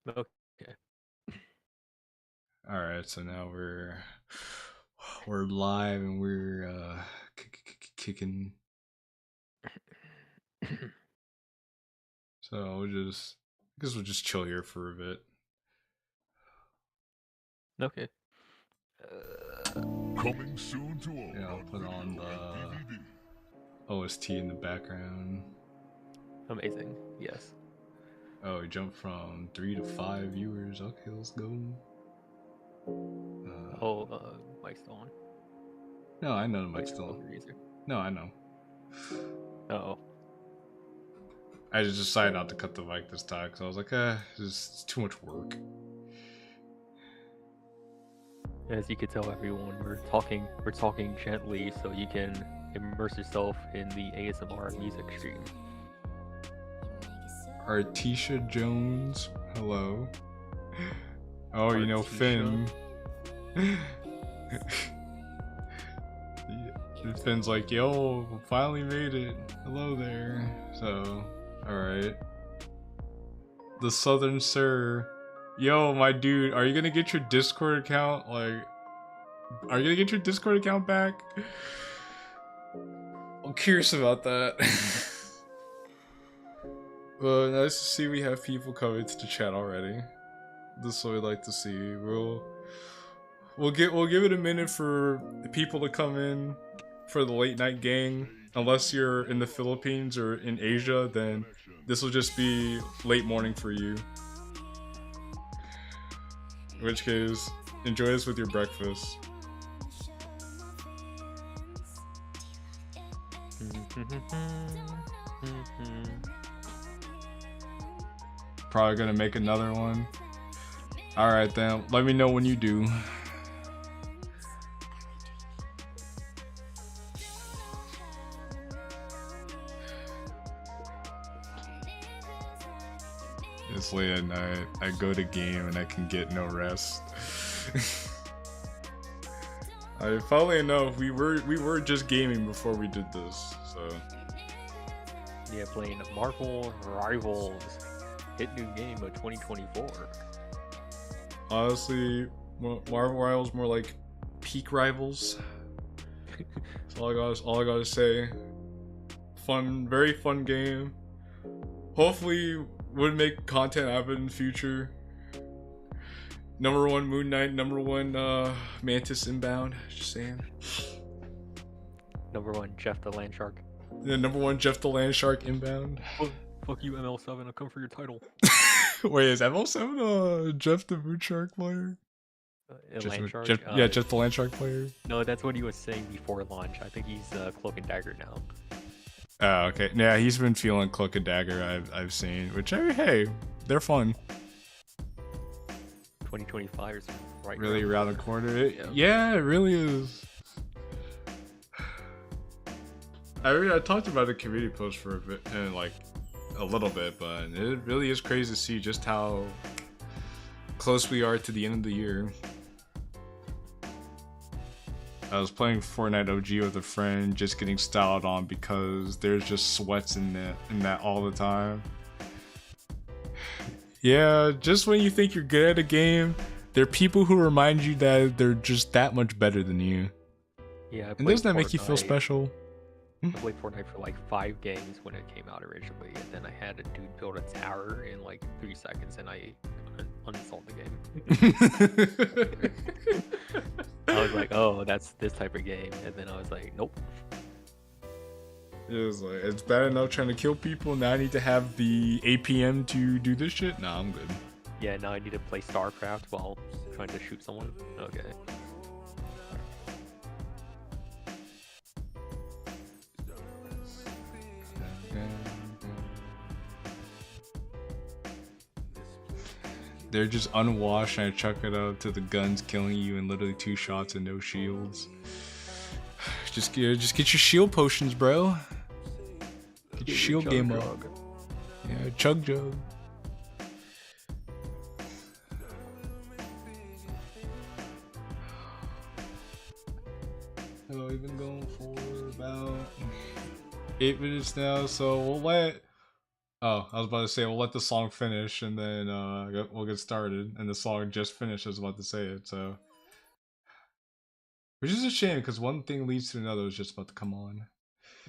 Okay. All right, so now we're live and we're kicking. So I guess we'll just chill here for a bit. Okay. Coming soon to all Yeah, I'll put on the OST in the background. Amazing. Yes. Oh, we jumped from 3 to 5 viewers. Okay, let's go. Mic's still on. No, I know the mic's Microphone still. user. No, I know. Oh. I just decided not to cut the mic this time because I was like, it's too much work. As you can tell, everyone, we're talking gently so you can immerse yourself in the ASMR music stream. Artisha Jones, hello. Oh, you know Finn. Finn's like, yo, finally made it. Hello there. So, alright. The Southern Sir. Yo, my dude, are you gonna get your Discord account? Like, are you gonna get your Discord account back? I'm curious about that. Well, nice to see we have people coming to the chat already. This is what we'd like to see. We'll give it a minute for people to come in for the late night gang. Unless you're in the Philippines or in Asia, then this will just be late morning for you. In which case, enjoy this with your breakfast. Probably gonna make another one. Alright then, let me know when you do. It's late at night, I go to game and I can get no rest. Funnily enough, we were just gaming before we did this, so. Yeah, playing Marvel Rivals. Hit new game of 2024. Honestly, Marvel Rivals more like peak Rivals. That's all I gotta say. Fun, very fun game. Hopefully, would make content happen in the future. Number 1 Moon Knight, number 1 Mantis inbound. Just saying. Number 1 Jeff the Land Shark. Yeah, number 1 Jeff the Land Shark inbound. Fuck you, ML7. I'll come for your title. Wait, is ML7 Jeff the Moon Shark player? Land Shark? Yeah, Jeff the Land Shark player. No, that's what he was saying before launch. I think he's Cloak and Dagger now. Oh, okay. Yeah, he's been feeling Cloak and Dagger. I've seen, which hey, they're fun. 2025 is right really around the corner. Yeah, it really is. I talked about the community post for a bit and like a little bit, but it really is crazy to see just how close we are to the end of the year. I was playing Fortnite OG with a friend, just getting styled on because there's just sweats in that all the time. Yeah, just when you think you're good at a game, there are people who remind you that they're just that much better than you. Yeah, and doesn't that make you feel special? I played Fortnite for like 5 games when it came out originally, and then I had a dude build a tower in like 3 seconds, and I uninstalled the game. I was like, oh, that's this type of game, and then I was like, nope. It was like, it's bad enough trying to kill people, now I need to have the APM to do this shit? Nah, I'm good. Yeah, now I need to play StarCraft while trying to shoot someone? Okay. They're just unwashed and I chuck it up to the guns killing you in literally 2 shots and no shields. Just get your shield potions, bro. Get your shield game up. Yeah, chug jug. So we've been going for about 8 minutes now, so we'll let Oh, I was about to say we'll let the song finish and then we'll get started. And the song just finished. I was about to say it, so which is a shame because one thing leads to another. Is just about to come on.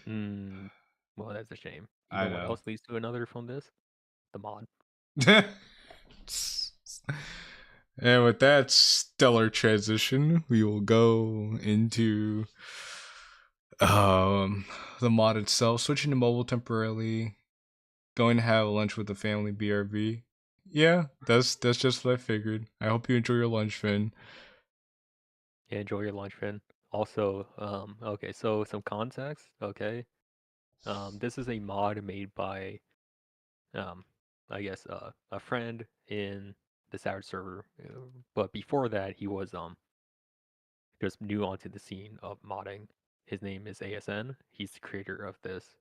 Mm, well, that's a shame. You I know what know. else leads to another from this? The mod. And with that stellar transition, we will go into um the mod itself. Switching to mobile temporarily. Going to have lunch with the family. BRB. Yeah, that's just what I figured. I hope you enjoy your lunch, Finn. Yeah, enjoy your lunch, Finn. Also, okay, so some context, okay. This is a mod made by, um, I guess, a friend in the Savage server. But before that, he was just new onto the scene of modding. His name is ASN. He's the creator of this.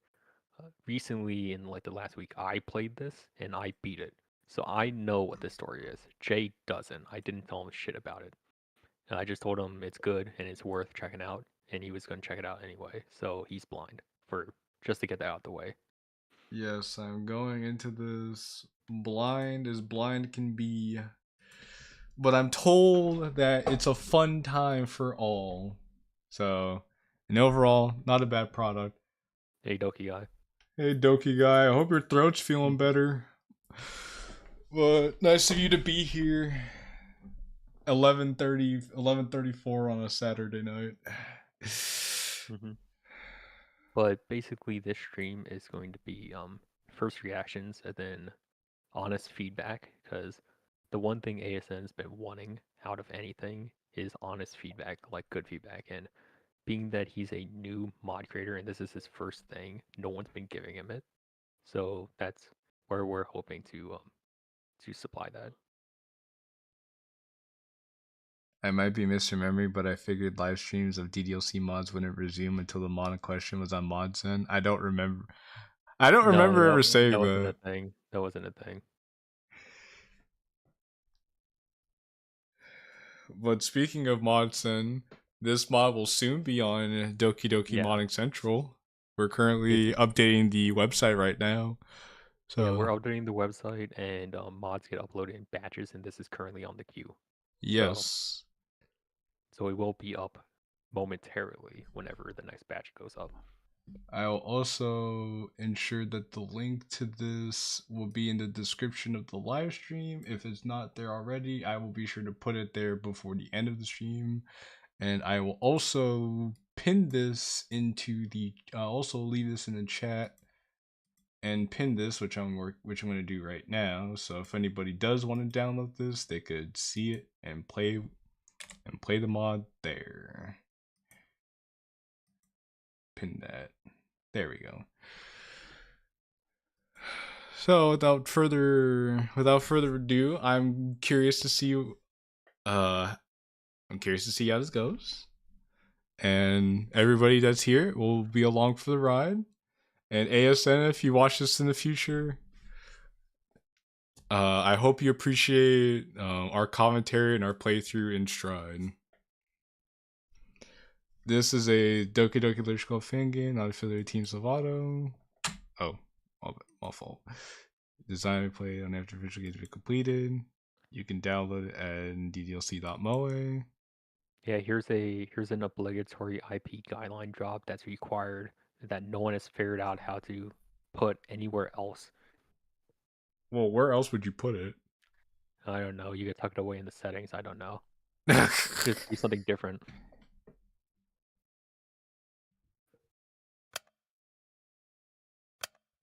Recently, in like the last week, I played this and I beat it. So I know what this story is. Jay doesn't. I didn't tell him shit about it. And I just told him it's good and it's worth checking out, and he was going to check it out anyway. So he's blind for just to get that out the way. Yes, I'm going into this blind as blind can be. But I'm told that it's a fun time for all. So, and overall, not a bad product. Hey, Doki guy. Hey, Doki guy, I hope your throat's feeling better. But nice of you to be here. 11:34 on a Saturday night. Mm-hmm. But basically, this stream is going to be first reactions and then honest feedback, because the one thing ASN's been wanting out of anything is honest feedback, like good feedback. And being that he's a new mod creator and this is his first thing, no one's been giving him it. So that's where we're hoping to supply that. I might be misremembering, but I figured live streams of Ddlc mods wouldn't resume until the mod in question was on ModZen. I don't remember. I don't No, remember ever that saying wasn't that. a thing. That wasn't a thing. But speaking of ModZen, this mod will soon be on Doki Doki Yeah, Modding Central. We're it's currently updating the website right now. yeah, we're So, updating the website and mods get uploaded in batches, and this is currently on the queue. So yes. so it will be up momentarily whenever the next batch goes up. I'll also ensure that the link to this will be in the description of the live stream. If it's not there already, I will be sure to put it there before the end of the stream. And I will also pin this into the also leave this in the chat and pin this, which I'm going to do right now. So if anybody does want to download this, they could see it and play the mod there. Pin that. There we go. So without further ado, I'm curious to see how this goes. And everybody that's here will be along for the ride. And ASN, if you watch this in the future, I hope you appreciate our commentary and our playthrough in stride. This is a Doki Doki Literature fan game, not affiliated Team Salvato. Oh, my fault. Design and play on after visual games be completed. You can download it at ddlc.moe. Yeah, here's an obligatory IP guideline drop that's required that no one has figured out how to put anywhere else. Well, where else would you put it? I don't know. You get tucked away in the settings. I don't know. Just be something different.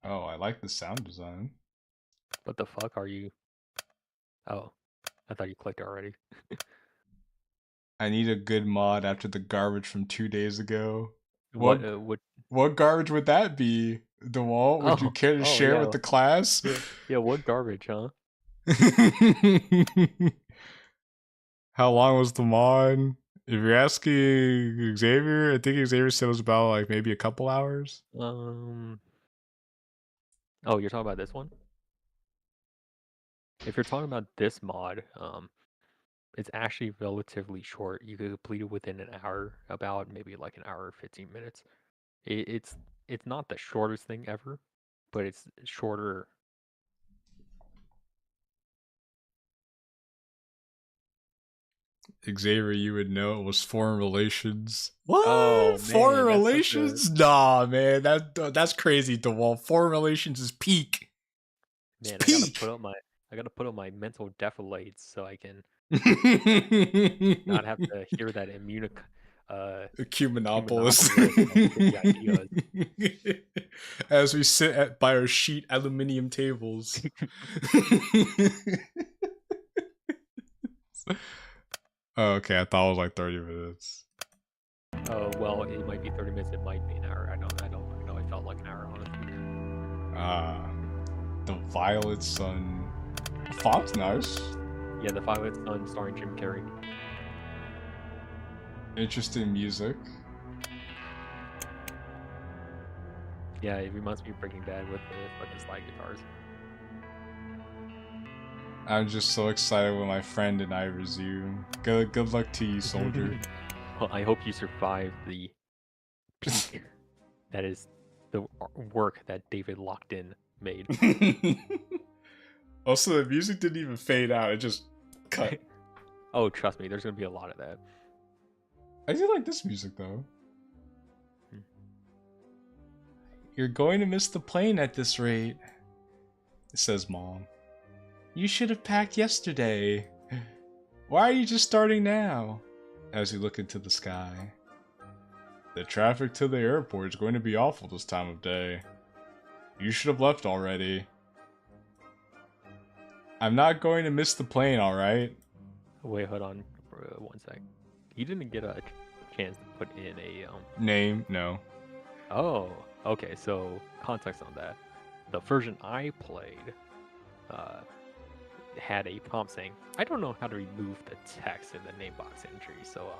Oh, I like the sound design. What the fuck are you? Oh, I thought you clicked already. I need a good mod after the garbage from 2 days ago. What? What What? what garbage would that be? DeWalt, would you Oh, care to oh share yeah, with the class? yeah, yeah. What garbage, huh? How long was the mod? If you're asking Xavier, I think Xavier said it was about like maybe a couple hours. Um. Oh, you're talking about this one? If you're talking about this mod, it's actually relatively short. You could complete it within an hour, about maybe like an hour or 15 minutes. It's not the shortest thing ever, but it's shorter Xavier, you would know it was foreign relations. What? Oh Foreign man, that's such a relations? Nah, man, that's crazy. DeWalt. Foreign relations is peak. It's man. peak. I gotta put on my mental deflates so I can not have to hear that Cumenopolis. Cumenopolis and shitty ideas. As we sit by our sheet aluminium tables. Oh, okay, I thought it was like 30 minutes. Oh well, it might be 30 minutes. It might be an hour. I don't fucking know. It felt like an hour, honestly. The Violet Sun. Font's nice. Yeah, the Violet Sun starring Jim Carrey. Interesting music. Yeah, it reminds me of Breaking Bad with the fucking slide guitars. I'm just so excited when my friend and I resume. Good luck to you, soldier. Well, I hope you survive the peak that is the work that David Lockton made. Also, the music didn't even fade out, it just cut. Oh, trust me, there's gonna be a lot of that. I do like this music, though. You're going to miss the plane at this rate, says Mom. You should have packed yesterday. Why are you just starting now? As you look into the sky. The traffic to the airport is going to be awful this time of day. You should have left already. I'm not going to miss the plane, alright? Wait, hold on for 1 sec. You didn't get a chance to put in a Name? No. Oh, okay. So context on that. The version I played had a prompt saying, "I don't know how to remove the text in the name box entry, so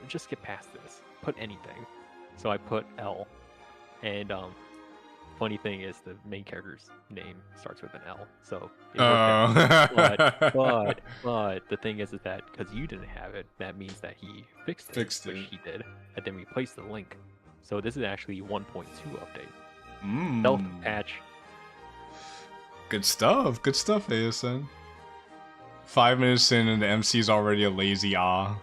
just get past this. Put anything." So I put L, and funny thing is the main character's name starts with an L, so it worked out. But the thing is that because you didn't have it, that means that he fixed it, which he did, and then replaced the link. So this is actually 1.2 update. Stealth patch. Good stuff, ASN. 5 minutes in and the MC's already a lazy ah.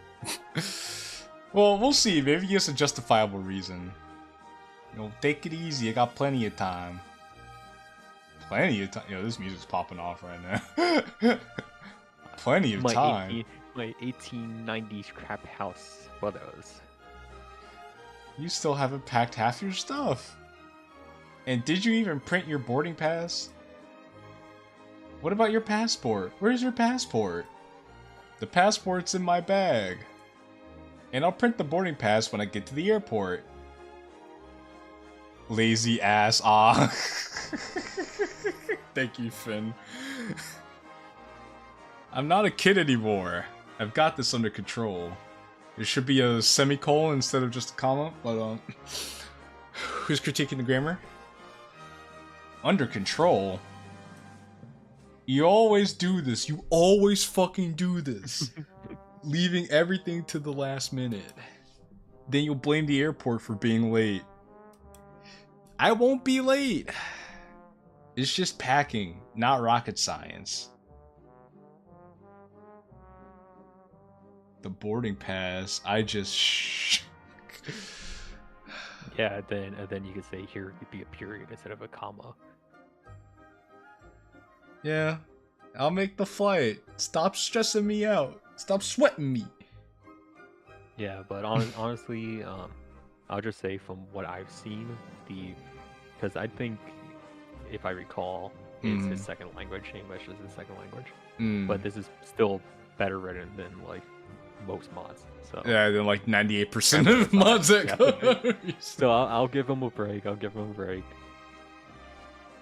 Well, we'll see. Maybe he has a justifiable reason. You know, take it easy. I got plenty of time. Plenty of time. Yo, this music's popping off right now. Plenty of time. My 1890s crap house brothers. You still haven't packed half your stuff. And did you even print your boarding pass? What about your passport? Where's your passport? The passport's in my bag. And I'll print the boarding pass when I get to the airport. Lazy ass, ah. Thank you, Finn. I'm not a kid anymore. I've got this under control. There should be a semicolon instead of just a comma, but who's critiquing the grammar? Under control? You always do this. You always fucking do this. Leaving everything to the last minute. Then you'll blame the airport for being late. I won't be late. It's just packing, not rocket science. The boarding pass, I just Yeah, then you could say here could be a period instead of a comma. Yeah, I'll make the flight. Stop stressing me out. Stop sweating me. Yeah, but honestly, I'll just say from what I've seen, because I think, if I recall, it's his second language. English is his second language. But this is still better written than like most mods. So yeah, than like 98% of mods that go. So I'll give him a break.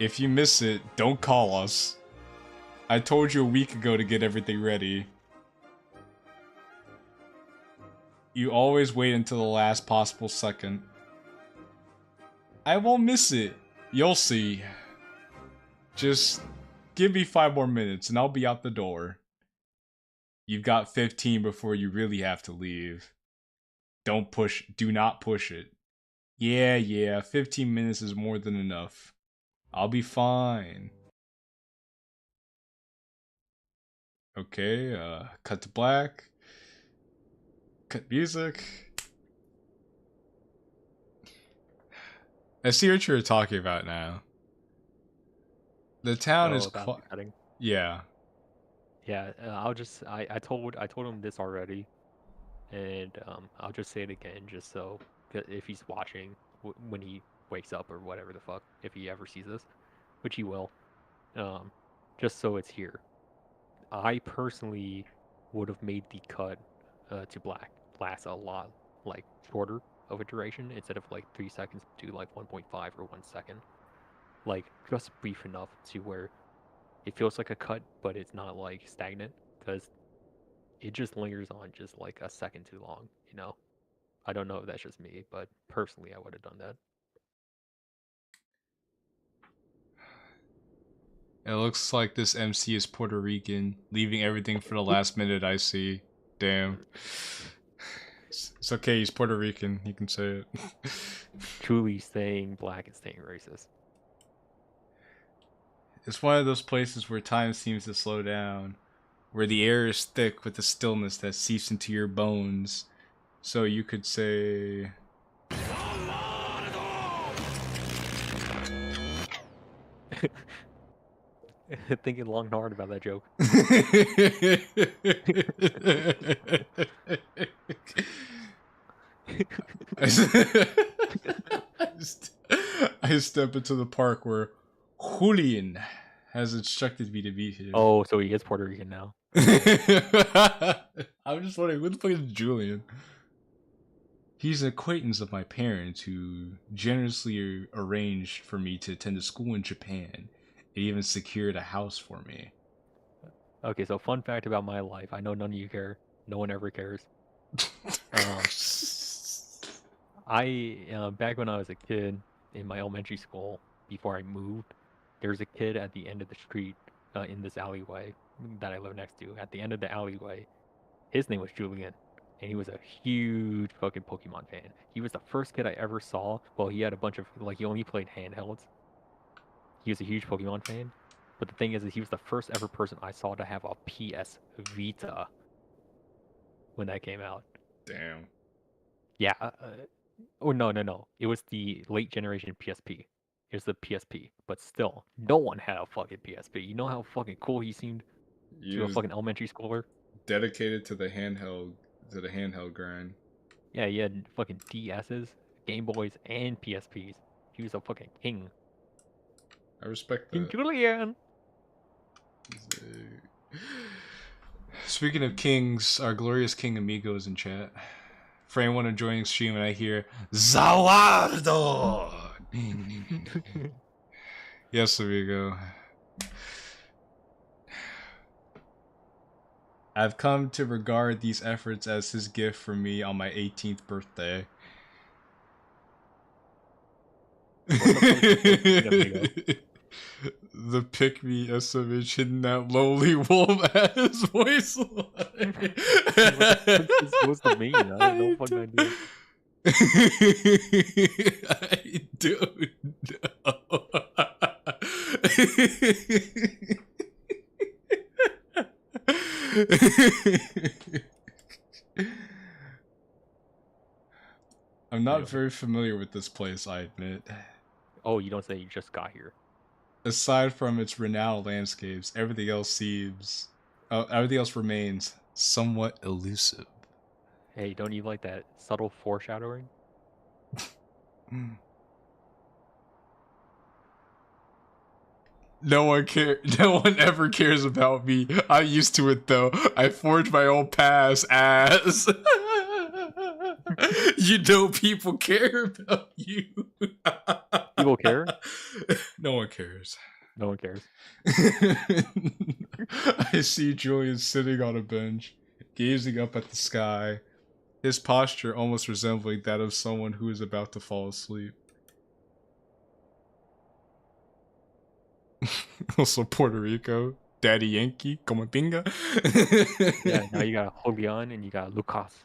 If you miss it, don't call us. I told you a week ago to get everything ready. You always wait until the last possible second. I won't miss it. You'll see. Just give me 5 more minutes and I'll be out the door. You've got 15 before you really have to leave. Do not push it. Yeah, 15 minutes is more than enough. I'll be fine. Okay, cut to black. Cut music. I see what you're talking about now. The town is about the cutting. Yeah. Yeah, I told him this already, and I'll just say it again, just so if he's watching when he wakes up or whatever the fuck, if he ever sees this, which he will, um, just so it's here. I personally would have made the cut to black last a lot like shorter of a duration instead of like 3 seconds to like 1.5 or 1 second, like just brief enough to where it feels like a cut, but it's not like stagnant because it just lingers on just like a second too long, you know? I don't know if that's just me, but personally, I would have done that. It looks like this MC is Puerto Rican, leaving everything for the last minute. I see. Damn. It's okay, he's Puerto Rican. He can say it. Truly staying black and staying racist. It's one of those places where time seems to slow down, where the air is thick with the stillness that seeps into your bones. So you could say... Thinking long and hard about that joke. I step into the park where Julian has instructed me to be here. Oh, so he is Puerto Rican now. I'm just wondering, who the fuck is Julian? He's an acquaintance of my parents who generously arranged for me to attend a school in Japan and even secured a house for me. Okay, so fun fact about my life. I know none of you care. No one ever cares. Back when I was a kid in my elementary school, before I moved, there was a kid at the end of the street in this alleyway that I live next to. At the end of the alleyway, his name was Julian, and he was a huge fucking Pokemon fan. He was the first kid I ever saw. Well, he had a bunch of, like, he only played handhelds. He was a huge Pokemon fan. But the thing is he was the first ever person I saw to have a PS Vita when that came out. Damn. Yeah. Oh, no. It was the late generation PSP. It was the PSP. But still, no one had a fucking PSP. You know how fucking cool he seemed to a fucking elementary schooler? Dedicated to the handheld grind. Yeah, he had fucking DSs, Game Boys, and PSPs. He was a fucking king. I respect that. King Julian! Speaking of kings, our glorious king amigo is in chat. For anyone enjoying stream and I hear Zawardo! Yes, amigo. I've come to regard these efforts as his gift for me on my 18th birthday. The pick-me SMH in that lowly wolf-ass voice line. What's supposed to mean? I have no fucking idea. I don't know. I'm not very familiar with this place, I admit. Oh, you don't say you just got here. Aside from its renowned landscapes, everything else remains somewhat elusive. Hey, don't you like that subtle foreshadowing? No one ever cares about me. I'm used to it though. I forged my own pass, ass. You know people care about you. People care? No one cares. No one cares. I see Julian sitting on a bench, gazing up at the sky, his posture almost resembling that of someone who is about to fall asleep. Also Puerto Rico, Daddy Yankee, como pinga. Yeah, now you got Julian and you got Lucas.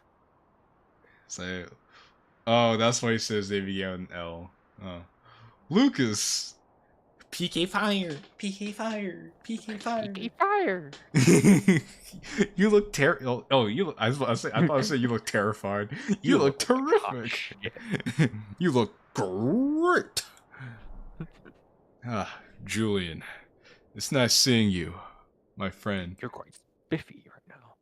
So, oh, that's why he says they began with an L. Oh. Lucas, PK fire. PK fire. PK fire. PK fire. You look terrible. Oh, you look. I thought I said you look terrified. You look terrific. You look great. Ah, Julian. It's nice seeing you, my friend. You're quite spiffy right now.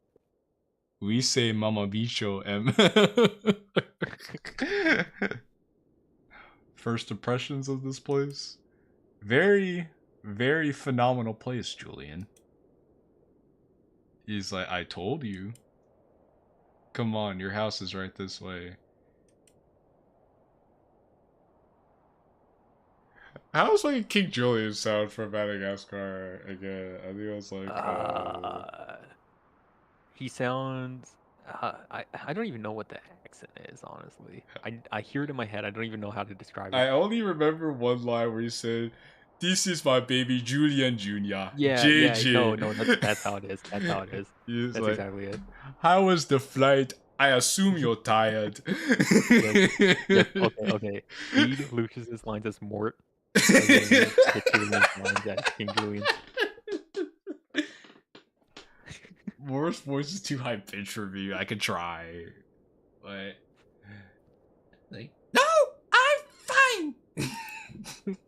We say Mama Bicho M. First impressions of this place? Very, very phenomenal place, Julian. He's like, I told you. Come on, your house is right this way. How was like King Julian sound from Madagascar again? I think it was like. He sounds. I don't even know what the accent is, honestly. I hear it in my head. I don't even know how to describe it. I only remember one line where he said, "This is my baby Julian Jr." Yeah, JJ. no, that's how it is. That's how it is. That's like, exactly it. How was the flight? I assume you're tired. Yes, okay. Read Lucius's lines as Mort. King Julian. Mort's voice is too high pitched for me. I could try, but like, no, I'm fine.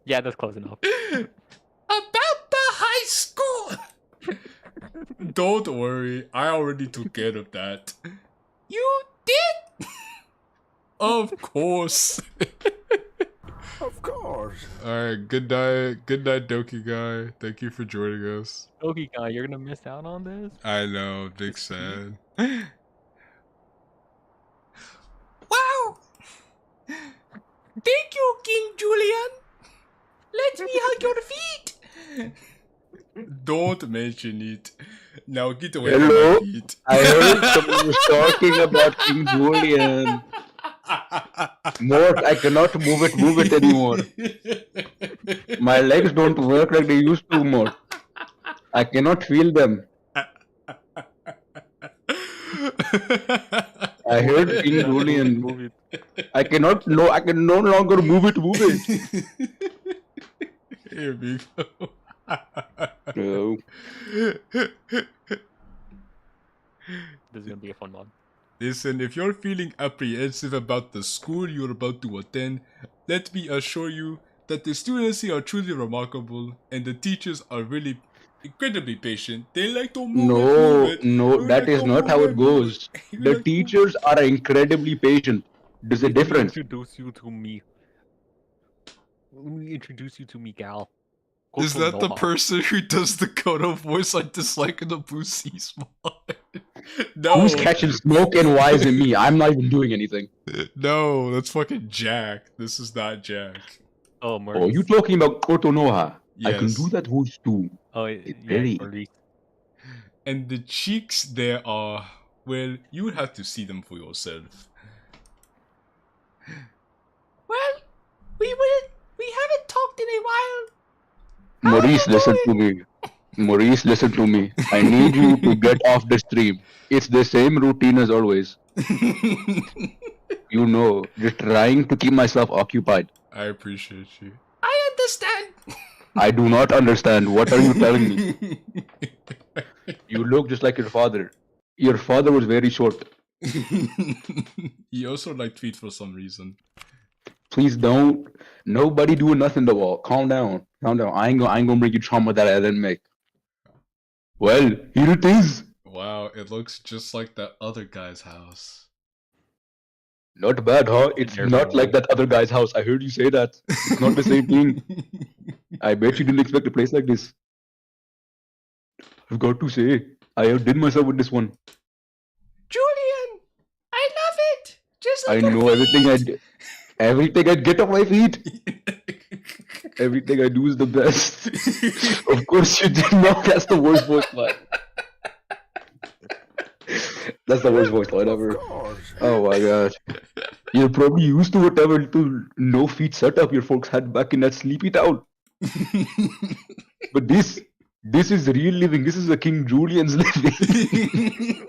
Yeah, that's close enough. About the high school. Don't worry, I already took care of that. You did? Of course. Of course. Alright, good night, Doki guy. Thank you for joining us. Doki guy, you're gonna miss out on this? I know, big sad. Wow! Thank you, King Julian. Let me hug your feet. Don't mention it. Now get away from Hello? my feet. I heard someone was talking about King Julian. Mort, I cannot move it anymore. My legs don't work like they used to, Mort. I cannot feel them. I heard King Julian. I can no longer move it. Here we go. No. This is gonna be a fun one. Listen, if you're feeling apprehensive about the school you're about to attend, let me assure you that the students here are truly remarkable and the teachers are really incredibly patient. They like to move it. No, that is not how it goes. The teachers are incredibly patient. There's a difference. Let me introduce you to me, gal. Is that the person who does the Kodo voice I dislike in the Boosie mod? No. Who's catching smoke and why is it me? I'm not even doing anything. No, that's fucking Jack. This is not Jack. Oh, Maurice. Oh, you talking about Kotonoha? Yes. I can do that voice too. Oh, very- Maurice. And the cheeks there are, well, you would have to see them for yourself. Well, we haven't talked in a while. Maurice, listen to me. Maurice, listen to me. I need you to get off the stream. It's the same routine as always. You know, just trying to keep myself occupied. I appreciate you. I understand. I do not understand. What are you telling me? You look just like your father. Your father was very short. He also liked feet for some reason. Please don't. Nobody doing nothing to wall. Calm down. Calm down. I ain't gonna bring you trauma that I didn't make. Well, here it is. Wow, it looks just like that other guy's house. Not bad, huh? It's There's not no like way. that other guy's house. I heard you say that. It's not the same thing. I bet you didn't expect a place like this. I've got to say, I outdid myself with this one. Julian, I love it. Just I like your know feet. everything I get off my feet. Everything I do is the best. Of course you did not. That's the worst voice line. That's the worst voice line ever. Of course. Oh my god. You're probably used to whatever little no feet setup your folks had back in that sleepy town. But this is real living. This is a King Julian's living.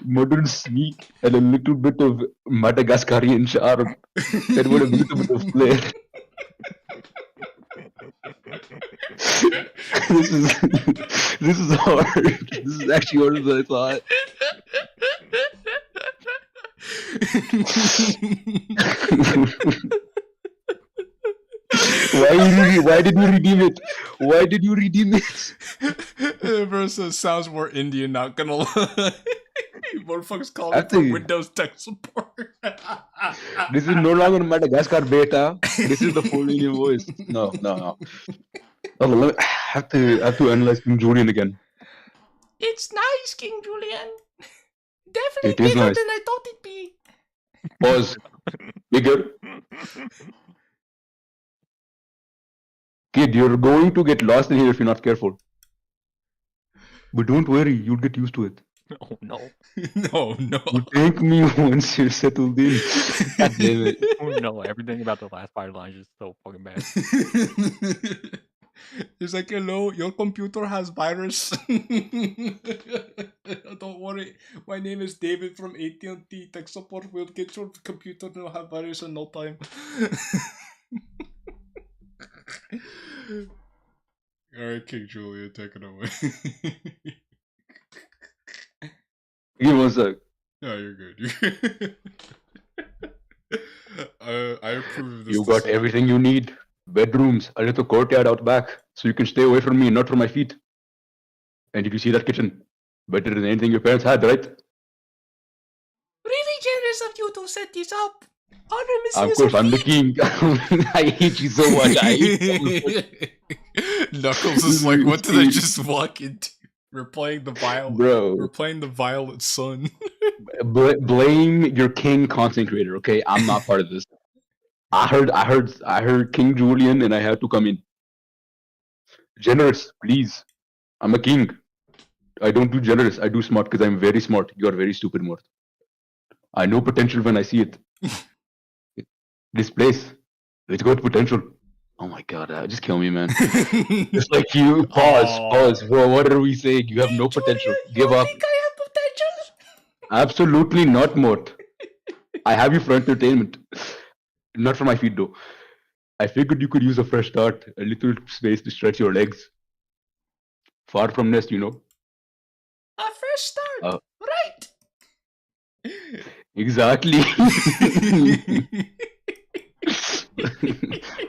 Modern sneak and a little bit of Madagascarian charm and with a little bit of flair. this is this is hard. This is actually harder than I thought. Why did you redeem it? Why did you redeem it? Versa sounds more Indian, not gonna lie. Motherfuckers calling for Actually- Windows tech support. This is no longer Madagascar beta. This is the full Indian voice. No. Oh, I have to analyze King Julian again. It's nice, King Julian. It Definitely is bigger nice. than I thought it'd be. Pause. Bigger. Kid, you're going to get lost in here if you're not careful. But don't worry, you'll get used to it. Oh no. No. You thank me once you're settled in. God damn it. Oh no. Everything about the last 5 lines is so fucking bad. It's like, hello, your computer has virus. Don't worry, my name is David from AT&T Tech Support. We'll get your computer to have virus in no time. Alright, King Julia, take it away. Give me one sec. No, you're good. I approve of this. You got decision. everything you need. Bedrooms, a little courtyard out back, so you can stay away from me, not from my feet. And did you see that kitchen? Better than anything your parents had, right? Really generous of you to set this up. Honor Miss Of course, I'm the king. I hate you so much. I hate you so much. Knuckles is like, what did I just walk into? We're playing the violet. Bro. We're playing the violet sun. Blame your king content creator, okay? I'm not part of this. I heard King Julian and I had to come in. Generous, please. I'm a king. I don't do generous, I do smart because I'm very smart. You are very stupid, Mort. I know potential when I see it. This place, it's got potential. Oh my god, just kill me, man. Just like you, pause. Bro, what are we saying? You have no potential. Give up. think I have potential? Absolutely not, Mort. I have you for entertainment. Not for my feet, though. I figured you could use a fresh start, a little space to stretch your legs. Far from nest, you know. A fresh start. Right. Exactly.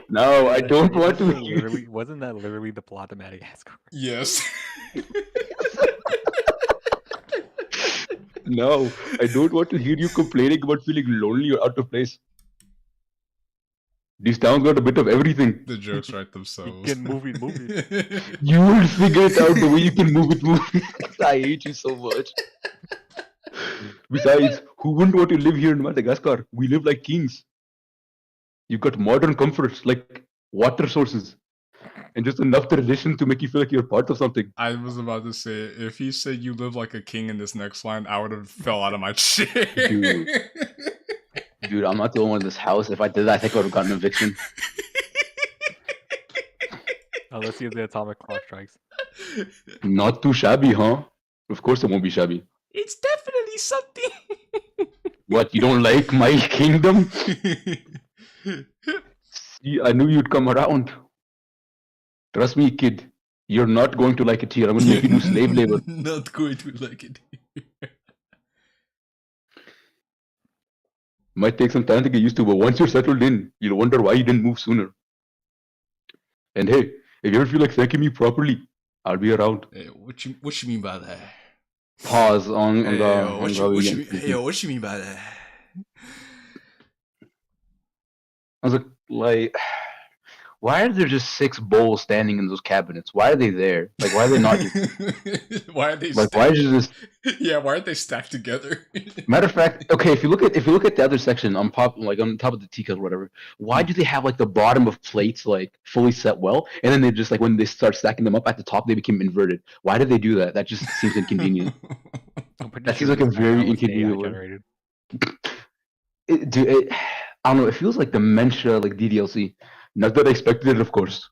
No, I don't want to hear. Wasn't that literally the plot of Madagascar? Yes. No, I don't want to hear you complaining about feeling lonely or out of place. This town's got a bit of everything. The jokes write themselves. You can move it. You will figure it out the way you can move it. I hate you so much. Besides, who wouldn't want to live here in Madagascar? We live like kings. You've got modern comforts like water sources and just enough tradition to make you feel like you're part of something. I was about to say, if he said you live like a king in this next line, I would have fell out of my chair. Dude, I'm not the only one in this house. If I did that, I think I would have gotten an eviction. Let's see if the atomic clock strikes. Not too shabby, huh? Of course it won't be shabby. It's definitely something. What, you don't like my kingdom? See, I knew you'd come around. Trust me, kid. You're not going to like it here. I'm going to make you do slave labor. Not going to like it. Might take some time to get used to, but once you're settled in, you'll wonder why you didn't move sooner. And hey, if you ever feel like thanking me properly, I'll be around. Hey, what you mean by that? Pause on Hey, the. what you mean by that? I was like, why are there just 6 bowls standing in those cabinets? Why are they there? Like, why are they not just Why are they like? Why is it just? Yeah, why aren't they stacked together? Matter of fact, okay, if you look at the other section on top of the teacup or whatever, why do they have like the bottom of plates like fully set well, and then they just like when they start stacking them up at the top, they became inverted? Why did they do that? That just seems inconvenient. That seems like a very inconvenient way. I don't know. It feels like dementia, like Ddlc. Not that I expected it, of course.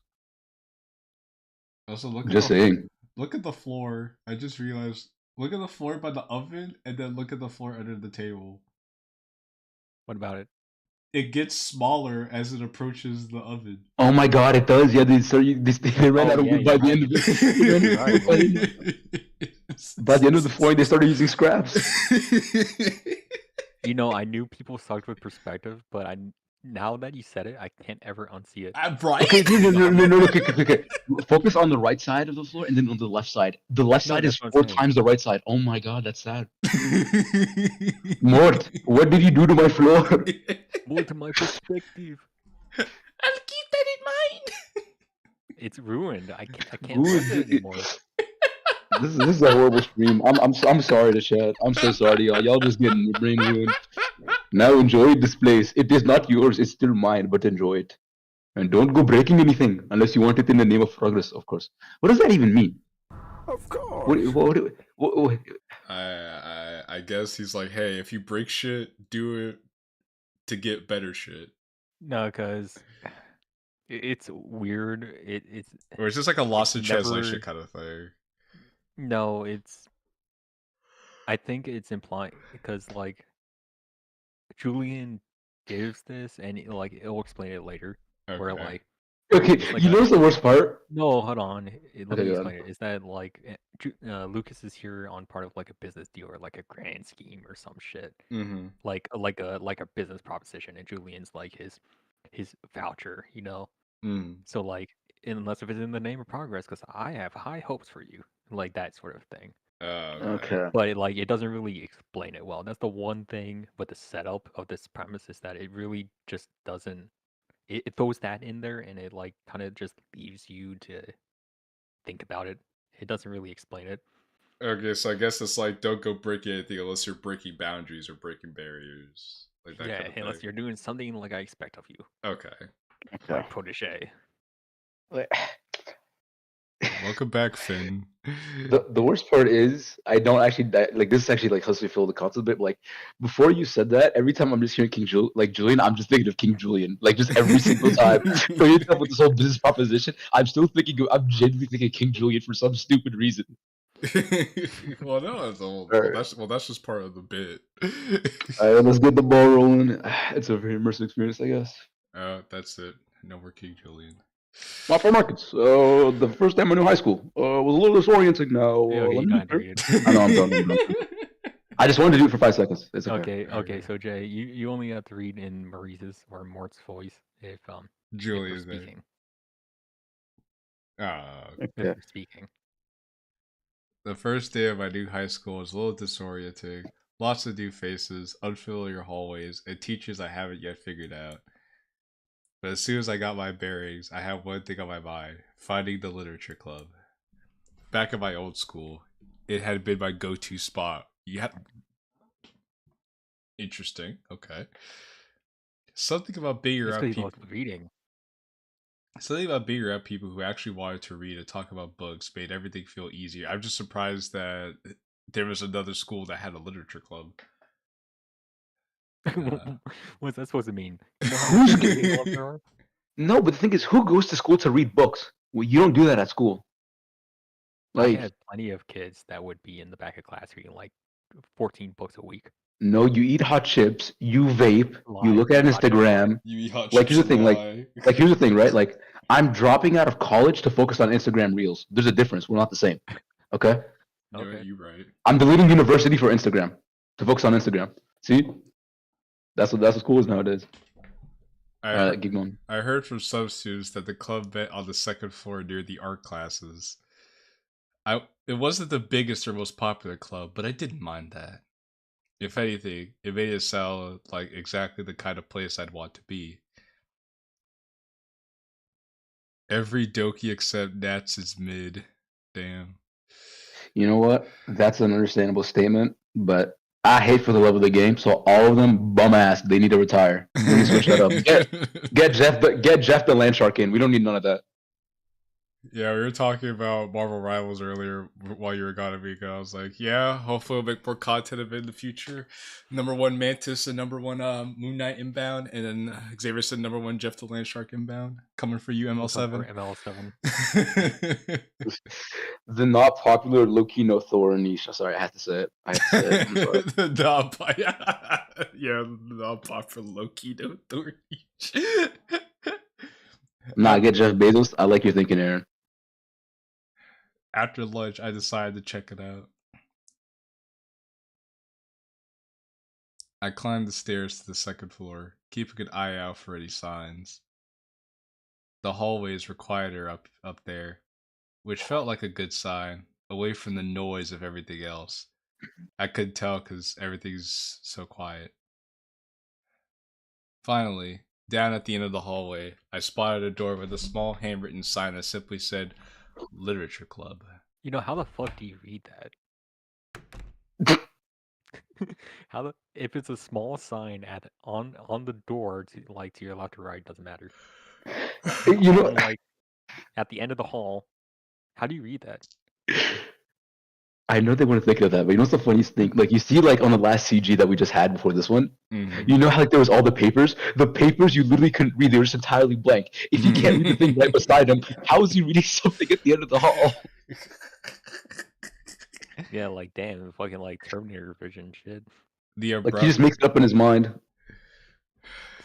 Also, look. Just saying. Look at the floor. I just realized. Look at the floor by the oven, and then look at the floor under the table. What about it? it gets smaller as it approaches the oven. Oh my god, it does. Yeah, they ran out of wood by the end of it. By the end of the foil, they started using scraps. You know, I knew people sucked with perspective, but now that you said it, I can't ever unsee it. Right? Okay, no, okay. Focus on the right side of the floor and then on the left side. The left side is that's what 4 I'm saying. times the right side. Oh my god, that's sad. Mort, what did you do to my floor? More to my perspective. I'll keep that in mind. It's ruined. I can't Good. look at it anymore. This is a horrible stream. I'm sorry to chat. I'm so sorry, y'all. Y'all just getting your brain ruined. Now enjoy this place. It is not yours. It's still mine, but enjoy it. And don't go breaking anything unless you want it in the name of progress, of course. What does that even mean? Of course. What I guess he's like, hey, if you break shit, do it to get better shit. No, because it's weird. It's Or is this like a lost in never- translation kind of thing? no, it's. I think it's implying because like Julian gives this, and it'll explain it later. Okay. Where like Okay, like you know what's the worst part? no, hold on. Let Okay, me go on. explain it. Is that like Lucas is here on part of like a business deal or like a grand scheme or some shit, Mm-hmm. like a business proposition, and Julian's like his voucher, you know. Mm. So like, unless if it's in the name of progress, because I have high hopes for you, like that sort of thing. Okay. But it doesn't really explain it well. That's the one thing with the setup of this premise is that it really just doesn't. It throws that in there, and it like kind of just leaves you to think about it. It doesn't really explain it. Okay, so I guess it's like don't go breaking anything unless you're breaking boundaries or breaking barriers. Like that Yeah, kind of unless thing. you're doing something like I expect of you, Okay. my protege. Welcome back, Finn. The worst part is I don't actually like this is actually like helps me feel the concept a bit. But, like before you said that, every time I'm just hearing Julian, I'm just thinking of King Julian. Like just every single time. So you come with this whole business proposition, I'm genuinely thinking King Julian for some stupid reason. Well, no, that's just part of the bit. Alright, let's get the ball rolling. It's a very immersive experience, I guess. That's it. No more King Julian. My for markets. The first time I knew high school was a little disorienting. Now, Yeah, okay, let you me can't read it. I know I'm done. I just wanted to do it for 5 seconds. It's okay. Okay. So Jay, you only have to read in Marise's or Mort's voice if Julian's they're there. speaking. Okay. If they're speaking. The first day of my new high school was a little disorienting. Lots of new faces, unfamiliar hallways, and teachers I haven't yet figured out. But as soon as I got my bearings, I had one thing on my mind: finding the literature club. Back at my old school, it had been my go-to spot. Interesting. Okay. Something about being It's around because he people. loves reading. Something about being around people who actually wanted to read and talk about books made everything feel easier. I'm just surprised that there was another school that had a literature club. What's that supposed to mean? You know Who's how many reading clubs there are? No, but the thing is, who goes to school to read books? Well, you don't do that at school. I Like, had plenty of kids that would be in the back of class reading like 14 books a week. no, you eat hot chips, you vape, you look at Hot chips. Instagram. You eat hot Like, chips here's the thing, and like lie. here's the thing, right? Like, I'm dropping out of college to focus on Instagram Reels. There's a difference. We're not the same. Okay? Okay. You're right. I'm deleting university for Instagram to focus on Instagram. See? That's what school is nowadays. Alright, keep going. I heard from some students that the club met on the second floor near the art classes. It wasn't the biggest or most popular club, but I didn't mind that. If anything, it made it sound like exactly the kind of place I'd want to be. Every dokie except Nats is mid. Damn. You know what? That's an understandable statement, but I hate for the love of the game, so all of them bum ass. They need to retire. We need to switch that up. Get Jeff the Landshark in. We don't need none of that. Yeah, we were talking about Marvel Rivals earlier while you were gone, Amika. I was like, yeah, hopefully we'll make more content of it in the future. Number one Mantis and number one Moon Knight inbound, and then Xavier said number one Jeff the Landshark inbound. Coming for you, ML7. ML7. The not popular low-key no Thor niche. Sorry, I have to say it. I have to say it. I'm sorry. Yeah, the not popular Loki no Thor niche. Nah, get Jeff Bezos. I like your thinking, Aaron. After lunch, I decided to check it out. I climbed the stairs to the second floor, keeping an eye out for any signs. The hallways were quieter up there, which felt like a good sign, away from the noise of everything else. I could tell because everything's so quiet. Finally, down at the end of the hallway, I spotted a door with a small handwritten sign that simply said, Literature Club. You know, how the fuck do you read that? If it's a small sign on the door to your left or right, doesn't matter. You know, And, like at the end of the hall, how do you read that? I know they weren't thinking of that, but you know what's the funniest thing? Like, you see, like, on the last CG that we just had before this one, you know how, like, there was all the papers? The papers you literally couldn't read. They were just entirely blank. If you can't read the thing right beside him, how is he reading something at the end of the hall? Yeah, like, damn, fucking, like, Terminator vision shit. The Like, he just makes it up in his mind.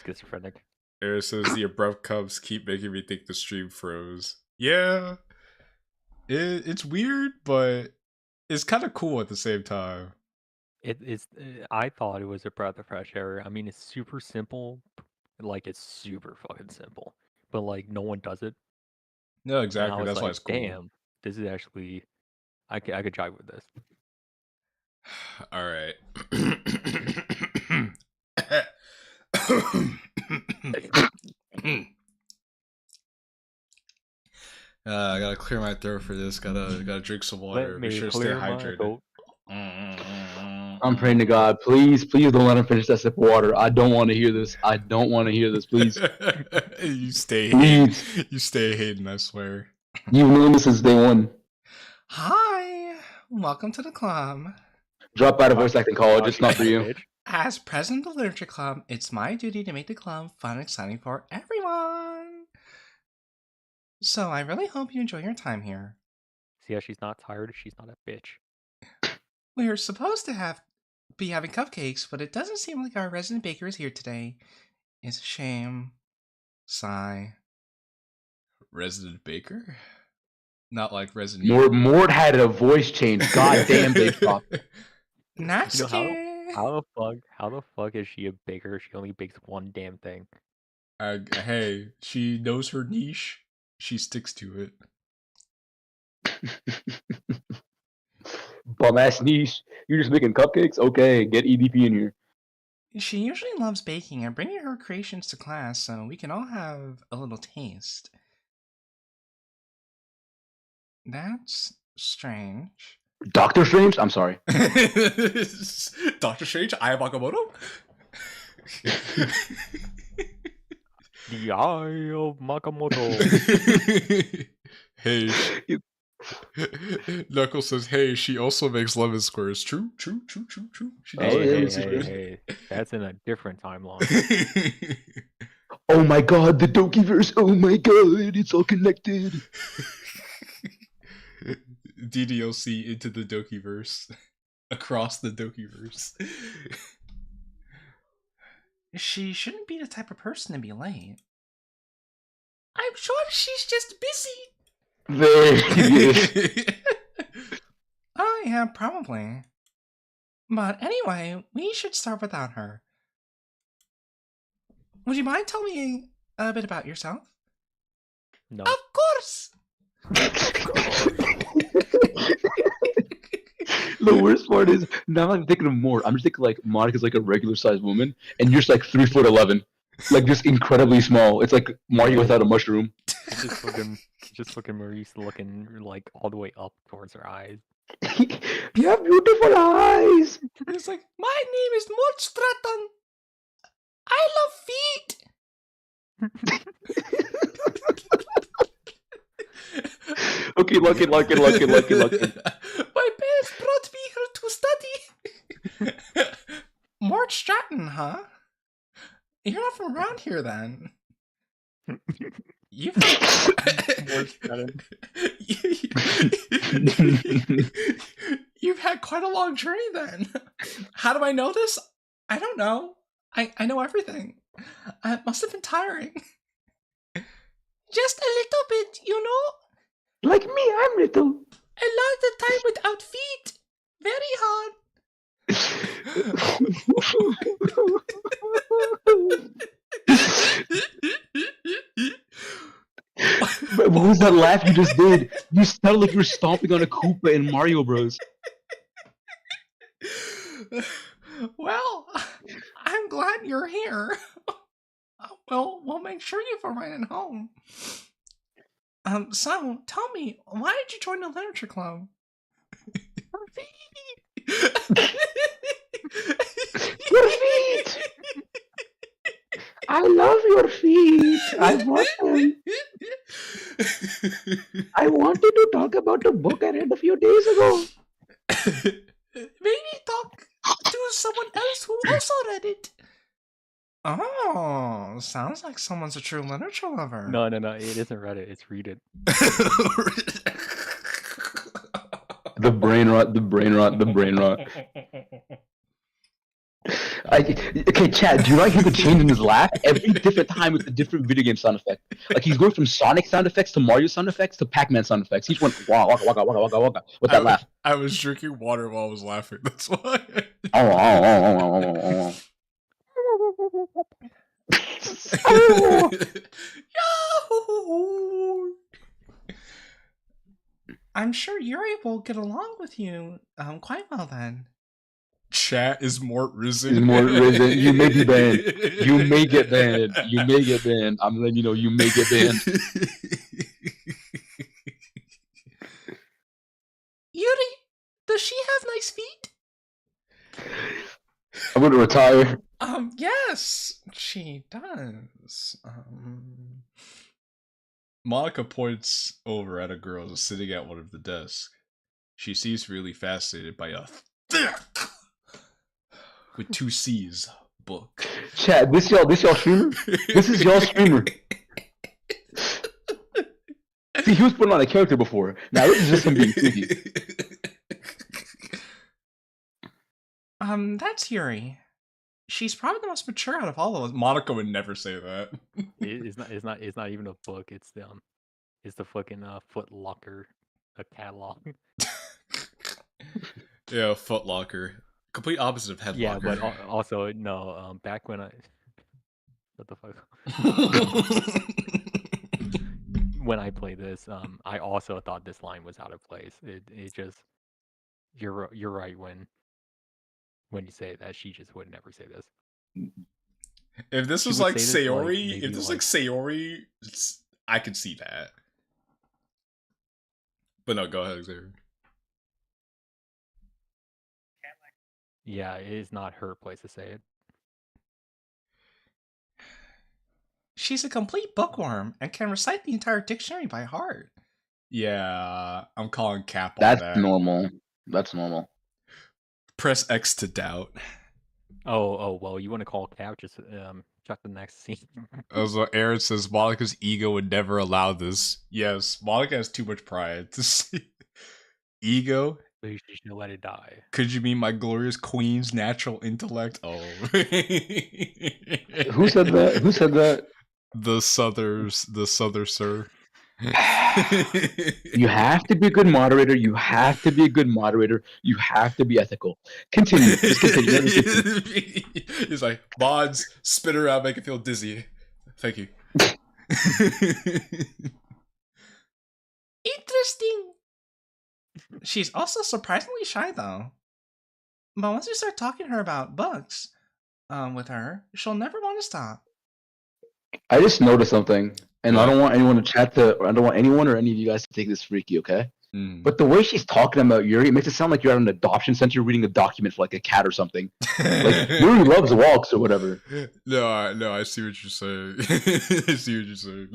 Schizophrenic. Eric says the abrupt cubs keep making me think the stream froze. Yeah, it's weird, but it's kind of cool at the same time. It's. I thought it was a breath of fresh air. I mean, it's super simple. Like, it's super fucking simple. But, like, no one does it. No, And I exactly. was That's why like, it's cool. damn, this is actually. I could jive with this. All right. I gotta clear my throat for this. Gotta drink some water. Make sure to stay hydrated. I'm praying to God, please don't let him finish that sip of water. I don't want to hear this. I don't want to hear this, please. You stay Please. Hayden. You stay Hayden, I swear. You've known this since day one. Hi, welcome to the club. Drop out of voice acting college. It's not for you. As president of the Literature Club, it's my duty to make the club fun and exciting for everyone. So I really hope you enjoy your time here. See how she's not tired? She's not a bitch. We're supposed to be having cupcakes, but it doesn't seem like our resident baker is here today. It's a shame. Sigh. Resident baker? Not like Resident Mort had a voice change. God damn, they stopped. Not You know, scared. how the fuck is she a baker? She only bakes one damn thing. Hey, she knows her niche. She sticks to it. Bum ass niche. You're just making cupcakes? Okay, get EDP in here. She usually loves baking. I'm bringing her creations to class so we can all have a little taste. That's strange. Doctor Strange? I'm sorry. Doctor Strange? Aya Bakamoto? The Eye of Makamoto. Hey. Knuckles says, hey, she also makes lemon squares. True. She does Hey, that's in a different timeline. Oh my god, the Dokiverse. Oh my god, it's all connected. Ddlc into the Dokiverse. Across the Dokiverse. She shouldn't be the type of person to be late. I'm sure she's just busy. There he is. Oh, yeah, probably. But anyway, we should start without her. Would you mind telling me a bit about yourself? No. Of course! The worst part is, now I'm thinking of Mort. I'm just thinking like Monica's like a regular sized woman, and you're just like 3'11", like just incredibly small. It's like Mario without a mushroom. Just fucking Maurice looking like all the way up towards her eyes. You have beautiful eyes. It's like, my name is Mort Stratton. I love feet. Okay, lucky. My parents brought me here to study. Mort Stratton, huh? You're not from around here, then. You've You've had quite a long journey, then. How do I know this? I don't know. I know everything. It must have been tiring. Just a little bit, you know? Like me, I'm little. A lot of the time without feet. Very hard. What was that laugh you just did? You sounded like you were stomping on a Koopa in Mario Bros. Well, I'm glad you're here. We'll make sure you feel right at home. So tell me, why did you join the literature club? Your feet! I love your feet. I want them. I wanted to talk about a book I read a few days ago. Maybe talk to someone else who also read it. Oh, sounds like someone's a true literature lover. No, it isn't Reddit, it's Read It. The brain rot. Okay, Chad, do you not hear the change in his laugh? Every different time with a different video game sound effect. Like he's going from Sonic sound effects to Mario sound effects to Pac-Man sound effects. Each one waka waka waka waka waka with that laugh. I was drinking water while I was laughing. That's why. I'm sure Yuri will get along with you quite well then. Chat is Mort risen. You may be banned. You may get banned. I'm letting you know you may get banned. Yuri, does she have nice feet? I'm gonna retire. Yes, she does. Monica points over at a girl sitting at one of the desks. She seems really fascinated by a thick, with 2 C's, book. Chat, this y'all streamer? This is y'all streamer. See, he was putting on a character before. Now this is just him being sneaky. That's Yuri. She's probably the most mature out of all of us. Monica would never say that. It's not even a book. It's the fucking Foot Locker, a catalog. Yeah, Foot Locker. Complete opposite of Head Yeah, Locker. but also no. Back when what the fuck? When I played this, I also thought this line was out of place. It just you're right when you say that she just would never say this. If this was like Sayori, Sayori, I could see that. But no, go ahead, Xavier. Yeah, it is not her place to say it. She's a complete bookworm and can recite the entire dictionary by heart. Yeah, I'm calling cap on that. That's normal. That's normal. Press X to doubt. Oh, well, you want to call cap? Just check the next scene. As Aaron says, Monica's ego would never allow this. Yes, Monica has too much pride to see. Ego? So you should let it die. Could you mean my glorious queen's natural intellect? Oh. Who said that? The Souther sir. You have to be a good moderator. You have to be ethical. Continue. Just continue. He's like, mods, spin around, make it feel dizzy. Thank you. Interesting. She's also surprisingly shy, though. But once you start talking to her about books, with her, she'll never want to stop. I just noticed something, and I don't want anyone to chat to. I don't want anyone or any of you guys to take this freaky, okay? But the way she's talking about Yuri, it makes it sound like you're at an adoption center reading a document for like a cat or something. Like Yuri loves walks or whatever. No, I see what you're saying. I see what you're saying.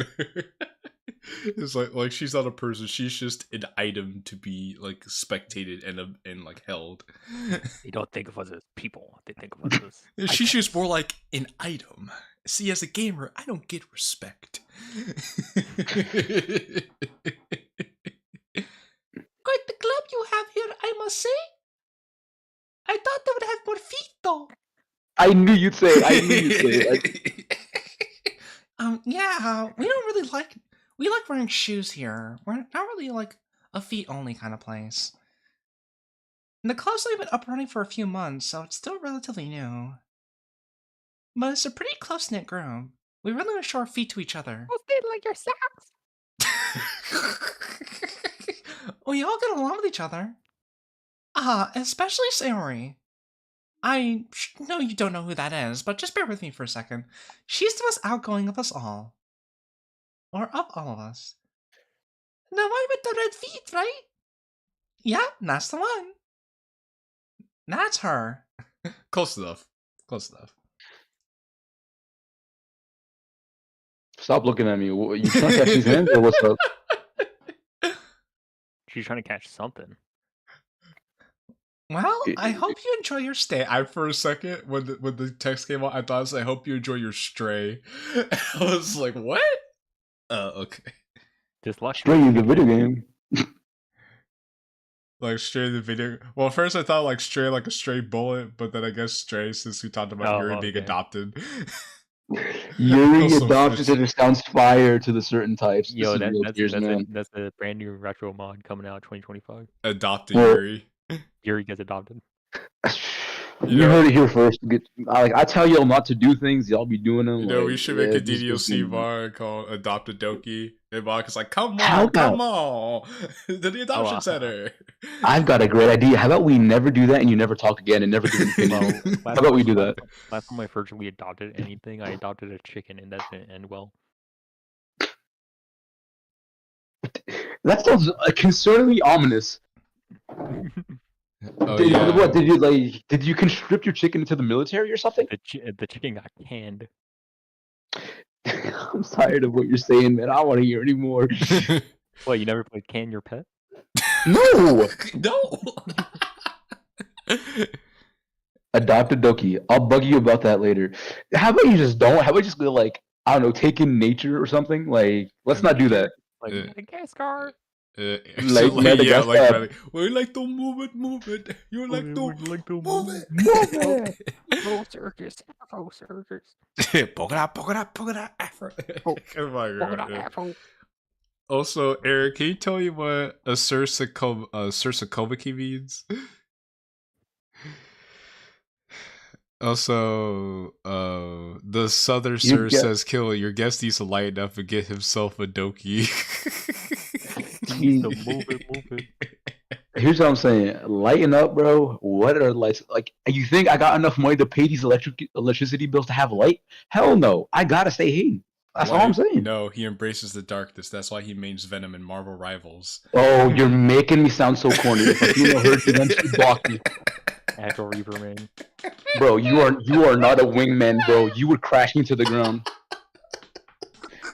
It's like she's not a person. She's just an item to be like spectated and like held. They don't think of us as people. They think of us as She's just items. more like an item. See, as a gamer, I don't get respect. Quite the club you have here, I must say. I thought they would have more feet, though. I knew you'd say it. I knew you'd say it. Yeah, we don't really like. We like wearing shoes here. We're not really like a feet-only kind of place. And the club's only been up and running for a few months, so it's still relatively new. But it's a pretty close-knit group. We really want to show our feet to each other. Like your socks. We all get along with each other. Especially Sayori. I know you don't know who that is, but just bear with me for a second. She's the most outgoing of us all. Or of all of us. The one with the red feet, right? Yeah, that's the one. That's her. Close enough. Close enough. Stop looking at me. You trying to catch these hands or what's up? She's trying to catch something. Well, I hope you enjoy your stay. For a second, when the text came out, I thought it was, I hope you enjoy your stray. I was like, what? Okay. Just lucky. Stray the video game. Like stray the video. Well, first I thought like stray like a stray bullet, but then I guess stray since we talked about Yuri being adopted. Yuri Also adopted it. It sounds fire to the certain types. Yo, This is real tears, man. that's a brand new retro mod coming out 2025. Adopted Well- Yuri. Yuri gets adopted. You heard it here first. I tell y'all not to do things, y'all be doing them. You know, like, we should make a this is- DDLC bar called Adopted Doki. And Mark is like, come How on, about- come on, to the adoption center. I've got a great idea. How about we never do that and you never talk again and never give an opinion? Well, How about we do that? Last time I virtually adopted anything, I adopted a chicken, and that didn't end well. That sounds concerningly ominous. Oh, Did, yeah. What did you like? Did you conscript your chicken into the military or something? The chicken got canned. I'm tired of what you're saying, man. I don't want to hear anymore. What, you never played Can Your Pet? No. No. Adopted Doki. I'll bug you about that later. How about you just don't? How about you just go like, I don't know, take in nature or something? Like, let's not do that. Like Madagascar. Like yeah, Madagascar. like we like to move it. You like to move it. Afro circus. Polka Afro. Oh my god. Afro. Also, Eric, can you tell me what a Sursakoviki means? Also, the Southern Sir says, "Kill it. Your guest needs to lighten up and get himself a doki." Move it. Here's what I'm saying. Lighten up, bro. What are lights? Like, you think I got enough money to pay these electricity bills to have light? Hell no. I gotta stay hidden. That's all I'm saying. No, he embraces the darkness. That's why he mains Venom in Marvel Rivals. Oh, you're making me sound so corny. If a female hurts you, then she blocked me. Agile Reaper Man. Bro, you are not a wingman, bro. You would crash me to the ground.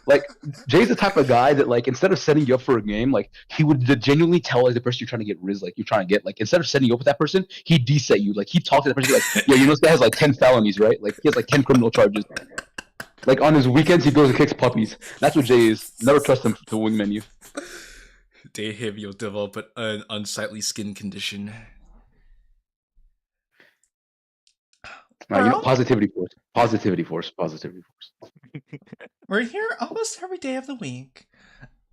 Like, Jay's the type of guy that, like, instead of setting you up for a game, like, he would genuinely tell, like, the person you're trying to get riz, like, you're trying to get, like, instead of setting you up with that person, he'd deset you. Like, he'd talk to that person, like, yo, you know this guy has, like, 10 felonies, right? Like, he has, like, 10 criminal charges. Like, on his weekends, he goes and kicks puppies. That's what Jay is. Never trust him to wingman you. Day him, you'll develop an unsightly skin condition. You know, positivity force. We're here almost every day of the week.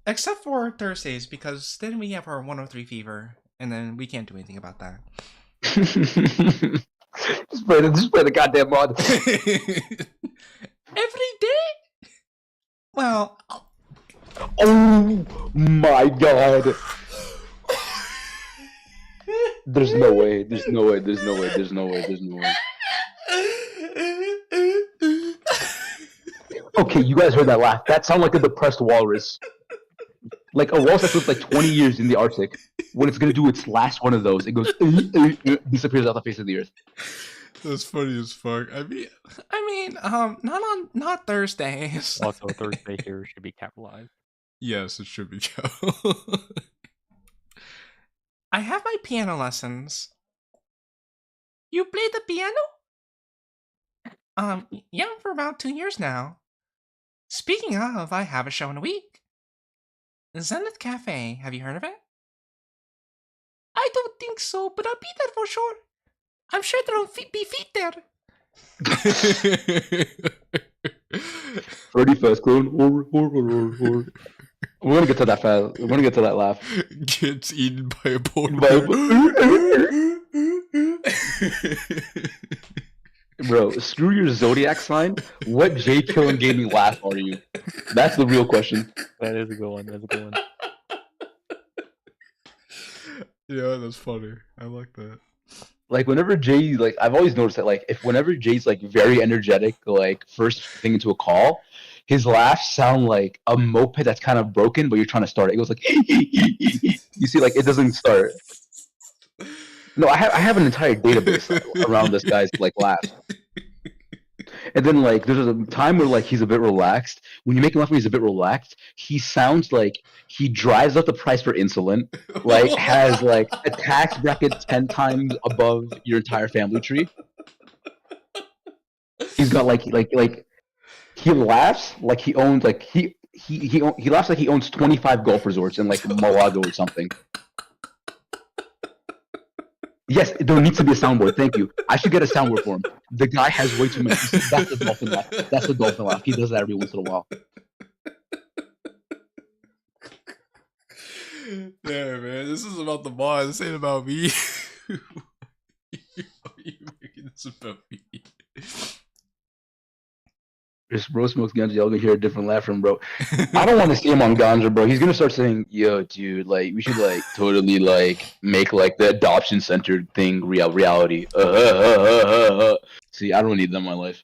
Except for Thursdays, because then we have our 103 fever, and then we can't do anything about that. just play the goddamn mod. Every day? Well, oh my god. There's no way. Okay, you guys heard that laugh. That sounded like a depressed walrus. Like a walrus that's lived like 20 years in the Arctic. When it's gonna do its last one of those, it goes disappears off the face of the earth. That's funny as fuck. I mean, not Thursdays. Also, Thursday here should be capitalized. Yes, it should be Joe. I have my piano lessons. You play the piano? Yeah, for about 2 years now. Speaking of, I have a show in a week. Zenith Cafe, have you heard of it? I don't think so, but I'll be there for sure. I'm sure there'll be feet there. 31st clone. We're gonna get to that fast. We're gonna get to that laugh. Gets eaten by a polar By- bear. Bro, screw your zodiac sign. What JQilin gaming laugh are you? That's the real question. That is a good one. That's a good one. Yeah, that's funny. I like that. Like whenever Jay, like I've always noticed that, like whenever Jay's like very energetic, like first thing into a call, his laughs sound like a moped that's kind of broken, but you're trying to start it. It goes like, you see, like it doesn't start. No, I have an entire database around this guy's like laugh. And then like there's a time where like he's a bit relaxed. When you make him laugh when he's a bit relaxed, he sounds like he drives up the price for insulin, like has like a tax bracket 10 times above your entire family tree. He's got like he laughs like he owns like he laughs like he owns 25 golf resorts in like Malaga or something. Yes, there needs to be a soundboard. Thank you. I should get a soundboard for him. The guy has way too many. That's the dolphin laugh. That's the dolphin laugh. He does that every once in a while. Yeah, man. This is about the mod. This ain't about me. You making this about me? If bro smokes ganja, y'all gonna hear a different laugh from bro. I don't want to see him on ganja, bro. He's gonna start saying, "Yo, dude, like we should like totally like make like the adoption centered thing reality." See, I don't need that in my life.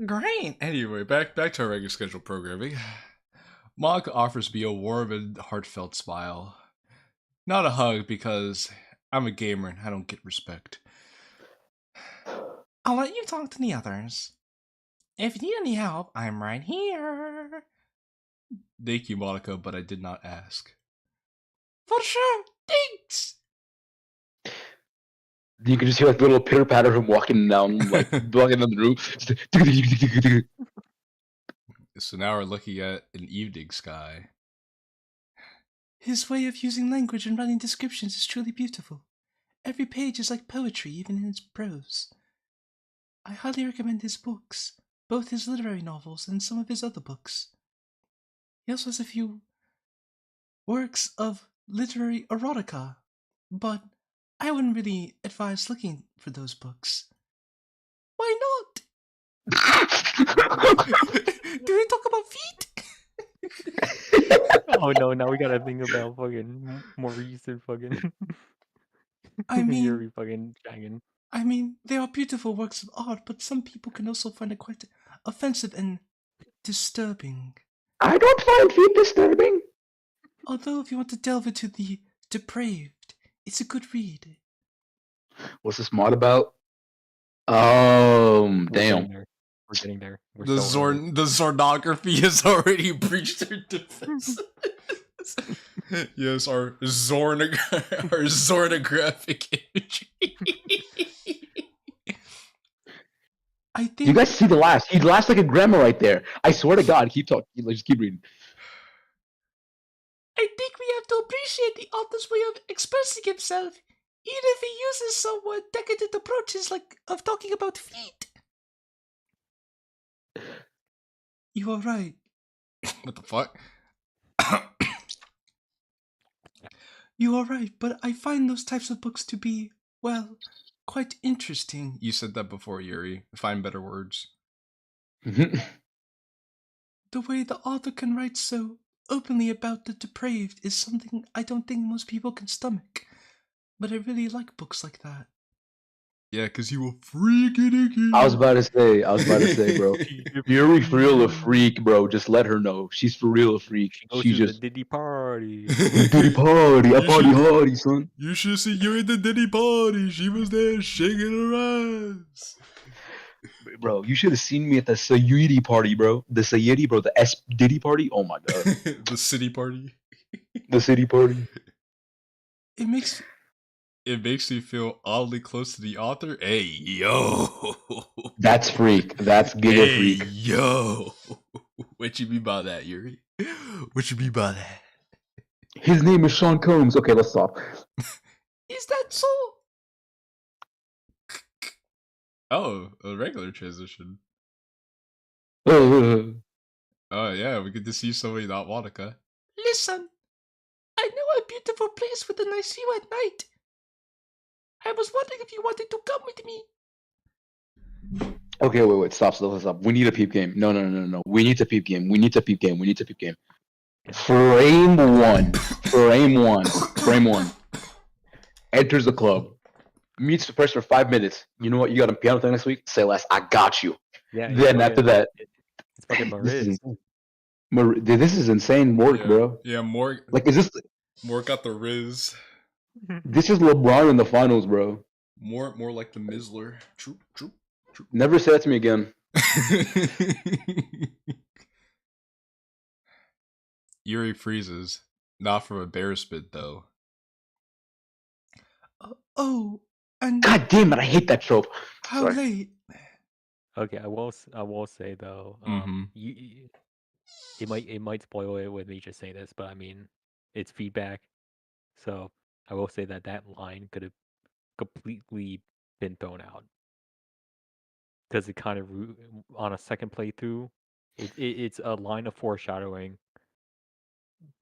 Great. Anyway, back to our regular scheduled programming. Monica offers me a warm and heartfelt smile. Not a hug because I'm a gamer and I don't get respect. I'll let you talk to the others. If you need any help, I'm right here. Thank you, Monica, but I did not ask. For sure. Thanks. You can just hear like little pitter patter of him walking down, like walking down the room. So now we're looking at an evening sky. His way of using language and writing descriptions is truly beautiful. Every page is like poetry, even in its prose. I highly recommend his books, both his literary novels and some of his other books. He also has a few works of literary erotica, but I wouldn't really advise looking for those books. Why not? Do they talk about feet? Oh no! Now we gotta think about fucking Maurice and fucking. I mean- Yuri fucking banging. I mean, they are beautiful works of art, but some people can also find it quite offensive and disturbing. I don't find feet disturbing. Although, if you want to delve into the depraved, it's a good read. What's this mod about? Damn. We're getting there. We're The so early. the Zornography has already breached their defense. Yes, our Zornographic imagery. I think You guys see the last? He laughs like a grandma right there. I swear to God, keep talking. Just keep reading. we have to appreciate the author's way of expressing himself, even if he uses somewhat decadent approaches like of talking about feet. You are right. What the fuck? You are right, but I find those types of books to be, well, quite interesting. You said that before, Yuri. Find better words. The way the author can write so openly about the depraved is something I don't think most people can stomach. But I really like books like that. Yeah, because you a freaking I was about to say, bro. Yuri for real a freak, bro. Just let her know. She's for real a freak. Go She to just the Diddy party. Diddy party. I party hardy, son. You should see Yuri at the Diddy party. She was there shaking her ass. bro, you should have seen me at the Sayuri party, bro. The Sayuri, bro. The S Diddy party. Oh my god. The city party. The city party. It makes me feel oddly close to the author. Hey yo. That's freak. That's giga Hey freak. yo. What you mean by that, Yuri? What you mean by that? His name is Sean Combs. Okay, let's stop. is that so? Oh, a regular transition. Uh, Oh yeah, we get to see somebody not Monica. Listen, I know a beautiful place with a nice view at night. I was wondering if you wanted to come with me. okay, wait. Stop. We need a peep game. No. We need to peep game. Frame one. Enters the club. Meets the person for 5 minutes. You know what? You got a piano thing next week? Say less. I got you. Yeah. Then after that, it's fucking Mariz. This is insane work, bro. Yeah, more Like, is this? got the Riz. This is LeBron in the finals, bro. More like the Mizzler. True. Never say that to me again. Yuri freezes. Not from embarrassment, though. Oh, and God damn it! I hate that trope. how sorry. late? Okay, I will say though, it might spoil it with me just saying this, but I mean, it's feedback, so I will say that line could have completely been thrown out because it kind of on a second playthrough, it's a line of foreshadowing,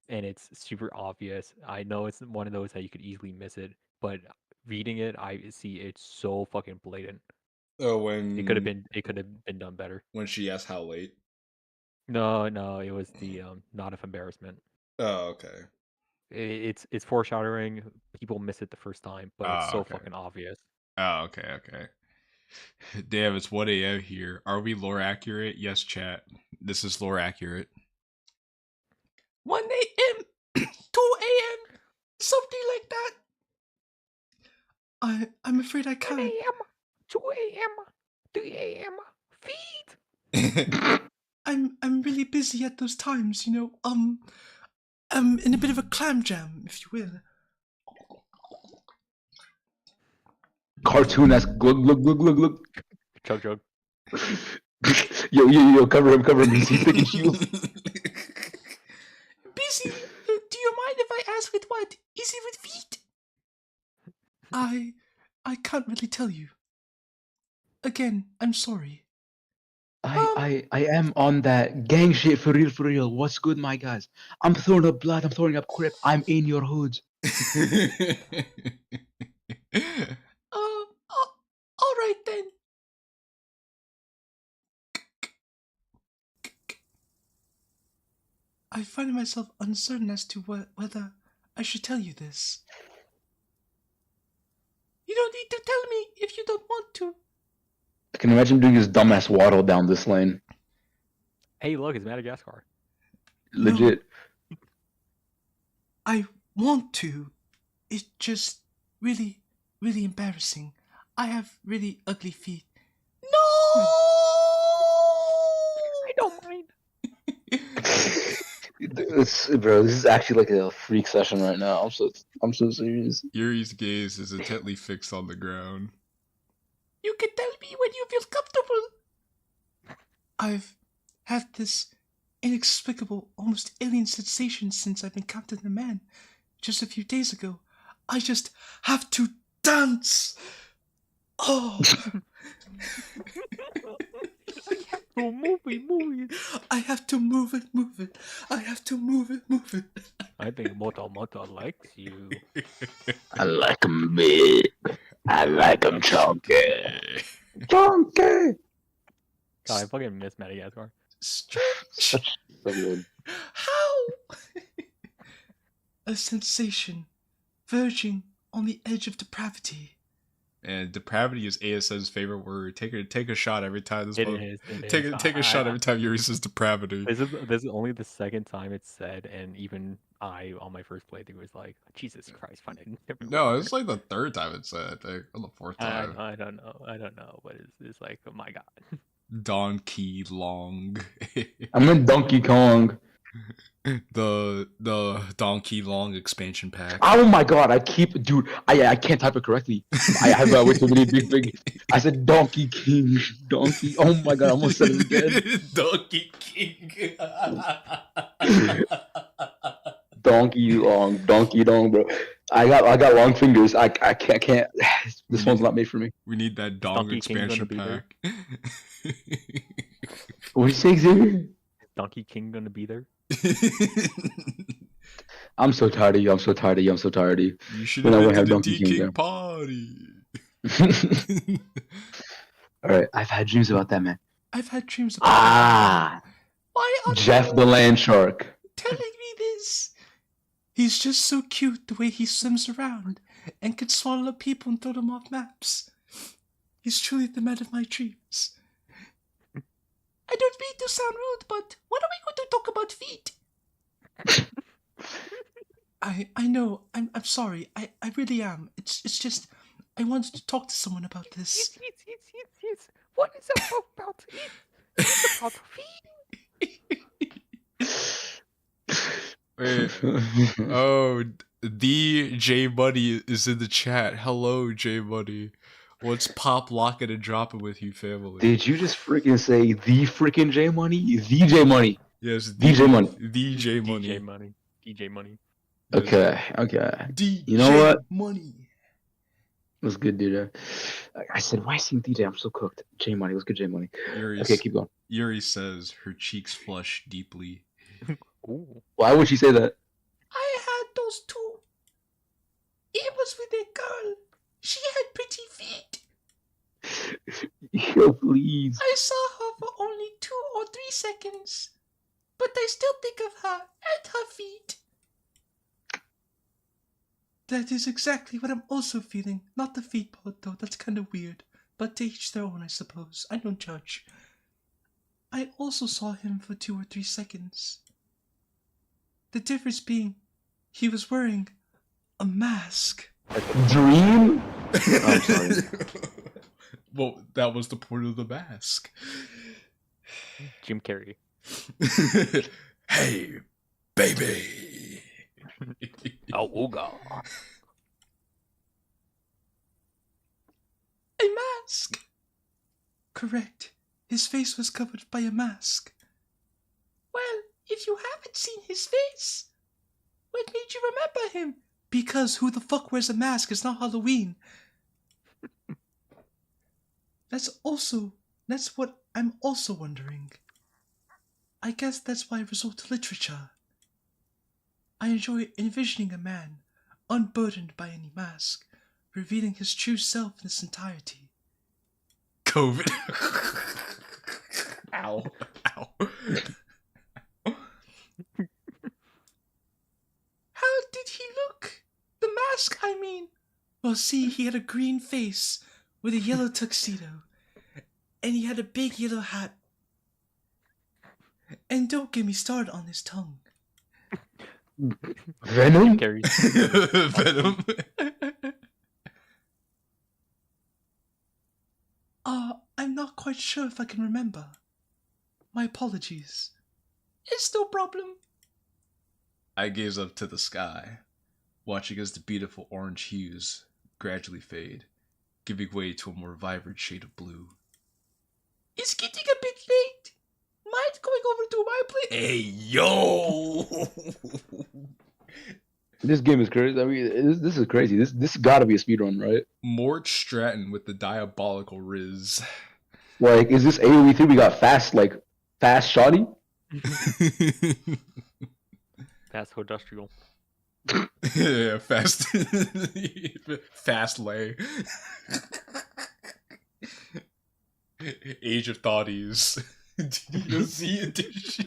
and it's super obvious. I know it's one of those that you could easily miss it, but reading it, I see it's so fucking blatant. Oh, when It could have been done better. When she asked how late. No, it was the not of embarrassment. Oh, okay. It's foreshadowing. People miss it the first time, but it's so fucking obvious. Oh, okay. Damn, it's 1 a.m. here. Are we lore accurate? Yes, chat. This is lore accurate. 1 a.m., 2 a.m., something like that. I'm afraid I can't. 1 a.m., 2 a.m., 3 a.m. Feed. I'm really busy at those times, you know. I'm in a bit of a clam jam, if you will. Cartoon-esque. Glug. Chug. Yo, cover him. He's taking shields. Busy? Do you mind if I ask with what? Is it with feet? I can't really tell you. Again, I'm sorry. I am on that gang shit for real. What's good, my guys? I'm throwing up blood. I'm throwing up crap. I'm in your hoods. All right then. I find myself uncertain as to whether I should tell you this. You don't need to tell me if you don't want to. I can imagine doing his dumbass waddle down this lane. Hey, look, it's Madagascar. Legit. No, I want to. It's just really, really embarrassing. I have really ugly feet. No! I don't mind. Bro, this is actually like a freak session right now. I'm so serious. Yuri's gaze is intently fixed on the ground. You can tell me when you feel comfortable. I've had this inexplicable, almost alien sensation since I've encountered a man just a few days ago. I just have to dance. Oh. Move it. I have to move it. I have to move it. I think Moto likes you. I like him big. I like him chunky. Chunky! God, I fucking miss Madagascar. Stretch. So good. How? A sensation verging on the edge of depravity. And depravity is ASN's favorite word. Take a shot every time this one. Take a shot every time Yuri says depravity. This is only the second time it's said, and even I on my first playthrough was like, Jesus Christ, fine. No, it's like the third time it said, I think, or the fourth time. I don't know, but it's like, oh my god. Donkey Long. I'm in Donkey Kong. the Donkey Long expansion pack. Oh my god, dude, I can't type it correctly. I have way too many big. I said Donkey King, Donkey. Oh my god, I almost said it again. Donkey King. Donkey Long, bro. I got long fingers. I can't. This one's not made for me. We need that Dong Donkey King expansion gonna pack. What do you say, Xavier? Is Donkey King gonna be there? I'm so tired of you. I'm so tired of you. You should When I have would been have to the Donkey D King King there. party. Alright, I've had dreams about that, man. I've had dreams about that. Why are Jeff the Land Shark. telling me this? He's just so cute the way he swims around and can swallow up people and throw them off maps. He's truly the man of my dreams. I don't mean to sound rude, but when are we going to talk about feet? I know, I'm sorry. I really am. It's just I wanted to talk to someone about this. Yes. What is it about feet? It's about feet. Wait. Oh, the J Buddy is in the chat. Hello, J Buddy. What's pop, locking, and dropping with you, family? Did you just freaking say the freaking J Money? The J Money. Yes, DJ Money. The J Money. DJ Money. Okay. DJ You know what? Money. What's good, dude? I said, why sing DJ? I'm so cooked. J Money. What's good, J Money? Okay, keep going. Yuri says her cheeks flush deeply. Ooh. Why would she say that? I had those two. It was with a girl. She had pretty feet. Yo, please. I saw her for only 2 or 3 seconds. But I still think of her and her feet. That is exactly what I'm also feeling. Not the feet part, though. That's kind of weird. But to each their own, I suppose. I don't judge. I also saw him for 2 or 3 seconds. The difference being, he was wearing a mask. Dream? I'm sorry. Well, that was the point of the mask. Jim Carrey. Hey, baby. Oh, ooga. A mask! Correct. His face was covered by a mask. Well, if you haven't seen his face, what made you remember him? Because who the fuck wears a mask? It's not Halloween. That's what I'm also wondering. I guess that's why I resort to literature. I enjoy envisioning a man, unburdened by any mask, revealing his true self in its entirety. COVID. Ow. How did he look? The mask, I mean. Well, see, he had a green face with a yellow tuxedo, and he had a big yellow hat. And don't get me started on his tongue. Venom? Carrey. Venom. I'm not quite sure if I can remember. My apologies. It's no problem. I gaze up to the sky, watching as the beautiful orange hues gradually fade, giving way to a more vibrant shade of blue. It's getting a bit late. Mind going over to my place? Hey, yo! This game is crazy. I mean, this is crazy. This gotta be a speedrun, right? Mort Stratton with the diabolical Riz. Like, is this AoE 3? We got fast shoddy? Fast industrial. Yeah, fast. Fast lay. Age of Thoughties. Did you see it?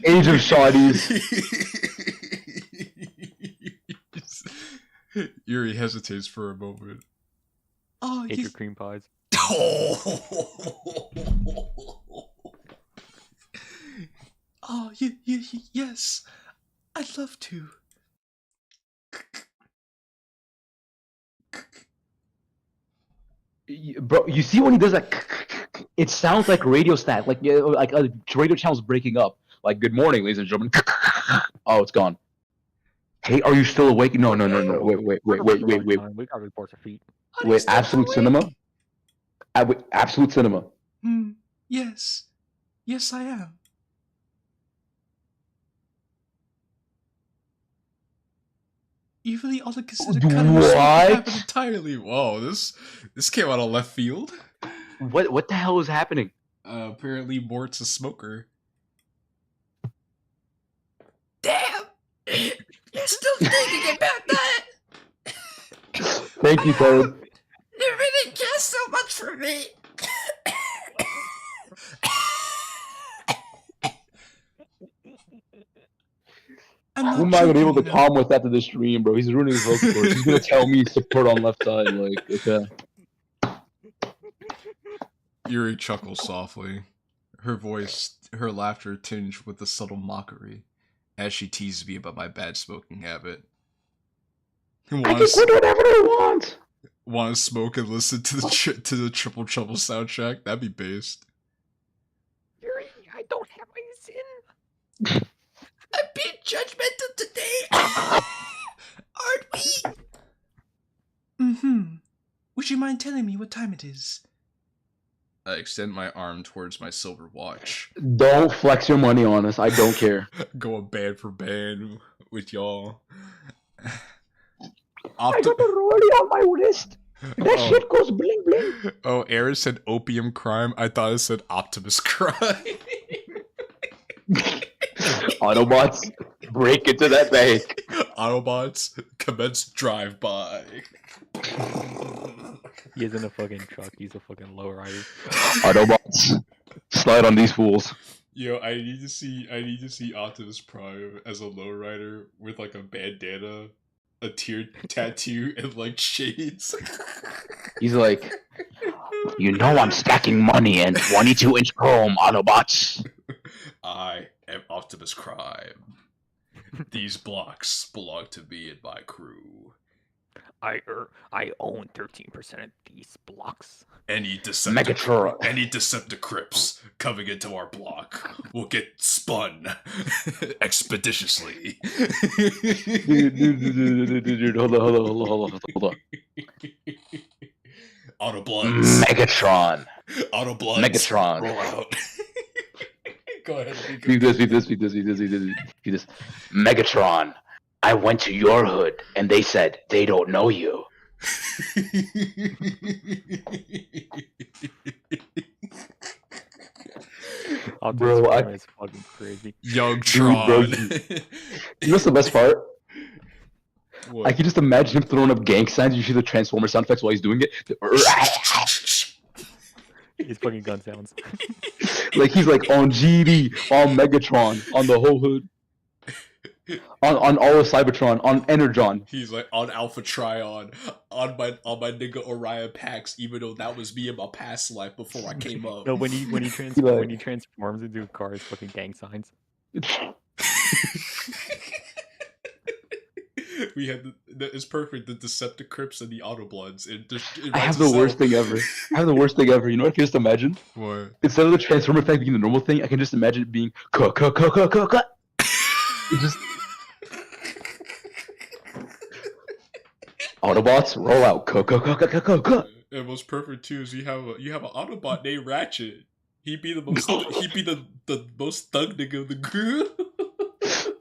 Age of Shoddies. Yuri hesitates for a moment. Oh, Age of cream pies. yes. I'd love to. Bro, you see when he does that? It sounds like radio stat, like a radio channel's breaking up. Like, good morning, ladies and gentlemen. Oh, it's gone. Hey, are you still awake? No. Wait. We got reports of feet. Wait, Absolute Cinema? Wait, Absolute Cinema. Yes. Yes, I am. You really ought to consider cutting What? happen entirely. Whoa, this came out of left field. What the hell is happening? Apparently Mort's a smoker. Damn! You're still thinking about that? Thank you, Toad. You really care so much for me. Who am I gonna be able to calm with after this stream, bro? He's ruining his vocal cords. He's gonna tell me support on left side, like, okay. Yuri chuckles softly. Her laughter tinged with a subtle mockery, as she teases me about my bad smoking habit. I can quit whatever I want! Want to smoke and listen to the Triple Trouble soundtrack? That'd be based. Yuri, I don't have my sin. I'm being judgmental today. Aren't we? Would you mind telling me what time it is? I extend my arm towards my silver watch. Don't flex your money on us. I don't care. Going band for band with y'all. I got a rollie on my wrist. That shit goes bling bling. Oh, Aaron said opium crime. I thought it said Optimus crime. Autobots, break into that bank. Autobots, commence drive-by. He isn't a fucking truck. He's a fucking lowrider. Autobots, slide on these fools. Yo, I need to see Optimus Prime as a lowrider with like a bandana, a tear tattoo, and like shades. He's like, you know I'm stacking money in 22-inch chrome, Autobots. I am Optimus Prime. These blocks belong to me and my crew. I own 13% of these blocks. Any Decepticrypts coming into our block will get spun expeditiously. Dude, hold on. Autobloods. Megatron. Autobloods. Megatron. Roll out. Go ahead. Read this. Megatron. I went to your hood, and they said they don't know you. Bro, It's fucking crazy. Young Tron. You know what's the best part? What? I can just imagine him throwing up gang signs. You see the Transformer sound effects while he's doing it. His fucking gun sounds. Like he's like on GD, on Megatron, on the whole hood. On all of Cybertron, on Energon. He's like on Alpha Trion, on my nigga Orion Pax, even though that was me in my past life before I came up. No, when he transforms into a car, it's fucking gang signs. We had it's perfect. The Decepticrypts and the Autobloods. I have the worst thing ever. You know what I can just imagine? What? Instead of the Transformer effect being the normal thing, I can just imagine it being cut. It just Autobots roll out. Cut. And what's perfect too is you have an Autobot named Ratchet. He'd be the most the most thug nigga of the group.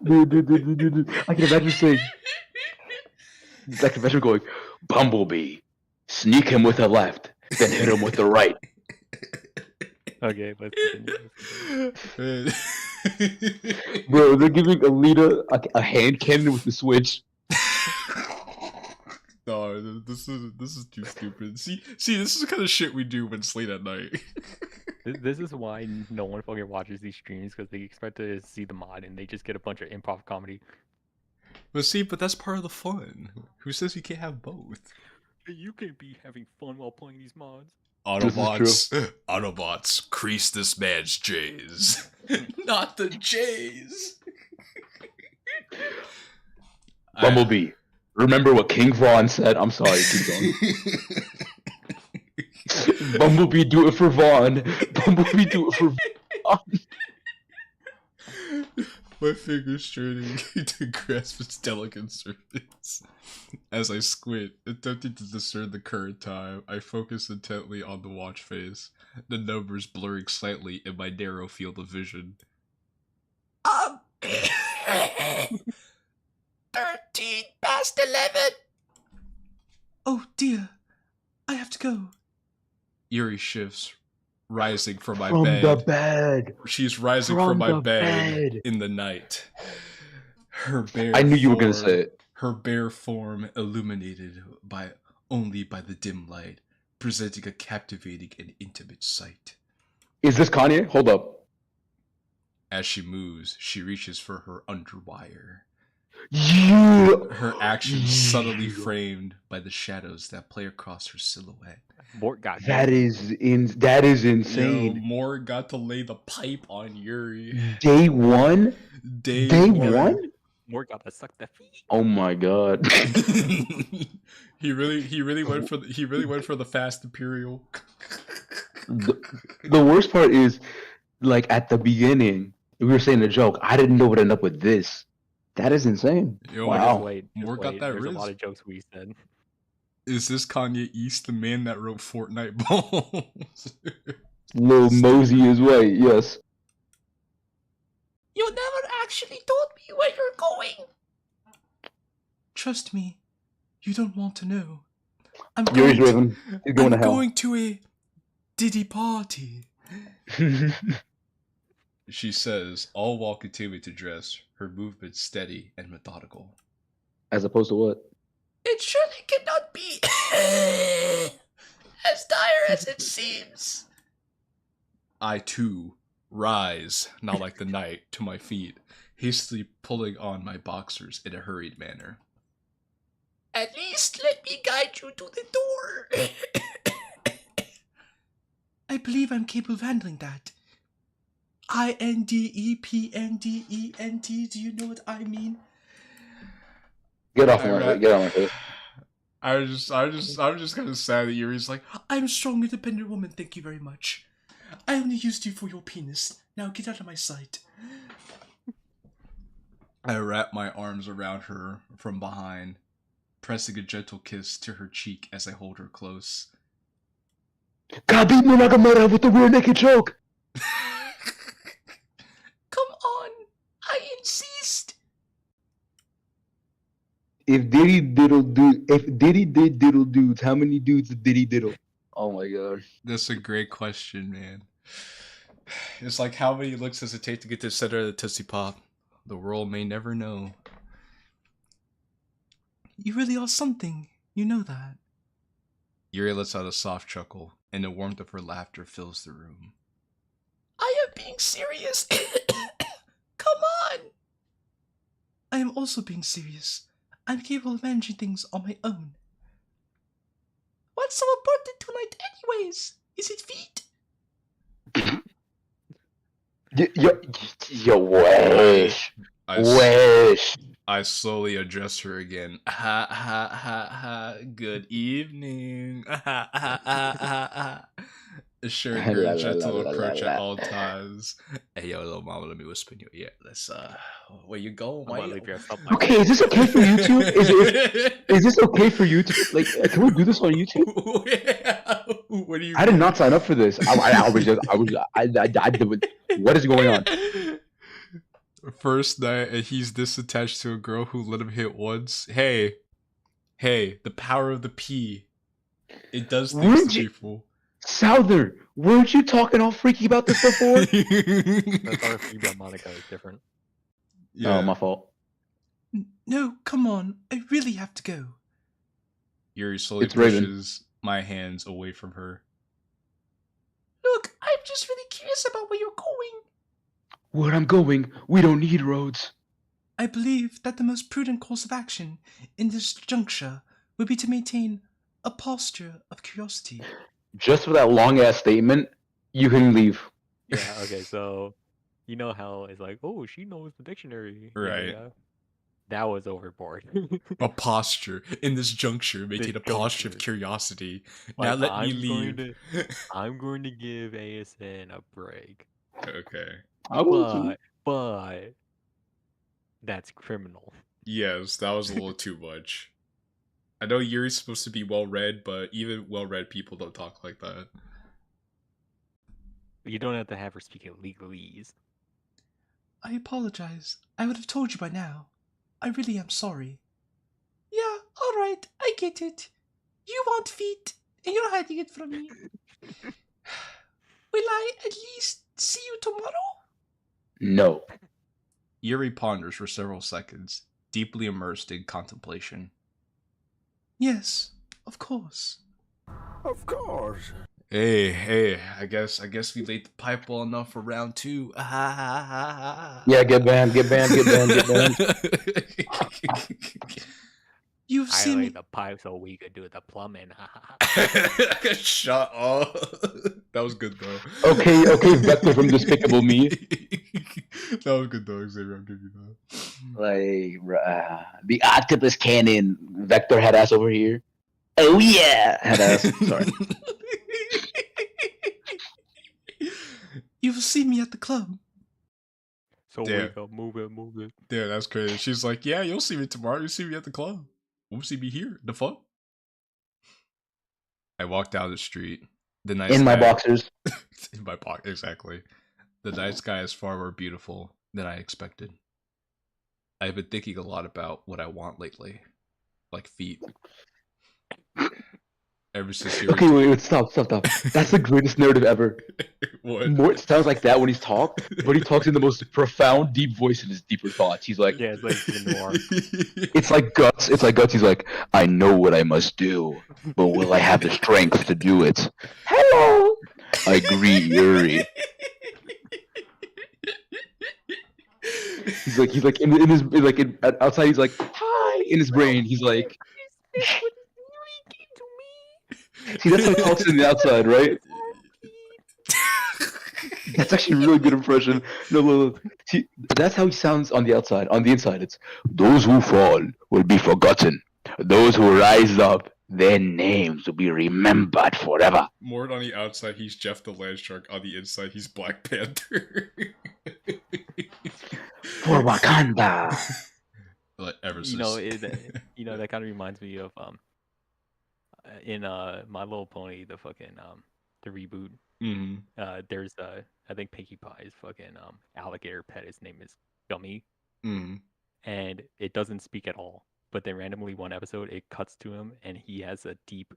Dude. I can imagine saying. I can imagine going, Bumblebee, sneak him with the left, then hit him with the right. Okay, let's continue. Bro, they're giving Alita a hand cannon with the switch. No, this is too stupid. See, this is the kind of shit we do when it's late at night. This is why no one fucking watches these streams, because they expect to see the mod and they just get a bunch of improv comedy. But that's part of the fun. Who says you can't have both? You can't be having fun while playing these mods. Autobots, crease this man's J's. Not the J's. Bumblebee, Remember what King Vaughn said. I'm sorry, keep going. Bumblebee, do it for Vaughn. Bumblebee, do it for Vaughn. My fingers straining to grasp its delicate surface. As I squint, attempting to discern the current time, I focus intently on the watch face, the numbers blurring slightly in my narrow field of vision. 13 past 11. Oh dear, I have to go. Eerie shifts, rising from my From bed. the bed. She's rising From from my the bed bed. in the night. Her bare I knew you were gonna form- say it. Her bare form illuminated only by the dim light, presenting a captivating and intimate sight. Is this Kanye? Hold up. As she moves, she reaches for her underwire. You. Her actions subtly framed by the shadows that play across her silhouette. Mort got That is insane. Yo, Moore got to lay the pipe on Yuri. Day one? Day Day one? one? Mort got to suck the feet. Oh my god. he really went for the fast imperial. The worst part is, like, at the beginning, we were saying a joke. I didn't know it would end up with this. That is insane. Yo, Wow. Just wait. Mort got that There's riz. a lot of jokes we said. Is this Kanye East, the man that wrote Fortnite Bones? Lil Mosey is right, yes. You never actually told me where you're going. Trust me, you don't want to know. I'm Yuri's going Raven. He's going to hell. going to a Diddy party. She says, all while continuing to dress, her movements steady and methodical. As opposed to what? It surely cannot be as dire as it seems. I, too, rise, now like the night, to my feet, hastily pulling on my boxers in a hurried manner. At least let me guide you to the door. I believe I'm capable of handling that. INDEPNDENT. Do you know what I mean? Get off my face. Get off my face. I'm just kind of sad that Yuri's like, I'm a strong, independent woman. Thank you very much. I only used you for your penis. Now get out of my sight. I wrap my arms around her from behind, pressing a gentle kiss to her cheek as I hold her close. Gabi mo nagamara with the rear naked joke. Come on. I insist. If Diddy did diddle dudes, how many dudes did he diddle? Oh my god. That's a great question, man. It's like, how many licks does it take to get to the center of the Tootsie Pop? The world may never know. You really are something. You know that. Yuri lets out a soft chuckle, and the warmth of her laughter fills the room. I am being serious. Come on. I am also being serious. I'm capable of managing things on my own. What's so important tonight anyways? Is it feet? Yo, wish. I slowly address her again. Ha ha ha ha. Good evening. Ha ha ha ha ha. Assuring her a gentle approach at all times. Hey yo, little mama, let me whisper in your ear. Let's where you going? I'm gonna leave your stuff. Okay, is this okay for YouTube? Is this okay for YouTube? Like, can we do this on YouTube? What do you? I did not sign up for this. I what is going on? First night, and he's this attached to a girl who let him hit once. Hey, the power of the P. It does things to people. Souther, weren't you talking all freaky about this before? That's our freedom Monica is different. Oh, my fault. No, come on. I really have to go. Yuri slowly It's Raven. pushes my hands away from her. Look, I'm just really curious about where you're going. Where I'm going, we don't need roads. I believe that the most prudent course of action in this juncture would be to maintain a posture of curiosity. Just for that long ass statement, you can leave. Yeah. Okay. So, you know how it's like, oh, she knows the dictionary. Right. Yeah. That was overboard. A posture. In this juncture, maintain a posture of juncture. curiosity. Now Like, let me leave. I'm going to give ASN a break. Okay. I will too. But that's criminal. Yes, that was a little too much. I know Yuri's supposed to be well-read, but even well-read people don't talk like that. You don't have to have her speaking legalese. I apologize. I would have told you by now. I really am sorry. Yeah, alright, I get it. You want feet, and you're hiding it from me. Will I at least see you tomorrow? No. Yuri ponders for several seconds, deeply immersed in contemplation. Yes, of course. Of course. Hey, I guess we laid the pipe well enough for round 2. Yeah, get banned. You've I seen me. laid the pipe so we could do the plumbing. Shut up. That was good though. Okay, Vector from Despicable Me. That was good though, Xavier. I'll give you that. Like, the octopus cannon. Vector head ass over here. Oh yeah, head ass. Sorry. You've seen me at the club. So Damn. wake up, move it. Yeah, that's crazy. She's like, yeah, you'll see me tomorrow. You'll see me at the club. We'll see me here. The fuck? I walked down the street. The nice In my guy- boxers. In my pocket, exactly. The nice guy is far more beautiful than I expected. I've been thinking a lot about what I want lately. Like feet. Ever since you Okay, wait, stop. That's the greatest narrative ever. What? Mort sounds like that when he's talked, but he talks in the most profound, deep voice in his deeper thoughts. He's like, Yeah, it's like the noir. it's like Guts. He's like, I know what I must do, but will I have the strength to do it? Hello. I agree, Yuri. He's like in his like outside. He's like, hi. In his brain, he's like, see, that's how he talks in the outside, right? That's actually a really good impression. No. See, that's how he sounds on the outside. On the inside, it's those who fall will be forgotten. Those who rise up, their names will be remembered forever. Mort on the outside, he's Jeff the Land Shark. On the inside, he's Black Panther. For Wakanda. Like, ever since. That kind of reminds me of in My Little Pony, the fucking the reboot. Mhm. There's I think Pinkie Pie's fucking alligator pet. His name is Gummy, Mhm. and it doesn't speak at all. But then randomly one episode it cuts to him, and he has a deep,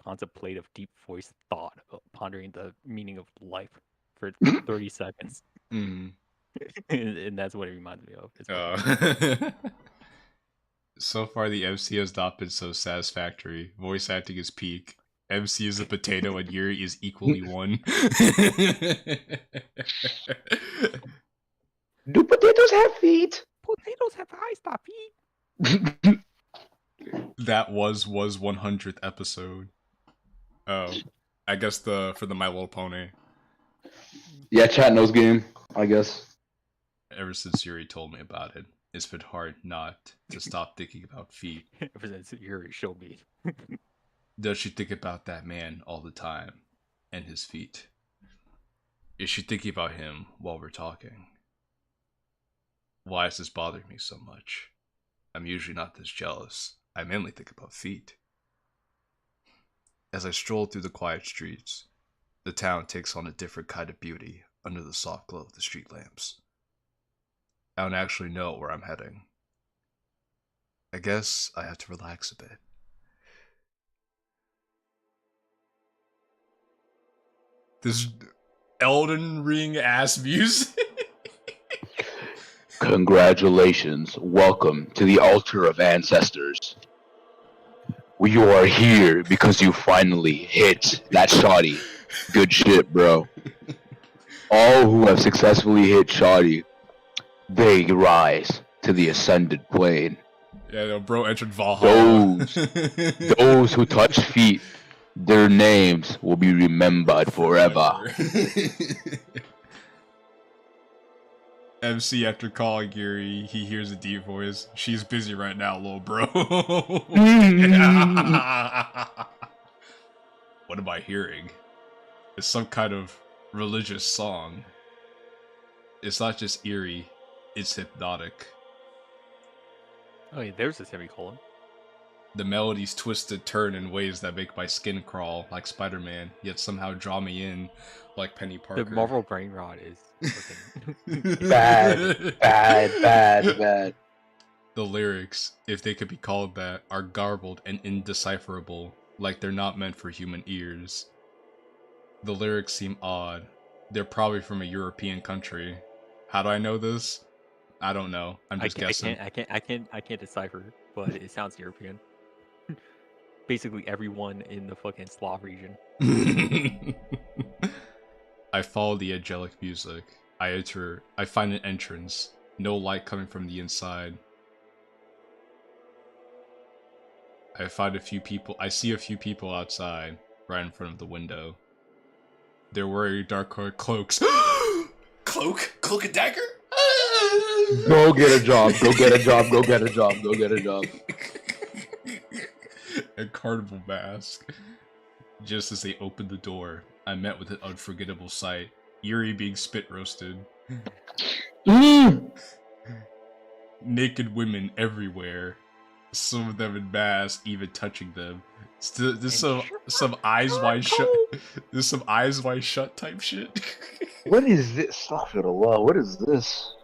contemplative, deep voiced thought, pondering the meaning of life for 30 seconds, Mhm. and that's what it reminds me of. It's So far, the MC has not been so satisfactory. Voice acting is peak. MC is a potato and Yuri is equally one. Do potatoes have feet? Potatoes have high stop feet. That was 100th episode. Oh, I guess for the My Little Pony. Yeah, chat knows game, I guess. Ever since Yuri told me about it, it's been hard not to stop thinking about feet. Ever since Yuri showed me. Does she think about that man all the time and his feet? Is she thinking about him while we're talking? Why is this bothering me so much? I'm usually not this jealous. I mainly think about feet. As I stroll through the quiet streets, the town takes on a different kind of beauty under the soft glow of the street lamps. I don't actually know where I'm heading. I guess I have to relax a bit. This Elden Ring ass music. Congratulations. Welcome to the altar of ancestors. You are here because you finally hit that shoddy. Good shit, bro. All who have successfully hit shoddy, they rise to the ascended plane. Yeah, no, bro entered Valhalla. Those who touch feet, their names will be remembered forever. MC after calling Yuri, he hears a deep voice. She's busy right now, little bro. What am I hearing? It's some kind of religious song. It's not just eerie, it's hypnotic. Oh, yeah, there's a semicolon. The melodies twist and turn in ways that make my skin crawl like Spider-Man, yet somehow draw me in like Penny Parker. The Marvel brain rot is fucking Bad. The lyrics, if they could be called that, are garbled and indecipherable, like they're not meant for human ears. The lyrics seem odd. They're probably from a European country. How do I know this? I don't know. I'm just guessing. I can't decipher, but it sounds European. Basically everyone in the fucking Slav region. I follow the angelic music. I enter. I find an entrance. No light coming from the inside. I find a few people. I see a few people outside, right in front of the window. They're wearing dark colored cloaks. Cloak and dagger? Go get a job. A carnival mask. Just as they opened the door, I met with an unforgettable sight. Yuri being spit roasted. Naked women everywhere. Some of them in masks, even touching them. There's some eyes wide shut. There's some eyes wide shut type shit. What is this? Astaghfirullah, what is this?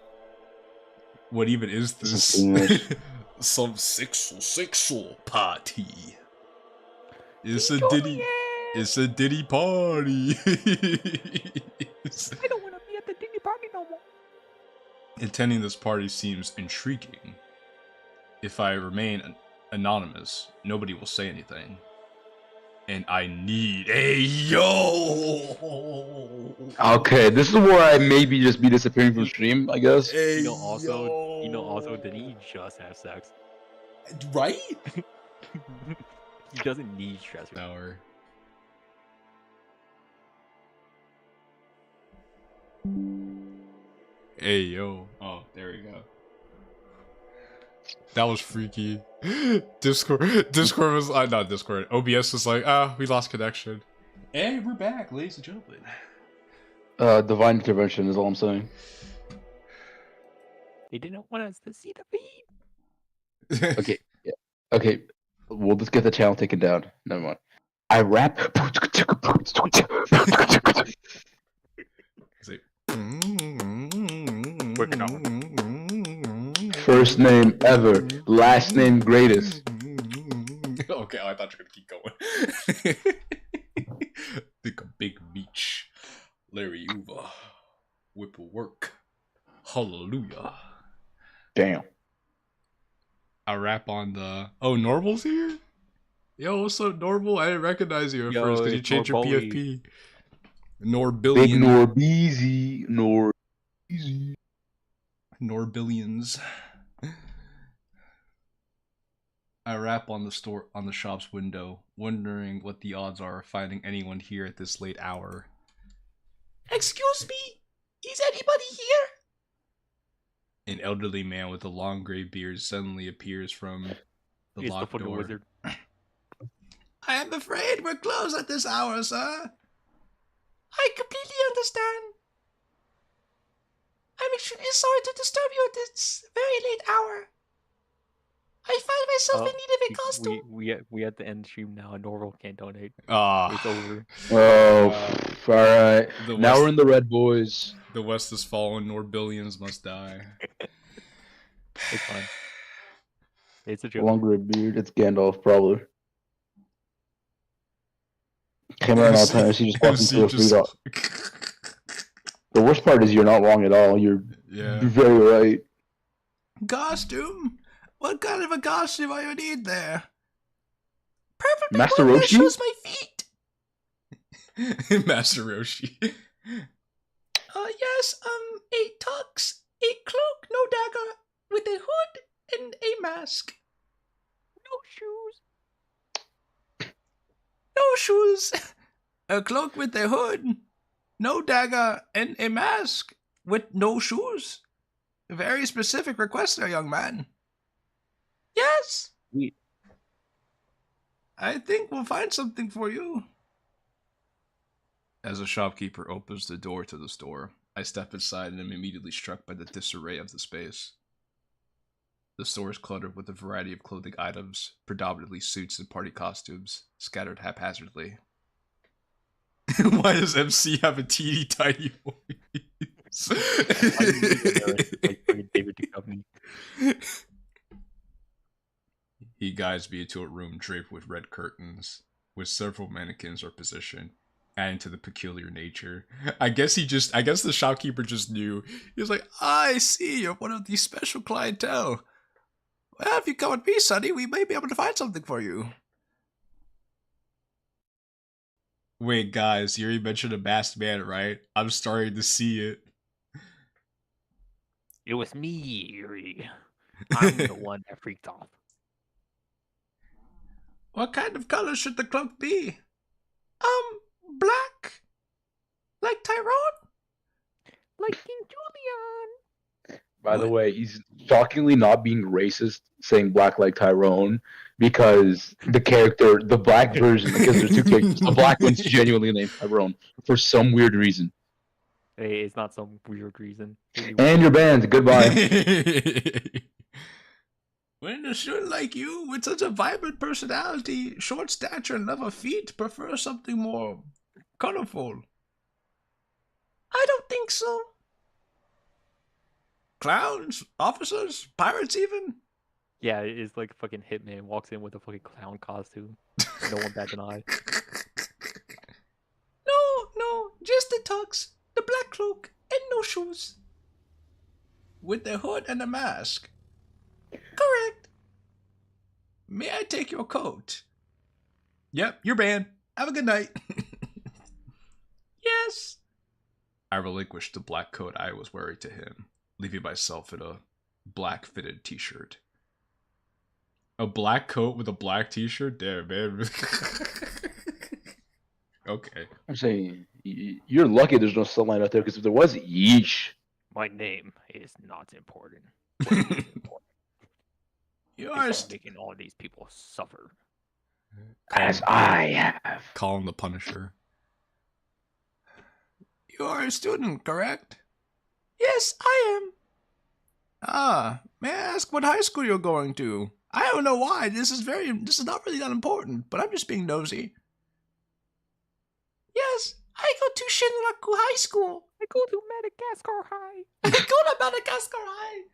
What even is this? Some sexual party. It's a Diddy. It's a Diddy party. I don't want to be at the Diddy party no more. Attending this party seems intriguing. If I remain anonymous, nobody will say anything. And I need Okay, this is where I maybe just be disappearing from stream, I guess. Also, did he just have sex? Right? He doesn't need stress. Hour. Hey yo. Oh, there we go. That was freaky. Discord was not Discord. OBS was like, we lost connection. And we're back, ladies and gentlemen. Divine intervention is all I'm saying. They didn't want us to see the feed. Okay, yeah. Okay, we'll just get the channel taken down. Never mind. I rap. Working on First name ever, last name greatest. Okay, I thought you were gonna keep going. Think a big beach. Larry Uva. Whip will work. Hallelujah. Damn. I rap on the. Oh, Normal's here? Yo, what's up, Normal? I didn't recognize you at first because you changed your PFP. Norbillion. Big Norbeezy. Norbeezy. Norbillions. I rap on the shop's window, wondering what the odds are of finding anyone here at this late hour. Excuse me? Is anybody here? An elderly man with a long gray beard suddenly appears from the He's locked the fucking door. wizard. I am afraid we're closed at this hour, sir. I completely understand. I'm extremely sorry to disturb you at this very late hour. I find myself in need of a costume. We at the end stream now. Norval can't donate. Ah, It's over. Oh, alright. the Now West, we're in the red, boys. the West is fallen. Norbillions must die. It's fine. It's a joke. Long gray beard. It's Gandalf, probably. Came around all the time. She just walked into a food off. The worst part is you're not wrong at all. You're very right. Costume? What kind of a costume are you need there? Perfect. Master one that Roshi? shows my feet. Master Roshi. Yes, a tux, a cloak, no dagger, with a hood and a mask. No shoes. No shoes. A cloak with a hood, no dagger, and a mask with no shoes. Very specific request there, young man. Yes. Sweet. I think we'll find something for you. As a shopkeeper opens the door to the store, I step inside and am immediately struck by the disarray of the space. The store is cluttered with a variety of clothing items, predominantly suits and party costumes, scattered haphazardly. Why does MC have a teeny tiny voice? Like fucking David Duchovny. He guides me into a room draped with red curtains, where several mannequins are positioned, adding to the peculiar nature. I guess the shopkeeper just knew. He was like, I see, you're one of these special clientele. Well, if you come with me, Sonny, we may be able to find something for you. Wait, guys, you already mentioned a masked man, right? I'm starting to see it. It was me, Yuri. I'm the one that freaked off. What kind of color should the cloak be? Black. Like Tyrone? Like King Julian. By the way, he's shockingly not being racist, saying black like Tyrone, because the black version, because there's two characters, the black one's genuinely named Tyrone for some weird reason. Hey, it's not some weird reason. And you're banned. Goodbye. When a student like you, with such a vibrant personality, short stature, and love of feet, prefer something more colorful. I don't think so. Clowns, officers, pirates even? Yeah, it's like fucking Hitman walks in with a fucking clown costume. No one bats an eye. No, just the tux, the black cloak, and no shoes. With the hood and a mask. Correct. May I take your coat? Yep, you're banned. Have a good night. Yes. I relinquished the black coat I was wearing to him, leaving myself in a black fitted t-shirt. A black coat with a black t-shirt? Damn, man. Okay. I'm saying, you're lucky there's no sunlight out there, because if there was, yeesh. My name is not important. You are making all these people suffer. As I have. Call him the Punisher. You are a student, correct? Yes, I am. Ah, may I ask what high school you're going to? I don't know why. This is not really that important, but I'm just being nosy. Yes, I go to Shinraku High School. I go to Madagascar High. I go to Madagascar High.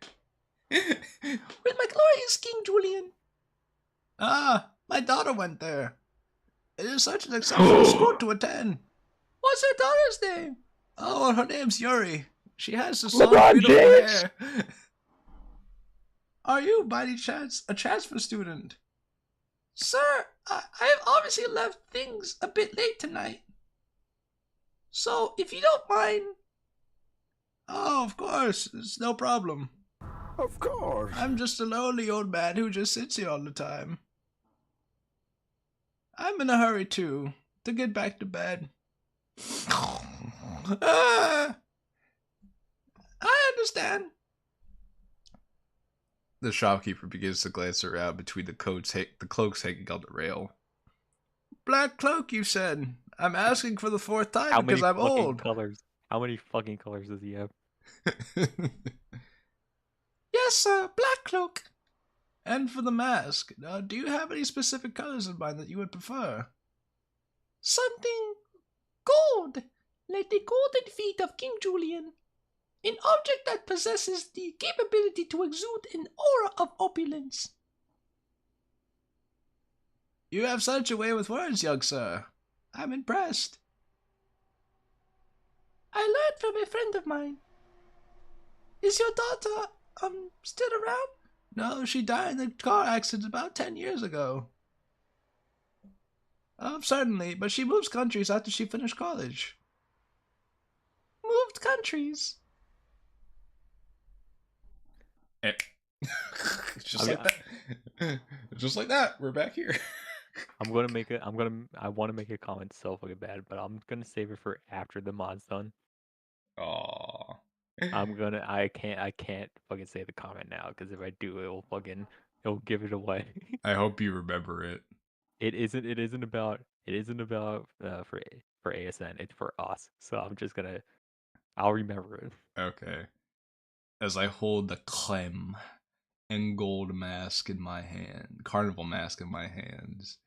With my glorious King Julian. Ah, my daughter went there. It is such an exceptional school to attend. What's her daughter's name? Oh, her name's Yuri. She has this long, beautiful hair. Are you, by any chance, a transfer student? Sir, I have obviously left things a bit late tonight. So, if you don't mind... Oh, of course. It's no problem. Of course. I'm just a lonely old man who just sits here all the time. I'm in a hurry, too, to get back to bed. I understand. The shopkeeper begins to glance around between the cloaks hanging on the rail. Black cloak, you said. I'm asking for the fourth time because I'm old. Colors? How many fucking colors does he have? Yes, sir, black cloak. And for the mask, do you have any specific colors in mind that you would prefer? Something gold, like the golden feet of King Julian. An object that possesses the capability to exude an aura of opulence. You have such a way with words, young sir. I'm impressed. I learned from a friend of mine. Is your daughter, still around? No, she died in a car accident about 10 years ago. Certainly, but she moves countries after she finished college. Moved countries? Just like that. Just like that, we're back here. I want to make a comment so fucking bad, but I'm gonna save it for after the mod's done. Aww. I can't fucking say the comment now because if I do, it'll give it away. I hope you remember it. It isn't about for ASN. It's for us. So I'll remember it. Okay. As I hold the clem and gold mask in my hand, carnival mask in my hands,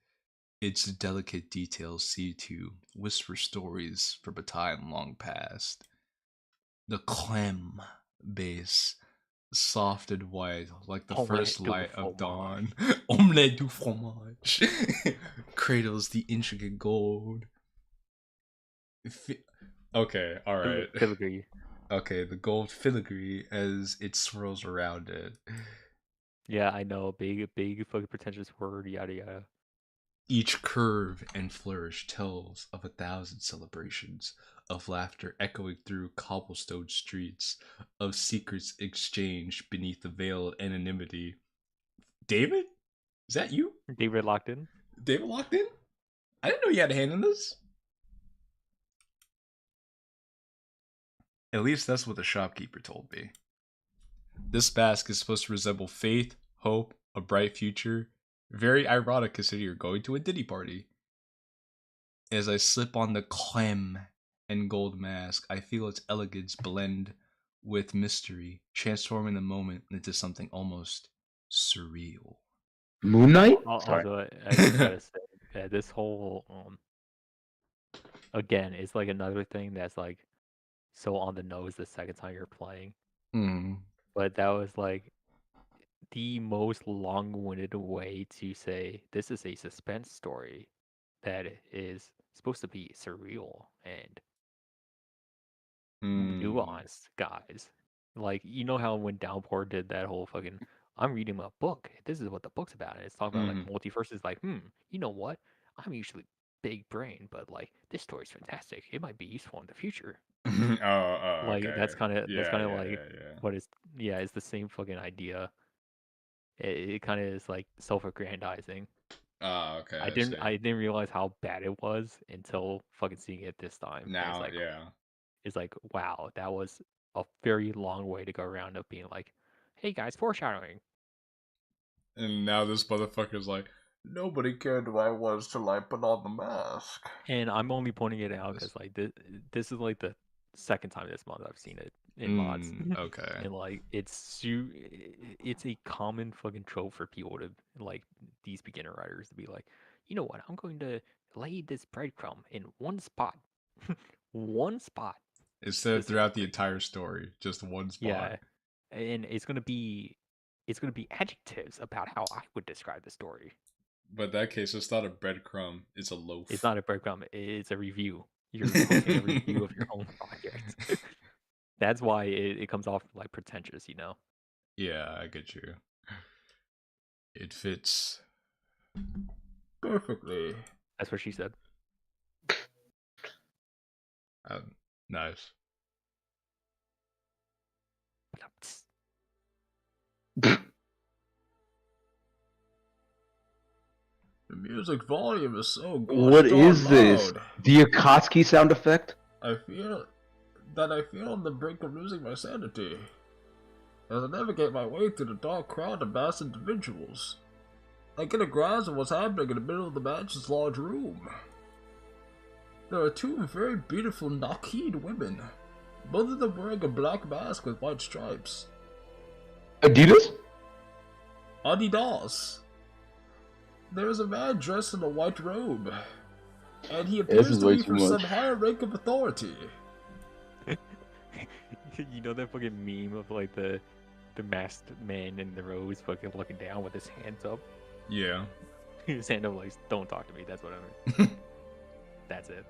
its delicate details see to whisper stories from a time long past. The clem base, soft and white, like the first light of dawn. Omelette du fromage cradles the intricate gold. Okay, all right. Filigree. Okay, the gold filigree as it swirls around it. Yeah, I know. Big fucking pretentious word. Yada yada. Each curve and flourish tells of 1,000 celebrations, of laughter echoing through cobblestone streets, of secrets exchanged beneath the veil of anonymity. David? Is that you? David locked in? David locked in? I didn't know you had a hand in this. At least that's what the shopkeeper told me. This mask is supposed to resemble faith, hope, a bright future. Very ironic considering you're going to a Diddy party. As I slip on the clem and gold mask, I feel its elegance blend with mystery, transforming the moment into something almost surreal. Moon Knight? Sorry. Also, I just gotta say, this whole again, it's like another thing that's like so on the nose the second time you're playing. But that was like the most long-winded way to say this is a suspense story that is supposed to be surreal and nuanced, guys. Like, you know how when Downpour did that whole fucking I'm reading a book. This is what the book's about. And it's talking about like multiverses. Like, you know what? I'm usually big brain, but like this story's fantastic. It might be useful in the future. Like okay. that's kind of like yeah. what is it's the same fucking idea. It kind of is like self-aggrandizing. Okay. I didn't realize how bad it was until fucking seeing it this time. Now, It's like, wow, that was a very long way to go around of being like, hey guys, foreshadowing. And now this motherfucker's like, nobody cared who I was till I put on the mask. And I'm only pointing it out because like this is like the second time this month I've seen it in mods. Okay. And like it's a common fucking trope for people to like these beginner writers to be like, you know what, I'm going to lay this breadcrumb in one spot. One spot. Instead throughout the entire story, just one spot. Yeah. And it's gonna be adjectives about how I would describe the story. But in that case, it's not a breadcrumb, it's a loaf. It's not a breadcrumb, it's a review. You're posting a review of your own project. That's why it comes off like pretentious, you know? Yeah, I get you. It fits perfectly. That's what she said. Nice. The music volume is so good. What is this? The Akatsuki sound effect? I feel on the brink of losing my sanity as I navigate my way through the dark crowd of masked individuals. I get a grasp of what's happening in the middle of the mansion's large room. There are two very beautiful Nakid women, both of them wearing a black mask with white stripes. Adidas? Adidas. There is a man dressed in a white robe, and he appears to be from some higher rank of authority. You know that fucking meme of like the masked man in the robes fucking looking down with his hands up? Yeah. His hand up like, don't talk to me, that's what I mean. That's it.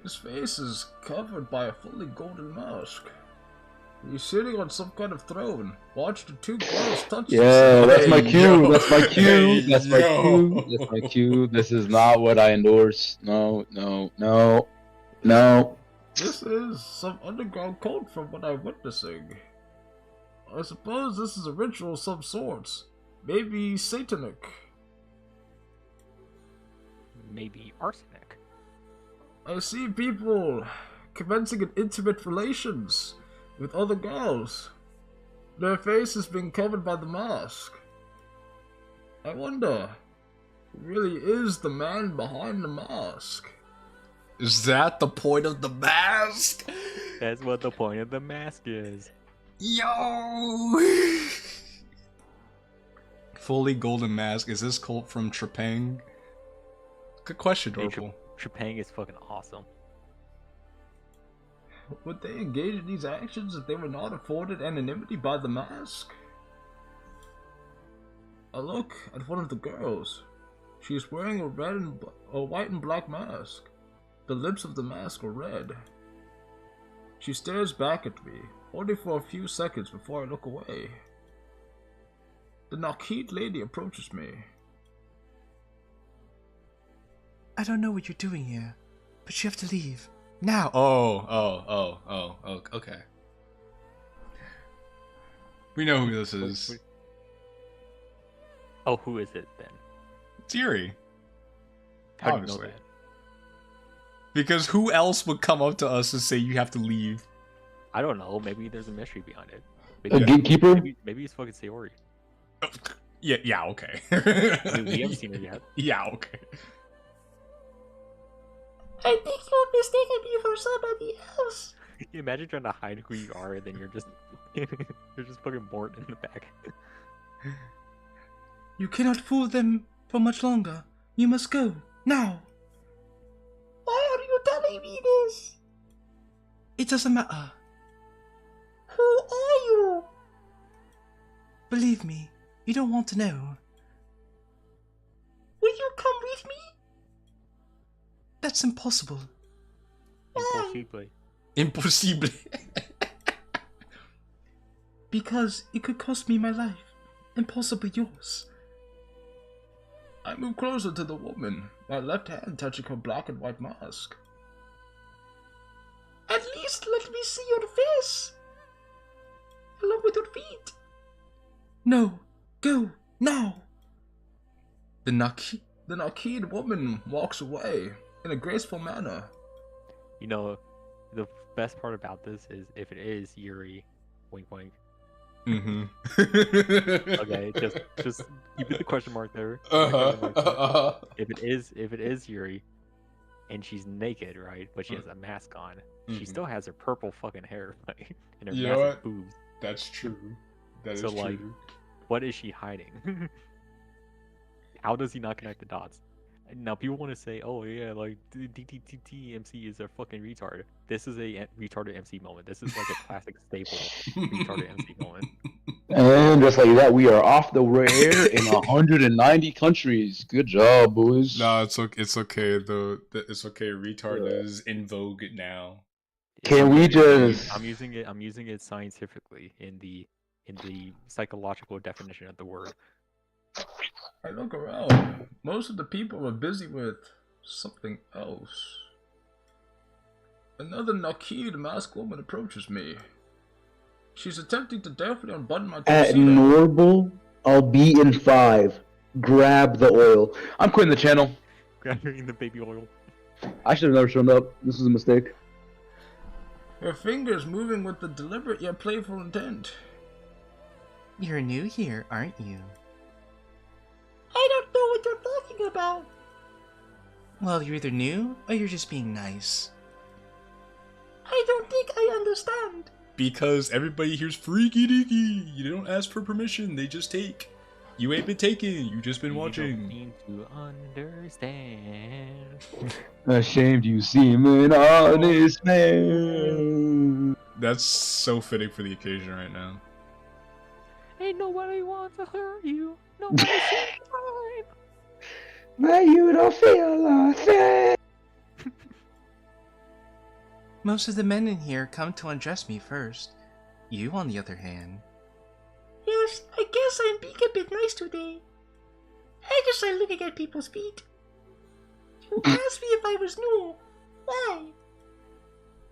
His face is covered by a fully golden mask. He's sitting on some kind of throne. Watch the two girls touch. Yeah, that's my cue. That's my cue. That's my cue. That's my cue. This is not what I endorse. No. This is some underground cult from what I'm witnessing. I suppose this is a ritual of some sorts. Maybe satanic. Maybe arsenic. I see people commencing in intimate relations with other girls. Their faces being covered by the mask. I wonder, who really is the man behind the mask? Is that the point of the mask? That's what the point of the mask is. Yo! Fully golden mask. Is this cult from Trepang? Good question, Hey, Dorple. Trepang is fucking awesome. Would they engage in these actions if they were not afforded anonymity by the mask? I look at one of the girls. She is wearing a white and black mask. The lips of the mask are red. She stares back at me, only for a few seconds before I look away. The Nakid lady approaches me. I don't know what you're doing here, but you have to leave. Now! Oh, okay. We know who this is. Oh, who is it then? It's Yuri. How do you Obviously. know that? Because who else would come up to us and say you have to leave? I don't know. Maybe there's a mystery behind it. A gatekeeper? Maybe it's fucking Sayori. Yeah, okay. I mean, we haven't seen her yet. Yeah, okay. I think you're mistaking me for somebody else. Can you imagine trying to hide who you are and then you're just you're just fucking bored in the back. You cannot fool them for much longer. You must go, now. Why are you telling me this? It doesn't matter. Who are you? Believe me, you don't want to know. Will you come with me? That's impossible. Impossible. Impossible. Because it could cost me my life, and possibly yours. I move closer to the woman, my left hand touching her black and white mask. At least let me see your face. Along with your feet. No, go, now. The Nakid woman walks away in a graceful manner. You know, the best part about this is if it is Yuri, wink wink. Mm-hmm. Okay, just you put the question mark there. If it is Yuri, and she's naked, right? But she has a mask on. She Mhm. still has her purple fucking hair, like, and her You know massive what? boobs. That's true. That So, is like, true. What is she hiding? How does he not connect the dots? Now people want to say, "Oh yeah, like DTTT MC is a fucking retard." This is a retarded MC moment. This is like a classic staple retarded MC moment. And just like that, we are off the air in 190 countries. Good job, boys. No, it's okay. It's okay though. It's okay. Retard is in vogue now. Can we just? I'm using it scientifically in the psychological definition of the word. I look around. Most of the people are busy with something else. Another Nakid masked woman approaches me. She's attempting to deftly unbutton my At tuxedo. Normal, I'll be in 5. Grab the oil. I'm quitting the channel. Grabbing the baby oil. I should have never shown up. This is a mistake. Her fingers moving with the deliberate yet playful intent. You're new here, aren't you? I don't know what you're talking about. Well, you're either new or you're just being nice. I don't think I understand. Because everybody here's freaky deaky. You don't ask for permission, they just take. You ain't been taking, you just been You don't watching. seem to understand. Ashamed you seem an honest man. That's so fitting for the occasion right now. Ain't nobody wants to hurt you. Nobody sees time. But you don't feel a thing. Most of the men in here come to undress me first. You, on the other hand. Yes, I guess I'm being a bit nice today. I just like looking at people's feet. You asked me if I was new. Why?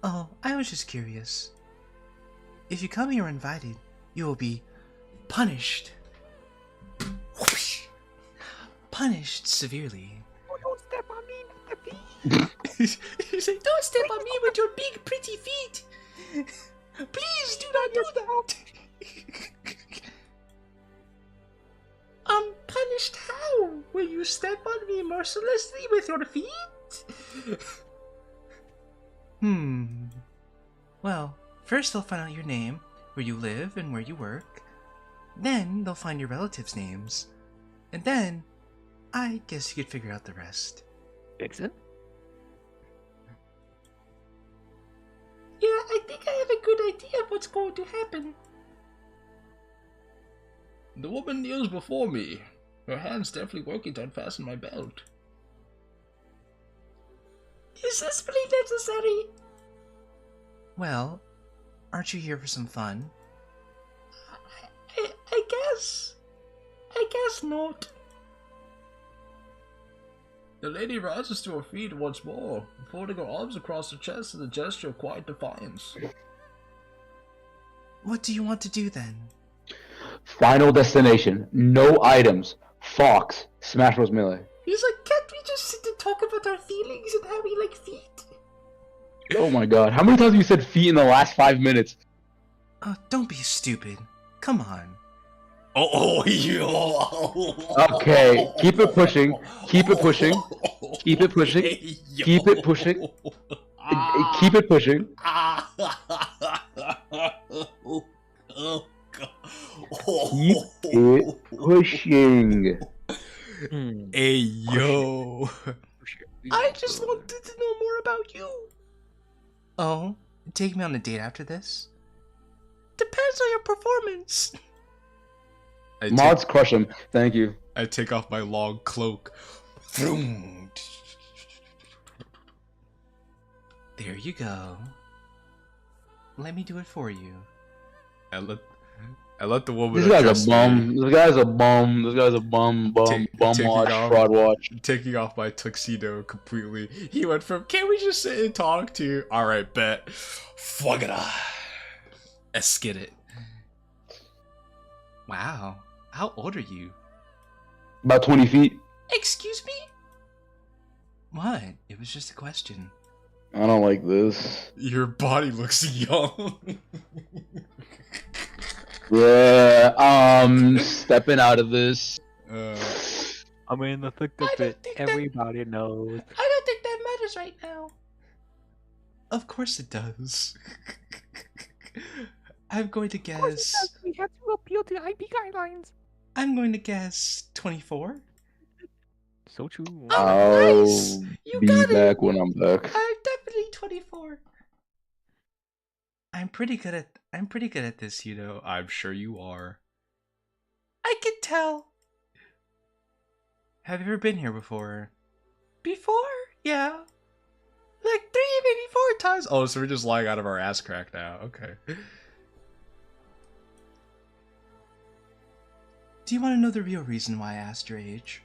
Oh, I was just curious. If you come here uninvited, you will be punished. Whoosh. Punished severely. Oh, don't step on me, not the bee. say, don't step on me with your big pretty feet. Please do not do that. Punished how? Will you step on me mercilessly with your feet? Well, first they'll find out your name, where you live, and where you work. Then they'll find your relatives' names. And then, I guess you could figure out the rest. Vixen? Yeah, I think I have a good idea of what's going to happen. The woman kneels before me. Her hand's definitely working to unfasten my belt. Is this really necessary? Well, aren't you here for some fun? I guess. I guess not. The lady rises to her feet once more, folding her arms across her chest in a gesture of quiet defiance. What do you want to do then? Final destination. No items. Fox. Smash Bros. Melee. He's like, can't we just sit and talk about our feelings and how we like feet? Oh my god. How many times have you said feet in the last 5 minutes? Don't be stupid. Come on. Okay. Keep it pushing. Keep it pushing. Keep it pushing. Keep it pushing. Keep it pushing. Keep it pushing. Hey, yo. I just wanted to know more about you. Oh, take me on a date after this? Depends on your performance. Mods crush him. Thank you. I take off my long cloak. Vroom. There you go. Let me do it for you. I let the woman. This guy's address a bum. me, This guy's a bum. This guy's a bum. taking Watch. off- Fraud watch. taking off my tuxedo completely. He went from, "Can't we just sit and talk?" to, "All right, bet." Fuck it. Let's get it. Wow. How old are you? About 20 feet. Excuse me? What? It was just a question. I don't like this. Your body looks young. Yeah, stepping out of this. I'm in the thick I of don't it. think that- Everybody knows. I don't think that matters right now. Of course it does. I'm going to guess. We have to appeal to IP guidelines. I'm going to guess 24. So true. I'll nice. You be got it. back when I'm back. I'm definitely 24. I'm pretty good at this, you know. I'm sure you are. I can tell. Have you ever been here before? Before? Yeah. Like 3, maybe 4 times. Oh, so we're just lying out of our ass crack now. Okay. Do you want to know the real reason why I asked your age?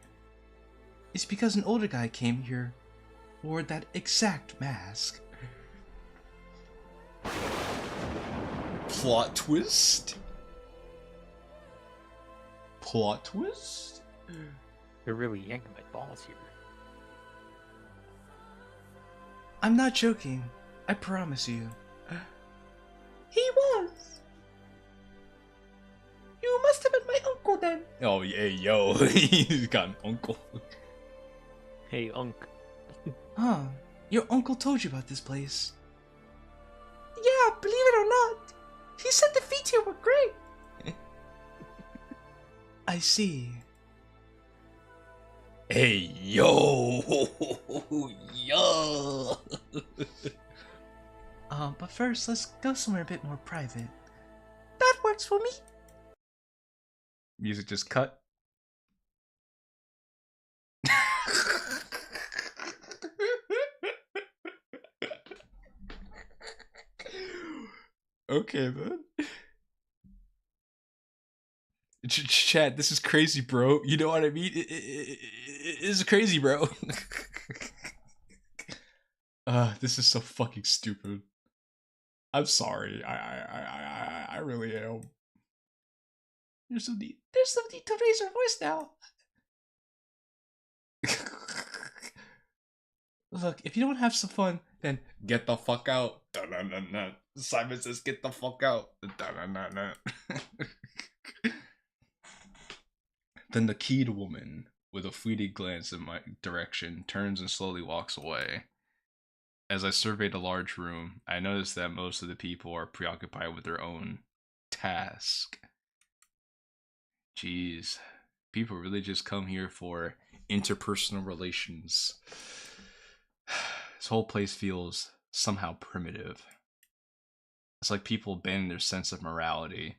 It's because an older guy came here, wore that exact mask. Plot twist? Plot twist? They're really yanking my balls here. I'm not joking. I promise you. He was. You must have been my uncle then. Oh, yeah, yo. He's got an uncle. Hey, Unk. Huh. Your uncle told you about this place. Yeah, believe it or not. He said the feet here were great. I see. Hey, yo. Yo. But first, let's go somewhere a bit more private. That works for me. Music just cut. Okay, then. Chad, this is crazy, bro. You know what I mean? It's crazy, bro. This is so fucking stupid. I'm sorry. I really am. There's no need to raise your voice now. Look, if you don't have some fun, then get the fuck out. Dun-dun-dun-dun. Simon says, get the fuck out. Dun-dun-dun-dun. Then the keyed woman, with a fleeting glance in my direction, turns and slowly walks away. As I surveyed a large room, I noticed that most of the people are preoccupied with their own task. Jeez, people really just come here for interpersonal relations. This whole place feels somehow primitive. It's like people abandon their sense of morality,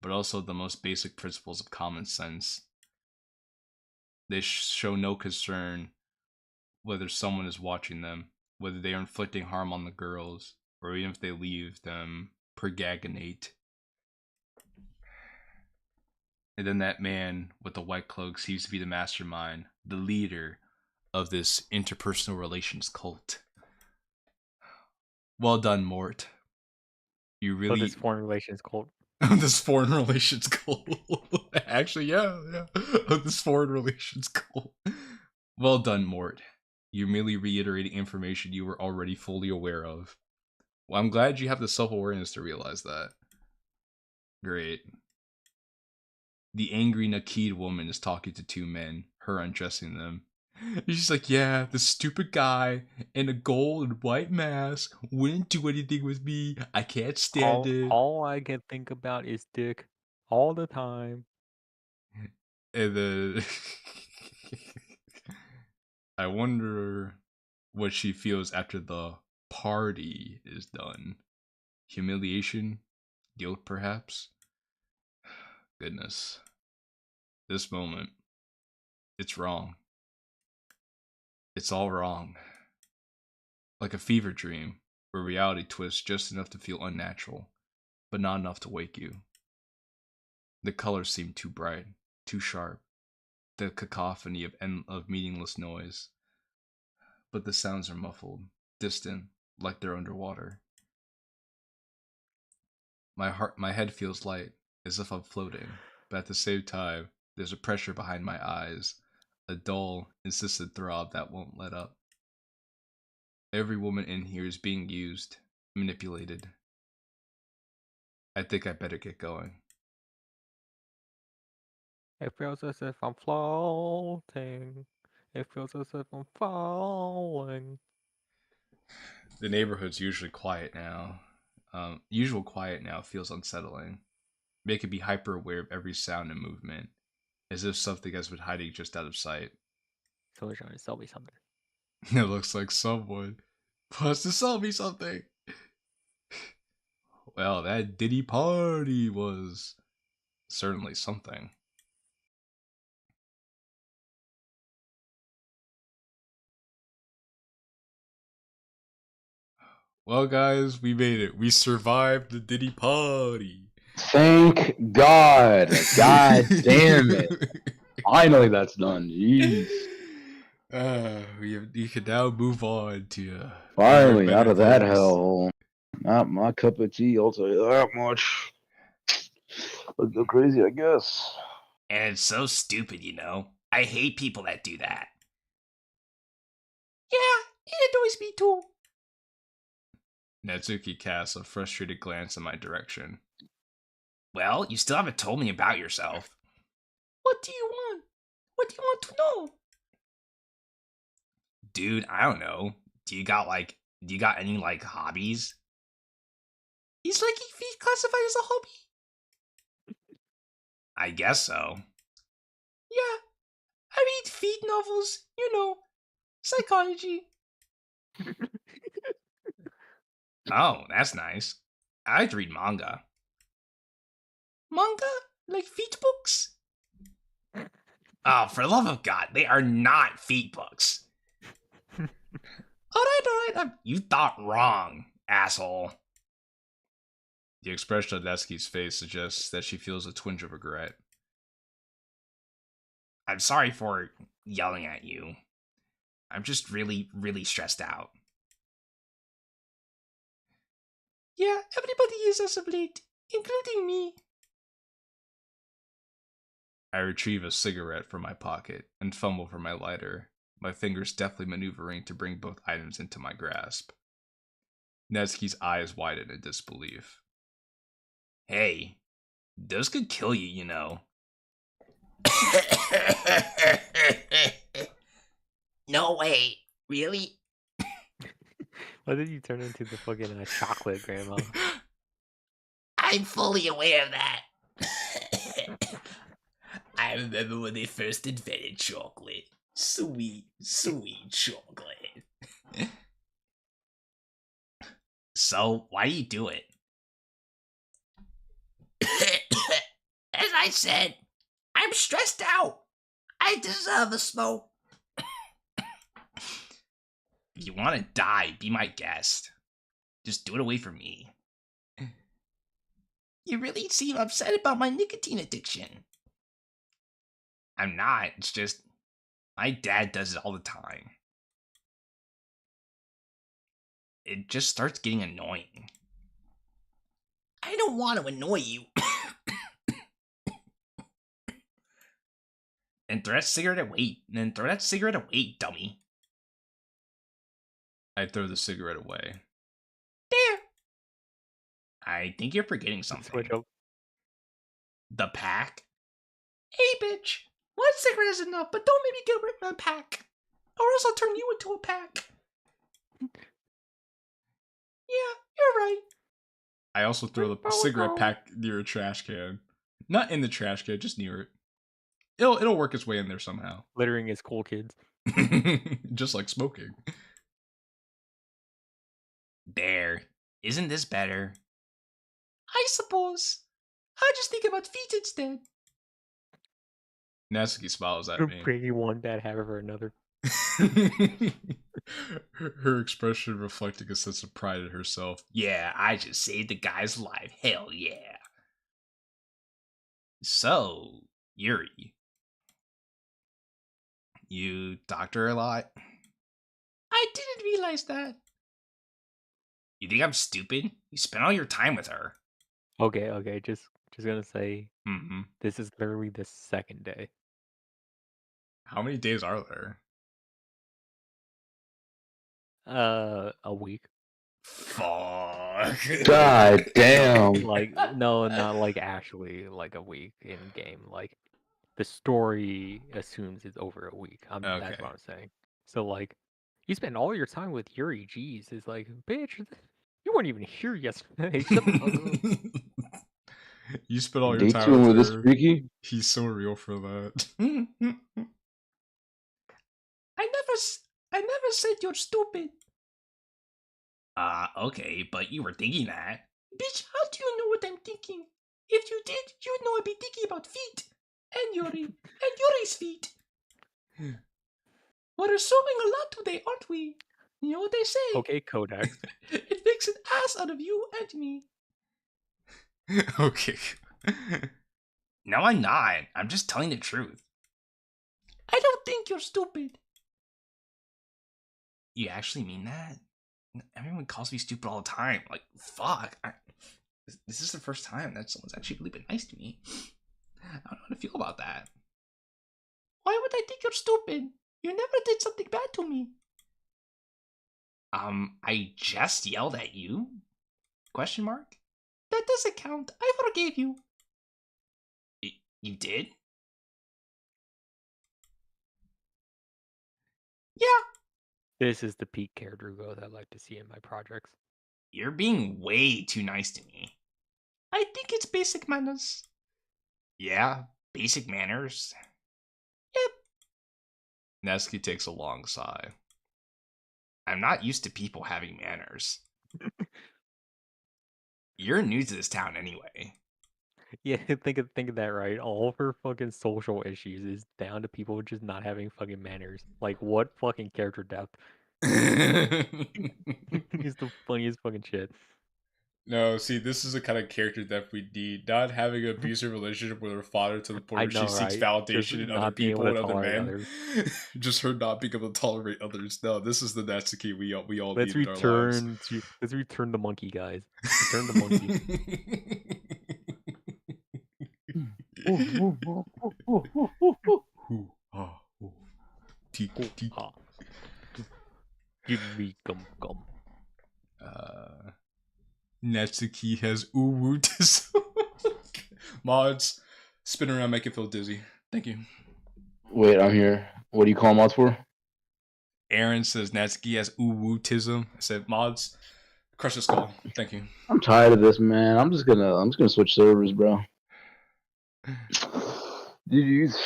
but also the most basic principles of common sense. They show no concern whether someone is watching them, whether they are inflicting harm on the girls, or even if they leave them pergagonate. And then that man with the white cloak seems to be the mastermind, the leader of this interpersonal relations cult. Well done, Mort. You So really... this foreign relations cult. This foreign relations cult. Actually, yeah. This foreign relations cult. Well done, Mort. You're merely reiterating information you were already fully aware of. Well, I'm glad you have the self-awareness to realize that. Great. The angry Nakid woman is talking to two men, her undressing them. She's like, yeah, the stupid guy in a gold and white mask wouldn't do anything with me. I can't stand it. All I can think about is dick all the time. And then I wonder what she feels after the party is done. Humiliation? Guilt, perhaps? Goodness. This moment. It's wrong. It's all wrong. Like a fever dream, where reality twists just enough to feel unnatural, but not enough to wake you. The colors seem too bright, too sharp, the cacophony of meaningless noise. But the sounds are muffled, distant, like they're underwater. My head feels light, as if I'm floating, but at the same time, there's a pressure behind my eyes, a dull, insistent throb that won't let up. Every woman in here is being used, manipulated. I think I better get going. It feels as if I'm floating. It feels as if I'm falling. The neighborhood's usually quiet now. Usual quiet now feels unsettling. They could be hyper aware of every sound and movement, as if something has been hiding just out of sight. Someone's trying to sell me something. It looks like someone wants to sell me something. Well, that Diddy party was certainly something. Well, guys, we made it. We survived the Diddy party. Thank God. God damn it. Finally, that's done. Jeez. You can now move on to Finally, out of that hellhole. Not my cup of tea, I'll tell you that much. I'll go crazy, I guess. And it's so stupid, you know. I hate people that do that. Yeah, it annoys me too. Natsuki casts a frustrated glance in my direction. Well, you still haven't told me about yourself. What do you want? What do you want to know? Dude, I don't know. Do you got any, hobbies? Is liking feet classified as a hobby? I guess so. Yeah, I read feet novels, you know, psychology. Oh, that's nice. I like to read manga. Manga? Like feet books? Oh, for the love of God, they are not feet books. Alright, You thought wrong, asshole. The expression on Natsuki's face suggests that she feels a twinge of regret. I'm sorry for yelling at you. I'm just really, really stressed out. Yeah, everybody is as of late, including me. I retrieve a cigarette from my pocket and fumble for my lighter, my fingers deftly maneuvering to bring both items into my grasp. Natsuki's eyes widen in disbelief. Hey, those could kill you, you know. No way. Really? Why did you turn into the fucking chocolate grandma? I'm fully aware of that. I remember when they first invented chocolate. Sweet, sweet chocolate. So, why do you do it? As I said, I'm stressed out. I deserve a smoke. If you want to die, be my guest. Just do it away from me. You really seem upset about my nicotine addiction. I'm not. It's just my dad does it all the time. It just starts getting annoying. I don't want to annoy you. And throw that cigarette away. And throw that cigarette away, dummy. I throw the cigarette away. There. I think you're forgetting something. Switch up. The pack? Hey, bitch. One cigarette is enough, but don't make me get rid of my pack. Or else I'll turn you into a pack. Yeah, you're right. I also throw the cigarette pack near a trash can. Not in the trash can, just near it. It'll work its way in there somehow. Littering is cool, kids. Just like smoking. There. Isn't this better? I suppose. I just think about feet instead. Natsuki smiles at me. Bringing one bad habit for another. Her expression reflecting a sense of pride in herself. Yeah, I just saved the guy's life. Hell yeah. So, Yuri. You doctor a lot? I didn't realize that. You think I'm stupid? You spent all your time with her. Okay, just gonna say, Mm-hmm. this is literally the second day. How many days are there? A week. Fuck. God damn. Like, no, not like actually like a week in game. Like, the story assumes it's over a week. That's Okay. what I'm saying. So like, you spend all your time with Yuri. Jeez, it's like, bitch, you weren't even here yesterday. Shut the fuck up. You spent all your Date time you with with this her. freaky? He's so real for that. I never said you're stupid. Okay, but you were thinking that. Bitch, how do you know what I'm thinking? If you did, you'd know I'd be thinking about feet. And Yuri. And Yuri's feet. We're assuming a lot today, aren't we? You know what they say? Okay, Kodak. It makes an ass out of you and me. Okay. No, I'm not. I'm just telling the truth. I don't think you're stupid. You actually mean that? Everyone calls me stupid all the time. Like, fuck. This is the first time that someone's actually really been nice to me. I don't know how to feel about that. Why would I think you're stupid? You never did something bad to me. I just yelled at you? Question mark? That doesn't count. I forgave you. You did? Yeah. This is the peak character growth I like to see in my projects. You're being way too nice to me. I think it's basic manners. Yeah, basic manners. Yep. Natsuki takes a long sigh. I'm not used to people having manners. You're new to this town anyway. Yeah, think of that, right? All of her fucking social issues is down to people just not having fucking manners. Like, what fucking character depth? It's the funniest fucking shit. No, see, this is the kind of character depth we need. Not having an abusive relationship with her father to the point I where know, she seeks right? validation Just in not other being people able and to other tolerate men. others. Just her not being able to tolerate others. No, this is the Natsuki we all Let's need in our lives. return the monkey, guys. Return the monkey. Ooh, ah, ooh. Teak, teak. Ah. Give me gum gum. Natsuki has uwootism. Mods, spin around, make it feel dizzy. Thank you. Wait, I'm here. What do you call mods for? Aaron says Natsuki has uwootism. I said mods, crush the skull. Thank you. I'm tired of this, man. I'm just gonna switch servers, bro. GG's.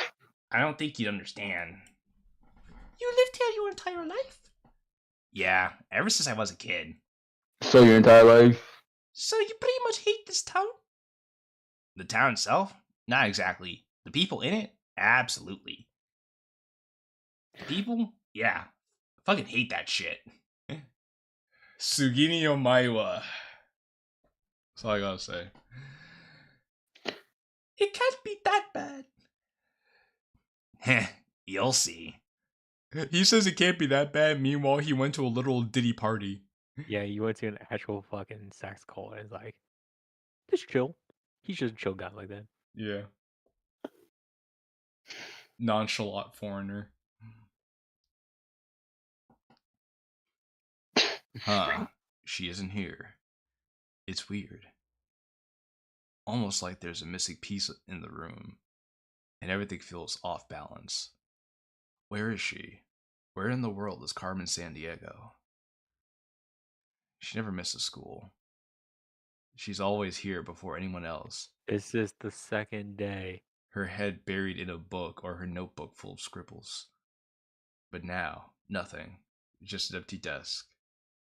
I don't think you'd understand. You lived here your entire life? Yeah, ever since I was a kid. So your entire life? So you pretty much hate this town? The town itself? Not exactly. The people in it? Absolutely. The people? Yeah. Fucking hate that shit. Sugini Omaiwa. That's all I gotta say. It can't be that bad. Heh, you'll see. He says it can't be that bad. Meanwhile, he went to a literal Diddy party. Yeah, you went to an actual fucking sex call and it's like, just chill. He's just a chill guy like that. Yeah. Nonchalant foreigner. Huh. She isn't here. It's weird. Almost like there's a missing piece in the room, and everything feels off balance. Where is she? Where in the world is Carmen Sandiego? She never misses school. She's always here before anyone else, It's just the second day. her head buried in a book or her notebook full of scribbles. But now, nothing. Just an empty desk,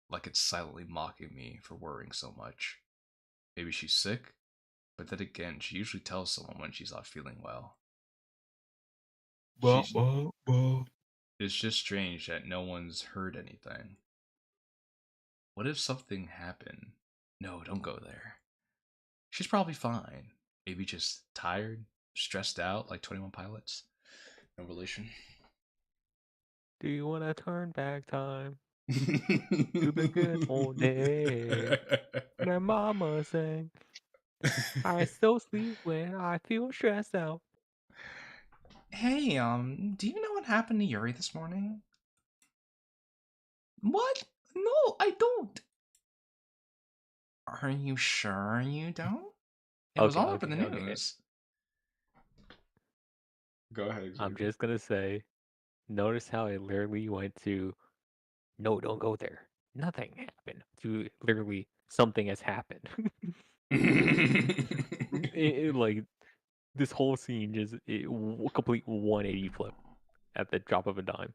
like it's silently mocking me for worrying so much. Maybe she's sick? But then again, she usually tells someone when she's not feeling well. It's just strange that no one's heard anything. What if something happened? No, don't go there. She's probably fine. Maybe just tired, stressed out like 21 Pilots. No relation. Do you want to turn back time to the good old days? My mama sang, I still sleep when I feel stressed out. Hey, do you know what happened to Yuri this morning? What? No, I don't. Are you sure you don't? It was all over the news. Go ahead. I'm Xavier. just gonna say, notice how it literally went to, no, don't go there. Nothing happened. To literally, something has happened. Like, this whole scene just complete 180 flip at the drop of a dime.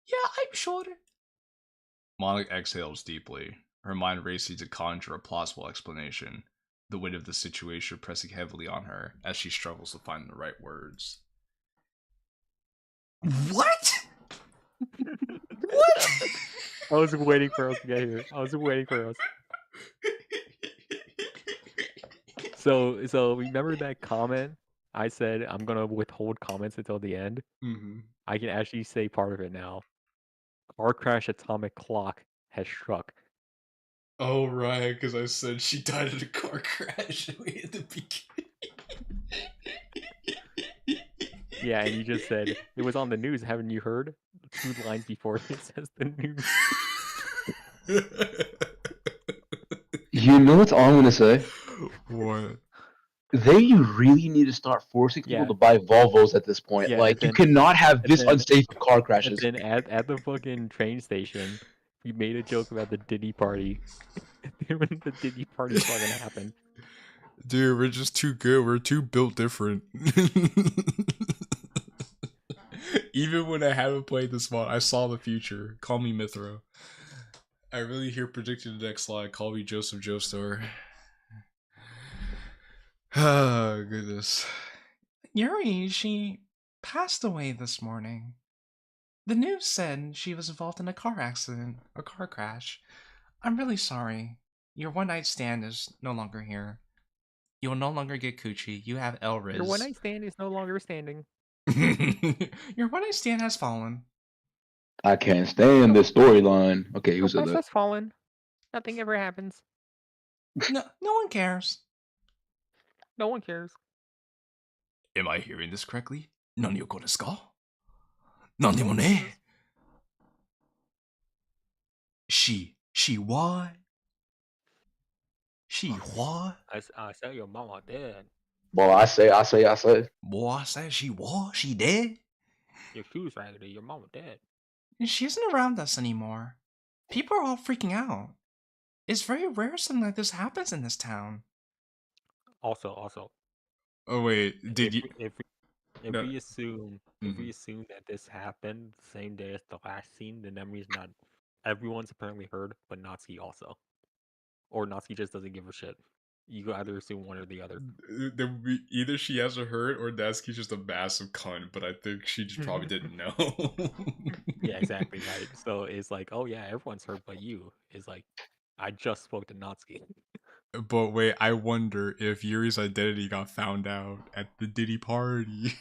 Yeah, I'm sure. Monica exhales deeply, her mind racing to conjure a plausible explanation, the weight of the situation pressing heavily on her as she struggles to find the right words. What? What? I was waiting for us to get here. I was waiting for us. So remember that comment? I said I'm gonna withhold comments until the end. Mm-hmm. I can actually say part of it now. Car crash atomic clock has struck. Oh, right, because I said she died in a car crash way at the beginning. Yeah, and you just said it was on the news. Haven't you heard? 2 lines before it says the news. You know what's all I'm gonna say? What? They really need to start forcing people to buy Volvos at this point. Yeah, like, and you cannot have and this then- unsafe car And crashes. then at the fucking train station, we made a joke about the Diddy party. When the Diddy party's not gonna happen. Dude, we're just too good. We're too built different. Even when I haven't played this mod, I saw the future. Call me Mithra. I really hear predicted the next slide. Call me Joseph Joestar. Ah, goodness. Yuri, she passed away this morning. The news said she was involved in a car accident or car crash. I'm really sorry. Your one night stand is no longer here. You will no longer get coochie. You have Elriz. Your one night stand is no longer standing. Your one night stand has fallen. I can't stand this storyline. Okay, who said West that? has fallen. Nothing ever happens. No one cares. No one cares. Am I hearing this correctly? Nani oko desu ka? Nani mo ne? She what? She what? I said your mama dead. Well, I say. Boy, I said she what? She dead? Your shoes raggedy. Your mama dead. She isn't around us anymore. People are all freaking out. It's very rare something like this happens in this town. Also, Oh wait, did you? if No. we assume Mhm. that this happened the same day as the last scene, then that means not everyone's apparently heard, but Natsuki also, or Natsuki just doesn't give a shit. You can either assume one or the other. There would be either she hasn't heard or Natsuki's just a massive cunt, but I think she just probably didn't know. Yeah, exactly right. So it's like, oh yeah, everyone's heard, but you is like, I just spoke to Natsuki. But wait, I wonder if Yuri's identity got found out at the Diddy party.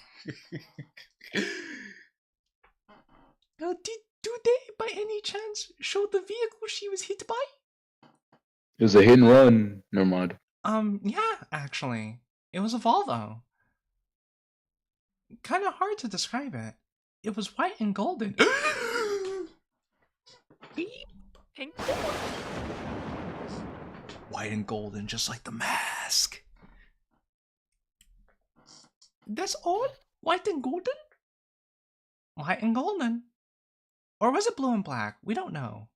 Do they, by any chance, show the vehicle she was hit by? It was a hit and run. Never mind. Yeah, actually. It was a Volvo. Kind of hard to describe it. It was white and golden. White and golden, just like the mask. That's all? White and golden? White and golden. Or was it blue and black? We don't know.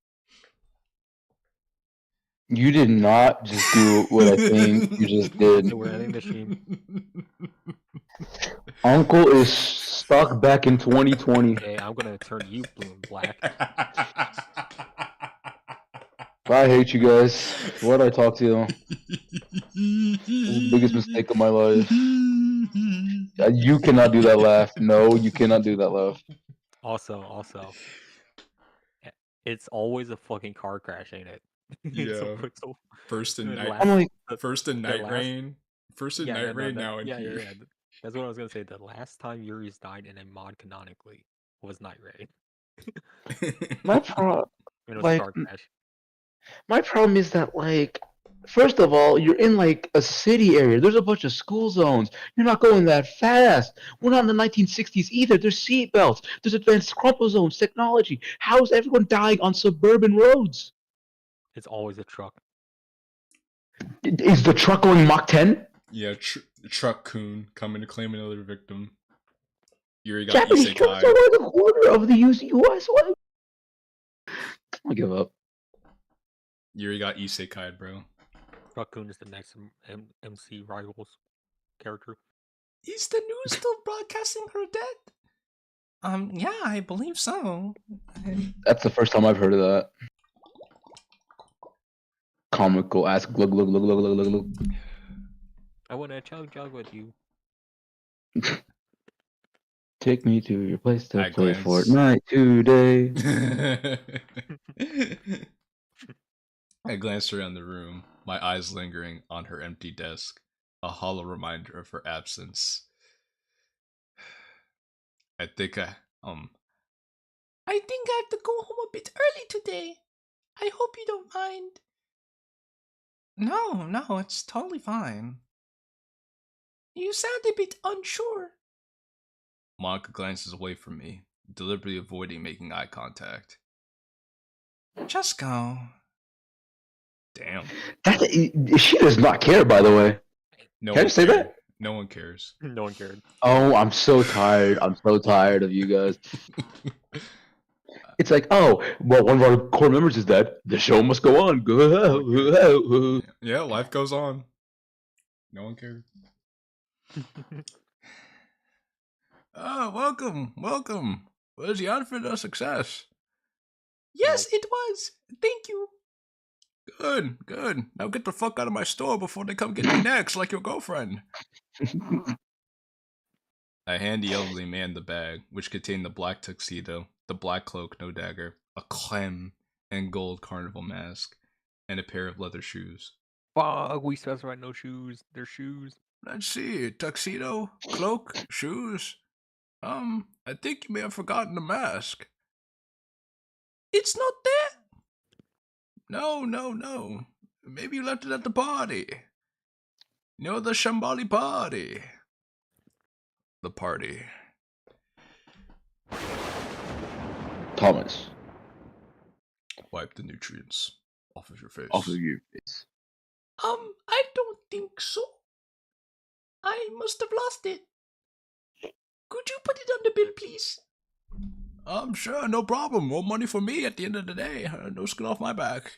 You did not just do what I think you just did. So we're ending the stream. Uncle is stuck back in 2020. Hey, I'm gonna turn you blue and black. I hate you guys. Why'd I talk to you? This is the biggest mistake of my life. You cannot do that laugh. No, you cannot do that laugh. Also, it's always a fucking car crash, ain't it? Yeah. First in the night. last- I'm like, First in the night last- rain. First in yeah, night no, rain. that- Now in yeah, here. yeah. That's what I was gonna say. The last time Yuri's died in a mod canonically was Night Raid. my pro- It was Like, a car crash. my problem is that, like, first of all, you're in like a city area. There's a bunch of school zones. You're not going that fast. We're not in the 1960s either. There's seat belts. There's advanced crumple zones, technology. How is everyone dying on suburban roads? It's always a truck. Is the truck going Mach 10? Yeah, truck coon coming to claim another victim. Yuri got Japanese trucks are isekai. like a quarter of the US. What? I'll give up. Yuri got isekai, bro. Raccoon is the next MC Rivals character. Is the news still broadcasting her death? Yeah, I believe so. That's the first time I've heard of that. Comical ass glug glug glug glug glug glug glug. I want to jug with you. Take me to your place to I play glance. Fortnite today. I glanced around the room, my eyes lingering on her empty desk, a hollow reminder of her absence. I think I think I have to go home a bit early today. I hope you don't mind. No, it's totally fine. You sound a bit unsure. Monica glances away from me, deliberately avoiding making eye contact. Just go. Damn. She does not care, by the way. No Can I one say cared. that? No one cares. No one cared. Oh, I'm so tired. I'm so tired of you guys. It's like, oh, well, one of our core members is dead. The show must go on. Go. Yeah, life goes on. No one cares. Welcome. Was the outfit a success? Yes, it was. Thank you. Good. Now get the fuck out of my store before they come get me next, like your girlfriend. I hand the elderly man the bag, which contained the black tuxedo, the black cloak, no dagger, a clem and gold carnival mask, and a pair of leather shoes. Fuck, we specified no shoes. They're shoes. Let's see, tuxedo, cloak, shoes. I think you may have forgotten the mask. It's not there. No. Maybe you left it at the party. The Shambali party. The party. Thomas, Wipe the nutrients off of your face. off of your face. I don't think so. I must have lost it. Could you put it on the bill, please? Sure, no problem. More money for me at the end of the day. No skin off my back.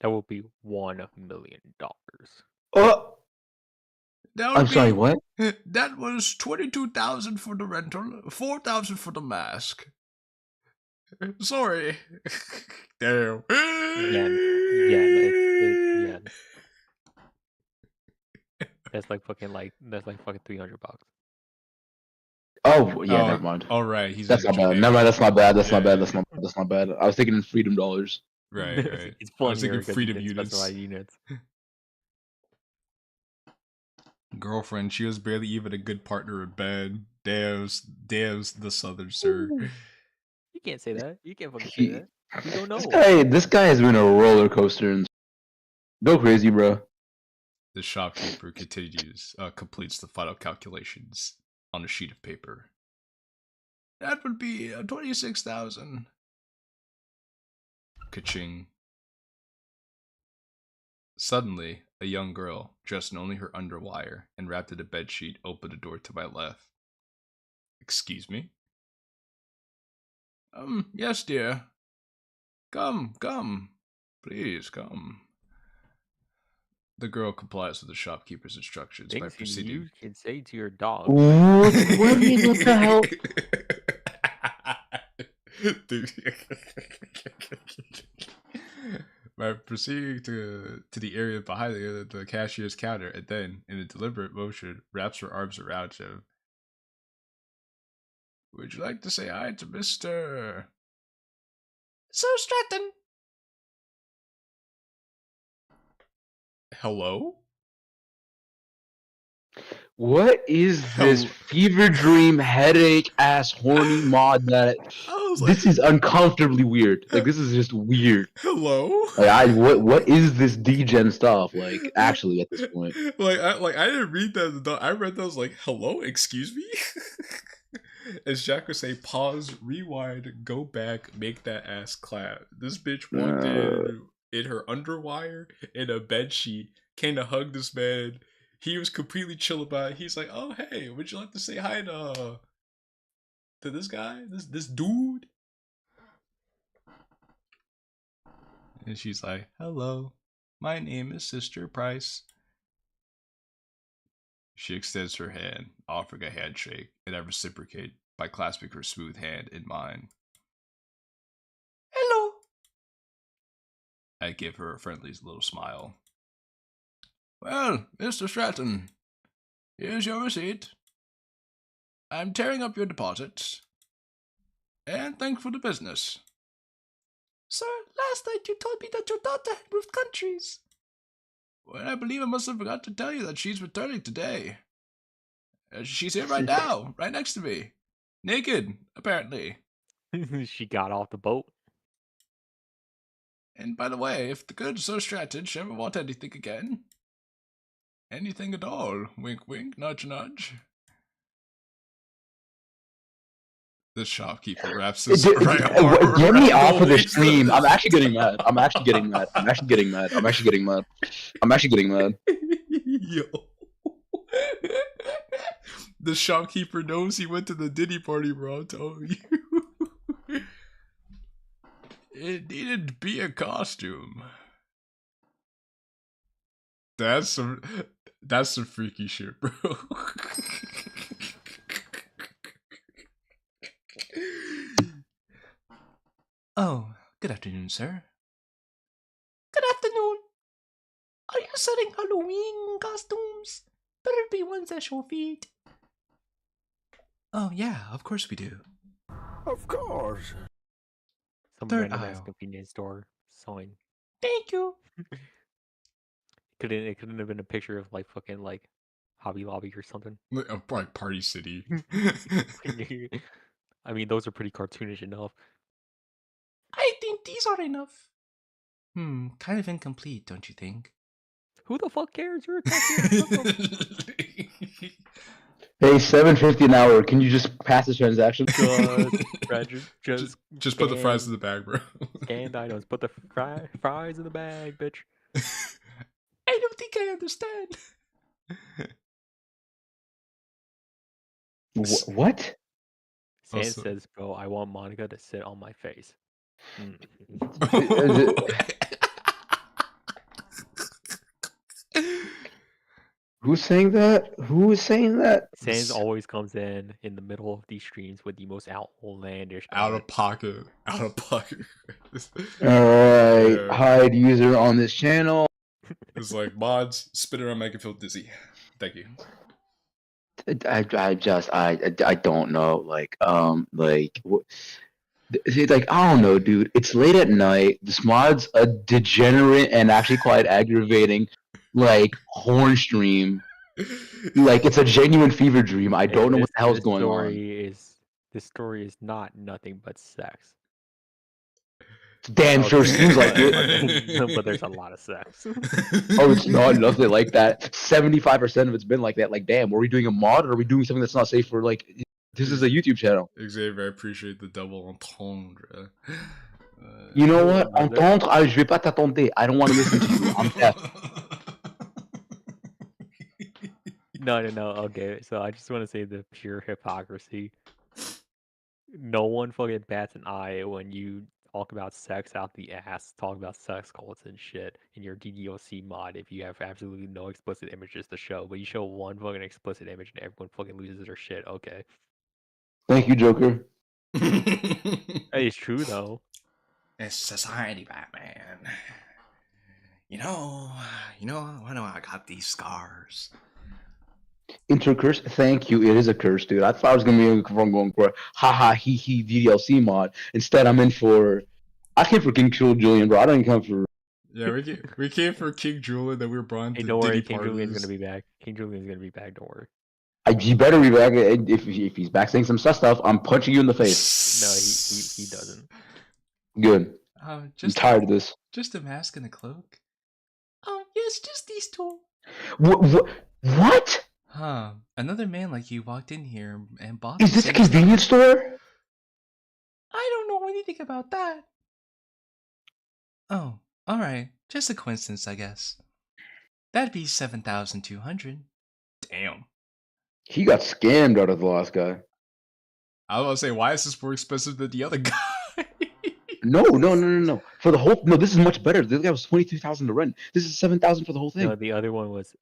That will be $1 million. Oh, That would I'm sorry. be- What? That was 22,000 for the rental, 4,000 for the mask. Sorry. Damn. Yen. That's like fucking $300. Oh, yeah. Never mind. All right. He's That's a not bad. Jamaican. Never mind. That's not bad. That's Yeah, not bad. yeah, That's not. That's not bad. I was thinking in freedom dollars. Right, right. It's I was funnier thinking because freedom you didn't units. specify units. Girlfriend, she was barely even a good partner in bed. Damn's the Southern sir. You can't say that. You can't fucking say He- that. You don't know. This guy has been a roller coaster. And go crazy, bro. The shopkeeper completes the final calculations on a sheet of paper. That would be 26,000. Ka-ching. Suddenly, a young girl, dressed in only her underwire and wrapped in a bedsheet, opened the door to my left. Excuse me? Yes, dear. Come. Please, come. The girl complies with the shopkeeper's instructions by Things proceeding. you can say to your dog. What the hell? Dude. By proceeding to the area behind the cashier's counter, and then, in a deliberate motion, wraps her arms around him. Would you like to say hi to Mr. Sir Stratton. Hello? What is this Hell- fever dream headache ass horny mod that I was like, this is uncomfortably weird. Like this is just weird. hello? Like what is this degen stuff? Like actually at this point. I didn't read that. I read that. I was like, hello, excuse me. As Jack would say, pause, rewind, go back, make that ass clap. This bitch walked in her underwire, in a bed sheet, came to hug this man. He was completely chill about it. He's like, oh hey, would you like to say hi to this guy? This dude? And she's like, hello, my name is Sister Price. She extends her hand, offering a handshake, and I reciprocate by clasping her smooth hand in mine. Hello. I give her a friendly little smile. Well, Mr. Stratton, here's your receipt. I'm tearing up your deposits. And thanks for the business. Sir, last night you told me that your daughter had moved countries. Well, I believe I must have forgot to tell you that she's returning today. She's here right now, right next to me. Naked, apparently. She got off the boat. And by the way, if the good Sir Stratton should ever want anything again, anything at all, wink wink, nudge nudge. The shopkeeper wraps his right arm Get me around off the of the waist stream. I'm actually getting mad. I'm actually getting mad. Yo. The shopkeeper knows he went to the Diddy party, bro. I'm telling you. It needed to be a costume. That's some freaky shit, bro. Oh, good afternoon, sir. Good afternoon. Are you selling Halloween costumes? Better be ones that show feet. Oh, yeah, of course we do. Of course. Some Third random ass aisle. convenience store sign. Thank you. It couldn't have been a picture of like fucking like Hobby Lobby or something. Like Party City. I mean, those are pretty cartoonish enough. I think these are enough. Kind of incomplete, don't you think? Who the fuck cares? You're a cashier. Hey, 750 an hour. Can you just pass the transaction? Just Just put the fries in the bag, bro. scanned items. Put the fries in the bag, bitch. I don't think I understand. What? Sand Also- says, "Bro, I want Monica to sit on my face." Mm. Who's saying that? Who is saying that? Sans always comes in the middle of these streams with the most outlandish out comment. of pocket. Out of pocket. Alright, Yeah. hide user on this channel. It's like mods, spit around, make it feel dizzy. Thank you. I don't know. It's like, I don't know, dude. It's late at night. This mod's a degenerate and actually quite aggravating, like, horn stream. Like, it's a genuine fever dream. I don't know what the hell's going on. This story is not nothing but sex. Damn sure seems like it. But there's a lot of sex. Oh, it's not nothing like that. 75% of it's been like that. Like, damn, were we doing a mod or are we doing something that's not safe for, like, this is a YouTube channel? Xavier, I appreciate the double entendre. You know what? Entendre, je vais pas t'attendre. I don't want to listen to you. I'm deaf. No. Okay, so I just want to say the pure hypocrisy. No one fucking bats an eye when you talk about sex out the ass, talk about sex cults and shit in your Ddlc mod if you have absolutely no explicit images to show, but you show one fucking explicit image and everyone fucking loses their shit. Okay. Thank you, Joker. Hey, it's true though. It's society, Batman. You know, I know I got these scars. Intercurse? Thank you. It is a curse, dude. I thought I was gonna be going for haha he DDLC mod. Instead, I'm in for. I came for King Julian, bro. I don't even come for. Yeah, we came for King Julian, then we were brought into Hey, don't worry, Diddy King Julian's parties. gonna be back. King Julian's gonna be back. Don't worry. He better be back. If he's back saying some stuff, I'm punching you in the face. No, he doesn't. Good. I'm tired of this. Just a mask and a cloak. Oh yes, just these two. What? Huh? Another man like you walked in here and bought. Is this a convenience store? I don't know anything about that. Oh, all right. Just a coincidence, I guess. That'd be 7,200. Damn. He got scammed out of the last guy. I was gonna say, why is this more expensive than the other guy? No. For the whole this is much better. The other guy was 22,000 to rent. This is 7,000 for the whole thing. No, the other one was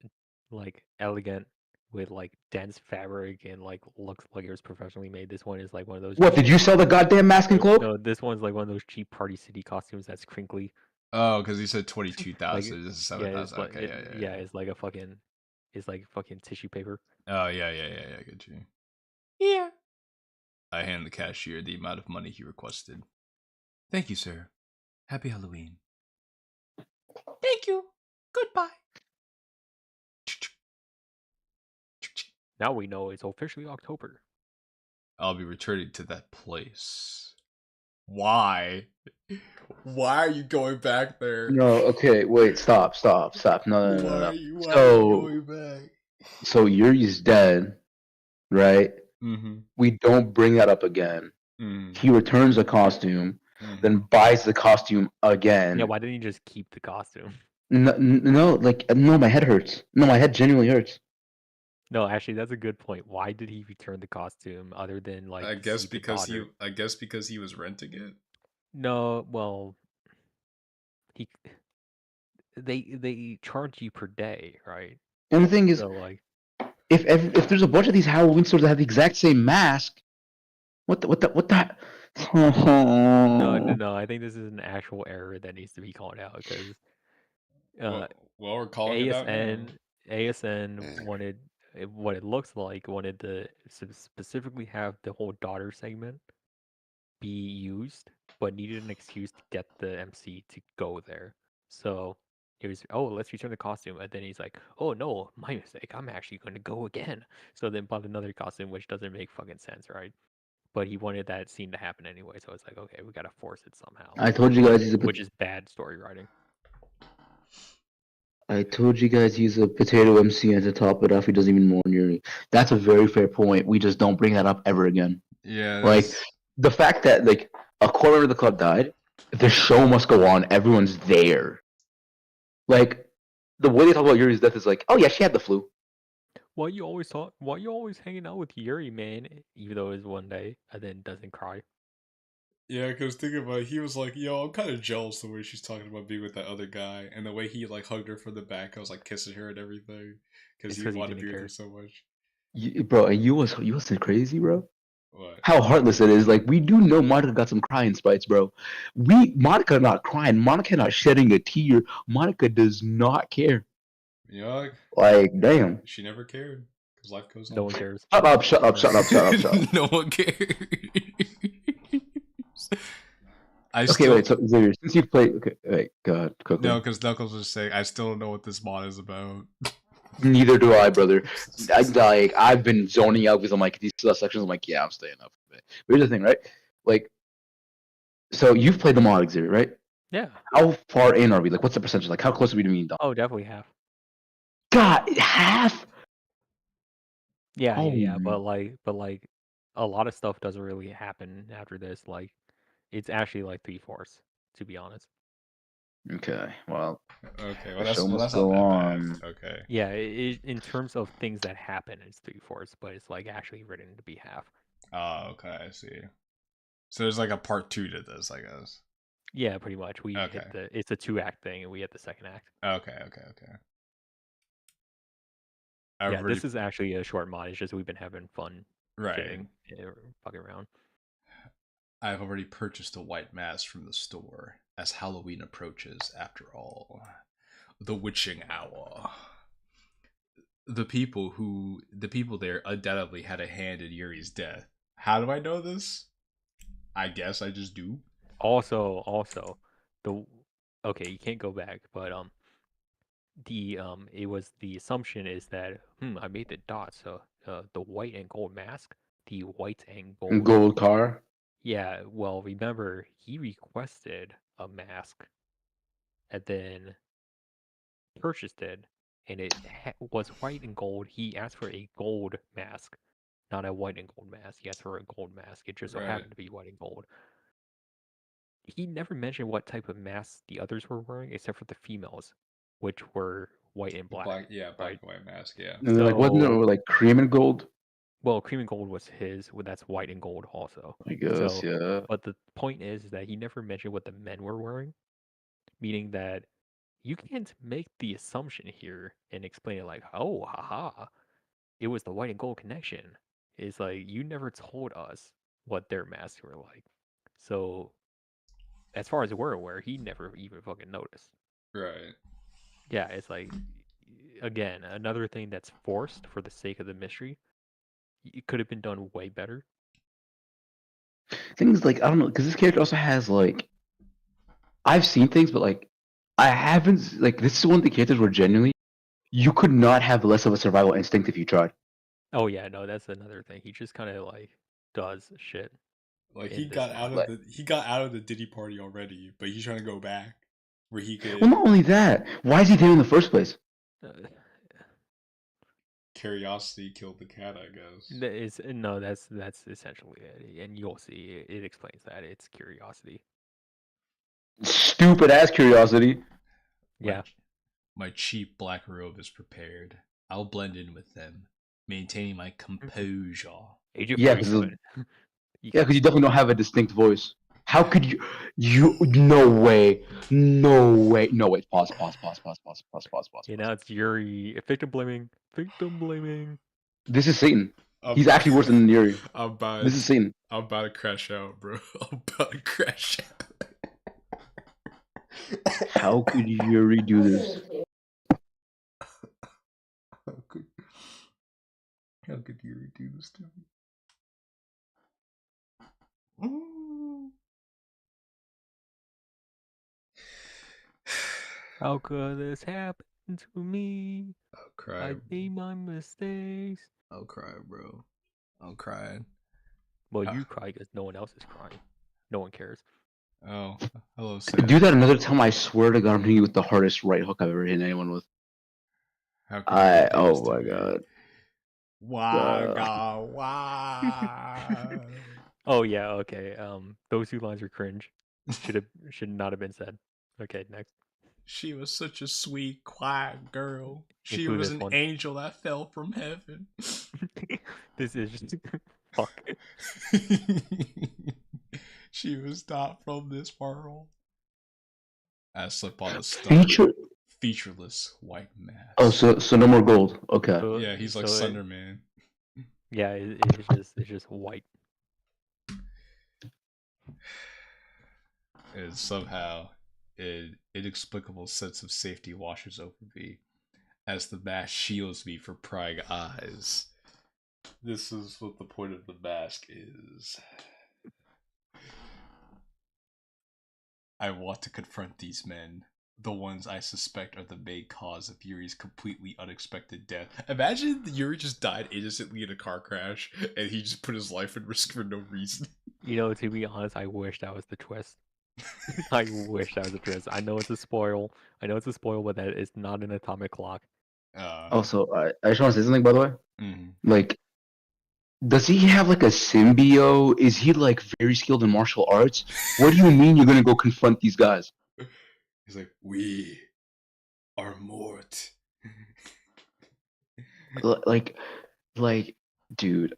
like elegant with like dense fabric and like looks like it was professionally made. This one is like one of those. What, did you sell the goddamn mask and cloak? No, this one's like one of those cheap Party City costumes that's crinkly. Oh, because he said 22,000. Like, This is 7,000. Yeah, Okay, yeah, it's like a fucking, it's like fucking tissue paper. Oh yeah. I get you. Yeah. I hand the cashier the amount of money he requested. Thank you, sir. Happy Halloween. Thank you. Goodbye. Now we know it's officially October. I'll be returning to that place. Why? Why are you going back there? No, okay, wait, stop. No. Why are you going back? So Yuri's dead, right? Mm-hmm. We don't bring that up again. Mm-hmm. He returns the costume, then buys the costume again. Yeah, why didn't you just keep the costume? No, my head hurts. No, my head genuinely hurts. No, actually, that's a good point. Why did he return the costume other than like? I guess because he was renting it. No, well, they charge you per day, right? And the thing is, So like, if there's a bunch of these Halloween stores that have the exact same mask, what the? no. I think this is an actual error that needs to be called out because Well, we're calling it out now. ASN wanted what it looks like wanted to specifically have the whole daughter segment be used, but needed an excuse to get the MC to go there. So it was, oh, let's return the costume, and then he's like, oh no, my mistake. I'm actually going to go again. So then bought another costume, which doesn't make fucking sense, right? But he wanted that scene to happen anyway, so it's like, okay, we gotta force it somehow. I told you guys, which is bad story writing. I told you guys he's a potato MC, and to top it off, he doesn't even mourn Yuri. That's a very fair point. We just don't bring that up ever again. Yeah, Like that's- the fact that like a core member of the club died, the show must go on. Everyone's there. Like the way they talk about Yuri's death is like, oh yeah, she had the flu. Why you always hanging out with Yuri, man? Even though it's one day, and then doesn't cry. yeah, because think about it, he was like, yo, I'm kind of jealous the way she's talking about being with that other guy, and the way he like hugged her from the back. I was like kissing her and everything because It's he 'cause he wanted to be didn't with care. her so much. Bro, and you was crazy, bro. What? How heartless it is. Like we do know Monica got some crying spites, bro. Monica not crying. Monica not shedding a tear. Monica does not care. Yeah, Like damn. she never cared because life goes on. No one cares. Shut up! Shut up! Shut up! Shut up! Shut up! No one cares. I Okay, still wait. So Xavier, since you've played, okay, wait, God, quickly. no, because Knuckles was saying I still don't know what this mod is about. Neither do I, brother. I've been zoning out because I'm like these sections. I'm like, yeah, I'm staying up for a bit. But here's the thing, right? Like, so you've played the mod, Xavier, right? Yeah. How far in are we? Like, what's the percentage? Like, how close are we to being done? Oh, definitely half. God, half. Yeah, Oh, yeah. But like, a lot of stuff doesn't really happen after this. Like, it's actually like 3/4, to be honest. Okay, well, Okay, the show well, must that's not go that on. bad. Okay. Yeah, in terms of things that happen, it's 3/4, but it's like actually written to be half. Oh, okay, I see. So there's like a part 2 to this, I guess. Yeah, pretty much. We Okay. hit it's a 2-act thing, and we hit the second act. Okay. Yeah, this is actually a short mod. It's just we've been having fun right. kidding, fucking around. I've already purchased a white mask from the store as Halloween approaches. After all, the witching hour. The people there undoubtedly had a hand in Yuri's death. How do I know this? I guess I just do. Also, okay, you can't go back, but it was the assumption is that I made the dots, so the white and gold mask, the white and gold. Gold car. Yeah, well, remember he requested a mask, and then purchased it, and it was white and gold. He asked for a gold mask, not a white and gold mask. He asked for a gold mask. It just so happened to be white and gold. He never mentioned what type of masks the others were wearing, except for the females, which were white and black. Black right? and white mask, yeah. And like, wasn't it like cream and gold? Well, cream and gold was his. That's white and gold also. I guess, yeah. But the point is that he never mentioned what the men were wearing, meaning that you can't make the assumption here and explain it like, oh, haha, it was the white and gold connection. It's like you never told us what their masks were like. So, as far as we're aware, he never even fucking noticed. Right. Yeah, it's like, again, another thing that's forced for the sake of the mystery. It could have been done way better. Things like I don't know, because this character also has like, I've seen things, but like, I haven't like. This is one of the characters where genuinely, you could not have less of a survival instinct if you tried. Oh yeah, no, that's another thing. He just kind of like does shit. Like he got out of the Diddy party already, but he's trying to go back where he could. Well, not only that, why is he there in the first place? Curiosity killed the cat, I guess. That's essentially it, and you'll see it explains that it's curiosity. Stupid ass curiosity. Yeah. My cheap black robe is prepared. I'll blend in with them, maintaining my composure. Yeah, because you definitely don't have a distinct voice. How could you? No way. Pause. Yeah, now it's Yuri. Victim blaming. This is Satan. He's actually worse than Yuri. This is Satan. I'm about to crash out, bro. I'm about to crash out. How could Yuri do this? How could Yuri do this to me? How could this happen to me? I'll cry. I made my mistakes. I'll cry, bro. I'm crying. Well, you cry because no one else is crying. No one cares. Oh, hello, Sam. Do that another time, I swear to God, I'm hitting you with the hardest right hook I've ever hit anyone with. How could you do this Oh to my me? god. Wow, wow. Oh yeah, okay. Those two lines were cringe. Should not have been said. Okay, next. She was such a sweet, quiet girl. She Include was this an one. angel that fell from heaven. This is just fuck. She was not from this world. I slip on a star. Featureless white mask. Oh, so no more gold. Okay. So, Yeah, he's like so it- Slenderman. yeah, it's just white. And somehow an inexplicable sense of safety washes over me as the mask shields me from prying eyes. This is what the point of the mask is. I want to confront these men. The ones I suspect are the main cause of Yuri's completely unexpected death. Imagine Yuri just died innocently in a car crash and he just put his life at risk for no reason. You know, to be honest, I wish that was the twist. I wish that was a twist. I know it's a spoil. But that is not an atomic clock. Also, I just want to say something, by the way. Mhm. Like, does he have like a symbiote? Is he like very skilled in martial arts? What do you mean you're gonna go confront these guys? He's like, we are Mort. Like, dude,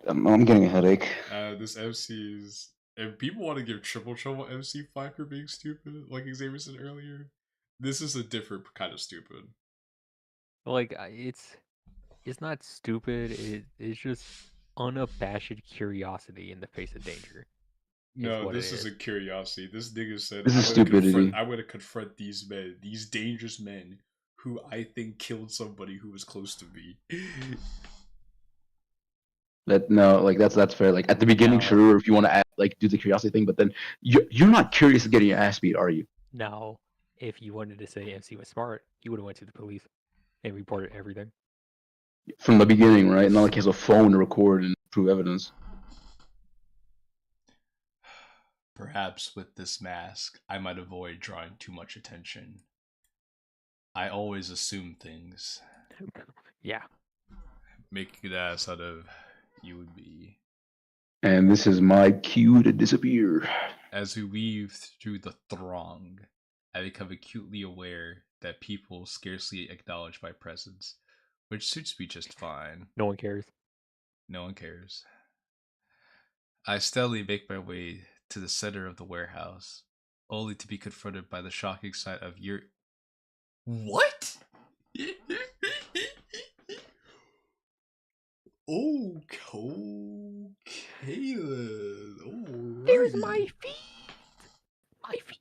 I'm getting a headache. This MC is, and people want to give Triple Trouble MC flack for being stupid, like Xavier said earlier. This is a different kind of stupid. Like it's not stupid. It's just unabashed curiosity in the face of danger. No, what this it is. isn't curiosity. This nigga said, This is stupidity. I'm gonna confront these men, these dangerous men, who I think killed somebody who was close to me. That's fair. Like at the beginning, No. sure, if you want to like do the curiosity thing, but then you're not curious of getting your ass beat, are you? Now, if you wanted to say MC was smart, you would have went to the police and reported everything. From the beginning, right? Not like he has a phone to record and prove evidence. Perhaps with this mask, I might avoid drawing too much attention. I always assume things. Yeah. Make a good ass out of you and me. And this is my cue to disappear. As we weave through the throng, I become acutely aware that people scarcely acknowledge my presence, which suits me just fine. No one cares. No one cares. I steadily make my way to the center of the warehouse, only to be confronted by the shocking sight of your. What? Oh, Caleb. There's my feet. My feet.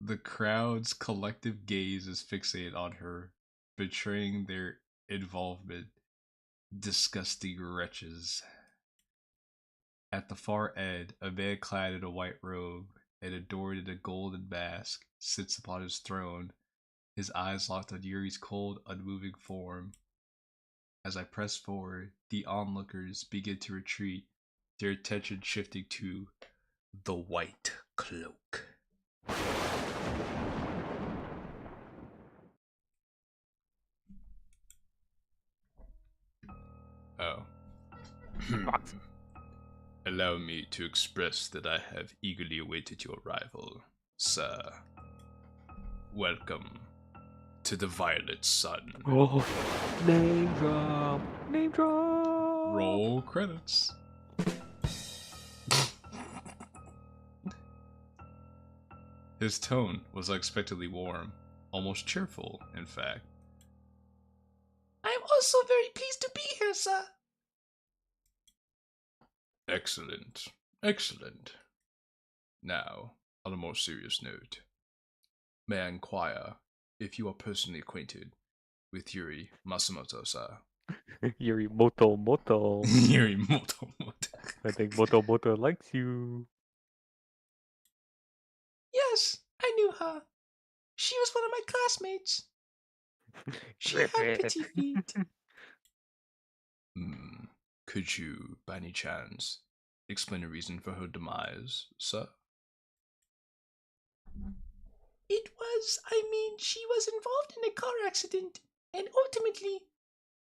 The crowd's collective gaze is fixated on her, betraying their involvement. Disgusting wretches. At the far end, a man clad in a white robe and adorned in a golden mask sits upon his throne, his eyes locked on Yuri's cold, unmoving form. As I press forward, the onlookers begin to retreat, their attention shifting to the white cloak. Oh. Allow me to express that I have eagerly awaited your arrival, sir. Welcome to the Violet Sun. Oh, name drop. Name drop. Roll credits. His tone was unexpectedly warm, almost cheerful, in fact. I'm also very pleased to be here, sir. Excellent. Excellent. Now, on a more serious note, may I inquire if you are personally acquainted with Yuri Masumoto, sir? Yuri Moto. Yuri Moto. I think Moto likes you. Yes, I knew her. She was one of my classmates. She had pretty feet. Could you, by any chance, explain a reason for her demise, sir? It was, she was involved in a car accident, and ultimately,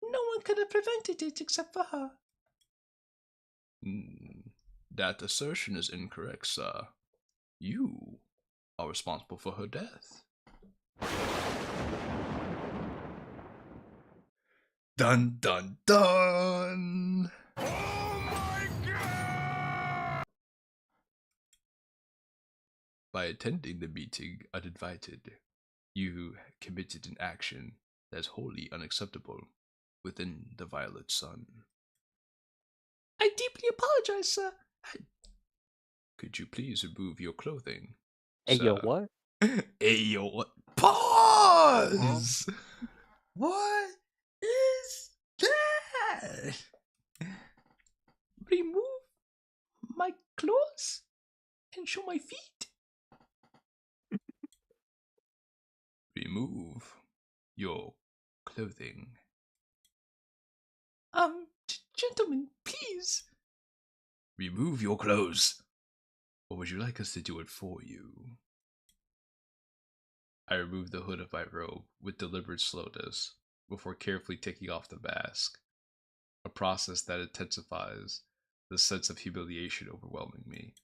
no one could have prevented it except for her. That assertion is incorrect, sir. You are responsible for her death. Dun dun dun! By attending the meeting uninvited, you committed an action that is wholly unacceptable within the Violet Sun. I deeply apologize, sir. Could you please remove your clothing? Hey, yo, sir? what? Hey, yo, what? Pause! What is that? Remove my clothes and show my feet. Remove your clothing. Gentlemen, please. Remove your clothes. Or would you like us to do it for you? I removed the hood of my robe with deliberate slowness before carefully taking off the mask, a process that intensifies the sense of humiliation overwhelming me.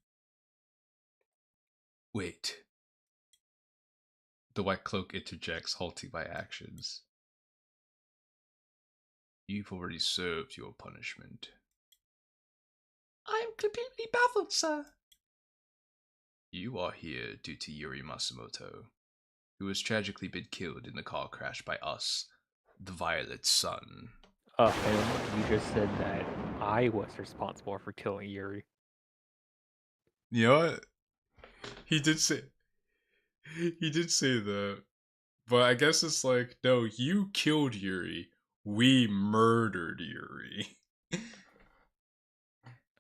Wait. The white cloak interjects, halting my actions. You've already served your punishment. I am completely baffled, sir. You are here due to Yuri Matsumoto, who has tragically been killed in a car crash by us, the Violet Sun. And you just said that I was responsible for killing Yuri. You know what? He did say that. But I guess it's like, no, you killed Yuri. We murdered Yuri.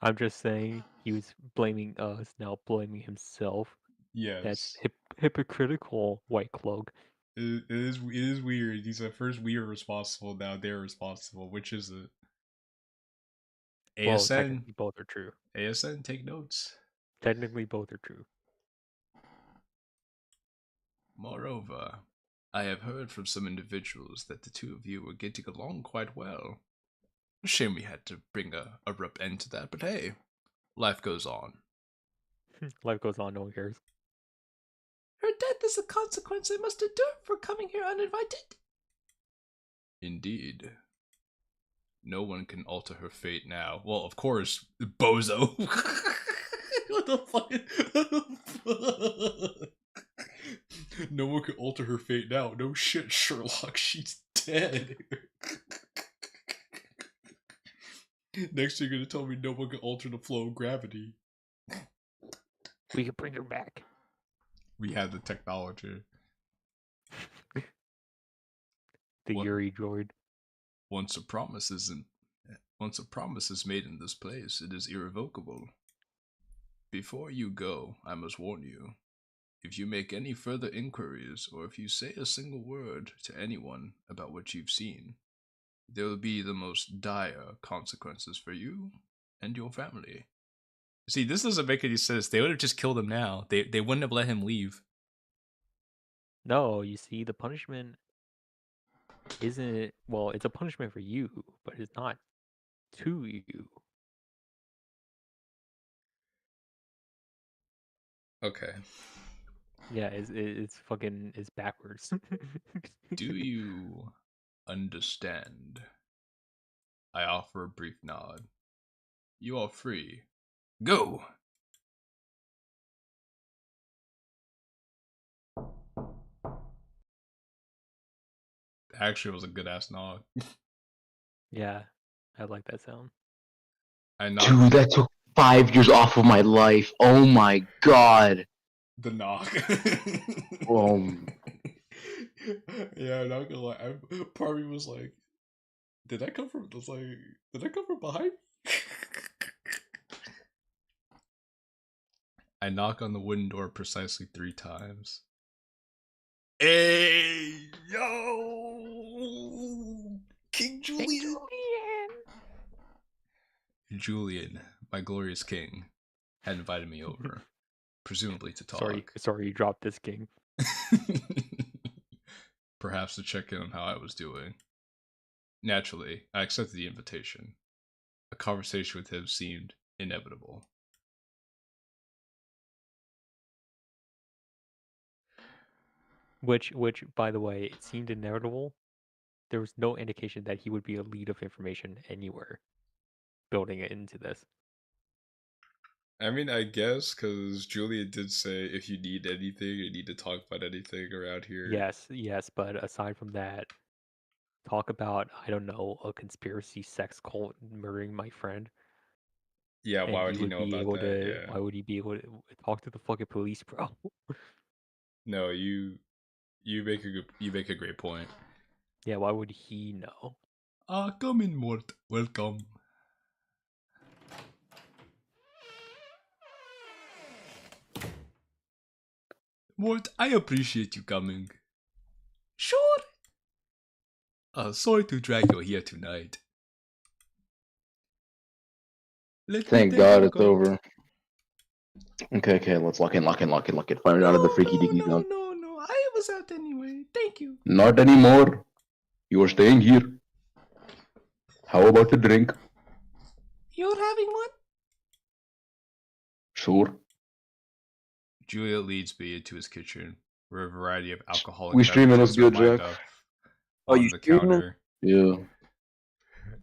I'm just saying he was blaming us, now blaming himself. Yes. That's hypocritical, White Cloak. It is weird. He's at first we are responsible, now they're responsible. Which is it? Well, ASN. technically both are true. ASN, take notes. Technically both are true. Moreover, I have heard from some individuals that the two of you were getting along quite well. Shame we had to bring a abrupt end to that, but hey, life goes on. Life goes on, no one cares. Her death is a consequence I must endure for coming here uninvited. Indeed. No one can alter her fate now. Well, of course, bozo. What the fuck? No one can alter her fate now. No shit, Sherlock. She's dead. Next, you're gonna tell me no one can alter the flow of gravity. We can bring her back. We have the technology. The What? Yuri droid. Once a promise is made in this place, it is irrevocable. Before you go, I must warn you. If you make any further inquiries, or if you say a single word to anyone about what you've seen, there will be the most dire consequences for you and your family. See, this doesn't make any sense. They would have just killed him now. They wouldn't have let him leave. No, you see, the punishment isn't... Well, it's a punishment for you, but it's not to you. Okay. Yeah, it's fucking... It's backwards. Do you understand? I offer a brief nod. You are free. Go! Actually, it was a good ass nod. Yeah, I like that sound. I Dude, knocked that took 5 years off of my life. Oh my god. the knock. Yeah, I'm not gonna lie. Part of me was like, did I come from? Did I come from behind? I knock on the wooden door precisely 3 times. Hey, yo, King Julian. Julian, my glorious king, had invited me over, presumably to talk. Sorry, you dropped this king. Perhaps to check in on how I was doing. Naturally, I accepted the invitation. A conversation with him seemed inevitable. Which, by the way, it seemed inevitable. There was no indication that he would be a lead of information anywhere building it into this. I mean, I guess, because Julia did say if you need anything, you need to talk about anything around here. Yes, but aside from that, talk about, I don't know, a conspiracy sex cult murdering my friend. Yeah, why would he know about able that? to, Yeah. Why would he be able to talk to the fucking police, bro? No, you make a great point. Yeah, why would he know? Come in, Mort. Welcome. Mort, I appreciate you coming. Sure. Sorry to drag you here tonight. Thank God it's over. Okay, let's lock in. Find out of the freaky deaky zone. No. I was out anyway. Thank you. Not anymore. You are staying here. How about a drink? You're having one? Sure. Julia leads me into his kitchen, where a variety of alcoholic We streaming, beverages let's go, are lined Jack. up Oh, on you the streaming? counter. Yeah.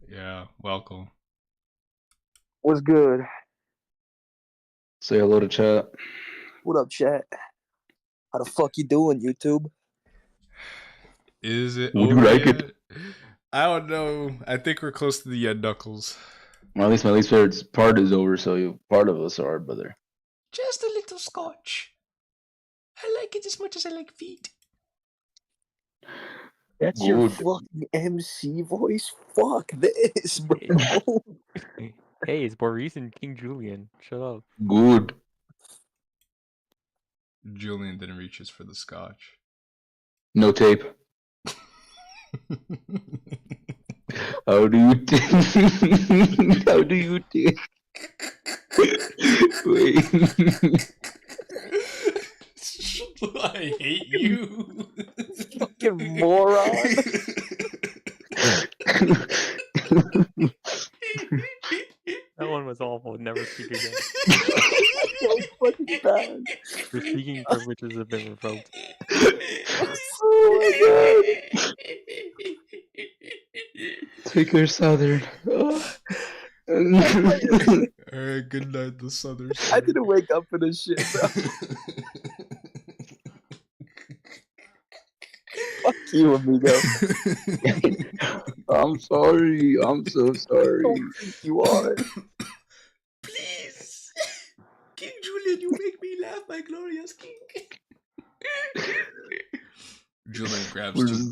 Yeah, welcome. What's good? Say hello to chat. What up, chat? How the fuck you doing, YouTube? Is it Would you over like yet? it? I don't know. I think we're close to the end, Knuckles. Well, at least my least favorite part is over, so part of us are, brother. Just a little scotch. I like it as much as I like feet. That's your Good. fucking MC voice? Fuck this, bro. Hey, it's Boris and King Julian. Shut up. Good. Julian then reaches for the scotch. No tape. How do you take? How do you take? Wait. I hate you. Fucking moron. That one was awful. Never speak again. So fucking bad. Your speaking privileges have been revoked. Oh my god. Take her southern. Oh. Alright, good night, the Southern. I didn't wake up for this shit, bro. Fuck you, amigo. I'm sorry. I'm so sorry. Don't think you are. Please. King Julian, you make me laugh, my glorious king. Julian grabs Where's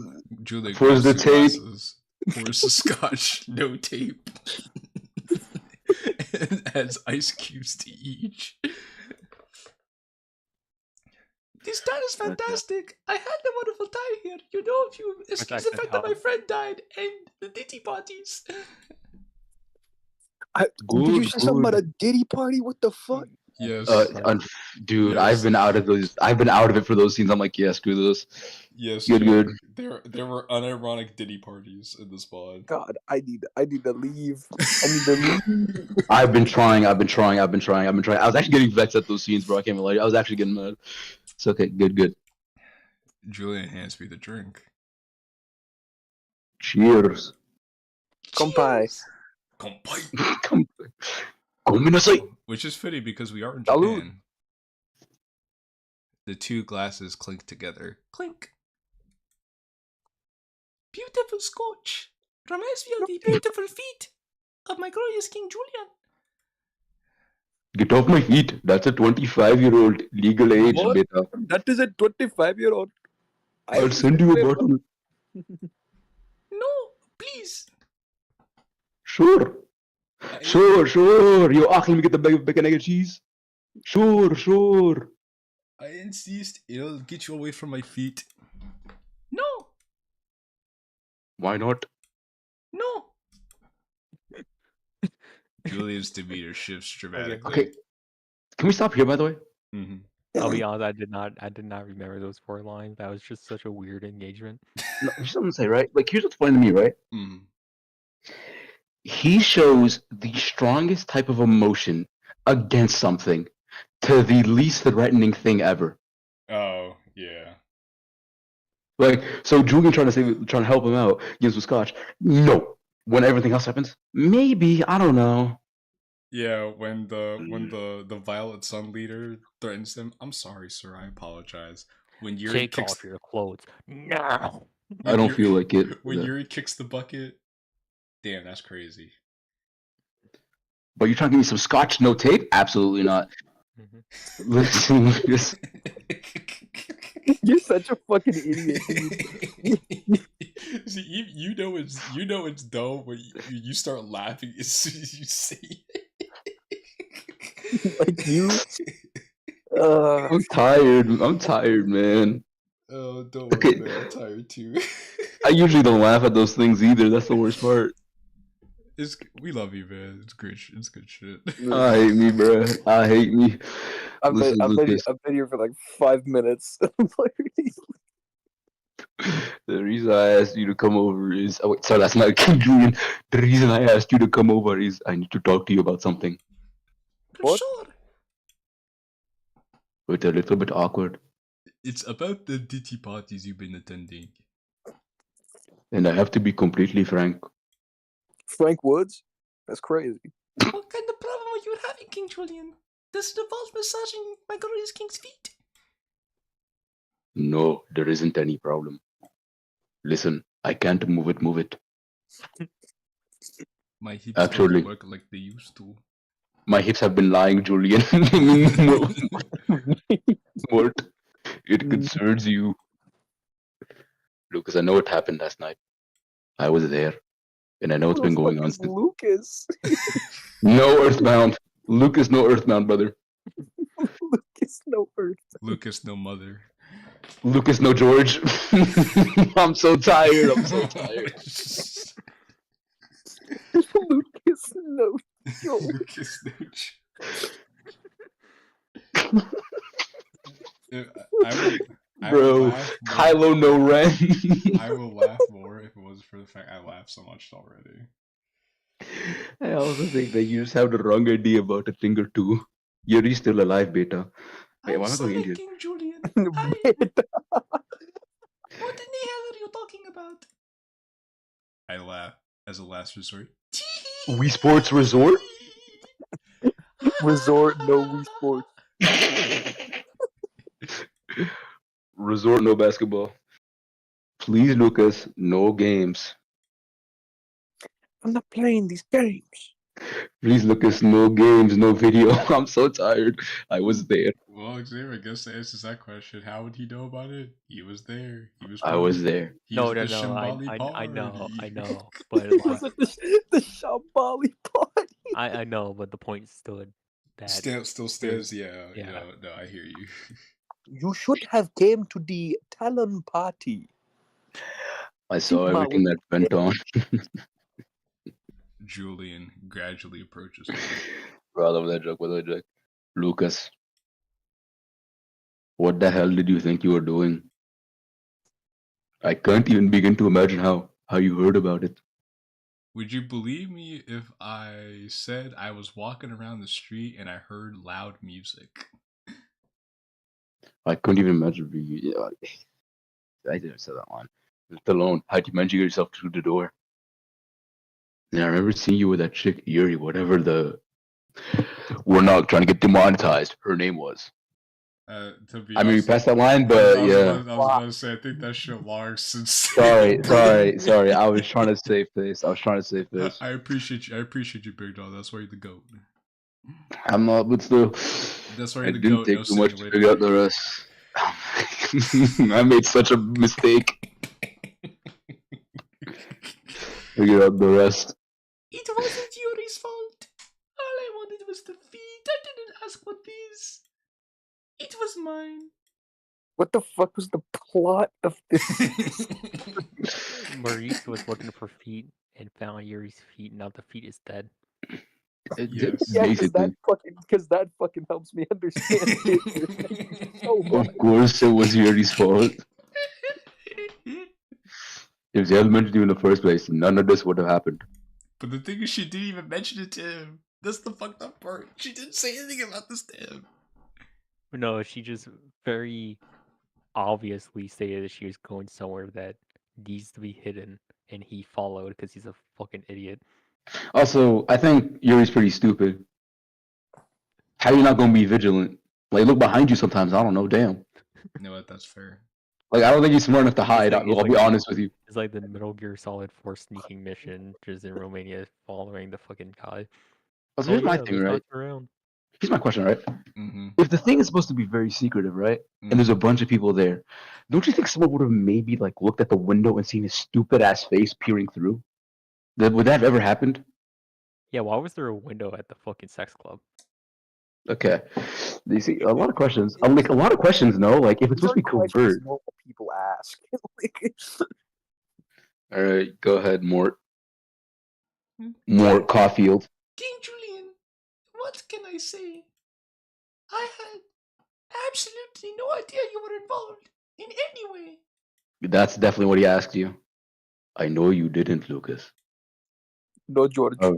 grabs the two tape? glasses, pours the scotch, no tape, and adds ice cubes to each. This town is fantastic. I had a wonderful time here. You know, if you excuse the fact that my friend died and the ditty parties. Did you say something about a Diddy party? What the fuck? Yes, Dude, Yes. I've been out of those. I've been out of it for those scenes. I'm like, yeah, screw this. yes, Good, Jack. good. There were unironic Diddy parties in this pod. God, I need to leave. I need to leave. I've been trying. I was actually getting vexed at those scenes, bro. I can't even lie. I was actually getting mad. It's okay. Good. Julian hands me the drink. Cheers. Kompai. Kominasai. Which is fitting because we are in Salud. Japan. The two glasses clink together. Clink. Beautiful scotch. Reminds me of the beautiful feet of my glorious King Julian. Get off my feet. That's a 25-year-old legal age, What? beta. That is a 25-year-old. I'll send you a bottle. No, please. Sure. You let me get the bacon, egg, and cheese. Sure. I insist. It'll get you away from my feet. No, Why not? no. Julian's demeanor shifts dramatically. Okay. Can we stop here, by the way? Mm-hmm. I'll be honest, I did not remember those 4 lines. That was just such a weird engagement. No, here's something to say, right? Like, here's what's funny to me, right? Mm. He shows the strongest type of emotion against something to the least threatening thing ever. Oh, yeah. Like, so Julian trying to help him out, gives him scotch. No. When everything else happens, maybe, I don't know. Yeah, when the Violet Sun leader threatens him, I'm sorry, sir, I apologize. When Yuri Take kicks off your clothes now. I don't feel like it. when Yuri kicks the bucket, damn, that's crazy. But you're trying to give me some scotch, no tape? Absolutely not. Mhm. Listen, just You're such a fucking idiot, dude. See, you know it's dumb when you start laughing as soon as you say it. Like you. I'm tired, man. Oh, don't worry, Okay. man. I'm tired too. I usually don't laugh at those things either. That's the worst part. We love you, man. It's great. It's good shit. I hate me, bro. I hate me. I've Listen, Lucas, been here for like 5 minutes. the reason I asked you to come over is... Oh, wait, sorry, that's not Julian. The reason I asked you to come over is I need to talk to you about something. What? Sure. It's a little bit awkward. It's about the ditty parties you've been attending. And I have to be completely frank. Frank Woods? That's crazy. What kind of problem are you having, King Julian? Does it involve massaging my glorious king's feet? No, there isn't any problem. Listen, I can't move it. My hips Actually. don't work like they used to. My hips have been lying, Julian. What? It concerns you. Lucas, I know what happened last night. I was there. And I know what's been going on. Lucas. No Earthbound. Lucas, no Earthbound, brother. Lucas, no Earth. Lucas, no mother. Lucas, no George. I'm so tired. Lucas, no George. Lucas, no I Bro, would laugh more. Kylo, no Ren. I will laugh more if it wasn't for the fact I laughed so much already. I also think that you just have the wrong idea about a thing or two. Yuri's still alive, beta. Wait, I'm why am I going sorry, Indian? King Julian. Beta. What in the hell are you talking about? I laugh as a last resort. Wii Sports Resort? Resort, no Wii Sports. Resort, no basketball. Please, Lucas, no games. I'm not playing these games. Please, Lucas, no games, no video. I'm so tired. I was there. Well, Xavier, I guess to answer that question, how would he know about it? He was there. He was. I was there. He No, was no, the no. Shambali I know, party. But It was like, at the Shambali party. I know, but the point stood that Still stands. Yeah. No, I hear you. You should have came to the Talon party. I saw everything that went on. Julian gradually approaches him. Bro, I love that joke. Lucas, what the hell did you think you were doing? I can't even begin to imagine how you heard about it. Would you believe me if I said I was walking around the street and I heard loud music? I couldn't even imagine. I didn't say that line. Let alone, how'd you manage to get yourself through the door? And I remember seeing you with that chick, Yuri, whatever we're not trying to get demonetized. Her name was. To be I mean, we honest, passed that line, but yeah. I was about to say, I think that shit long since. Sorry. I was trying to save face. I appreciate you. I appreciate you, Big Dog. That's why you're the GOAT. I'm not, but still. That's why It you're the didn't GOAT. take No too much to simulator. figure out the rest. I made such a mistake. Figure out the rest. It wasn't Yuri's fault. All I wanted was the feet. I didn't ask for these. It was mine. What the fuck was the plot of this? Maurice was looking for feet and found Yuri's feet. Now the feet is dead. Yes. Yeah, Basically. because that fucking helps me understand it. Thank you so much. Of course, it was Yuri's fault. If Zell mentioned you in the first place, none of this would have happened. But the thing is, she didn't even mention it to him. That's the fucked up part. She didn't say anything about this to him. No, she just very obviously stated that she was going somewhere that needs to be hidden, and he followed because he's a fucking idiot. Also, I think Yuri's pretty stupid. How you not gonna be vigilant? Like, look behind you sometimes. I don't know. Damn. You know what? That's fair. Like, I don't think he's smart enough to hide. like- it's I'll be like- honest with you. It's like the Metal Gear Solid 4 sneaking mission, just in Romania, following the fucking guy. Also, here's my thing, let's right? not turn around. Here's my question, right? Mm-hmm. If the thing is supposed to be very secretive, right? And there's a bunch of people there, don't you think someone would have maybe like looked at the window and seen his stupid ass face peering through? Would that have ever happened? Yeah, why was there a window at the fucking sex club? Okay. You see, a lot of questions. I'm like, a lot of questions, no? Like, if it's These supposed to be aren't questions covert. normal people ask. Like, All right, go ahead, Mort. Hmm. Mort Caulfield. King Julian, what can I say? I had absolutely no idea you were involved in any way. That's definitely what he asked you. I know you didn't, Lucas. no, George. Oh.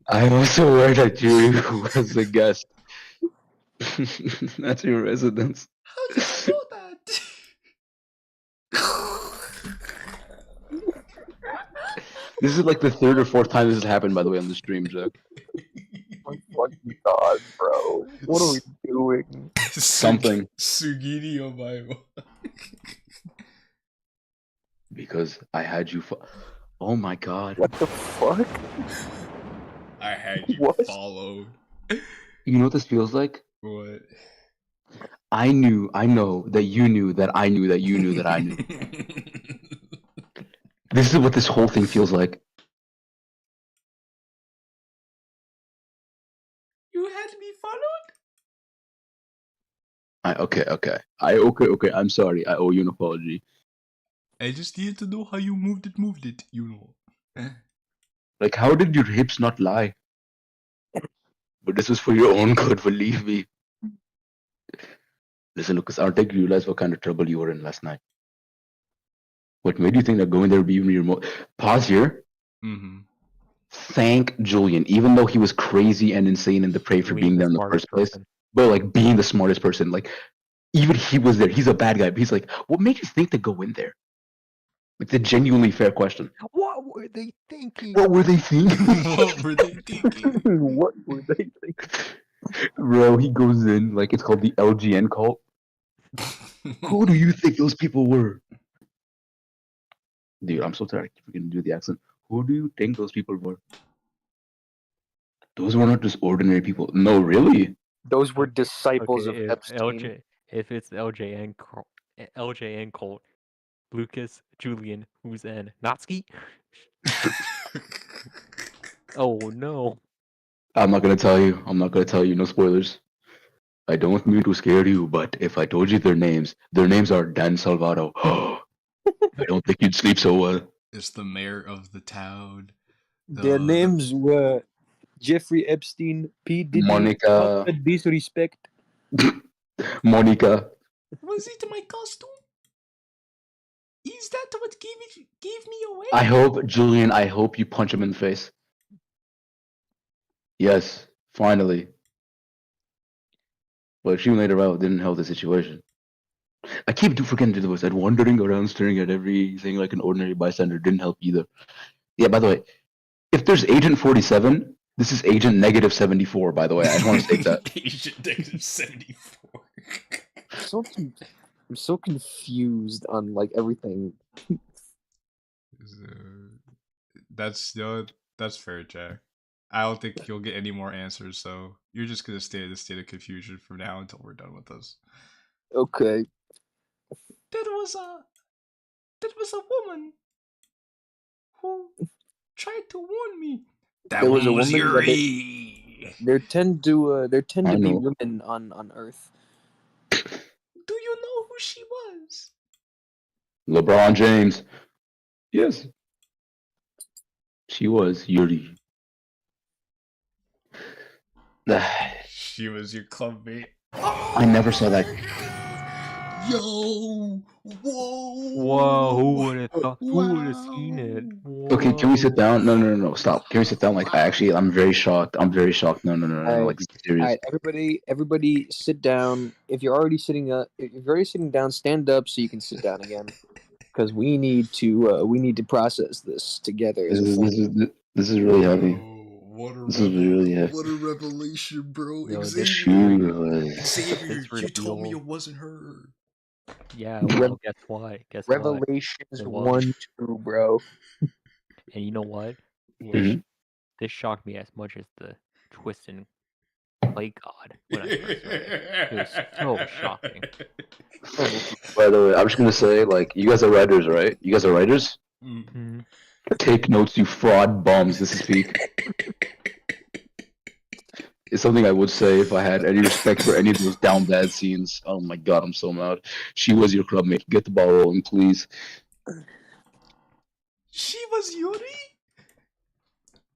I also heard that Yuri was a guest. That's your residence. How did you know that? This is like the third or fourth time this has happened, by the way, on the stream, Jack. My fucking god, bro. What are we doing? Something. Sugiri Omayo. Because I had you. Oh my god. What the fuck? I had you What? followed. You know what this feels like? What? I know that you knew that I knew that you knew that I knew. This is what this whole thing feels like. You had me followed? Okay. I'm sorry. I owe you an apology. I just needed to know how you moved it, you know. Like, how did your hips not lie? But this was for your own good, believe me. Listen, Lucas, I don't think you realize what kind of trouble you were in last night. What made you think that going there would be even your Pause here. Mm-hmm. Thank Julian, even though he was crazy and insane and depraved for being there in the smartest first place. person. But like being the smartest person, like even he was there. He's a bad guy. But he's like, what made you think to go in there? Like the genuinely fair question. What were they thinking? What were they thinking? What were they thinking? What were they thinking? Bro, he goes in like it's called the LGN cult. Who do you think those people were? Dude, I'm so tired. I keep forgetting to do the accent. Who do you think those people were? Those were not just ordinary people. No, really? Those were disciples Okay, of Epstein. if it's LJN cult, Lucas, Julian, who's in Natsuki? Oh no. I'm not gonna tell you. No spoilers. I don't mean to scare you, but if I told you their names are Dan Salvado. I don't think you'd sleep so well. It's the mayor of the town. Their names were Jeffrey Epstein, P. Diddy, Monica. Disrespect. Monica. Was it my costume? Is that what gave me away? I hope, Julian, you punch him in the face. Yes, finally. But shooting later out didn't help the situation. I keep forgetting to do this. And wandering around staring at everything like an ordinary bystander didn't help either. Yeah, by the way, if there's Agent 47, this is Agent Negative 74, by the way. I just want to state that. Agent Negative 74. I'm so confused on like everything. That's fair, Jack. I don't think you'll get any more answers, so you're just gonna stay in a state of confusion from now until we're done with this. Okay. There was a woman who tried to warn me. That There was a was woman that Yuri. There tend to I be know. women on Earth. Do you know who she was? LeBron James. Yes. She was Yuri. She was your clubmate. I never saw that. Yo! Whoa! Whoa, who would have thought? Who would have seen it? Okay, can we sit Whoa. down? No, stop. Can we sit down? Like, I'm very shocked. I'm very shocked. No. Like, this is All serious. right, everybody, sit down. If you're already sitting up, if you're already sitting down, stand up so you can sit down again. Because we need to process this together. This is really heavy. What a This is really heavy. What a revelation, bro. Yo, this Xavier, This you told me reveal- it wasn't her. Yeah, well, guess what? Guess what? Revelations It was. 1, 2, bro. And you know what? Mhm. This shocked me as much as the twist in Play God when I first read it. It was so shocking. By the way, I'm just gonna say, like, you guys are writers, right? You guys are writers. Mhm. Take notes, you fraud bums. This is peak. It's something I would say if I had any respect for any of those down bad scenes. Oh my god, I'm so mad. She was your clubmate. Get the ball rolling, please. She was Yuri?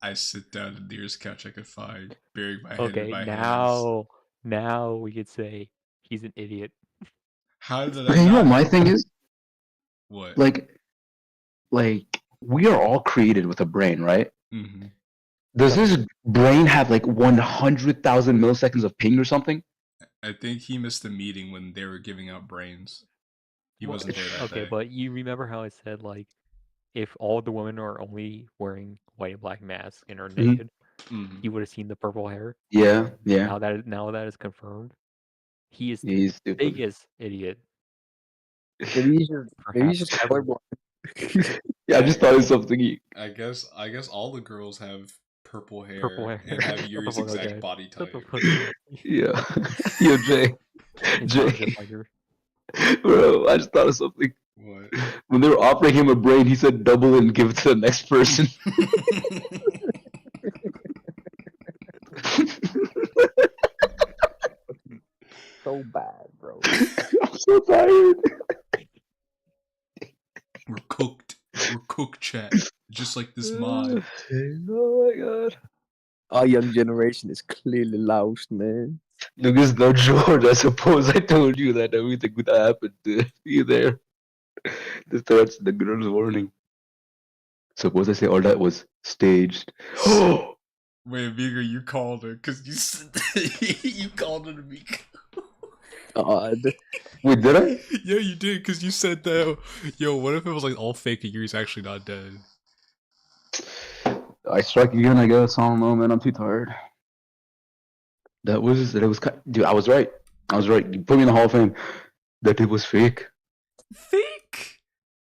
I sit down on the nearest couch I could find, burying my head in Okay, my hands. now we could say he's an idiot. How did Okay, I you know what not my know? thing is? What? Like, we are all created with a brain, right? Mm-hmm. Does this brain have like 100,000 milliseconds of ping or something? I think he missed the meeting when they were giving out brains. He Well, wasn't there that okay, day. but you remember how I said, like, if all the women are only wearing white and black masks and are naked, Mhm. you would have seen the purple hair. Yeah. Now that is confirmed, he is the He's stupid. biggest idiot. Maybe he's just ever. colorblind. Yeah, I just thought of something. I guess all the girls have purple hair, Purple hair. and have Yuri's Purple exact hair. body Shut type. the fuck up. Yeah. Yo, Jay. It sounds Jay. just like her. Bro, I just thought of something. What? When they were offering him a brain, he said double and give it to the next person. So bad, bro. I'm so tired. We're cooked. We're cooked, chat. Just like this mod. Oh my god. Our young generation is clearly lost, man. Look, it's not George. I suppose I told you that everything would happen to you there. That's the girl's warning. Suppose I say all that was staged. Oh! Wait, Viga, you called her because you said you called her to me. God. Wait, did I? Yeah, you did because you said that. Yo, what if it was like all fake and Yuri's actually not dead? I strike again, I guess. I don't know, man. I'm too tired. That was, dude, I was right. You put me in the Hall of Fame. That it was fake. Fake?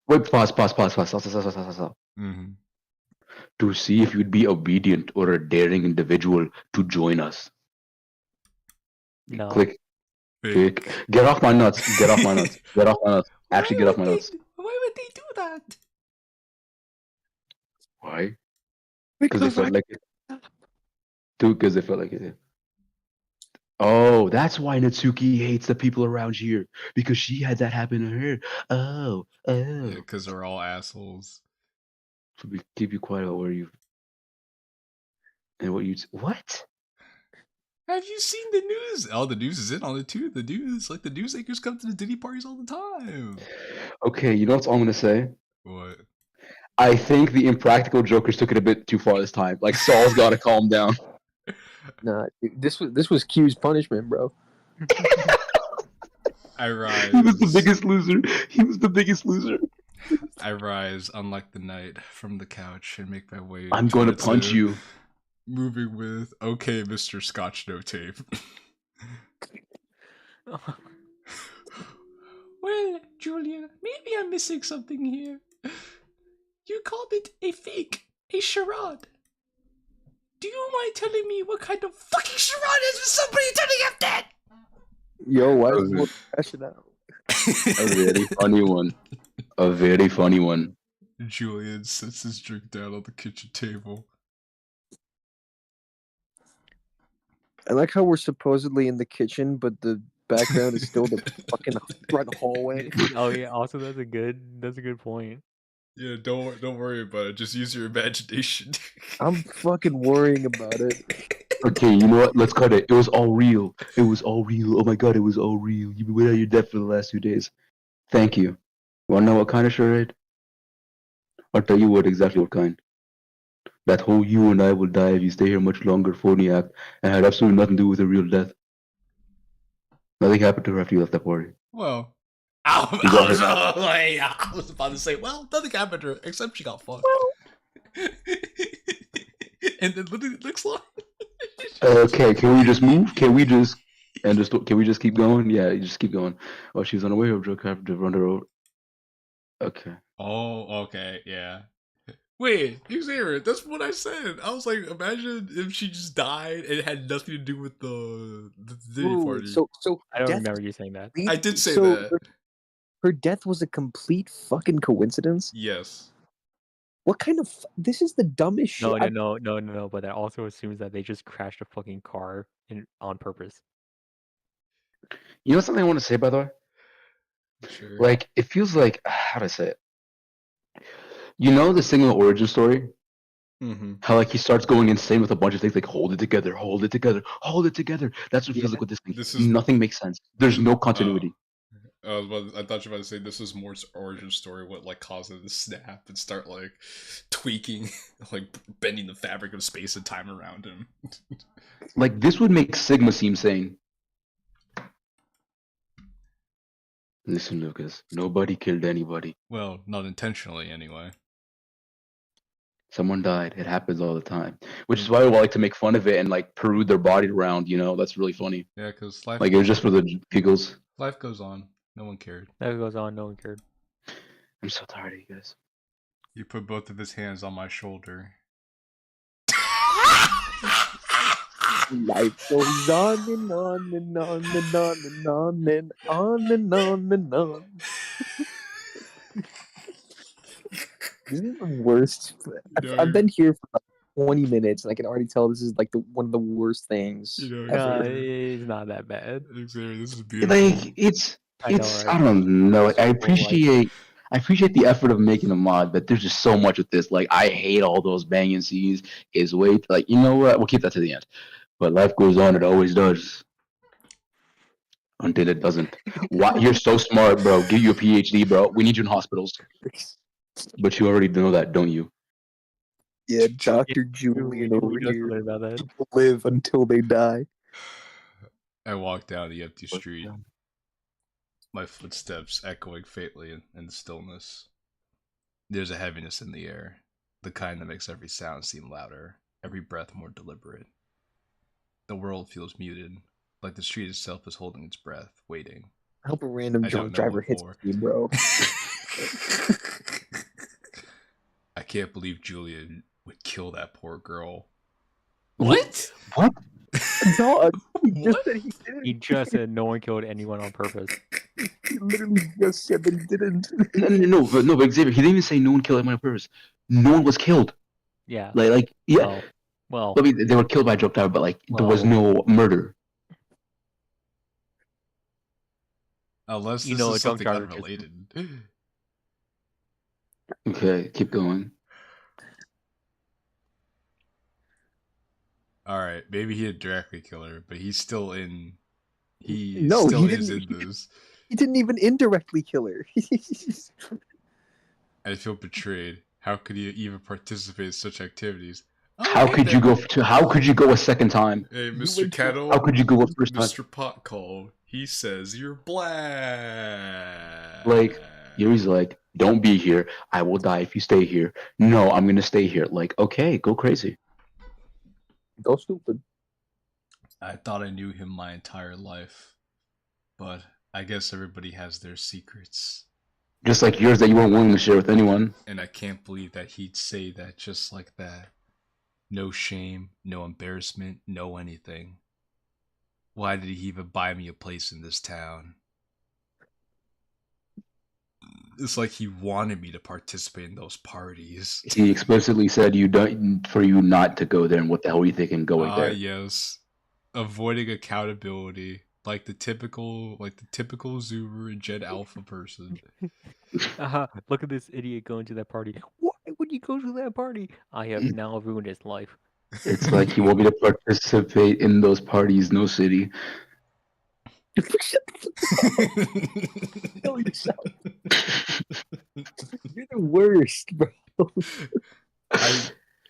Wait, pause. Stop. Mm-hmm. To see if you'd be obedient or a daring individual to join us. No. Click. Fake. Get off my nuts. Get off my nuts. Actually, get off my nuts. Why would they do that? Why? Because they felt like it. Dude, because they felt like it. Yeah. Oh, that's why Natsuki hates the people around here. Because she had that happen to her. Oh. Yeah, because they're all assholes. So keep you quiet about where you and what you. What? Have you seen the news? Oh, the news is in on it too. The news, like the news anchors come to the Diddy parties all the time. Okay, you know what I'm gonna say? What? I think the Impractical Jokers took it a bit too far this time. Like Saul's gotta calm down. Nah, dude, this was Q's punishment, bro. I rise. He was the biggest loser. I rise, unlike the night, from the couch and make my way. I'm going to punch you. Moving with, okay, Mr. Scotch No Tape. Well, Julia, maybe I'm missing something here. You called it a fake, a charade. Do you mind telling me what kind of fucking charade is with somebody telling him that? Yo, why is it crashing out? A very funny one. Julian sets his drink down on the kitchen table. I like how we're supposedly in the kitchen, but the background is still the fucking front hallway. Oh yeah, also that's a good point. Yeah, don't worry about it. Just use your imagination. I'm fucking worrying about it. Okay, you know what? Let's cut it. It was all real. It was all real. Oh my god, it was all real. You've been without your death for the last 2 days. Thank you. Wanna know what kind of charade? I'll tell you exactly what kind. That whole you and I will die if you stay here much longer phony-act and had absolutely nothing to do with a real death. Nothing happened to her after you left that party. Well, You got her. I was about to say, well, nothing happened to her except she got fucked. And then literally looks like. Okay, can we just move? Can we just keep going? Yeah, you just keep going. Oh, she's on her way. Drug have to run her over. Okay. Oh, okay, yeah. Wait, Xavier, that's what I said. I was like, imagine if she just died and it had nothing to do with the Diddy Ooh, party. so I don't death remember you saying that. I did say so that. Her death was a complete fucking coincidence. Yes. What kind of? This is the dumbest shit. No. But that also assumes that they just crashed a fucking car on purpose. You know something I want to say, by the way? Sure. Like, it feels like, how do I say it? You know the single origin story? Mm-hmm. How, like, he starts going insane with a bunch of things like, hold it together, hold it together, hold it together. That's what it feels like with this thing. This is Nothing makes sense. There's no continuity. I thought you were about to say this is Mort's origin story, what like caused him to snap and start like tweaking, like bending the fabric of space and time around him. Like, this would make Sigma seem sane. Listen, Lucas, nobody killed anybody. Well, not intentionally anyway. Someone died. It happens all the time. Which is why we like to make fun of it and like parade their body around, you know? That's really funny. Yeah, because life Like, it was just for the giggles. life goes on. No one cared. That goes on. No one cared. I'm so tired of you guys. He put both of his hands on my shoulder. Life goes on and on and on and on and on and on and on and on. This is the worst. I've been here for like 20 minutes and I can already tell this is like one of the worst things ever. It's not that bad. Xavier, this is beautiful. Like, it's I know, right? I don't know. So, I like- appreciate the effort of making a mod, but there's just so much with this. Like, I hate all those banging scenes. Is wait, like, you know what? We'll keep that to the end. But life goes on. It always does. Until it doesn't. Why, you're so smart, bro. Get you a PhD, bro. We need you in hospitals. But you already know that, don't you? Yeah, Dr. Julian over We just here. learned about that. People live until they die. I walk down the empty street, my footsteps echoing faintly in the stillness. There's a heaviness in the air, the kind that makes every sound seem louder, every breath more deliberate. The world feels muted, like the street itself is holding its breath, waiting. I hope a random I don't drunk know driver what hits for. me, bro. I can't believe Julian would kill that poor girl. What? What? Dog, he just What? said he didn't. He just said no one killed anyone on purpose. He literally just said that he didn't. No, but Xavier, he didn't even say no one killed anyone on purpose. No one was killed. Yeah. Like, yeah. Well, I mean, they were killed by a drug driver, but like, there was no murder. Unless You this know, is a drunk something driver just- unrelated. Okay, keep going. Alright, maybe he didn't directly kill her, but he's still in. He No, still he is didn't- in this. He didn't even indirectly kill her. I feel betrayed. How could he even participate in such activities? Oh, How hey could there. you go? How could you go a second time? Hey, You Mr. went to- Kettle. How could you go a first time? Mr. Pot called. He says you're black. Like, Yuri's like, don't be here. I will die if you stay here. No, I'm gonna stay here. Like, okay, go crazy. Go stupid. I thought I knew him my entire life, but I guess everybody has their secrets, Just like yours that you weren't willing to share with anyone. and I can't believe that he'd say that just like that. No shame, no embarrassment, no anything. Why did he even buy me a place in this town? It's like he wanted me to participate in those parties. He explicitly said you don't for you not to go there. And what the hell are you thinking going there? Yes. Avoiding accountability. like the typical Zoomer and Gen Alpha person. Look at this idiot going to that party. Why would you go to that party? I have now ruined his life. It's like he won't be to participate in those parties, no city. Kill yourself. You're the worst, bro.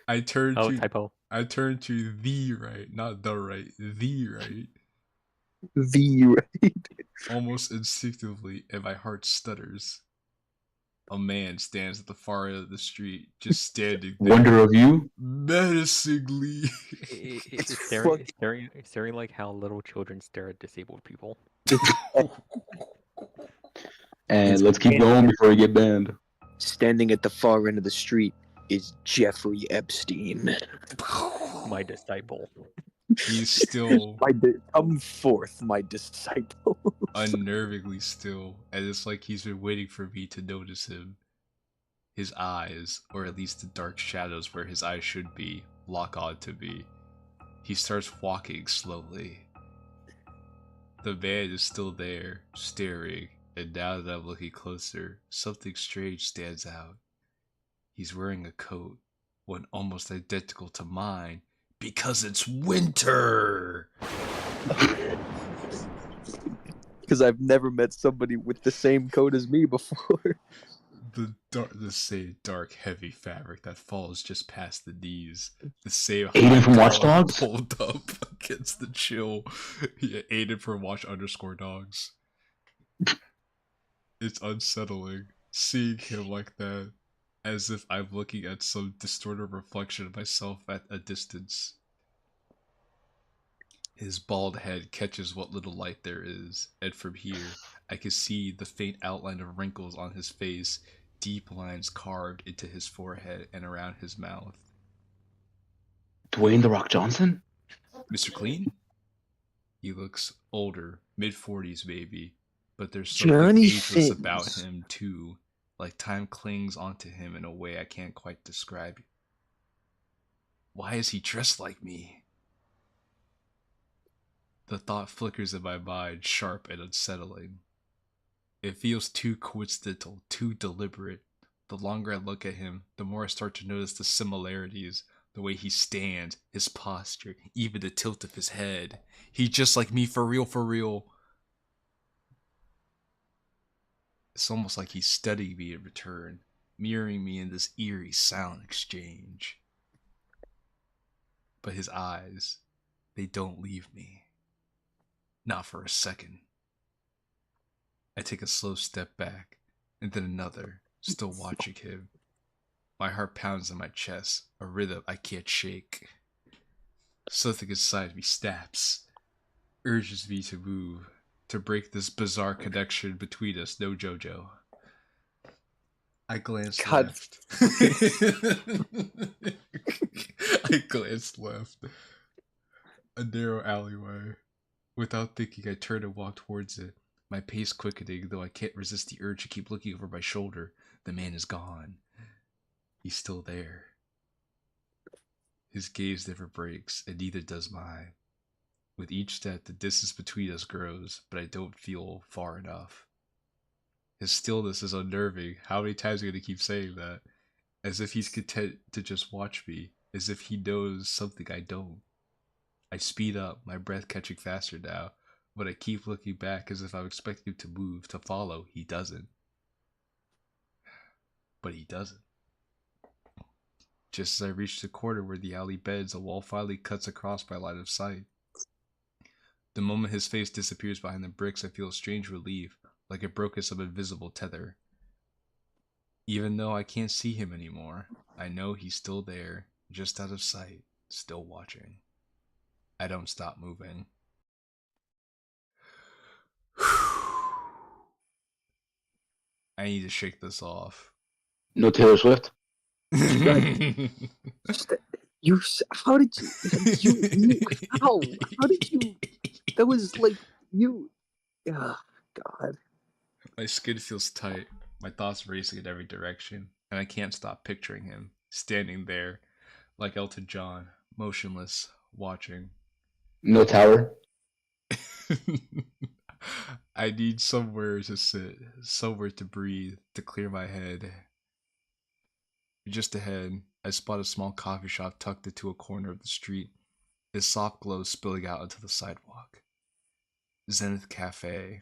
I turned Oh, to typo. I turned to the right, not the right, the right. The right. Almost instinctively, and my heart stutters. A man stands at the far end of the street, just standing there, Wonder of you? menacingly. It's staring like how little children stare at disabled people. And let's keep going before we get banned. Standing at the far end of the street is Jeffrey Epstein. My disciple. He's still Come forth, my disciple. unnervingly still, and it's like he's been waiting for me to notice him. His eyes, or at least the dark shadows where his eyes should be, lock on to me. He starts walking slowly. The man is still there, staring, and now that I'm looking closer, something strange stands out. He's wearing a coat, one almost identical to mine, because it's winter! Because I've never met somebody with the same coat as me before. The same dark, heavy fabric that falls just past the knees. The same Aiden from high Watch collar Dogs? pulled up against the chill. Yeah, Aiden from Watch_Dogs. It's unsettling seeing him like that, as if I'm looking at some distorted reflection of myself at a distance. His bald head catches what little light there is, and from here, I can see the faint outline of wrinkles on his face, deep lines carved into his forehead and around his mouth. Dwayne The Rock Johnson? Mr. Clean? He looks older, mid-40s maybe, but there's something Johnny ageless Sins. about him too, like time clings onto him in a way I can't quite describe. Why is he dressed like me? The thought flickers in my mind, sharp and unsettling. It feels too coincidental, too deliberate. The longer I look at him, the more I start to notice the similarities. The way he stands, his posture, even the tilt of his head. He's just like me, for real, for real. It's almost like he's studying me in return, mirroring me in this eerie sound exchange. But his eyes, they don't leave me. Not for a second. I take a slow step back, and then another, still watching him. My heart pounds in my chest, a rhythm I can't shake. Something inside me snaps, urges me to move, to break this bizarre connection between us, no JoJo. I glanced God. left. I glanced left. A narrow alleyway. Without thinking, I turn and walk towards it, my pace quickening, though I can't resist the urge to keep looking over my shoulder. The man is gone. He's still there. His gaze never breaks, and neither does mine. With each step, the distance between us grows, but I don't feel far enough. His stillness is unnerving. How many times am I going to keep saying that? As if he's content to just watch me, as if he knows something I don't. I speed up, my breath catching faster now, but I keep looking back as if I'm expecting him to move, to follow. He doesn't. But he doesn't. Just as I reach the corner where the alley bends, a wall finally cuts across my line of sight. The moment his face disappears behind the bricks, I feel a strange relief, like it broken some invisible tether. Even though I can't see him anymore, I know he's still there, just out of sight, still watching. I don't stop moving. I need to shake this off. No Taylor Swift? You, how did you how did you, that was like, you, oh, God. My skin feels tight, my thoughts racing in every direction, and I can't stop picturing him, standing there, like Elton John, motionless, watching. No Tower? I need somewhere to sit, somewhere to breathe, to clear my head. Just ahead, I spot a small coffee shop tucked into a corner of the street, its soft glow spilling out onto the sidewalk. Zenith Cafe.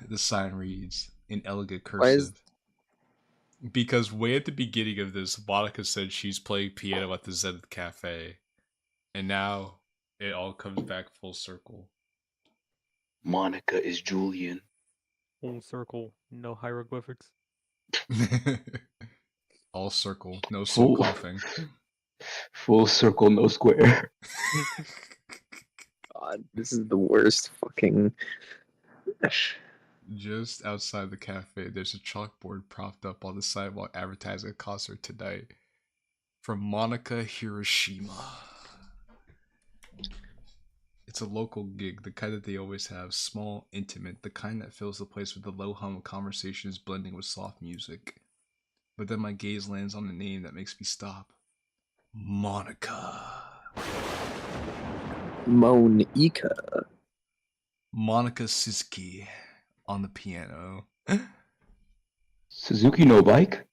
The sign reads in elegant cursive. Because way at the beginning of this, Monica said she's playing piano at the Zenith Cafe. And now it all comes back full circle. Monica is Julian. Full circle, no hieroglyphics. All circle, no soul coughing. Full circle, no square. God, this is the worst fucking. Just outside the cafe, there's a chalkboard propped up on the sidewalk advertising a concert tonight from Monica Hiroshima. It's a local gig, the kind that they always have, small, intimate, the kind that fills the place with the low hum of conversations blending with soft music. But then my gaze lands on a name that makes me stop. Monica. Monica. Monica Suzuki on the piano. Suzuki no bike?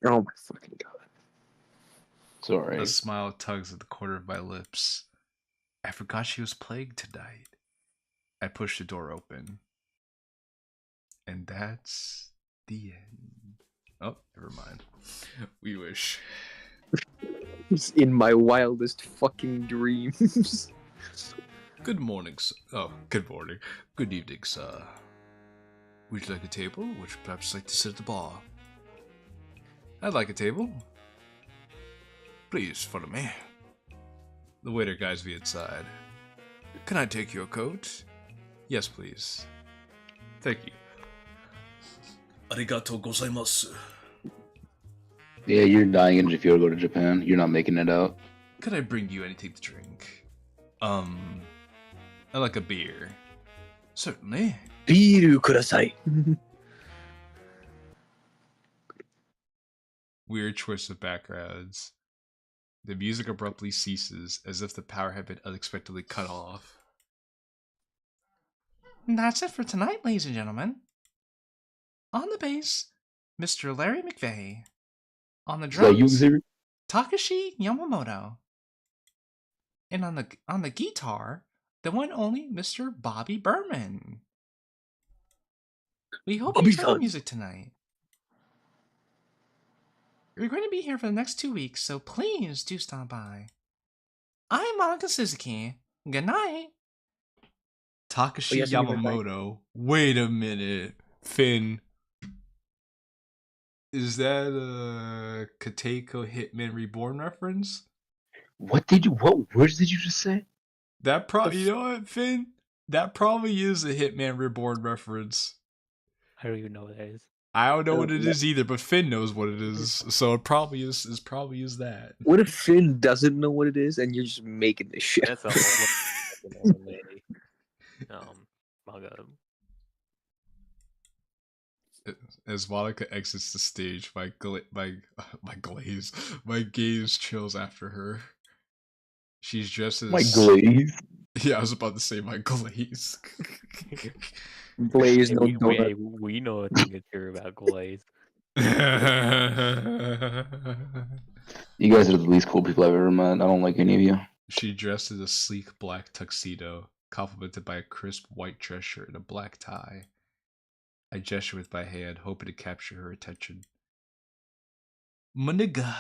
Oh my fucking god. Sorry. A smile tugs at the corner of my lips. I forgot she was playing tonight. I push the door open. And that's the end. Oh, never mind. We wish. In my wildest fucking dreams. Good morning, sir. Oh, good morning. Good evening, sir. Would you like a table? Would you perhaps like to sit at the bar? I'd like a table. Please, follow me. The waiter guides me inside. Can I take your coat? Yes, please. Thank you. Arigato gozaimasu. Yeah, you're dying if you go to Japan. You're not making it out. Could I bring you anything to drink? I like a beer. Certainly. Biru kudasai. Weird choice of backgrounds. The music abruptly ceases, as if the power had been unexpectedly cut off. That's it for tonight, ladies and gentlemen. On the bass, Mr. Larry McVeigh. On the Is that you, drums, Xavier? Takashi Yamamoto. And on the guitar, the one and only Mr. Bobby Berman. We hope you enjoy the music tonight. We're going to be here for the next 2 weeks, so please do stop by. I'm Monica Suzuki. Good night. Takashi yes, you can Yamamoto. Wait a minute. Finn. Is that a Kateiko Hitman Reborn reference? What words did you just say? That probably, you know what, Finn? That probably is a Hitman Reborn reference. I don't even know what that is. I don't know what it is either, but Finn knows what it is, so it probably is that. What if Finn doesn't know what it is and you're just making this shit? That's a whole manga. As Monica exits the stage, my gaze chills after her. She's dressed as My glaze. Yeah, I was about to say my glaze. Blaze, no we donut. know a thing or two about glaze. You guys are the least cool people I've ever met. I don't like any of you. She dressed in a sleek black tuxedo, complemented by a crisp white dress shirt and a black tie. I gesture with my hand, hoping to capture her attention. My nigga.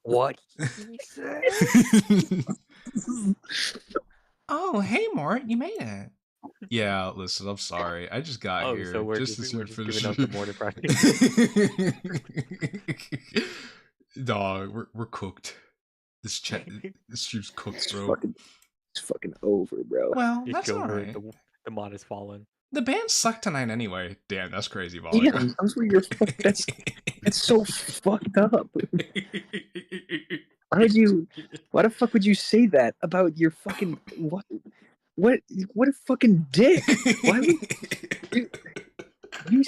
What he said? Oh, hey, Mort, you made it. Yeah, listen, I'm sorry. I just got here. So we're just giving up the morning project. Dog, we're cooked. This stream's cooked, bro. It's fucking over, bro. Well, Just that's show all her right. the mod is fallen. The band sucked tonight anyway. Damn, that's crazy, Yeah, Monica. that's where you're. That's so fucked up. Why the fuck would you say that about your fucking what a fucking dick? Why would you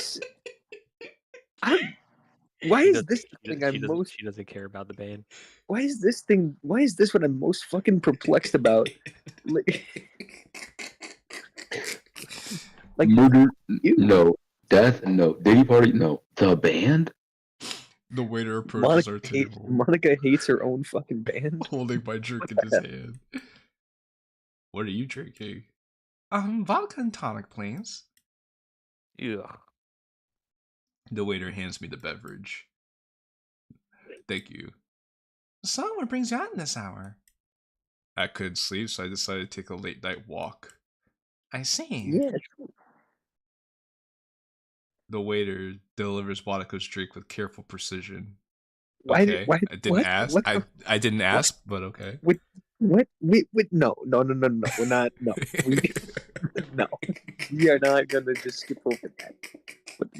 Why She is doesn't. this the She, thing does, she I'm doesn't. most? She doesn't care about the band. Why is this thing? Why is this what I'm most fucking perplexed about? Like Murder? you, No. Death? No. Diddy party? No. The band? The waiter approaches our table, Monica hates her own fucking band. holding my drink in his hand. What are you drinking? Vodka and tonic, please. Ugh. The waiter hands me the beverage. Thank you. So, what brings you out in this hour? I couldn't sleep, so I decided to take a late night walk. I see. Yeah, The waiter delivers Monica's drink with careful precision. Why? Okay, Why? I didn't what? ask. What the I didn't ask, but okay. What? Wait, no. We're not. No. No. We are not gonna just skip over that.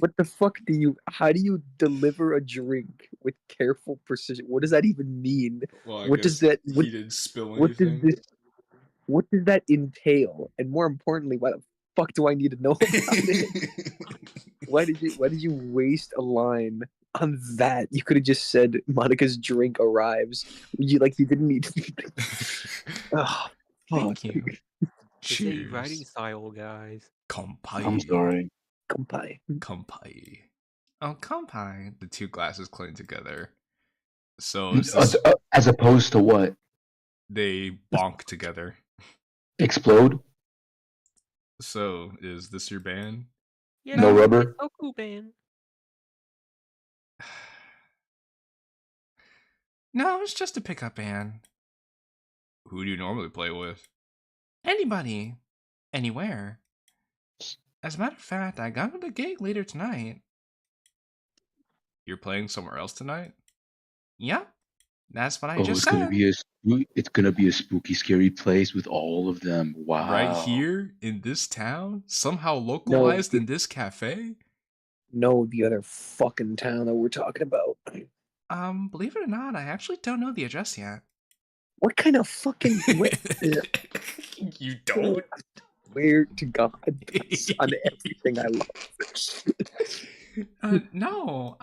What the fuck do you? How do you deliver a drink with careful precision? What does that even mean? Well, What does that? he didn't spill What does anything. this? What does that entail? And more importantly, why the fuck do I need to know about it? Why did you waste a line on that? You could have just said Monica's drink arrives. You didn't need. Oh, Thank fuck. you. It's a writing style, guys. Kampai. I'm sorry. Kampai. Kampai. Oh, kampai. The two glasses cling together. So As opposed to what? they bonk together. Explode? So is this your band? Yeah, No rubber? Goku band. No, it's just a pickup band. Who do you normally play with? Anybody. Anywhere. As a matter of fact, I got a gig later tonight. You're playing somewhere else tonight? Yep. That's what I Oh, just it's gonna said. be a spooky, scary place with all of them. Wow. Right here in this town? Somehow localized in this cafe? No, the other fucking town that we're talking about. Believe it or not, I actually don't know the address yet. What kind of fucking You don't? swear to God on everything I love. No,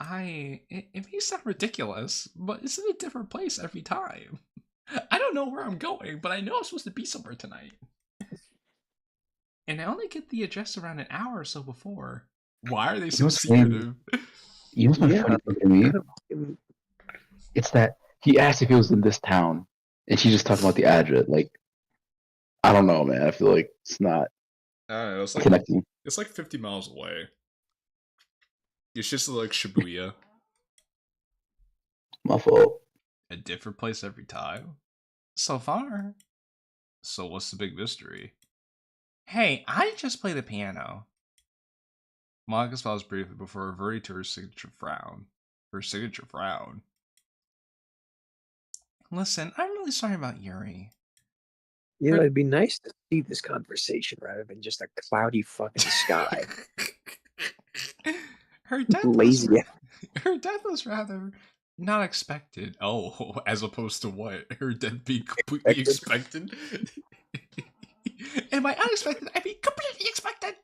it may sound ridiculous, but it's in a different place every time. I don't know where I'm going, but I know I'm supposed to be somewhere tonight. And I only get the address around an hour or so before. Why are they so what's funny? secretive? You know what's Yeah. funny thing to me? It's that he asked if he was in this town, and she just talked about the address. Like, I don't know, man. I feel like it's not I don't know, it's connecting. it's like 50 miles away. It's just like Shibuya. My fault. A different place every time? So far. So what's the big mystery? Hey, I just play the piano. Monica smiles briefly before reverting to her signature frown. Her signature frown? Listen, I'm really sorry about Yuri. You know, it'd be nice to see this conversation rather than just a cloudy fucking sky. Her death Lazy. her death was rather not expected. Oh, as opposed to what? Her death being completely expected? And by unexpected, I mean completely expected.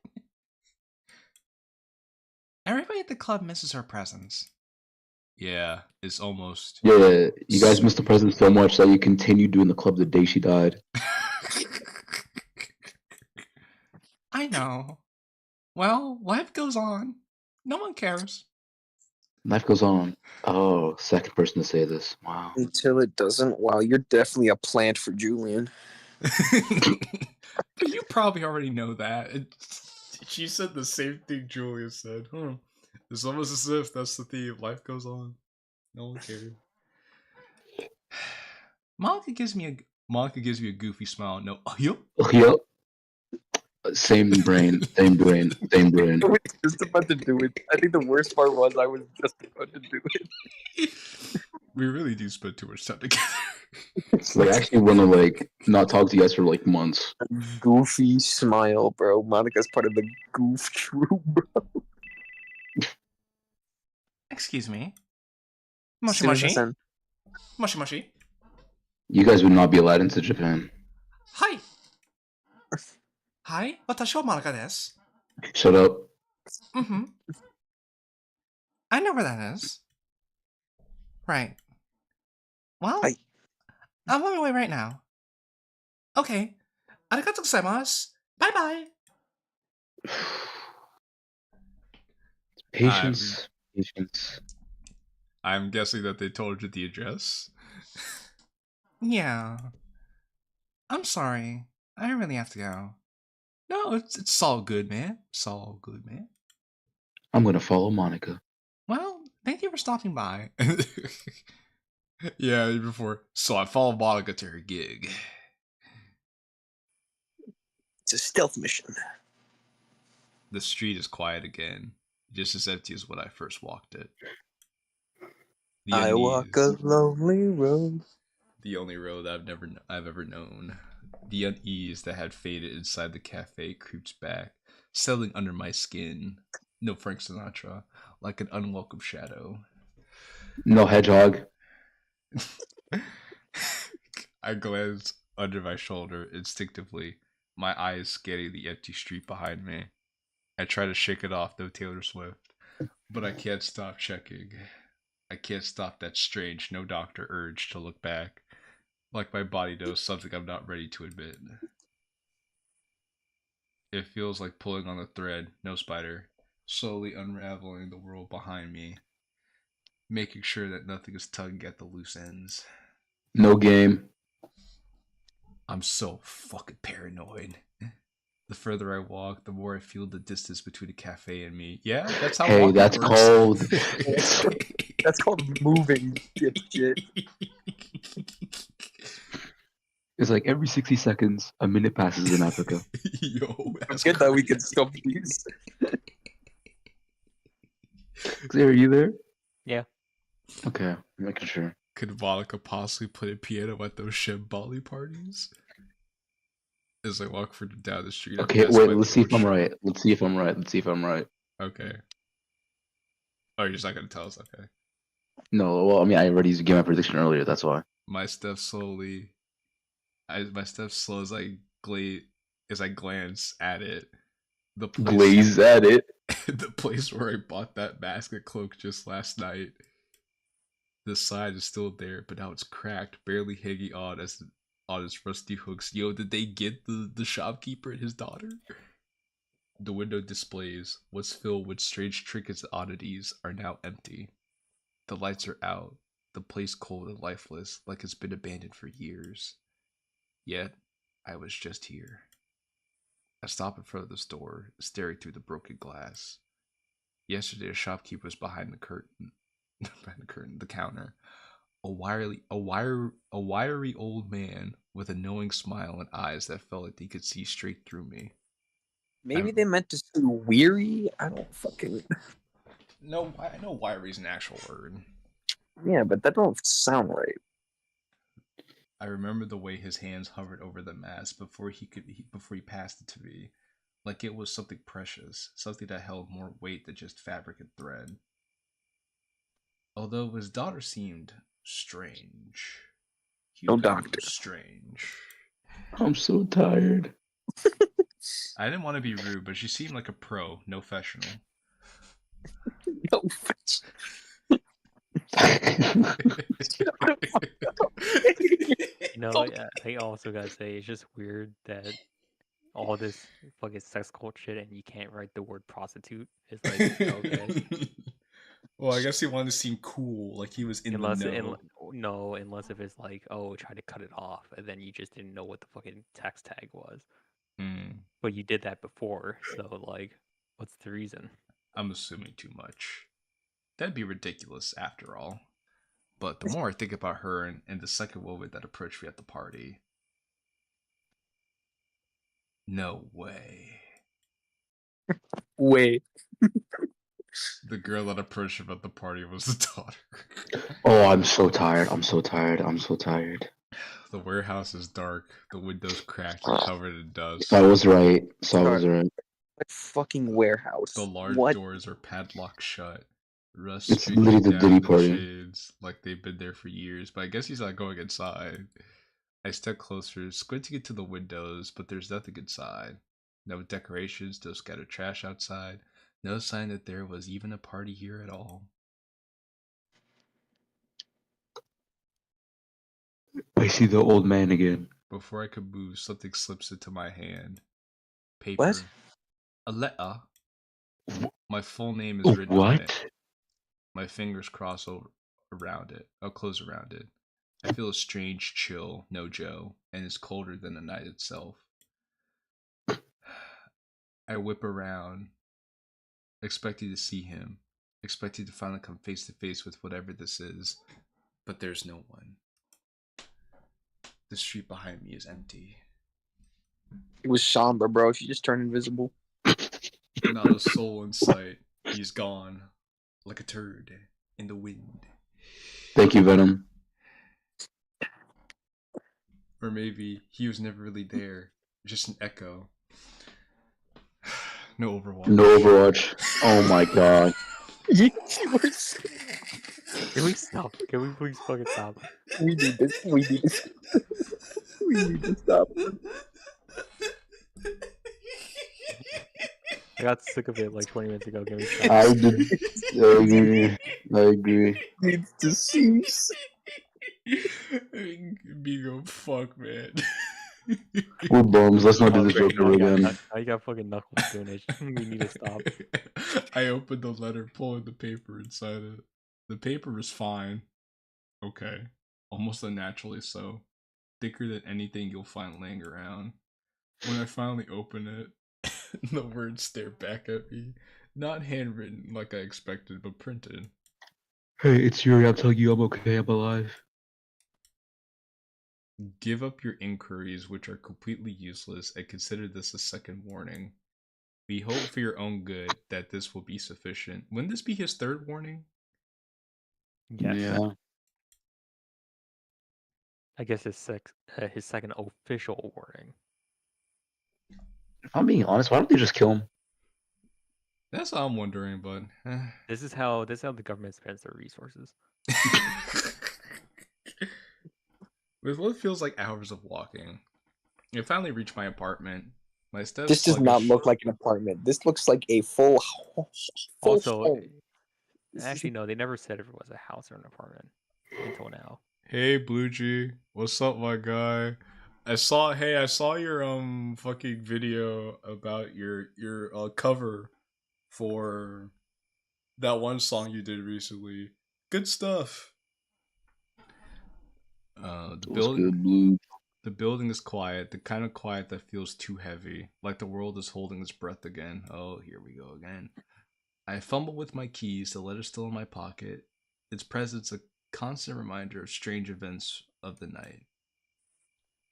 Everybody at the club misses her presence. Yeah, it's almost. Yeah, you guys missed the present so much that you continued doing the club the day she died. I know. Well, life goes on. No one cares. Life goes on. Oh, second person to say this. Wow. Until it doesn't. Wow, you're definitely a plant for Julian. But you probably already know that. She said the same thing Julia said. Huh. It's almost as if that's the theme. Life goes on. No one cares. Monica gives me a goofy smile. No, yup. Yep. Same brain. Same brain. Same brain. I was just about to do it. I think the worst part was I was just about to do it. We really do spend too much time together. Like, I actually want to not talk to you guys for months. Goofy smile, bro. Monica's part of the goof troop, bro. Excuse me. Moshi moshi. Sumimasen. Moshi moshi. You guys would not be allowed into Japan. Hi. Hi. Watashi wa Monica desu. Shut up. Mm-hmm. I know where that is. Right. Well, I- I'm on my way right now. Okay. Arigatou gozaimasu. Bye bye. Patience, patience. I'm guessing that they told you the address. Yeah. I'm sorry. I really have to go. No, it's all good, man. It's all good, man. I'm gonna follow Monica. Well, thank you for stopping by. Yeah, before. So I followed Monica to her gig. It's a stealth mission. The street is quiet again, just as empty as when I first walked it. The I walk a unease, lonely road. the only road I've ever known. The unease that had faded inside the cafe creeps back, settling under my skin. No Frank Sinatra, like an unwelcome shadow. No hedgehog. I glance under my shoulder instinctively, my eyes scanning the empty street behind me. I try to shake it off, no Taylor Swift, but I can't stop checking. I can't stop that strange, no doctor urge to look back, like my body knows something I'm not ready to admit. It feels like pulling on a thread, no spider, slowly unraveling the world behind me, making sure that nothing is tugging at the loose ends. No game. I'm so fucking paranoid. The further I walk, the more I feel the distance between the cafe and me. Yeah, that's how Hey, walking that's works. called. That's called moving, dipshit. It's like every 60 seconds, a minute passes in Africa. Yo, that's Good that we crazy. can stop these. Xavier, are you there? Yeah. Okay, I'm making sure. Could Monica possibly play piano at those Shambali parties? As I walk further down the street, I Okay, pass wait, by let's the see old if I'm shop. right. Let's see if I'm right. Let's see if I'm right. Okay. Oh, you're just not gonna tell us? Okay. No, well, I mean, I already gave my prediction earlier, that's why. My steps slowly. My steps slow as I glance at it. The place, Glaze at it. the place where I bought that basket cloak just last night. The side is still there, but now it's cracked, barely hanging on its rusty hooks. Yo, did they get the shopkeeper and his daughter? The window displays, once filled with strange trinkets and oddities, are now empty. The lights are out, the place cold and lifeless, like it's been abandoned for years. Yet, I was just here. I stop in front of the store, staring through the broken glass. Yesterday, a shopkeeper was behind the curtain, the counter. A wiry old man with a knowing smile and eyes that felt like he could see straight through me. Maybe they meant to say weary. I don't fucking. No, I know wiry is an actual word. Yeah, but that don't sound right. I remember the way his hands hovered over the mask before he passed it to me, like it was something precious, something that held more weight than just fabric and thread. Although his daughter seemed strange. No doctor. Strange. I'm so tired. I didn't want to be rude, but she seemed like a pro, no professional. No. You know, I also gotta say, it's just weird that all this fucking sex cult shit and you can't write the word prostitute. It's like, okay. Well, I guess he wanted to seem cool, like he was in the know. Unless if it's like, oh, try to cut it off, and then you just didn't know what the fucking text tag was. But you did that before, so like, what's the reason? I'm assuming too much. That'd be ridiculous after all. But the more I think about her and the second woman that approached me at the party, no way. Wait. The girl that approached him at the party was the daughter. Oh, I'm so tired. I'm so tired. I'm so tired. The warehouse is dark, the windows cracked and covered in dust. So I was right. So I was right. What fucking warehouse? The large What? doors are padlocked shut. Rust It's streaking literally the down Diddy the party. shades like they've been there for years, but I guess he's not going inside. I step closer, squinting into the windows, but there's nothing inside. No decorations, no scattered trash outside. No sign that there was even a party here at all. I see the old man again. Before I could move, something slips into my hand. Paper. What? A letter. My full name is written on it. What? My fingers cross around it. I'll close around it. I feel a strange chill, no Joe, and it's colder than the night itself. I whip around, expecting to see him, expecting to finally come face to face with whatever this is, but there's no one. The street behind me is empty. It was somber, bro. She just turned invisible. Not a soul in sight. He's gone, like a turd in the wind. Thank you, Venom. Or maybe he was never really there, just an echo. No Overwatch. No Overwatch. Oh my god. We Can we stop? Can we please fucking stop? need this. We need this. We need to stop. I got sick of it like 20 minutes ago. Can we stop? I agree. I agree. Needs to cease. Bigo, fuck, man. We're bums. Let's not do this joke ever again. Now you got fucking Knuckles doing it. We need to stop. I opened the letter, pulling the paper inside it. The paper is fine. Okay. Almost unnaturally so. Thicker than anything you'll find laying around. When I finally open it, the words stare back at me. Not handwritten like I expected, but printed. Hey, it's Yuri. I'm telling you I'm okay. I'm alive. Give up your inquiries, which are completely useless, and consider this a second warning. We hope for your own good that this will be sufficient. Wouldn't this be his third warning? Yes. Yeah. I guess his second official warning. If I'm being honest, why don't they just kill him? That's what I'm wondering, but This is how the government spends their resources. with what feels like hours of walking, I finally reached my apartment. My steps. This does not look like an apartment. This looks like a full Also, home. actually, no, they never said if it was a house or an apartment until now. Hey, Blue G, what's up, my guy? I saw your fucking video about your cover for that one song you did recently. Good stuff. The building is quiet, the kind of quiet that feels too heavy, like the world is holding its breath again. Oh, here we go again. I fumble with my keys, the letter still in my pocket. Its presence a constant reminder of strange events of the night.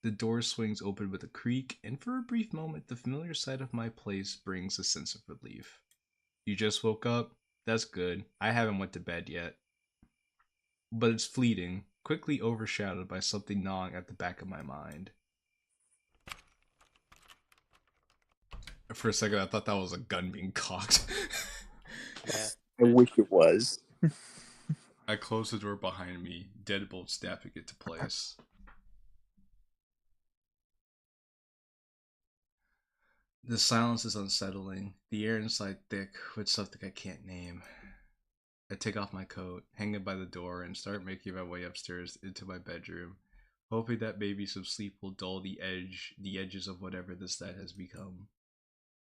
The door swings open with a creak, and for a brief moment, the familiar sight of my place brings a sense of relief. You just woke up? That's good. I haven't went to bed yet. But it's fleeting, quickly overshadowed by something gnawing at the back of my mind. For a second, I thought that was a gun being cocked. I wish it was. I close the door behind me, deadbolt snapping it to place. The silence is unsettling, the air inside thick with something I can't name. I take off my coat, hang it by the door, and start making my way upstairs into my bedroom, hoping that maybe some sleep will dull the edges of whatever this night has become.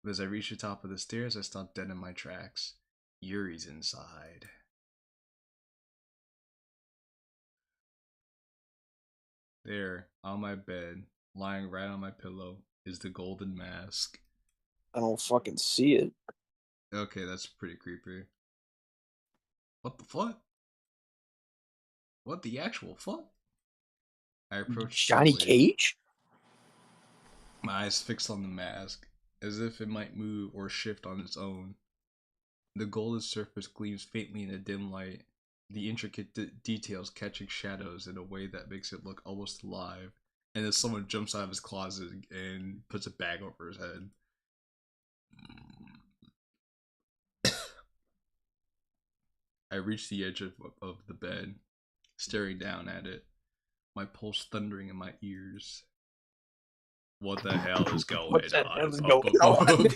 But as I reach the top of the stairs, I stop dead in my tracks. Yuri's inside. There, on my bed, lying right on my pillow, is the golden mask. I don't fucking see it. Okay, that's pretty creepy. What the fuck? What the actual fuck? I approach Johnny slowly, Cage? my eyes fixed on the mask, as if it might move or shift on its own. The golden surface gleams faintly in the dim light, the intricate details catching shadows in a way that makes it look almost alive, and then someone jumps out of his closet and puts a bag over his head. I reach the edge of the bed, staring down at it, my pulse thundering in my ears. What the hell is going What the on? hell is going on?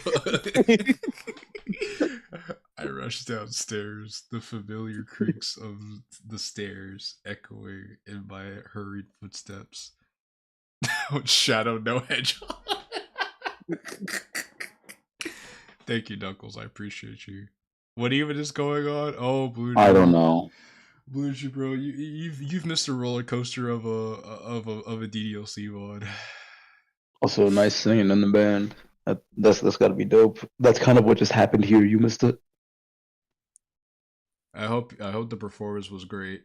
I I rushed downstairs, the familiar creaks of the stairs echoing in my hurried footsteps. Shadow, no hedgehog. Thank you, Knuckles. I appreciate you. What even is going on? Oh, Blue. I don't know. Blue, bro, you've missed a roller coaster of a DDLC mod. Also, nice singing in the band. That's got to be dope. That's kind of what just happened here. You missed it. I hope the performance was great.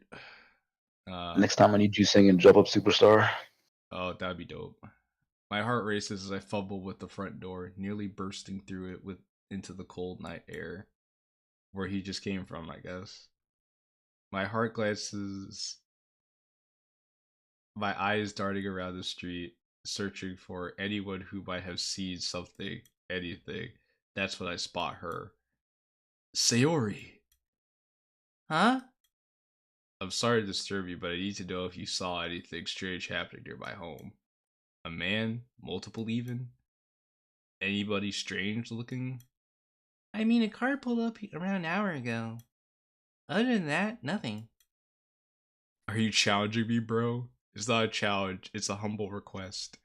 Next time I need you singing "Jump Up Superstar." Oh, that'd be dope. My heart races as I fumble with the front door, nearly bursting through it into the cold night air, where he just came from, I guess. My heart glances, my eyes darting around the street, searching for anyone who might have seen something, anything. That's when I spot her. Sayori! Huh? I'm sorry to disturb you, but I need to know if you saw anything strange happening near my home. A man? Multiple even? Anybody strange looking? I mean, a car pulled up around an hour ago. Other than that, nothing. Are you challenging me, bro? It's not a challenge, it's a humble request.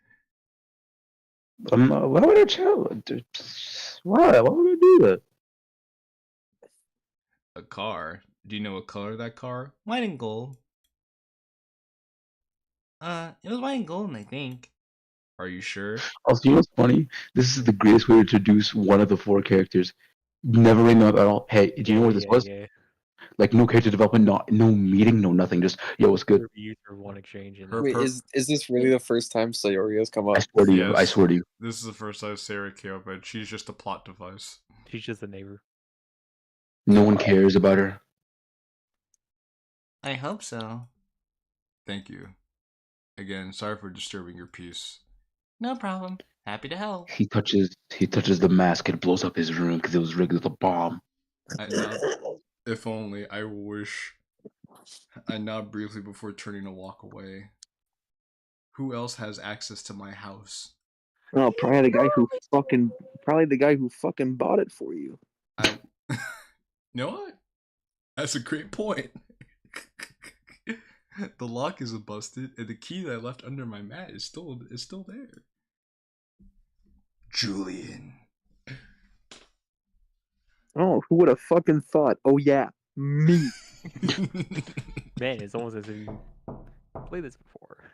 Why would I challenge? Why? Why would I do that? A car? Do you know what color that car? White and gold. It was white and gold, I think. Are you sure? Also, you know what's funny? This is the greatest way to introduce one of the 4 characters. Never ring them up at all. Hey, do you know what this was? Yeah. Like, no character development, no meeting, no nothing. Just, yo, what's good? Use for one exchange. And Her Wait, is this really the first time Sayori has come up? I swear to you. I Yes. swear to you. This is the first time Sarah came up, and she's just a plot device. she's just a neighbor. No one cares about her. I hope so. Thank you. Again, sorry for disturbing your peace. No problem. Happy to help. He touches the mask and blows up his room because it was rigged with a bomb. If only, I wish. I nod briefly before turning to walk away. Who else has access to my house? Oh, probably the guy who fucking bought it for you. You know what? That's a great point. The lock isn't busted, and the key that I left under my mat is still there. Julian. Oh, who would have fucking thought? Oh yeah, me. Man, it's almost as if you played this before.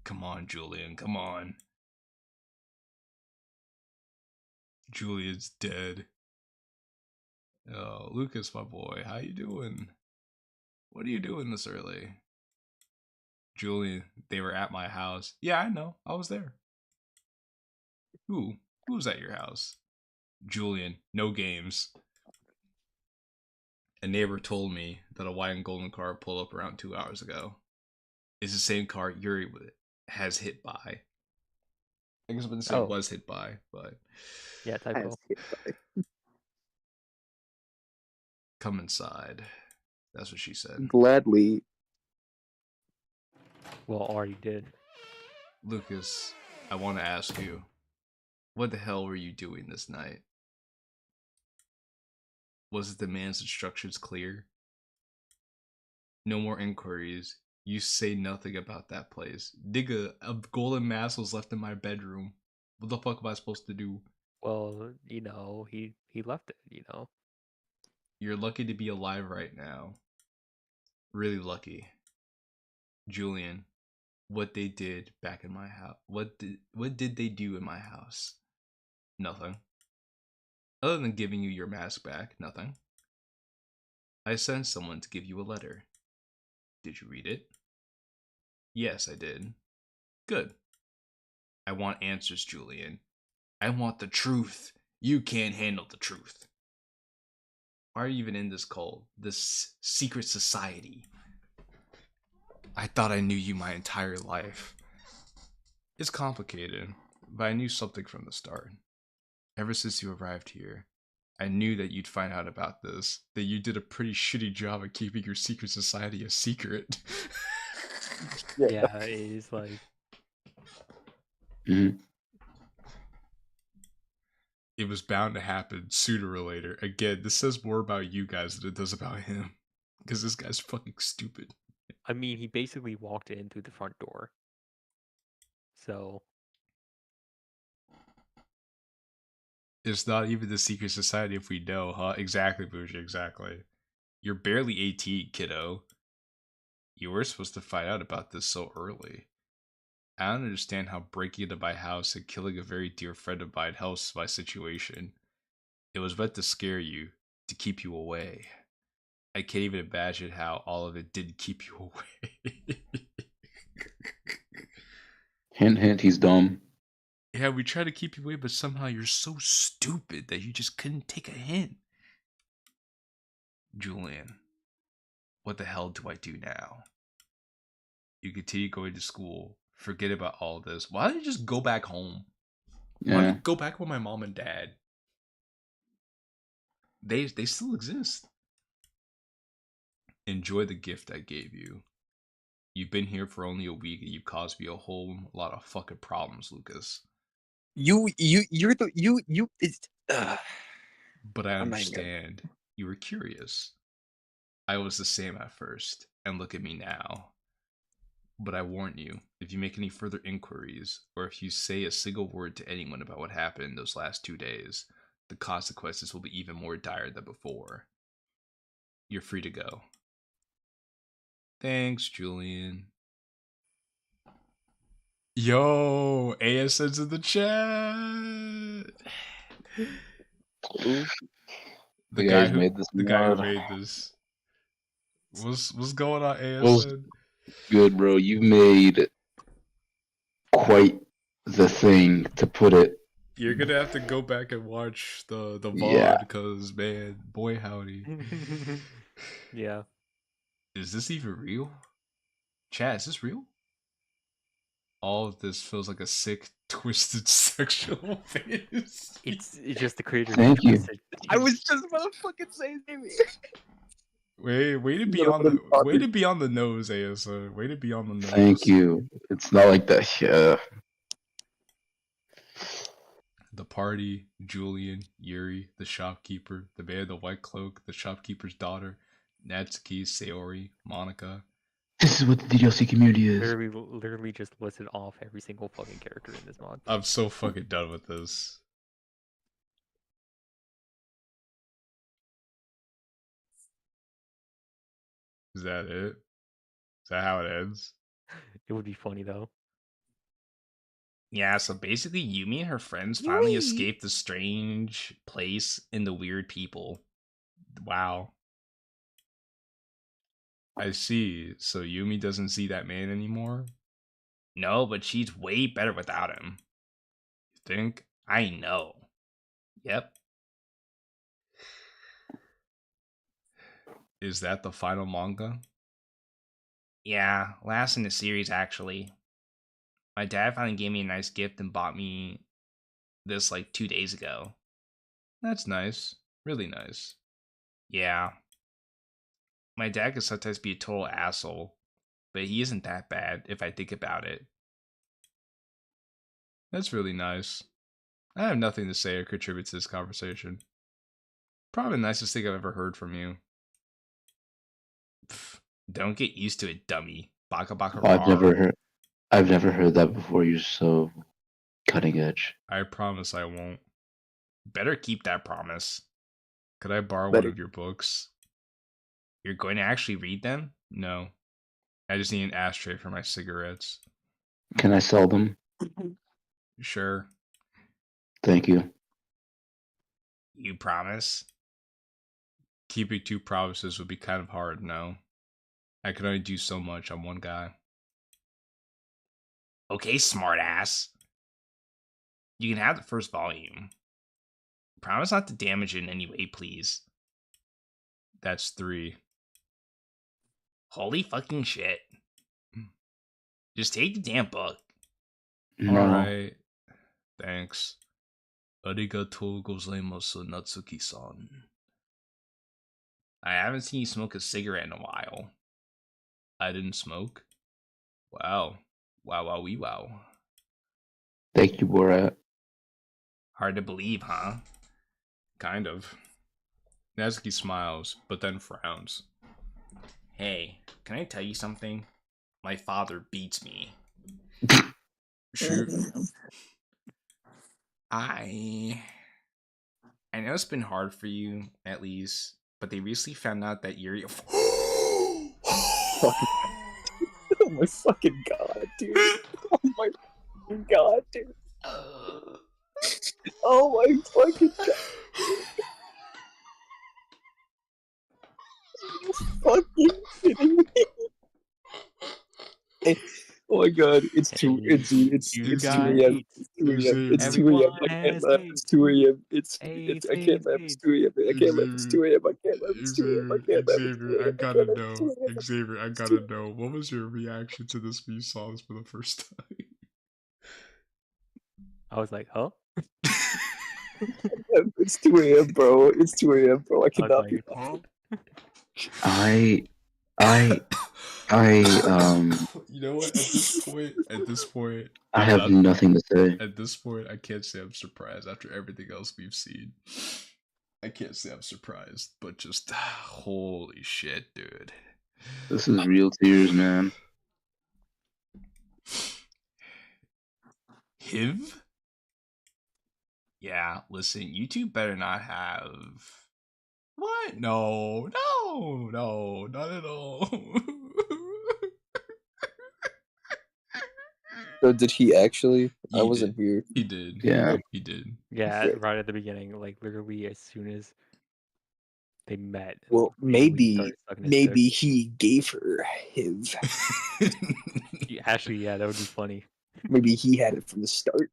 Come on, Julian, come on. Julian's dead. Oh, Lucas, my boy, how you doing? What are you doing this early? Julian, they were at my house. Yeah, I know. I was there. Who? Who's at your house? Julian, no games. A neighbor told me that a white and golden car pulled up around 2 hours ago. It's the same car Yuri has hit by. I guess I wouldn't say was hit by, but... Yeah, typo. Come inside. That's what she said. Gladly. Well, already did. Lucas, I want to ask you, what the hell were you doing this night? Was the man's instructions clear? No more inquiries. You say nothing about that place. Nigga, a golden mask was left in my bedroom. What the fuck am I supposed to do? Well, he left it, You're lucky to be alive right now. Really lucky. Julian, what they did back in my house. What did they do in my house? Nothing. Other than giving you your mask back, nothing. I sent someone to give you a letter. Did you read it? Yes, I did. Good. I want answers, Julian. I want the truth. You can't handle the truth. Why are you even in this cult? This secret society? I thought I knew you my entire life. It's complicated, but I knew something from the start. Ever since you arrived here, I knew that you'd find out about this, that you did a pretty shitty job at keeping your secret society a secret. Yeah, it's like... Mm-hmm. It was bound to happen sooner or later. Again, this says more about you guys than it does about him. Because this guy's fucking stupid. I mean, he basically walked in through the front door. So It's not even the secret society if we know, huh? Exactly, Bougie, exactly. You're barely 18, kiddo. You were supposed to find out about this so early. I don't understand how breaking into my house and killing a very dear friend of mine helps my situation. It was meant to scare you, to keep you away. I can't even imagine how all of it didn't keep you away. Hint, hint, he's dumb. Yeah, we try to keep you away, but somehow you're so stupid that you just couldn't take a hint. Julian, what the hell do I do now? You continue going to school. Forget about all this. Why don't you just go back home? Why don't Yeah. you go back with my mom and dad? They still exist. Enjoy the gift I gave you. You've been here for only a week and you've caused me a whole lot of fucking problems, Lucas. It's, But I I'm not even gonna- understand. You were curious. I was the same at first, and look at me now. But I warn you, if you make any further inquiries, or if you say a single word to anyone about what happened those last 2 days, the consequences will be even more dire than before. You're free to go. Thanks, Julian. Yo, ASN's in the chat. The guy guys who made this made mod. this. What's going on, What's ASN? good, bro? You made quite the thing, to put it. You're gonna have to go back and watch the Yeah. VOD, because man, boy howdy. yeah. Is this even real? Chat, is this real? All of this feels like a sick, twisted sexual face. It's just the creator. Thank you. I was just about to fucking say, Jamie. Way to be Little on bit the of way to be on the nose, ASO. Way to be on the nose. Thank you. It's not like that. Yeah. The party, Julian, Yuri, the shopkeeper, the man in the white cloak, the shopkeeper's daughter, Natsuki, Sayori, Monica. This is what the Ddlc community is. Literally just listed off every single fucking character in this mod. I'm so fucking done with this. Is that it? Is that how it ends? It would be funny though. Yeah, so basically Yumi and her friends finally escaped the strange place and the weird people. Wow. I see. So Yumi doesn't see that man anymore? No, but she's way better without him. You think? I know. Yep. Is that the final manga? Yeah, last in the series actually. My dad finally gave me a nice gift and bought me this like 2 days ago. That's nice. Really nice. Yeah. My dad can sometimes be a total asshole, but he isn't that bad if I think about it. That's really nice. I have nothing to say or contribute to this conversation. Probably the nicest thing I've ever heard from you. Pff, don't get used to it, dummy. Baka baka I've never rar. heard that before. You're so cutting edge. I promise I won't. Better keep that promise. Could I borrow Better. one of your books? You're going to actually read them? No. I just need an ashtray for my cigarettes. Can I sell them? Sure. Thank you. You promise? Keeping 2 promises would be kind of hard, no? I can only do so much on one guy. Okay, smartass. You can have the first volume. Promise not to damage it in any way, please. That's 3. Holy fucking shit. Just take the damn book. No. Alright. Thanks. Arigatou gozaimasu, Natsuki-san. I haven't seen you smoke a cigarette in a while. I didn't smoke? Wow. Wow, wow, wee, wow. Thank you, Borat. Hard to believe, huh? Kind of. Natsuki smiles, but then frowns. Hey, can I tell you something? My father beats me. Shoot. I know it's been hard for you, at least, but they recently found out that you're... Oh my fucking god, dude. Oh my fucking god, dude. Oh my fucking god. Are you fucking kidding me? Oh my god, it's 2 it's You 2 got a.m. It's 2 a.m. It's 2 a.m. everyone I can't has laugh. It's 2 a.m. It's I can't laugh. It's AIDS. 2 a.m. I can't laugh. It's 2 a.m. I can't laugh. It's 2 a.m. I can't laugh. It's 2 Xavier, I a.m. I gotta can't laugh. know. It's 2 a.m. Xavier, I It's 2 gotta know. What was your reaction to this when you saw this for the first time? I was like, huh? It's 2 a.m., bro. It's 2 a.m., bro. I I was cannot be like, huh? I You know what? At this point, I I'm have not. nothing to say. At this point, I can't say I'm surprised after everything else we've seen. I can't say I'm surprised, but just holy shit, dude. This is real tears, man. HIV? Yeah, listen, you two better not have. What? No, not at all. So did he actually? I He wasn't did. here. He did. Yeah. He did. Yeah, Right. right at the beginning, like literally as soon as they met, Well, Julie started sucking his dick. maybe he gave her HIV. Actually, yeah, that would be funny. Maybe he had it from the start.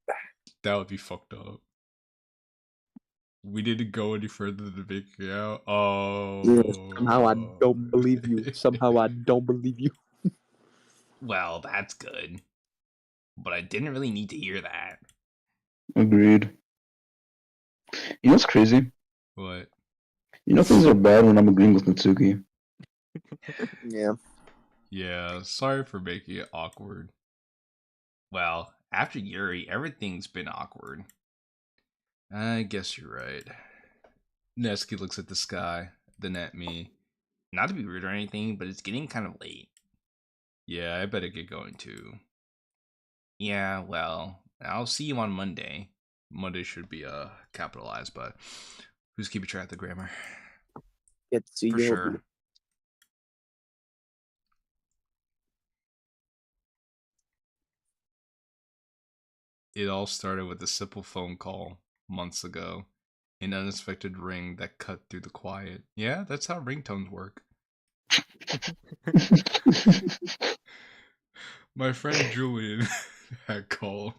That would be fucked up. We didn't go any further than making out. Oh. Somehow I don't believe you. Somehow I don't believe you. Well, that's good. But I didn't really need to hear that. Agreed. You know what's crazy? What? You know things are bad when I'm agreeing with Natsuki. Yeah. Yeah, sorry for making it awkward. Well, after Yuri, everything's been awkward. I guess you're right. Neski looks at the sky, then at me. Not to be rude or anything, but it's getting kind of late. Yeah, I better get going too. Yeah, well, I'll see you on Monday. Monday should be capitalized, but who's keeping track of the grammar? Get to see For you. sure. It all started with a simple phone call months ago. An unexpected ring that cut through the quiet. Yeah, that's how ringtones work. My friend Julian had called.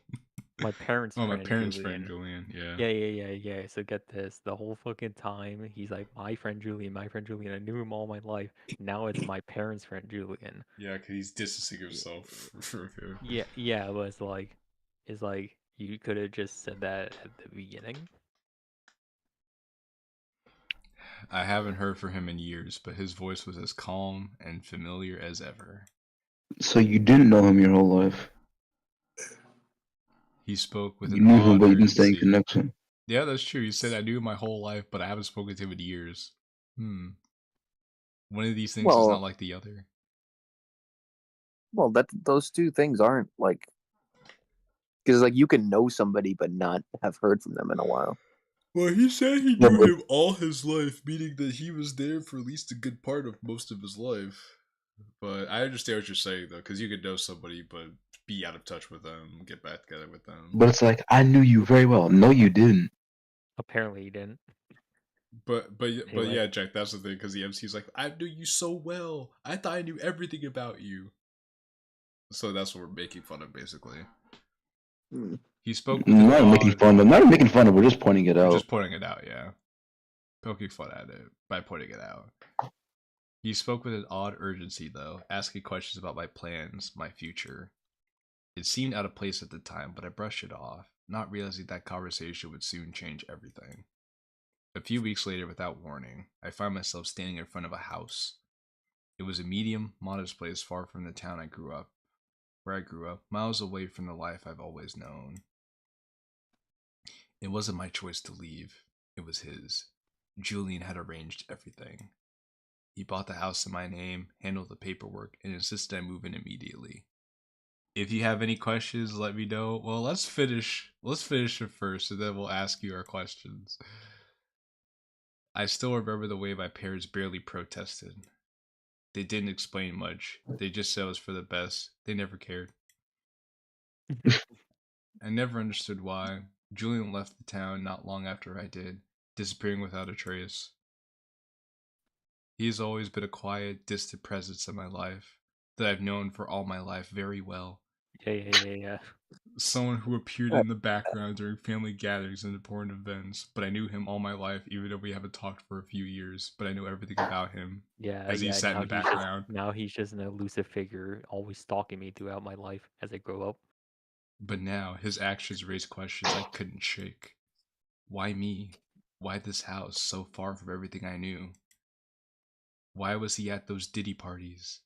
My parents' Oh, my friend, parents' Julian. friend Julian. Yeah. Yeah. So get this. The whole fucking time, he's like, my friend Julian, my friend Julian. I knew him all my life. Now it's my parents' friend Julian. Yeah, because he's distancing himself from him. Yeah, but it's like, you could have just said that at the beginning. I haven't heard from him in years, but his voice was as calm and familiar as ever. So you didn't know him your whole life. He spoke with You an knew him, odd but you didn't stay in urgency. connection. Yeah, that's true. He said, I knew him my whole life, but I haven't spoken to him in years. One of these things is not like the other. Well, those two things aren't like, because like you can know somebody but not have heard from them in a while. Well, he said he Yeah, knew but- him all his life, meaning that he was there for at least a good part of most of his life. But I understand what you're saying, though, because you could know somebody, but be out of touch with them, get back together with them. But it's like, I knew you very well. No, you didn't. Apparently he didn't. But Anyway. yeah, Jack, that's the thing, because the MC's like, I knew you so well. I thought I knew everything about you. So that's what we're making fun of, basically. He spoke with Not making fun of. Not making fun of. We're just pointing it out. Just pointing it out, yeah. Poking fun at it by pointing it out. He spoke with an odd urgency, though, asking questions about my plans, my future. It seemed out of place at the time, but I brushed it off, not realizing that conversation would soon change everything. A few weeks later, without warning, I found myself standing in front of a house. It was a medium, modest place far from the town where I grew up, miles away from the life I've always known. It wasn't my choice to leave. It was his. Julian had arranged everything. He bought the house in my name, handled the paperwork, and insisted I move in immediately. If you have any questions, let me know. Well, let's finish it first, and then we'll ask you our questions. I still remember the way my parents barely protested. They didn't explain much. They just said it was for the best. They never cared. I never understood why. Julian left the town not long after I did, disappearing without a trace. He has always been a quiet, distant presence in my life that I've known for all my life very well. Yeah. Someone who appeared in the background during family gatherings and important events, but I knew him all my life, even though we haven't talked for a few years, but I know everything about him. Yeah, As he sat in the background. Now he's just an elusive figure, always stalking me throughout my life as I grow up. But now, his actions raised questions I couldn't shake. Why me? Why this house, so far from everything I knew? Why was he at those Diddy parties?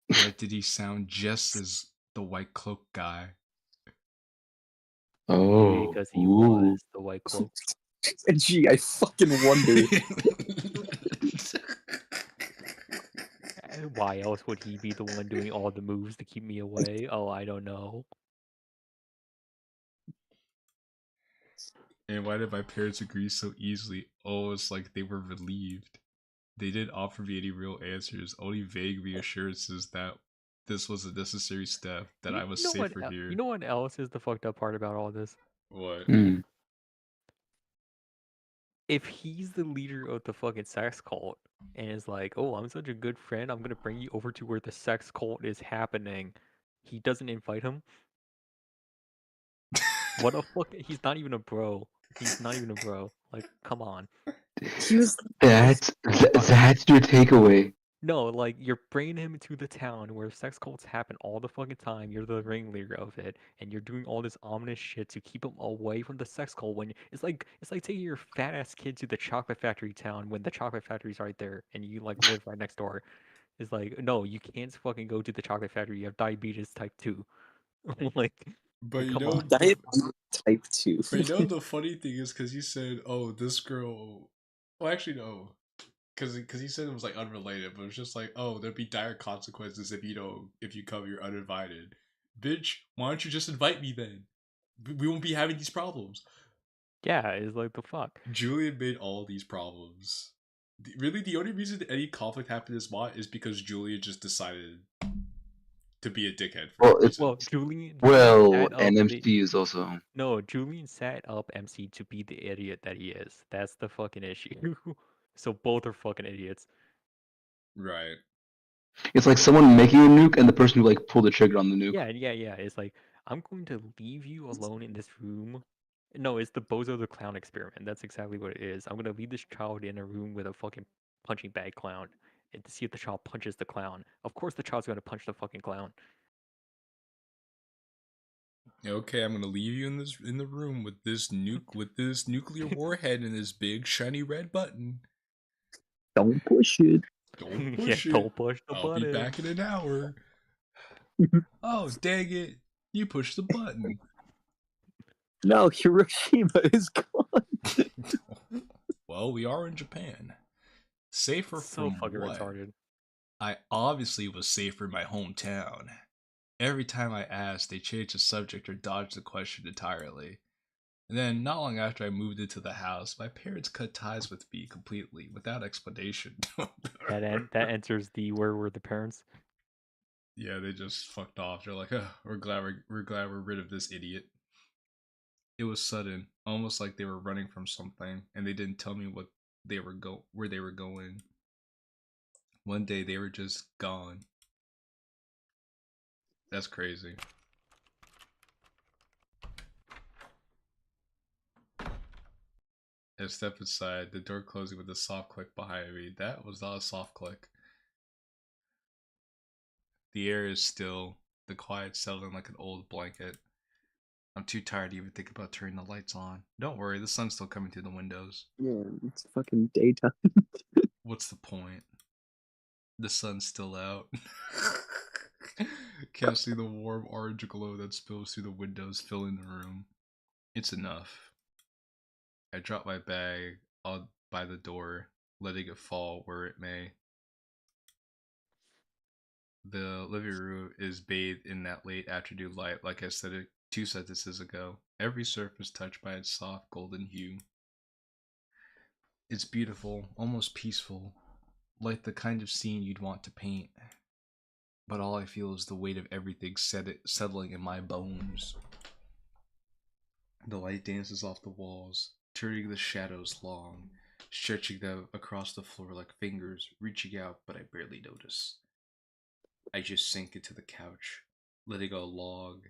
Why did he sound just as the white cloak guy? Maybe Oh, because he ooh. was the white cloak. Gee, I fucking wonder. Why else would he be the one doing all the moves to keep me away? Oh, I don't know. And why did my parents agree so easily? Oh, it's like they were relieved. They didn't offer me any real answers, only vague reassurances that this was a necessary step, that I was safer here. You know what else is the fucked up part about all this? What? Hmm. If he's the leader of the fucking sex cult and is like, oh, I'm such a good friend, I'm gonna bring you over to where the sex cult is happening, he doesn't invite him? What a fuck? He's not even a bro. He's not even a bro. Like, come on. That's your takeaway. No, like, you're bringing him to the town where sex cults happen all the fucking time. You're the ringleader of it, and you're doing all this ominous shit to keep him away from the sex cult. When it's like taking your fat ass kid to the chocolate factory town when the chocolate factory's right there, and you like live right next door. It's like, no, you can't fucking go to the chocolate factory. You have diabetes type 2. like, But you come know, on. Type 2. but you know the funny thing is because he said, "Oh, this girl." Well, actually, no, because he said it was like unrelated, but it was just like, "Oh, there'd be dire consequences if you come, you're uninvited." Bitch, why don't you just invite me then? We won't be having these problems. Yeah, it's like the fuck. Julian made all these problems. Really, the only reason any conflict happened in this mod is because Julian just decided to be a dickhead for Well, no reason. Well, Julian Well, set up NMC is also. No, Julian set up MC to be the idiot that he is. That's the fucking issue. So both are fucking idiots. Right. It's like someone making a nuke and the person who like pulled the trigger on the nuke. Yeah. It's like, I'm going to leave you alone in this room. No, it's the Bozo the Clown experiment. That's exactly what it is. I'm gonna leave this child in a room with a fucking punching bag clown and to see if the child punches the clown. Of course the child's gonna punch the fucking clown. Okay, I'm gonna leave you in the room with this nuclear warhead and this big shiny red button. Don't push it. Don't push it. Don't push the I'll button. be back in an hour. Oh, dang it. You pushed the button. No, Hiroshima is gone. Well, we are in Japan. Safer So from fucking what? retarded. I obviously was safer in my hometown. Every time I asked, they changed the subject or dodged the question entirely. And then, not long after I moved into the house, my parents cut ties with me completely, without explanation. That answers the where were the parents? Yeah, they just fucked off. They're like, oh, we're glad we're rid of this idiot. It was sudden, almost like they were running from something, and they didn't tell me where they were going. One day they were just gone. That's crazy. I stepped inside, the door closing with a soft click behind me. That was not a soft click. The air is still, the quiet settling like an old blanket. I'm too tired to even think about turning the lights on. Don't worry, the sun's still coming through the windows. Yeah, it's fucking daytime. What's the point? The sun's still out. Can't see the warm orange glow that spills through the windows, filling the room. It's enough. I drop my bag by the door, letting it fall where it may. The living room is bathed in that late afternoon light, like I said it 2 sentences ago. Every surface touched by its soft golden hue. It's beautiful, almost peaceful, like the kind of scene you'd want to paint. But all I feel is the weight of everything settling in my bones. The light dances off the walls, turning the shadows long, stretching them across the floor like fingers, reaching out, but I barely notice. I just sink into the couch, letting out a long,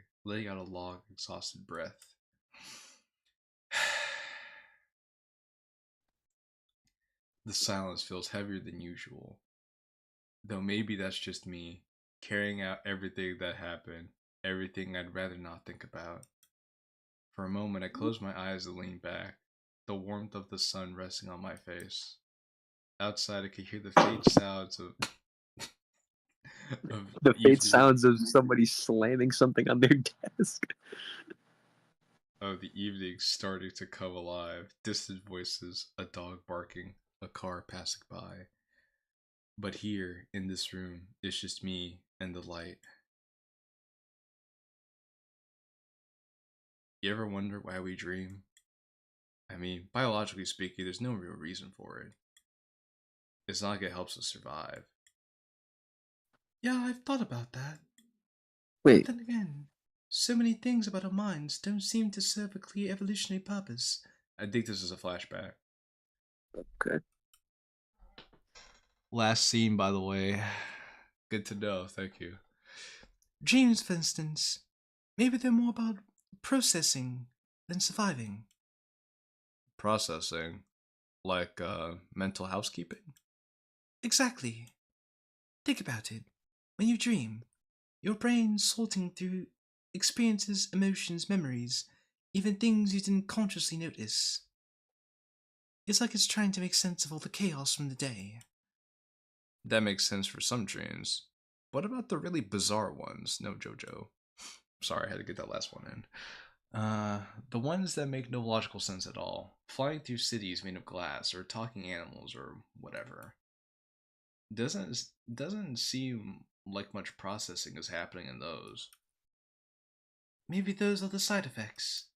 exhausted breath. The silence feels heavier than usual. Though maybe that's just me, carrying out everything that happened, everything I'd rather not think about. For a moment, I closed my eyes and leaned back, the warmth of the sun resting on my face. Outside, I could hear the faint sounds of The faint evening, sounds of somebody slamming something on their desk. of the evening starting to come alive. Distant voices, a dog barking, a car passing by. But here, in this room, it's just me and the light. You ever wonder why we dream? I mean, biologically speaking, there's no real reason for it. It's not like it helps us survive. Yeah, I've thought about that. Wait, Then again, so many things about our minds don't seem to serve a clear evolutionary purpose. I think this is a flashback. okay. Last scene, by the way. Good to know, thank you. Dreams, for instance, maybe they're more about processing than surviving. Processing. Like, mental housekeeping? Exactly. Think about it. When you dream, your brain's sorting through experiences, emotions, memories, even things you didn't consciously notice. It's like it's trying to make sense of all the chaos from the day. That makes sense for some dreams. What about the really bizarre ones? No, Jojo. Sorry, I had to get that last one in. The ones that make no logical sense at all. Flying through cities made of glass, or talking animals, or whatever. Doesn't seem like much processing is happening in those. Maybe those are the side effects.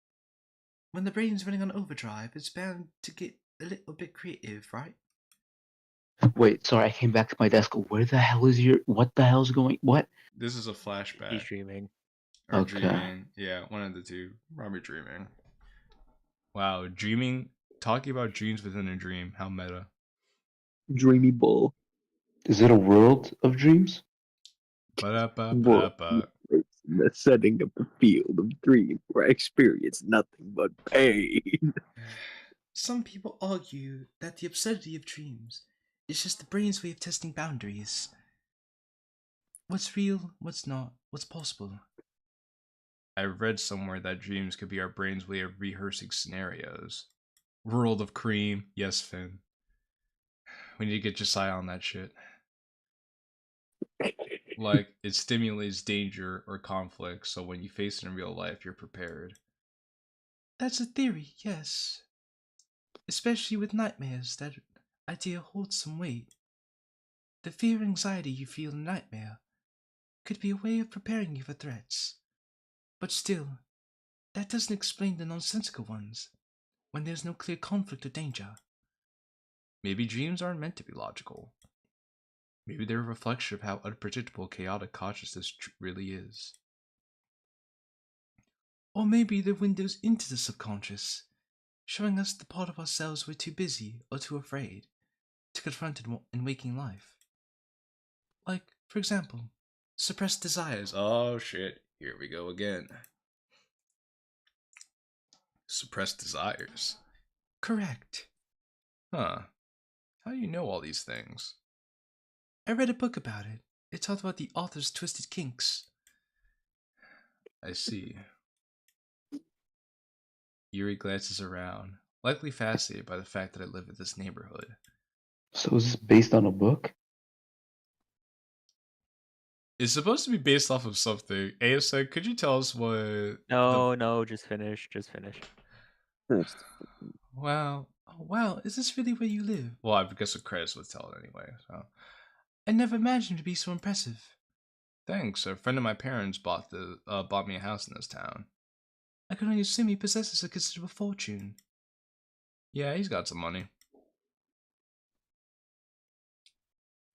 When the brain's running on overdrive, it's bound to get a little bit creative, right? Wait, sorry, I came back to my desk. Where the hell is your? What the hell's going? What? This is a flashback. He's dreaming. Or Okay. dreaming. Yeah, one of the two. Probably dreaming. Wow, dreaming. Talking about dreams within a dream. How meta. Dreamy bull. Is it a world of dreams? Ba-da-ba-ba-da-ba. In the setting of the field of dream, where I experience nothing but pain. Some people argue that the absurdity of dreams is just the brain's way of testing boundaries. What's real, what's not, what's possible. I read somewhere that dreams could be our brain's way of rehearsing scenarios. World of Cream. Yes, Finn. We need to get Josiah on that shit. Like, it stimulates danger or conflict, so when you face it in real life, you're prepared. That's a theory, yes. Especially with nightmares, that idea holds some weight. The fear and anxiety you feel in a nightmare could be a way of preparing you for threats. But still, that doesn't explain the nonsensical ones, when there's no clear conflict or danger. Maybe dreams aren't meant to be logical. Maybe they're a reflection of how unpredictable, chaotic consciousness really is. Or maybe they're windows into the subconscious, showing us the part of ourselves we're too busy or too afraid to confront in waking life. Like, for example, suppressed desires. Oh shit, here we go again. Suppressed desires. Correct. Huh. How do you know all these things? I read a book about it. It talked about the author's twisted kinks. I see. Yuri glances around, likely fascinated by the fact that I live in this neighborhood. So is this based on a book? It's supposed to be based off of something. ASN, could you tell us what... No, no, just finish. Just finish. Wow. Oh, wow, is this really where you live? Well, I guess the credits would tell it anyway. So I never imagined to be so impressive. thanks. A friend of my parents bought me a house in this town. I can only assume he possesses a considerable fortune. Yeah, he's got some money.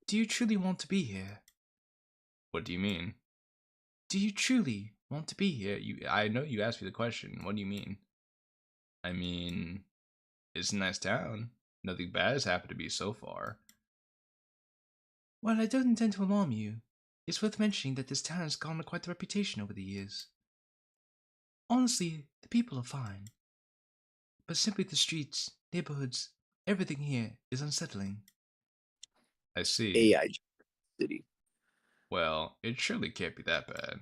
Do you truly want to be here? What do you mean? Do you truly want to be here? I know you asked me the question. What do you mean? I mean, it's a nice town. Nothing bad has happened to me so far. Well, I don't intend to alarm you. It's worth mentioning that this town has garnered quite the reputation over the years. Honestly, the people are fine. But simply the streets, neighborhoods, everything here is unsettling. I see. AI city. Well, it surely can't be that bad.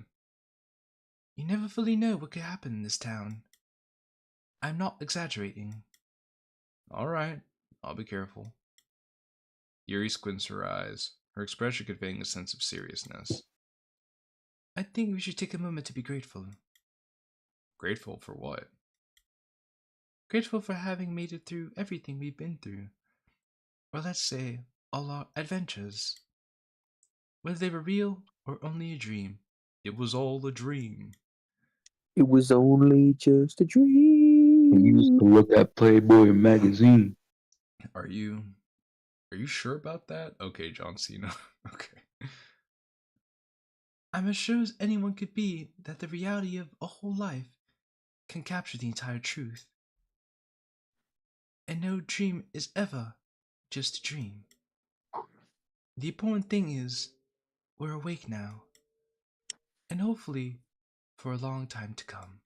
You never fully know what could happen in this town. I'm not exaggerating. Alright, I'll be careful. Yuri squints her eyes, her expression conveying a sense of seriousness. I think we should take a moment to be grateful. Grateful for what? Grateful for having made it through everything we've been through. Or let's say, all our adventures. Whether they were real or only a dream. It was all a dream. It was only just a dream. We used to look at Playboy magazine. Are you sure about that? Okay, John Cena. Okay. I'm as sure as anyone could be that the reality of a whole life can capture the entire truth. And no dream is ever just a dream. The important thing is, we're awake now. And hopefully, for a long time to come.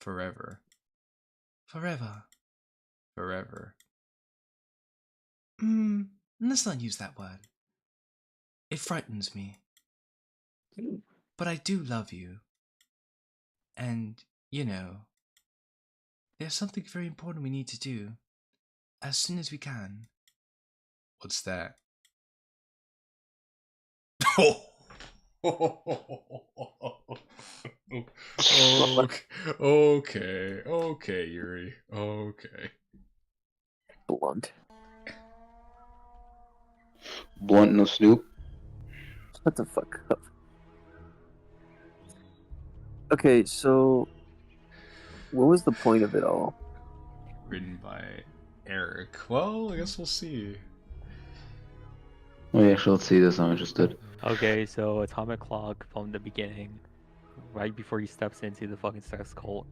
Forever. Forever. Forever. Let's not use that word. It frightens me. But I do love you. And, you know, there's something very important we need to do. As soon as we can. What's that? Okay, Yuri. Okay. Blunt. Blunt, no Snoop. What the fuck up? Okay, so what was the point of it all? Written by Eric. Well, I guess we'll see. Oh yeah, actually, let's see this. I'm interested. Okay, so Atomic Clock from the beginning, right before he steps into the fucking sex cult,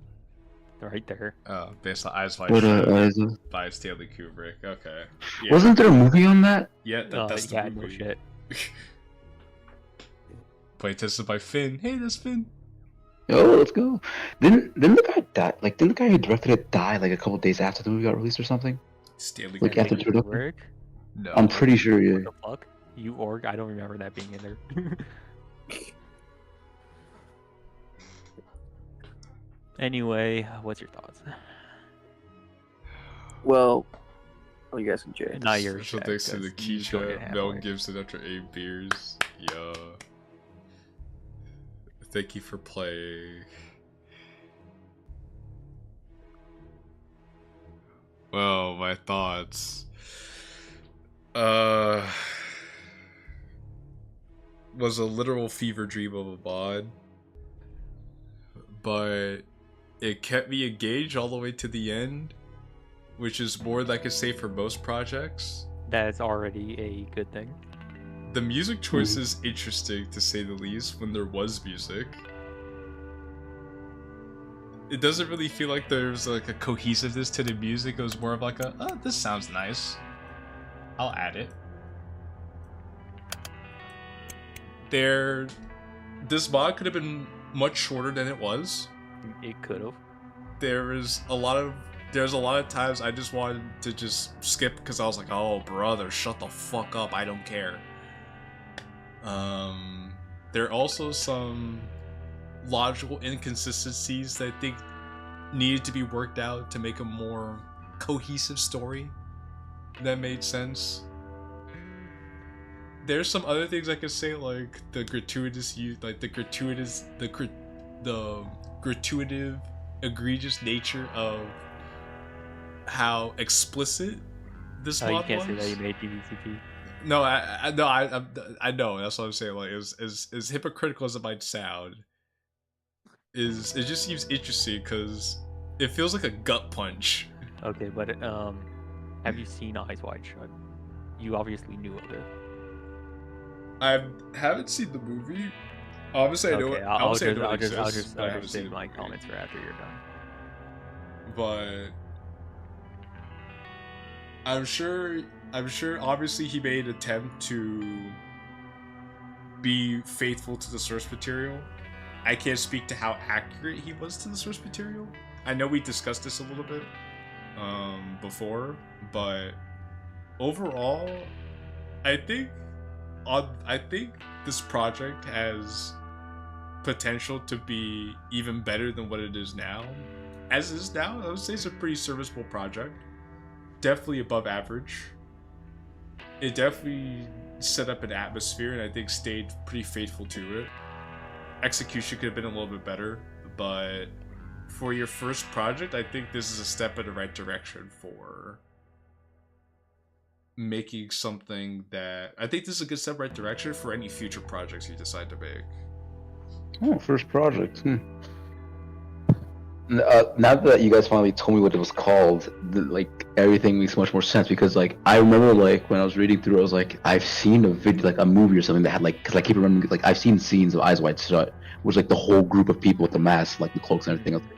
right there. Based on Eyes Wide What Shut by Stanley Kubrick. Okay. Yeah. Wasn't there a movie on that? Yeah, that's the yeah, movie. no shit. Play tested by Finn. Hey, that's Finn. Oh, let's go. Didn't the guy die? Like, didn't the guy who directed it die like a couple days after the movie got released or something? Stanley Like after Kubrick. Trudeau? Kubrick? No. I'm pretty sure, yeah. What the fuck? You org? I don't remember that being in there. Anyway, what's your thoughts? Well, you guys can judge. Not yours. Special Shaq, thanks to 'cause the you don't get Keisha, Mel halfway. Gibson after 8 beers. Yeah. Thank you for playing. Well, my thoughts. Was a literal fever dream of a mod. But it kept me engaged all the way to the end, which is more than I could say for most projects. That's already a good thing. The music choice is interesting, to say the least, when there was music. It doesn't really feel like there's like a cohesiveness to the music. It was more of like a, oh, this sounds nice, I'll add it. This mod could have been much shorter than it was. It could have. There's a lot of times I just wanted to just skip because I was like, oh brother, shut the fuck up, I don't care. There are also some logical inconsistencies that I think needed to be worked out to make a more cohesive story that made sense. There's some other things I could say, like the gratuitous use, like the gratuitous, the gratuitive, egregious nature of how explicit this Oh, you mod can't say was. that you made DVCP. No, I know. That's what I'm saying. Like, as hypocritical as it might sound, it just seems interesting because it feels like a gut punch. Okay, but have you seen Eyes Wide Shut? You obviously knew of it. I haven't seen the movie. Obviously, I know. Okay, It, I'll obviously, I know just it exists, but I haven't seen save the my movie. comments for after you're done. But I'm sure. Obviously, he made an attempt to be faithful to the source material. I can't speak to how accurate he was to the source material. I know we discussed this a little bit before, but overall, I think this project has potential to be even better than what it is now. As is now, I would say it's a pretty serviceable project. Definitely above average. It definitely set up an atmosphere and I think stayed pretty faithful to it. Execution could have been a little bit better, but for your first project, I think this is a step in the right direction for making something that I think this is a good step in the right direction for any future projects you decide to make. Oh, first project. Now that you guys finally told me what it was called, like everything makes much more sense because like I remember like when I was reading through, I was like, I've seen a video, like a movie or something that had like, because I keep remembering like I've seen scenes of Eyes Wide Shut, which like the whole group of people with the masks, like the cloaks and everything. I was like,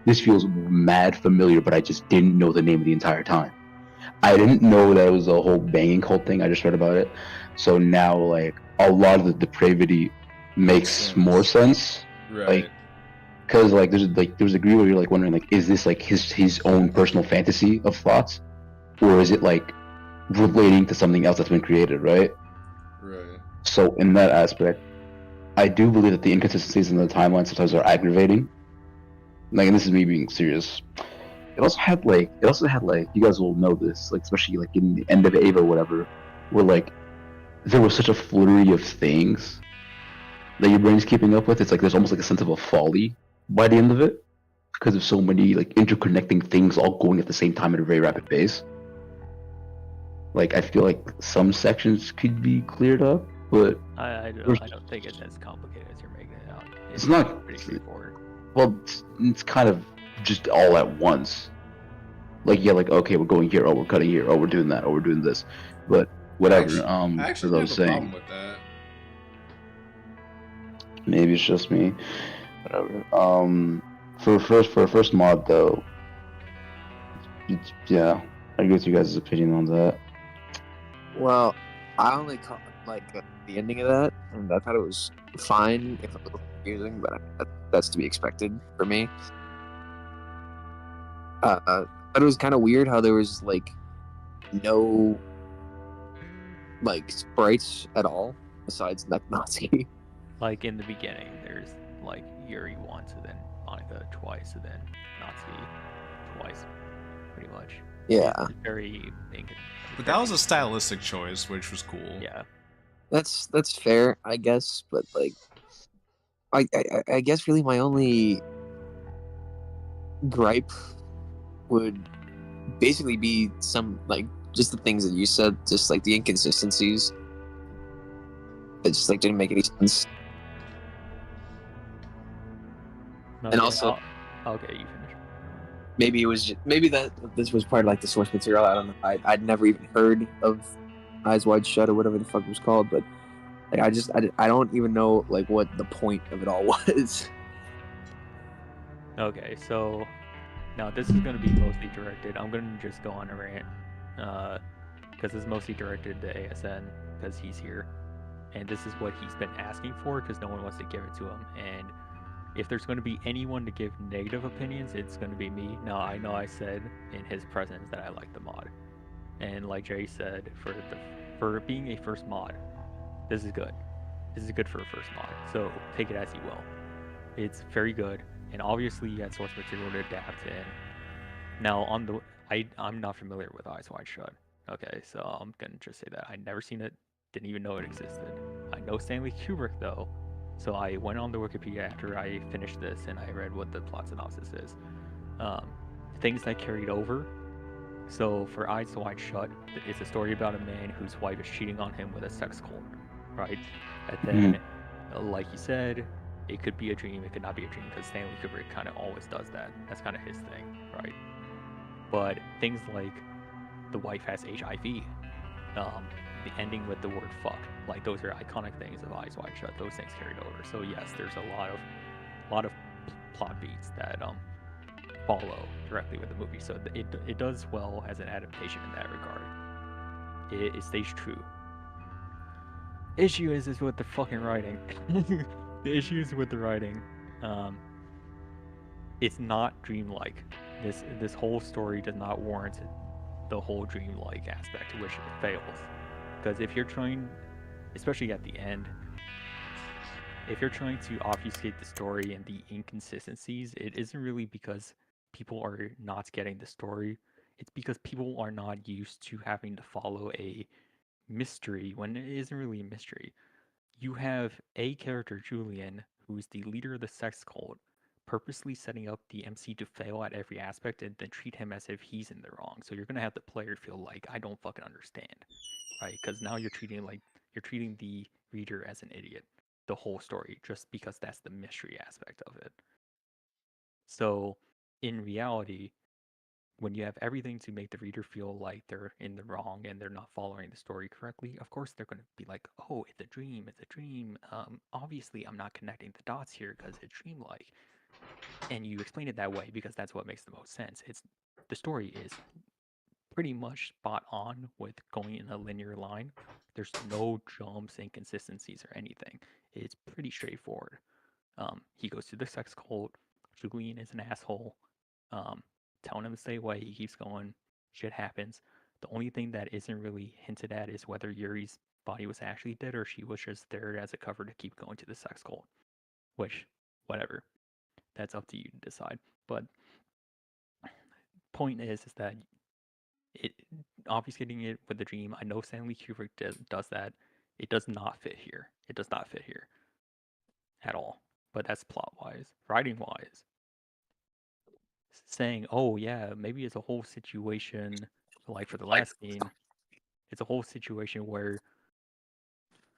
this feels mad familiar, but I just didn't know the name the entire time. I didn't know that it was a whole banging cult thing. I just read about it, so now like a lot of the depravity makes more sense. Right. Like, because like there was a degree where you're like wondering like, is this like his own personal fantasy of thoughts, or is it like relating to something else that's been created, right? Right. So in that aspect, I do believe that the inconsistencies in the timeline sometimes are aggravating. Like, and this is me being serious. It also had like you guys will know this, like especially like in the end of Ava or whatever, where like there was such a flurry of things that your brain's keeping up with. It's like there's almost like a sense of a folly by the end of it because of so many like interconnecting things all going at the same time at a very rapid pace. Like I feel like some sections could be cleared up, but I don't think it's as complicated as you're making it out. It's not- pretty straightforward. well, it's kind of just all at once. Like yeah, like okay, we're going here. Oh, we're cutting here. Oh, we're doing that. Oh, we're doing this. But whatever. I As actually I have was a saying, problem with that. maybe it's just me. Whatever. For a first mod though, yeah, I agree with you guys' opinion on that. Well, I only caught like the ending of that, and I thought it was fine, if a little confusing, but that's to be expected for me. But it was kind of weird how there was like no like sprites at all besides Nazi. Like in the beginning, there's like Yuri once, and then Monica twice, and then Nazi twice, pretty much. Yeah, It's very But that was a stylistic choice, which was cool. yeah. that's fair, I guess. But like, I guess really my only gripe would basically be some like just the things that you said, just like the inconsistencies. It just like didn't make any sense. Okay, also- okay, you finish. Maybe it was just, maybe that this was part of like the source material. I don't know. I'd never even heard of Eyes Wide Shut or whatever the fuck it was called, but like I don't even know like what the point of it all was. Okay, so now this is going to be mostly directed. I'm going to just go on a rant because it's mostly directed to ASN because he's here, and this is what he's been asking for because no one wants to give it to him. And if there's going to be anyone to give negative opinions, it's going to be me. Now I know I said in his presence that I like the mod, and like Jay said, for being a first mod, this is good. This is good for a first mod. So take it as you will. It's very good. And obviously you had source material to adapt in. Now I'm not familiar with Eyes Wide Shut. Okay, so I'm gonna just say that I'd never seen it, didn't even know it existed. I know Stanley Kubrick though, so I went on the Wikipedia after I finished this and I read what the plot synopsis is. Things that carried over So for Eyes Wide Shut, it's a story about a man whose wife is cheating on him with a sex cult, right? And then, like you said, it could be a dream, it could not be a dream, because Stanley Kubrick kind of always does that. That's kind of his thing, right? But things like the wife has HIV, the ending with the word fuck, like those are iconic things of Eyes Wide Shut. Those things carried over. So yes, there's a lot of plot beats that follow directly with the movie. So it does well as an adaptation in that regard. It stays true. Issue is with the fucking writing. The issue is with the writing. It's not dreamlike. This whole story does not warrant the whole dreamlike aspect, which it fails. Because if you're trying, especially at the end, if you're trying to obfuscate the story and the inconsistencies, it isn't really because people are not getting the story. It's because people are not used to having to follow a mystery when it isn't really a mystery. You have a character, Julian, who's the leader of the sex cult, purposely setting up the MC to fail at every aspect and then treat him as if he's in the wrong. So you're gonna have the player feel like I don't fucking understand, right? Because now you're treating the reader as an idiot the whole story just because that's the mystery aspect of it. So in reality, when you have everything to make the reader feel like they're in the wrong and they're not following the story correctly, of course they're going to be like, "Oh, it's a dream. It's a dream. Obviously, I'm not connecting the dots here because it's dreamlike." And you explain it that way because that's what makes the most sense. It's the story is pretty much spot on with going in a linear line. There's no jumps, inconsistencies, or anything. It's pretty straightforward. He goes to the sex cult. Julian is an asshole. Um, Telling him to stay away. He keeps going. Shit happens. The only thing that isn't really hinted at is whether Yuri's body was actually dead or she was just there as a cover to keep going to the sex cult. Which, whatever. That's up to you to decide. But point is that it obfuscating it with the dream. I know Stanley Kubrick does that. It does not fit here. It does not fit here at all. But that's plot wise. Writing wise, saying, "Oh yeah, maybe it's a whole situation like for the last scene. It's a whole situation where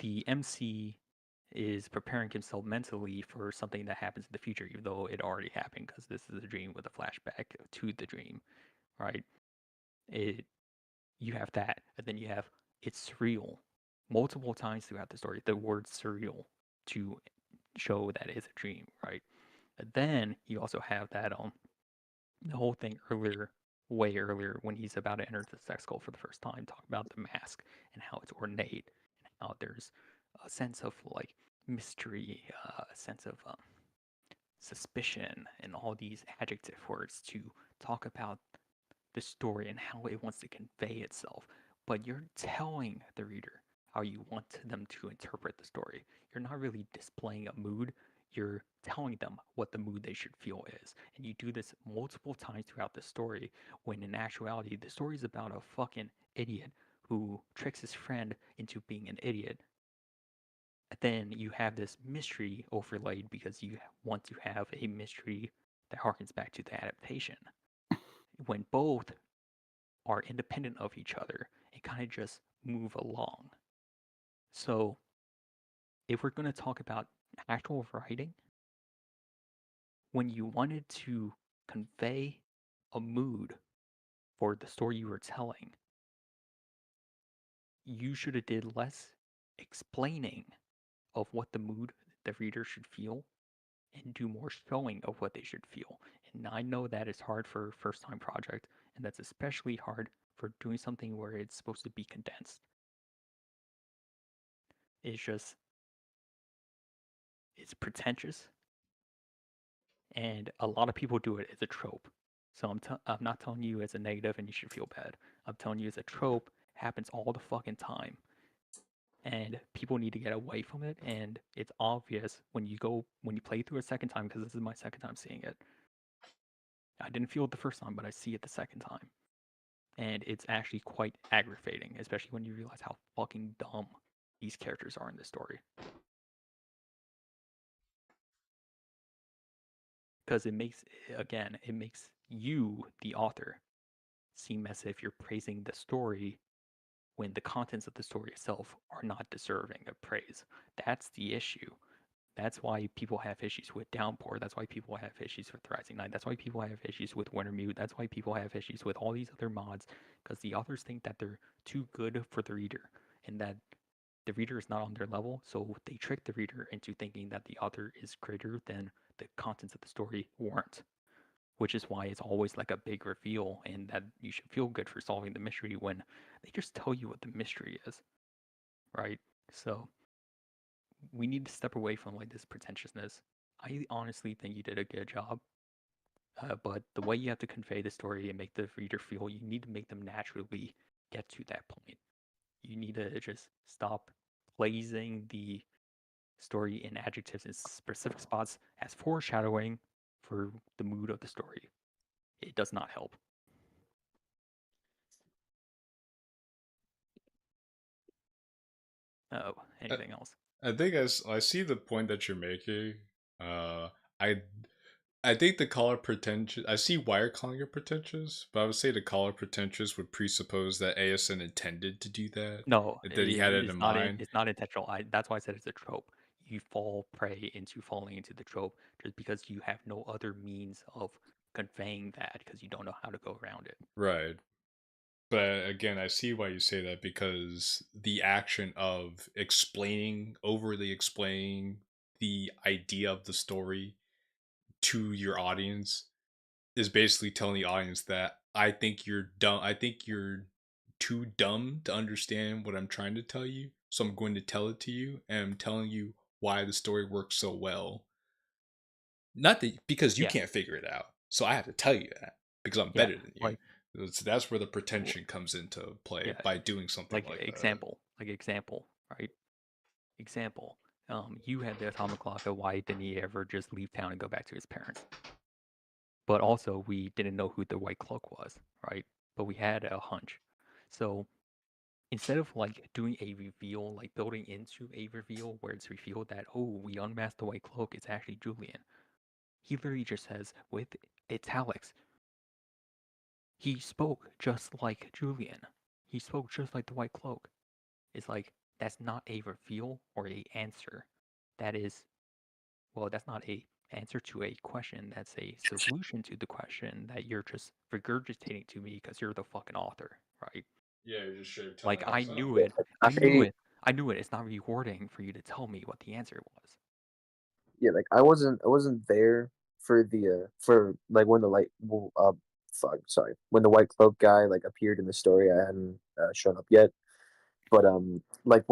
the MC is preparing himself mentally for something that happens in the future, even though it already happened because this is a dream with a flashback to the dream, right? It You have that, and then you have it's surreal multiple times throughout the story. The word surreal to show that it's a dream, right? And then you also have that the whole thing earlier, way earlier, when he's about to enter the sex cult for the first time, talk about the mask and how it's ornate and how there's a sense of like mystery, a sense of suspicion, and all these adjective words to talk about the story and how it wants to convey itself. But you're telling the reader how you want them to interpret the story. You're not really displaying a mood, you're telling them what the mood they should feel is. And you do this multiple times throughout the story, when in actuality, the story is about a fucking idiot who tricks his friend into being an idiot. And then you have this mystery overlaid because you want to have a mystery that harkens back to the adaptation. When both are independent of each other and kind of just move along. So, if we're going to talk about actual writing, when you wanted to convey a mood for the story you were telling, you should have did less explaining of what the mood the reader should feel and do more showing of what they should feel. And I know that is hard for a first time project, and that's especially hard for doing something where it's supposed to be condensed. It's just it's pretentious, and a lot of people do it as a trope. So I'm not telling you as a negative and you should feel bad. I'm telling you as a trope happens all the fucking time, and people need to get away from it. And it's obvious when you play through a second time, because this is my second time seeing it. I didn't feel it the first time, but I see it the second time, and it's actually quite aggravating, especially when you realize how fucking dumb these characters are in this story. Because it makes you, the author, seem as if you're praising the story when the contents of the story itself are not deserving of praise. That's the issue. That's why people have issues with Downpour. That's why people have issues with Rising Knight. That's why people have issues with Wintermute. That's why people have issues with all these other mods, because the authors think that they're too good for the reader and that the reader is not on their level. So they trick the reader into thinking that the author is greater than the contents of the story warrant, which is why it's always like a big reveal and that you should feel good for solving the mystery when they just tell you what the mystery is, right? So we need to step away from like this pretentiousness. I honestly think you did a good job, but the way you have to convey the story and make the reader feel, you need to make them naturally get to that point. You need to just stop placing the story in adjectives in specific spots as foreshadowing for the mood of the story. It does not help. Oh, anything else? I think as I see the point that you're making. I I think the caller pretentious. I see why you're calling it pretentious, but I would say the caller pretentious would presuppose that ASN intended to do that, No, that he had it in mind. it's not intentional. That's why I said it's a trope. You fall prey into falling into the trope just because you have no other means of conveying that because you don't know how to go around it. Right. But again, I see why you say that because the action of overly explaining the idea of the story to your audience is basically telling the audience that I think you're dumb. I think you're too dumb to understand what I'm trying to tell you. So I'm going to tell it to you, and I'm telling you why the story works so well. Not that because you Yeah, can't figure it out. So I have to tell you that because I'm yeah, better than you. like That's where the pretension comes into play yeah, by doing something like that. example, right? Example. You had the atomic clock. Of why didn't he ever just leave town and go back to his parents? But also, we didn't know who the White Cloak was, right? But we had a hunch. So instead of like doing a reveal, like building into a reveal where it's revealed that, oh, we unmasked the White Cloak, it's actually Julian. He literally just says with italics, he spoke just like Julian. He spoke just like the White Cloak. It's like that's not a reveal or a answer. That is, well, that's not a answer to a question. That's a solution to the question that you're just regurgitating to me because you're the fucking author, right? Yeah, you're just straight telling Like us. I Oh. knew Yeah, it. like, You knew it. I knew it. It's not rewarding for you to tell me what the answer was. yeah, like I wasn't there for like when the when the white cloak guy like appeared in the story. I hadn't shown up yet, but like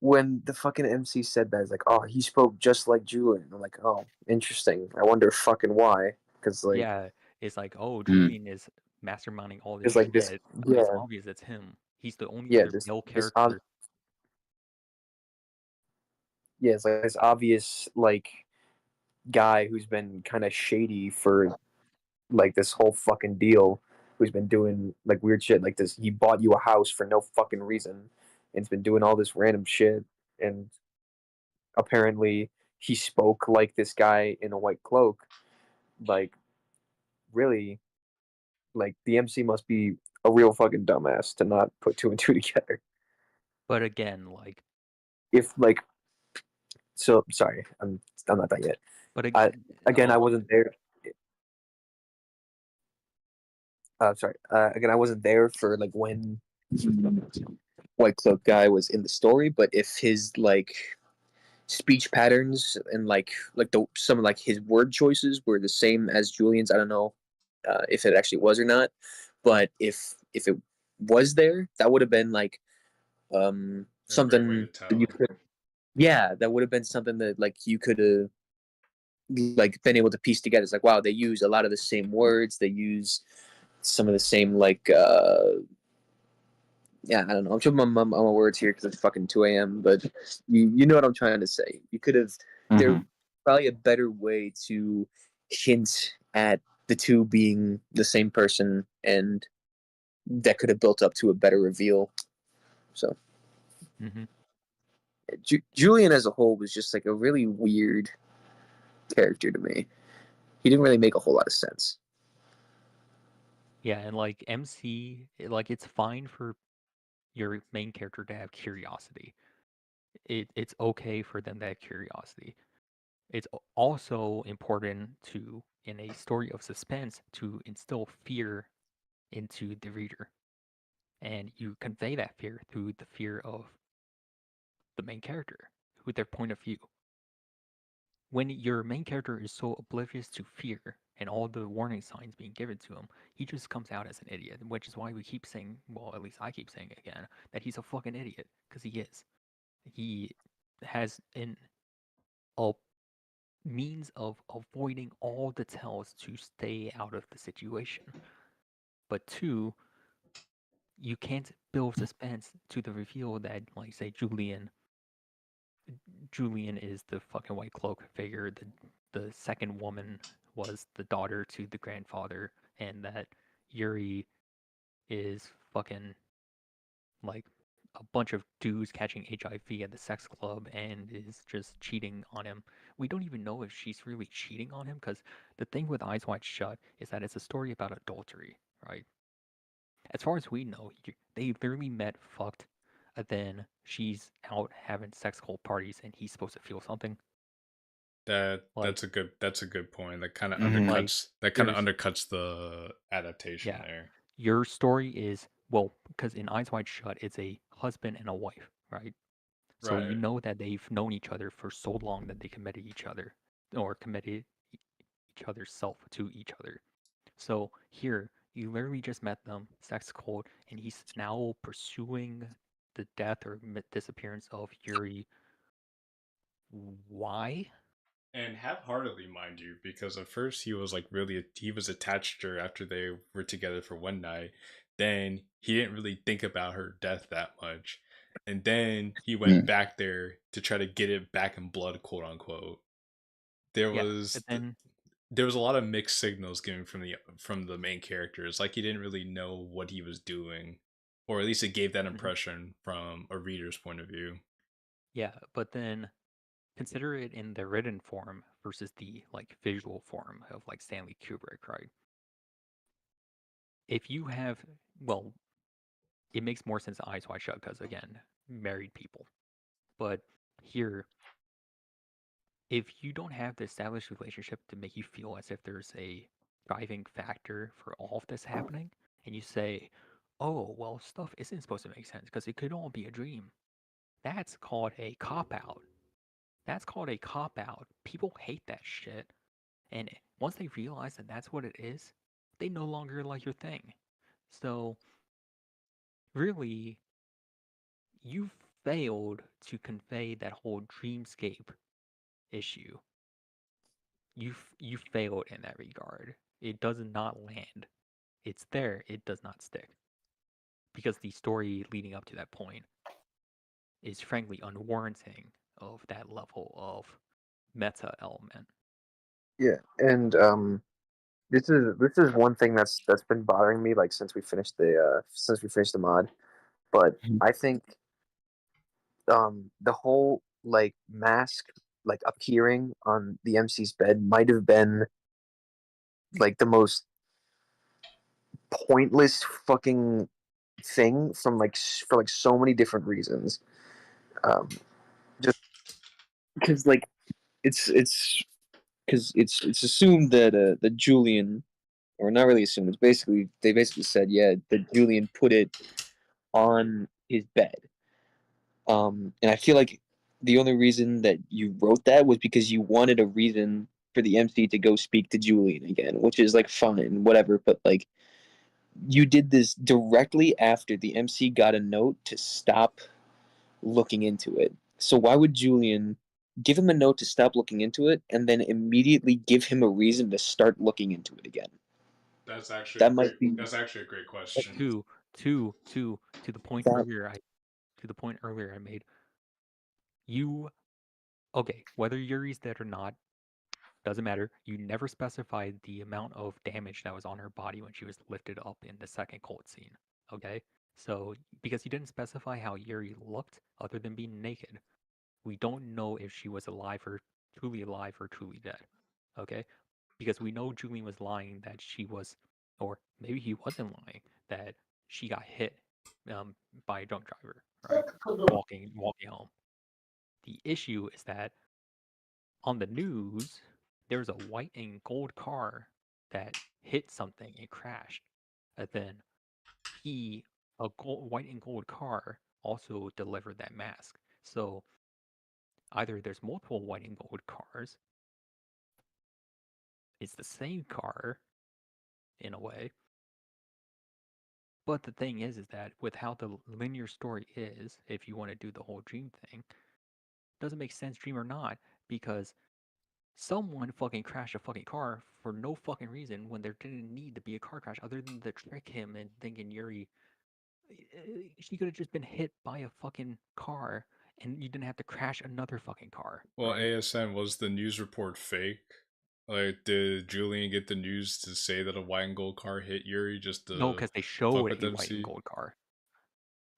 when the fucking MC said that, it's like, oh, he spoke just like Julian. I'm like, oh, interesting. I wonder fucking why, because like Yeah, it's like, oh, Hmm. Julian is masterminding all this it's like this, shit, but it's yeah, obvious it's him. He's the only yeah, other male this ob- character. yeah, it's like this obvious like guy who's been kind of shady for like this whole fucking deal, who's been doing like weird shit like this. He bought you a house for no fucking reason and he's been doing all this random shit, and apparently he spoke like this guy in a white cloak. Like really, like the MC must be a real fucking dumbass to not put two and two together. But again, like, If like so sorry, I'm not done yet. but I again I oh, wasn't there. Sorry. Again, I wasn't there for like when White Cloak guy was in the story, but if his like speech patterns and like the some of like his word choices were the same as Julian's, I don't know if it actually was or not. But if it was there, that would have been like A great way to something that tell. you could, yeah, that would have been something that like you could have like been able to piece together. It's like, wow, they use a lot of the same words, they use some of the same like yeah, I don't know. I'm tripping on my words here because it's fucking 2 a.m. But you know what I'm trying to say. You could have. There Mhm. probably a better way to hint at the two being the same person, and that could have built up to a better reveal. So hmm Julian as a whole was just like a really weird character to me. He didn't really make a whole lot of sense. Yeah, and like MC, like it's fine for your main character to have curiosity. It's okay for them to have curiosity. It's also important to, in a story of suspense, to instill fear into the reader, and you convey that fear through the fear of the main character, with their point of view. When your main character is so oblivious to fear and all the warning signs being given to him, he just comes out as an idiot, which is why we keep saying, well, at least I keep saying again, that he's a fucking idiot, because he is. He has a means of avoiding all details to stay out of the situation. But two, you can't build suspense to the reveal that, like, say, Julian is the fucking white cloak figure. The second woman was the daughter to the grandfather, and that Yuri is fucking like a bunch of dudes catching HIV at the sex club and is just cheating on him. We don't even know if she's really cheating on him, because the thing with Eyes Wide Shut is that it's a story about adultery, right? As far as we know, they literally met, fucked, and then she's out having sex cult parties, and he's supposed to feel something. Like, That's a good point. That kind of Mhm. like there's undercuts the adaptation yeah, there. your story is, well, because in Eyes Wide Shut, it's a husband and a wife, right? So you Right. know that they've known each other for so long that they committed each other, or committed each other's self to each other. So here, you literally just met them, sex cult, and he's now pursuing the death or disappearance of Yuri. Why? And half-heartedly, mind you, because at first he was like he was attached to her after they were together for one night. Then he didn't really think about her death that much, and then he went Mm. back there to try to get it back in blood, quote unquote. There Yeah, and was then there was a lot of mixed signals given from the main characters. Like he didn't really know what he was doing, or at least it gave that mhm, impression from a reader's point of view. yeah, but then consider it in the written form versus the like visual form of like Stanley Kubrick, right? If you have, well, it makes more sense Eyes Wide Shut because again, married people. But here, if you don't have the established relationship to make you feel as if there's a driving factor for all of this happening, and you say, "Oh, well, stuff isn't supposed to make sense because it could all be a dream." That's called a cop out. That's called a cop out. People hate that shit. And once they realize that that's what it is, they no longer like your thing. So, really, you failed to convey that whole dreamscape issue. You failed in that regard. It does not land. It's there, it does not stick. Because the story leading up to that point is frankly unwarranting of that level of meta element. Yeah, and this is one thing that's been bothering me like since we finished the mod. But I think the whole like mask like appearing on the MC's bed might have been like the most pointless fucking thing from like for like so many different reasons. Just because like it's because it's assumed that Julian, or not really assumed, it's basically they basically said yeah that Julian put it on his bed. And I feel like the only reason that you wrote that was because you wanted a reason for the MC to go speak to Julian again, which is like fine, whatever. But like you did this directly after the MC got a note to stop looking into it. So why would Julian give him a note to stop looking into it and then immediately give him a reason to start looking into it again? That might be That's actually a great question. Two, to the point that. earlier I made, you okay, whether Yuri's dead or not, doesn't matter. You never specified the amount of damage that was on her body when she was lifted up in the second cold scene. Okay? So, because you didn't specify how Yuri looked other than being naked, we don't know if she was alive or truly dead. Okay? Because we know Julian was lying that she was or maybe he wasn't lying, that she got hit by a drunk driver, right? Walking home. The issue is that on the news, there's a white and gold car that hit something and crashed. And then white and gold car also delivered that mask. So either there's multiple white and gold cars, it's the same car in a way. But the thing is that with how the linear story is, if you want to do the whole dream thing, doesn't make sense, dream or not, because someone fucking crashed a fucking car for no fucking reason when there didn't need to be a car crash other than to trick him and thinking Yuri. She could have just been hit by a fucking car and you didn't have to crash another fucking car. Well, Right? ASN, was the news report fake? Like, did Julian get the news to say that a white and gold car hit Yuri just No, to because they fuck showed with a white and MC? gold car.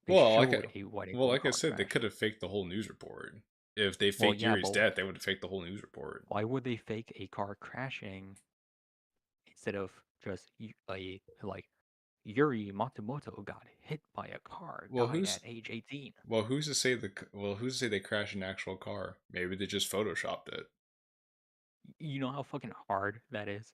They Well, showed a white and gold like I car said, they crash. could have faked the whole news report. If they Well, faked yeah, Yuri's but death, they would have faked the whole news report. why would they fake a car crashing instead of just like Yuri Matsumoto got hit by a car, Well, died at age 18? who's to say they crashed an actual car? Maybe they just photoshopped it. You know how fucking hard that is?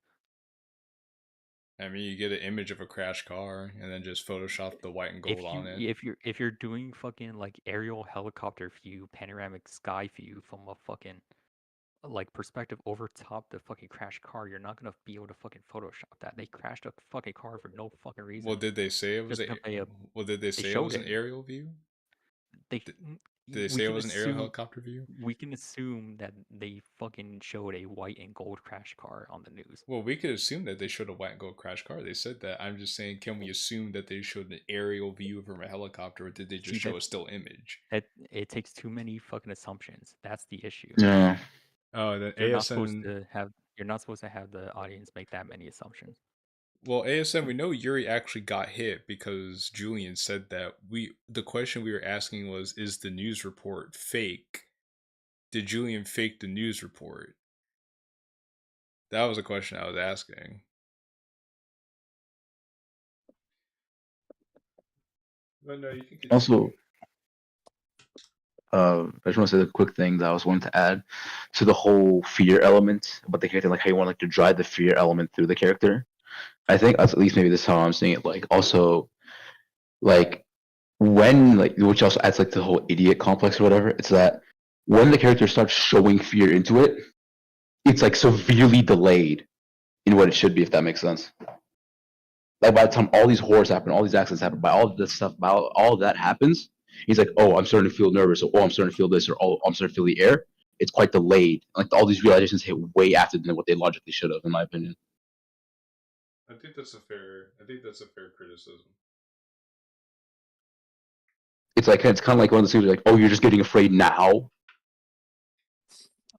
I mean, you get an image of a crashed car and then just Photoshop the white and gold on it. If you're doing fucking like aerial helicopter view, panoramic sky view from a fucking like perspective over top the fucking crashed car, you're not gonna be able to fucking Photoshop that. They crashed a fucking car for no fucking reason. Well, did they say it was Just because did they say it showed was an it. aerial view? They Did they we say it can was an aerial assume helicopter view? we can assume that they fucking showed a white and gold crash car on the news. Well, we could assume that they showed a white and gold crash car. They said that. I'm just saying, can we assume that they showed an aerial view from a helicopter, or did they just See, show a still image? That it takes too many fucking assumptions. That's the issue. Yeah. Oh, then You're not ASN. supposed to have the audience make that many assumptions. Well, ASN, we know Yuri actually got hit because Julian said that. The question we were asking was, is the news report fake? Did Julian fake the news report? That was a question I was asking. But no, you can continue. Also, I just want to say the quick thing that I was wanting to add to the whole fear element about the character, like how you want like to drive the fear element through the character. I think that's at least maybe this is how I'm seeing it. Like also, like when like which also adds like the whole idiot complex or whatever. It's that when the character starts showing fear into it, it's like severely delayed in what it should be, if that makes sense. Like by the time all these horrors happen, all these accidents happen, by all this stuff, by all of that happens, he's like, oh, I'm starting to feel nervous, or oh, I'm starting to feel this, or oh, I'm starting to feel the air. It's quite delayed. Like all these realizations hit way after than what they logically should have, in my opinion. I think that's a fair criticism. It's kind of like one of those things like, oh, you're just getting afraid now.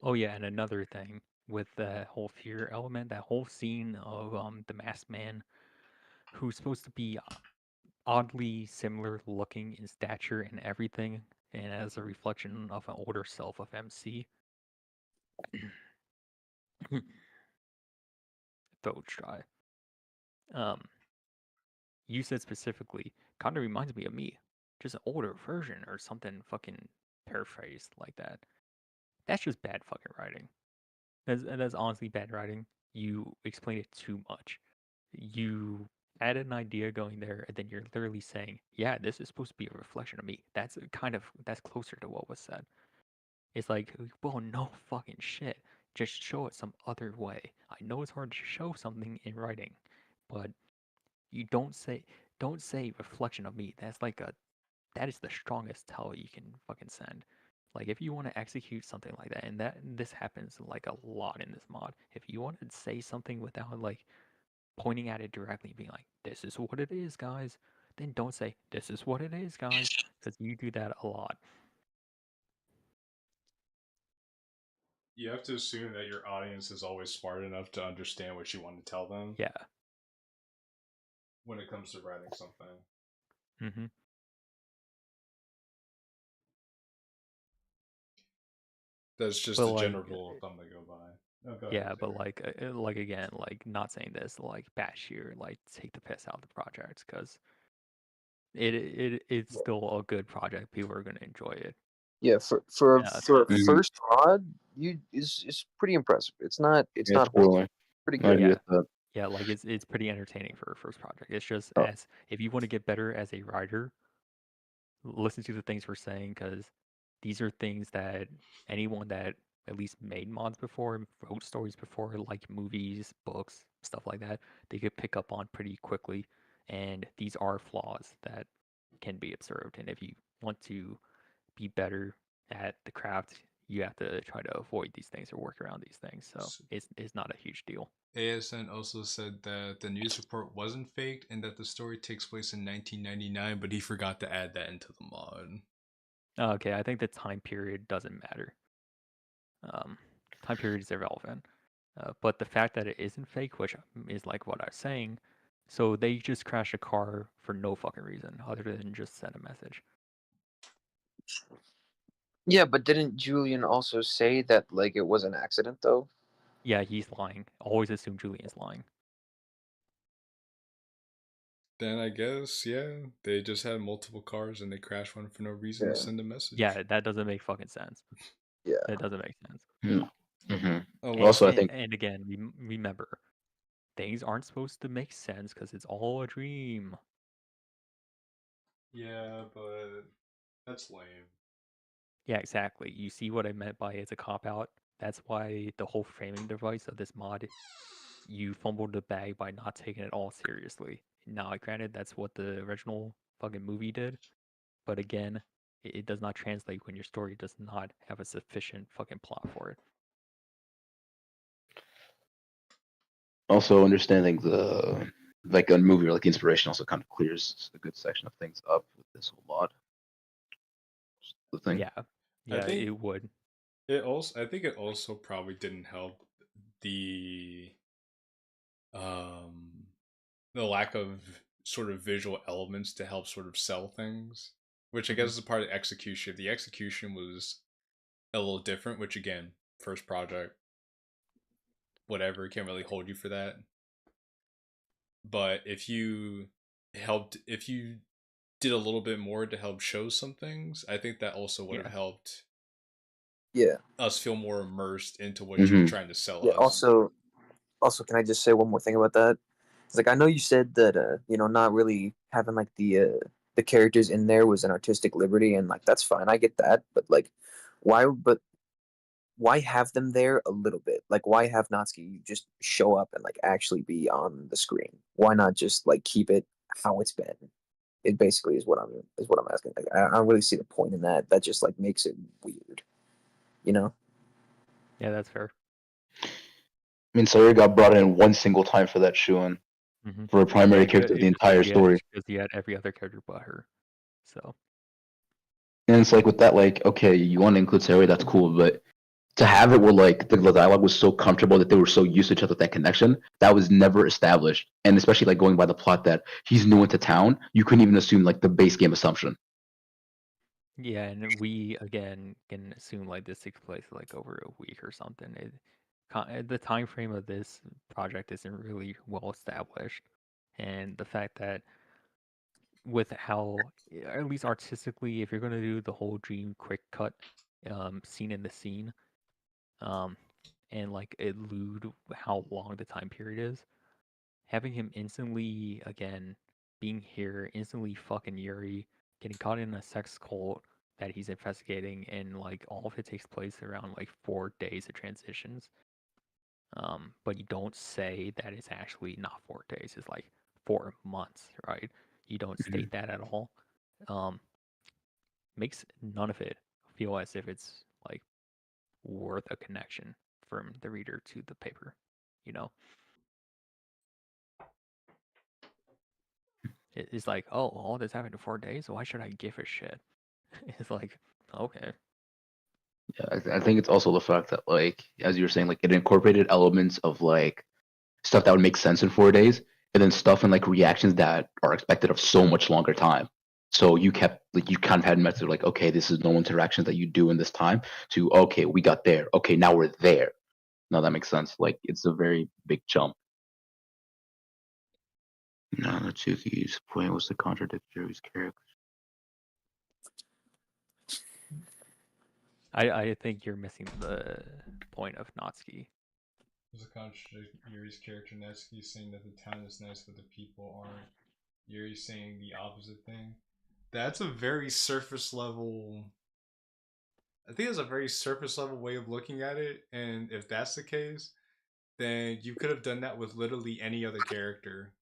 Oh yeah, and another thing with the whole fear element, that whole scene of the masked man, who's supposed to be oddly similar looking in stature and everything, and as a reflection of an older self of MC. Throat dry. You said specifically, kind of reminds me of me, just an older version or something fucking paraphrased like that. That's just bad fucking writing. That's honestly bad writing. You explain it too much. You add an idea going there, and then you're literally saying, "Yeah, this is supposed to be a reflection of me." That's closer to what was said. It's like, well, no fucking shit. Just show it some other way. I know it's hard to show something in writing, but you don't say reflection of me. That is the strongest tell you can fucking send. Like if you want to execute something like that, and this happens like a lot in this mod. If you want to say something without like pointing at it directly, being like, "This is what it is, guys," then don't say, "This is what it is, guys," because you do that a lot. You have to assume that your audience is always smart enough to understand what you want to tell them. Yeah. When it comes to writing something. Mm-hmm. That's just a general rule of thumb to go by. Oh, go Yeah, ahead, but Xavier. like again, like not saying this like bash you or like take the piss out of the project because it's Yeah. still a good project. People are gonna enjoy it. Yeah, for Yeah, for a Mhm. first mod, you is pretty impressive. It's Yeah, not horrible. totally. Pretty I good. agree yeah, with that. yeah. Like it's pretty entertaining for a first project. It's just Oh, as if you want to get better as a writer, listen to the things we're saying because these are things that anyone that at least made mods before, wrote stories before, like movies, books, stuff like that, they could pick up on pretty quickly. And these are flaws that can be observed. And if you want to be better at the craft, you have to try to avoid these things or work around these things. So it's not a huge deal. ASN also said that the news report wasn't faked and that the story takes place in 1999, but he forgot to add that into the mod. Okay, I think the time period doesn't matter. Um, Time period is irrelevant. But the fact that it isn't fake, which is like what I was saying, so they just crashed a car for no fucking reason other than just send a message. yeah, but didn't Julian also say that like it was an accident though? Yeah, he's lying. Always assume Julian's lying. Then I guess, yeah, they just had multiple cars and they crashed one for no reason to Yeah, send a message. Yeah, that doesn't make fucking sense. yeah. That doesn't make sense. Mm-hmm. Unless, Also, I think And again, remember, things aren't supposed to make sense because it's all a dream. yeah, but that's lame. Yeah, exactly. You see what I meant by it's a cop out? That's why the whole framing device of this mod, you fumbled the bag by not taking it all seriously. Now, granted, that's what the original fucking movie did, but again, it does not translate when your story does not have a sufficient fucking plot for it. also understanding the like a movie or like inspiration also kind of clears a good section of things up with this whole mod. The thing. Yeah, I yeah, think it would. I think it also probably didn't help the um the lack of sort of visual elements to help sort of sell things, which I guess Mhm. is a part of execution. The execution was a little different, which again, first project, whatever, can't really hold you for that. But if you did a little bit more to help show some things, I think that also would have Yeah, helped Yeah. us feel more immersed into what you were Mm-hmm. trying to sell Yeah. us. Also, can I just say one more thing about that? It's like I know you said that not really having like the characters in there was an artistic liberty, and like that's fine. I get that, but like, why have them there a little bit? Like, why have Natsuki just show up and like actually be on the screen? Why not just like keep it how it's been? It basically is what I'm asking. Like, I don't really see the point in that. That just like makes it weird, you know? yeah, that's fair. I mean, Sawyer got brought in one single time for that Shuan Hmm. for a primary And character of the it's entire story. because he had every other character but her. So And it's like with that, like, okay, you want to include Sawyer, that's cool, but to have it where like the dialogue was so comfortable that they were so used to each other, that connection that was never established, and especially like going by the plot that he's new into town, you couldn't even assume like the base game assumption. yeah, and we again can assume like this takes place like over a week or something. The time frame of this project isn't really well established, and the fact that with how, at least artistically, if you're gonna do the whole dream quick cut, scene in the scene, um, and like elude how long the time period is, having him instantly again being here, instantly fucking Yuri, getting caught in a sex cult that he's investigating, and like all of it takes place around like 4 days of transitions. But you don't say that it's actually not 4 days, it's like 4 months, right? You don't Mhm. state that at all. Um, Makes none of it feel as if it's like worth a connection from the reader to the paper, you know? It's like, oh, all this happened in 4 days. Why should I give a shit? It's like, okay, Yeah, I think it's also the fact that like as you were saying, like it incorporated elements of like stuff that would make sense in 4 days, and then stuff and like reactions that are expected of so much longer time. So you kept like you kind of had methods of like, okay, this is no interactions that you do in this time to okay, we got there. Okay, now we're there. Now that makes sense. Like it's a very big jump. No, Natsuki's point was to contradict Joey's character. I think you're missing the point of Natsuki. There's a contradict Yuri's character Natsuki saying that the town is nice but the people aren't. Yuri saying the opposite thing. That's a very surface level. I think it's a very surface level way of looking at it, and if that's the case, then you could have done that with literally any other character.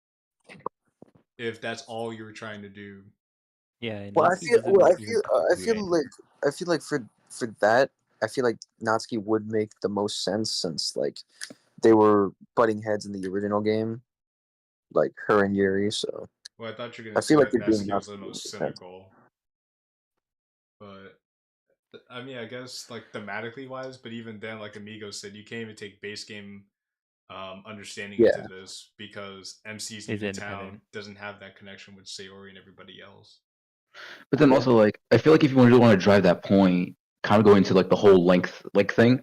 If that's all you were trying to do. Yeah, and Well, I Natsuki feel. doesn't Well, I even feel. I do feel anything. like. I feel like for that, I feel like Natsuki would make the most sense since like they were butting heads in the original game, like her and Yuri. So Well, I thought you were I gonna say feel like that they're doing Natsuki was the Natsuki most makes sense. cynical. But I mean, I guess like thematically wise, but even then, like Amigo said, you can't even take base game understanding Yeah. into this because MC's Is new to independent. town doesn't have that connection with Sayori and everybody else. But then Yeah. also like I feel like if you really want to drive that point, kind of go into like the whole length like thing,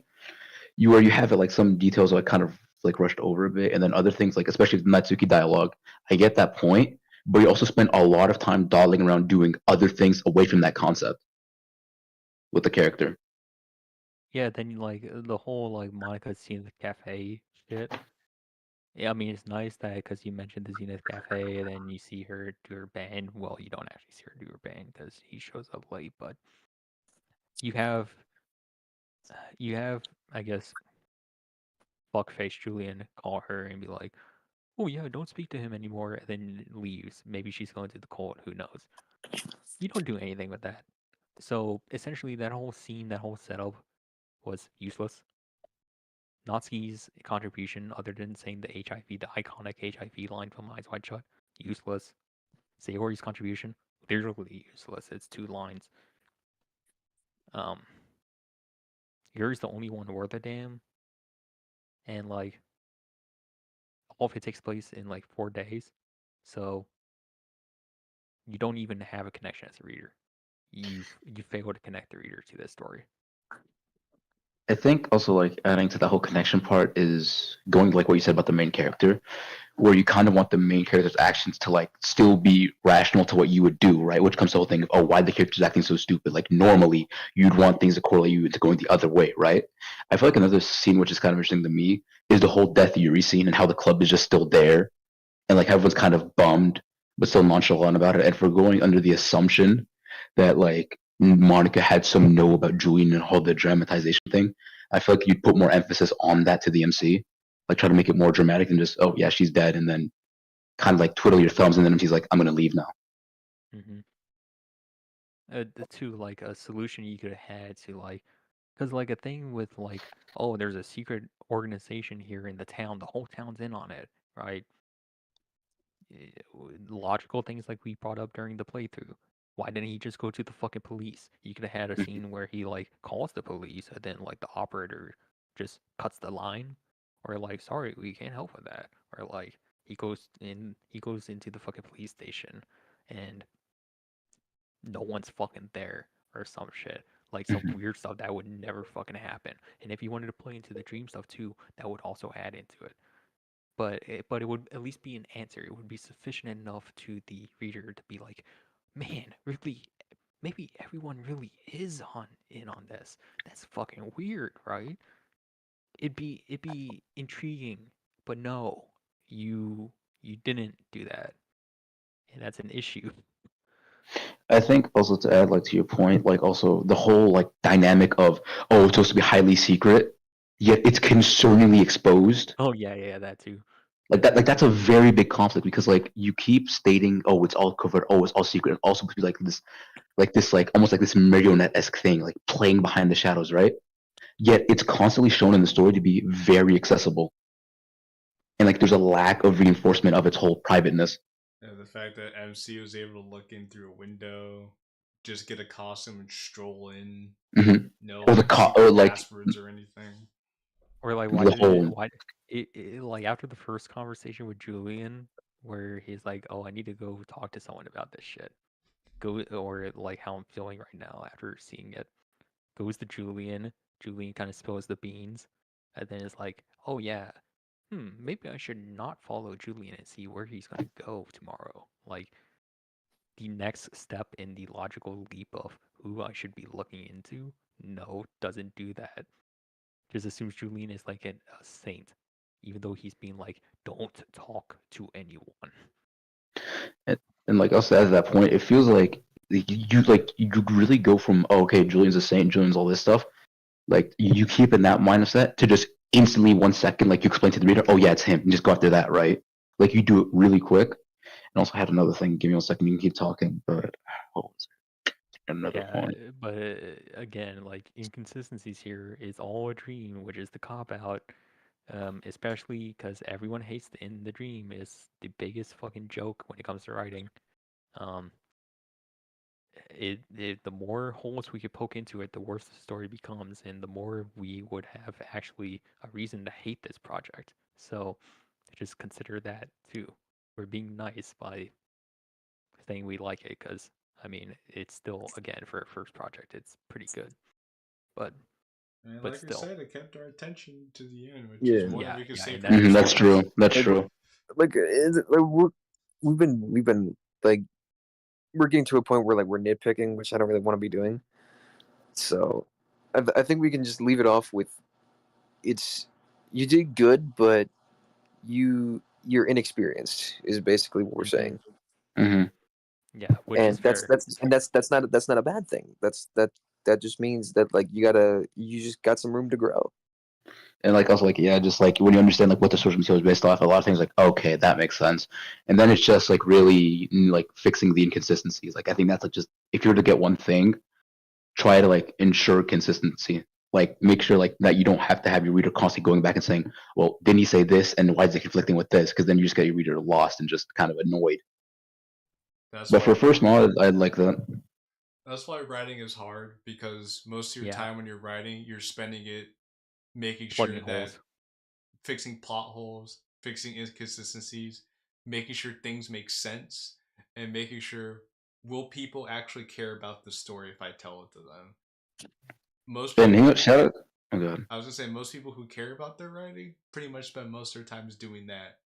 you have it like some details like kind of like rushed over a bit, and then other things like especially the Natsuki dialogue. I get that point, but you also spend a lot of time dawdling around doing other things away from that concept with the character. Yeah, then like the whole like Monica scene at the cafe shit. Yeah, I mean it's nice that because you mentioned the Zenith Cafe, and then you see her do her band. Well, you don't actually see her do her band because he shows up late, but you have I guess fuckface Julian call her and be like, "Oh yeah, don't speak to him anymore," and then leaves. Maybe she's going to the cult. Who knows? You don't do anything with that. So essentially, that whole scene, that whole setup, was useless. Natsuki's contribution, other than saying the HIV, the iconic HIV line from Eyes Wide Shut, useless. Sayori's contribution, literally useless. It's 2 lines. Um, Yuri's the only one worth a damn, and like all of it takes place in like 4 days, so you don't even have a connection as a reader. You fail to connect the reader to this story. I think also like adding to the whole connection part is going like what you said about the main character, where you kind of want the main character's actions to like still be rational to what you would do, right? Which comes to the whole thing of why the character's acting so stupid. Like normally you'd want things to correlate you into going the other way, right? I feel like another scene which is kind of interesting to me is the whole Death Yuri scene and how the club is just still there and like everyone's kind of bummed but still nonchalant about it. And if we're going under the assumption that like Monica had some know about Julian and all the dramatization thing, I feel like you'd put more emphasis on that to the MC, like try to make it more dramatic than just, oh yeah, she's dead, and then kind of like twiddle your thumbs, and then MC's like, I'm gonna leave now. Mm-hmm. To like a solution you could have had to like, because like a thing with like, oh, there's a secret organization here in the town, the whole town's in on it, right? Logical things like we brought up during the playthrough. Why didn't he just go to the fucking police? You could have had a scene where he like calls the police and then like the operator just cuts the line, or like, sorry, we can't help with that, or like he goes into the fucking police station and no one's fucking there or some shit. Like some Mhm. weird stuff that would never fucking happen. And if you wanted to play into the dream stuff too, that would also add into it. But it would at least be an answer. It would be sufficient enough to the reader to be like, man, really, maybe everyone really is in on this. That's fucking weird, right? It'd be intriguing, but no, you didn't do that, and that's an issue. I think also to add like to your point, like also the whole like dynamic of oh, it's supposed to be highly secret, yet it's concerningly exposed. Oh yeah, that too. Like that, like that's a very big conflict because like you keep stating, oh, it's all covered, oh, it's all secret, and also be like this, like almost like this marionette esque thing, like playing behind the shadows, right? Yet it's constantly shown in the story to be very accessible, and like there's a lack of reinforcement of its whole privateness. Yeah, the fact that MC was able to look in through a window, just get a costume and stroll in, Mm-hmm. no Or the like secret or like passwords or anything. Or like, why the didn't it? whole Why like after the first conversation with Julian, where he's like, "Oh, I need to go talk to someone about this shit." Go or like how I'm feeling right now after seeing it. Goes to Julian. Julian kind of spills the beans, and then it's like, oh yeah, maybe I should not follow Julian and see where he's gonna go tomorrow. Like the next step in the logical leap of who I should be looking into, no, doesn't do that. Just assumes Julian is like a saint, even though he's being like, don't talk to anyone. And like also at that point, it feels like you really go from, oh, okay, Julian's a saint, Julian's all this stuff. Like you keep in that mindset to just instantly 1 second, like you explain to the reader, oh yeah, it's him, and just go after that, right? Like you do it really quick. And also I had another thing. Give me 1 second. You can keep talking, but what was it? Another Yeah, point. but again, like inconsistencies here is all a dream, which is the cop out. Especially because everyone hates in the dream is the biggest fucking joke when it comes to writing. Um, the more holes we could poke into it, the worse the story becomes, and the more we would have actually a reason to hate this project. So just consider that too. We're being nice by saying we like it, because I mean it's still, again, for a first project, it's pretty good, but And but like I still, said, it kept our attention to the end, which is Yeah. more than yeah, we could yeah, say and for that's most That's true. games. true. That's Like, true. like, we've been like we're getting to a point where like we're nitpicking, which I don't really want to be doing. So, I think we can just leave it off with it's you did good, but you're inexperienced is basically what we're saying, hmm Yeah, which is and fair. that's not a bad thing. That just means that like you just got some room to grow. And like also like yeah, just like when you understand like what the source material is based off, a lot of things like okay, that makes sense. And then it's just like really like fixing the inconsistencies. Like I think that's like just if you were to get one thing, try to like ensure consistency. Like make sure like that you don't have to have your reader constantly going back and saying, well, didn't he say this and why is it conflicting with this? Because then you just get your reader lost and just kind of annoyed. That's But why for first writing. mod, I'd like that. That's why writing is hard because most of your Yeah, time when you're writing, you're spending it making plugging sure that holes. fixing plot holes, fixing inconsistencies, making sure things make sense, and making sure will people actually care about the story if I tell it to them. Most And people, shout out. Oh god. I was gonna say, most people who care about their writing pretty much spend most of their times doing that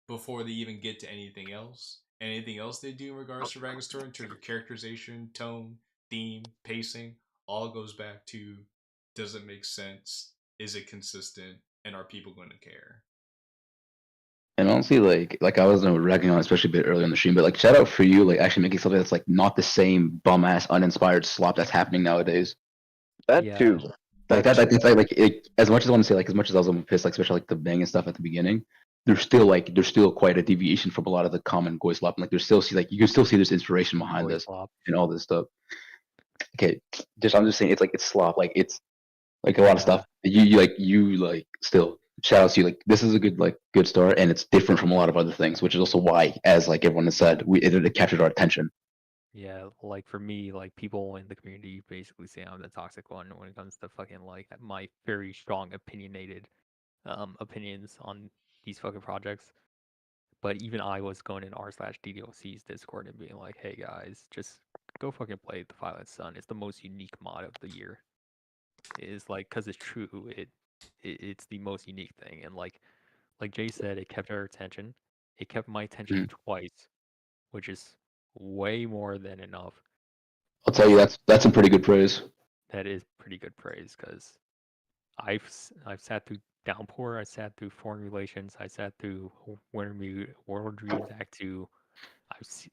before they even get to anything else. Anything else they do in regards to writing a story in terms of characterization, tone, theme, pacing, all goes back to does it make sense? Is it consistent? And are people going to care? And honestly, like I was ragging on, especially a bit earlier in the stream, but like shout out for you, like actually making something that's like not the same bum ass uninspired slop that's happening nowadays. That Yeah, too. Like that, like it's like it, as much as I want to say, like as much as I was pissed, like especially like the bang and stuff at the beginning, there's still quite a deviation from a lot of the common goy slop. And, like there's still see like you can still see there's inspiration behind boy this slop. and all this stuff. Okay, just I'm just saying it's like it's slop, like it's like a lot of Yeah, stuff. You like still shout out to you. Like this is a good start, and it's different from a lot of other things, which is also why, as like everyone has said, it captured our attention. yeah. Like for me, like people in the community basically say I'm the toxic one when it comes to fucking like my very strong opinionated opinions on these fucking projects. But even I was going in r/Ddlc's Discord and being like, hey guys, just go fucking play the Violet Sun. It's the most unique mod of the year. It is like, because it's true. It's the most unique thing, and like Jay said, it kept our attention. It kept my attention Mhm. twice, which is way more than enough. I'll tell you that's some pretty good praise. That is pretty good praise, because I've sat through Downpour, I sat through Foreign Relations, I sat through Wintermute, World Dreams Act 2,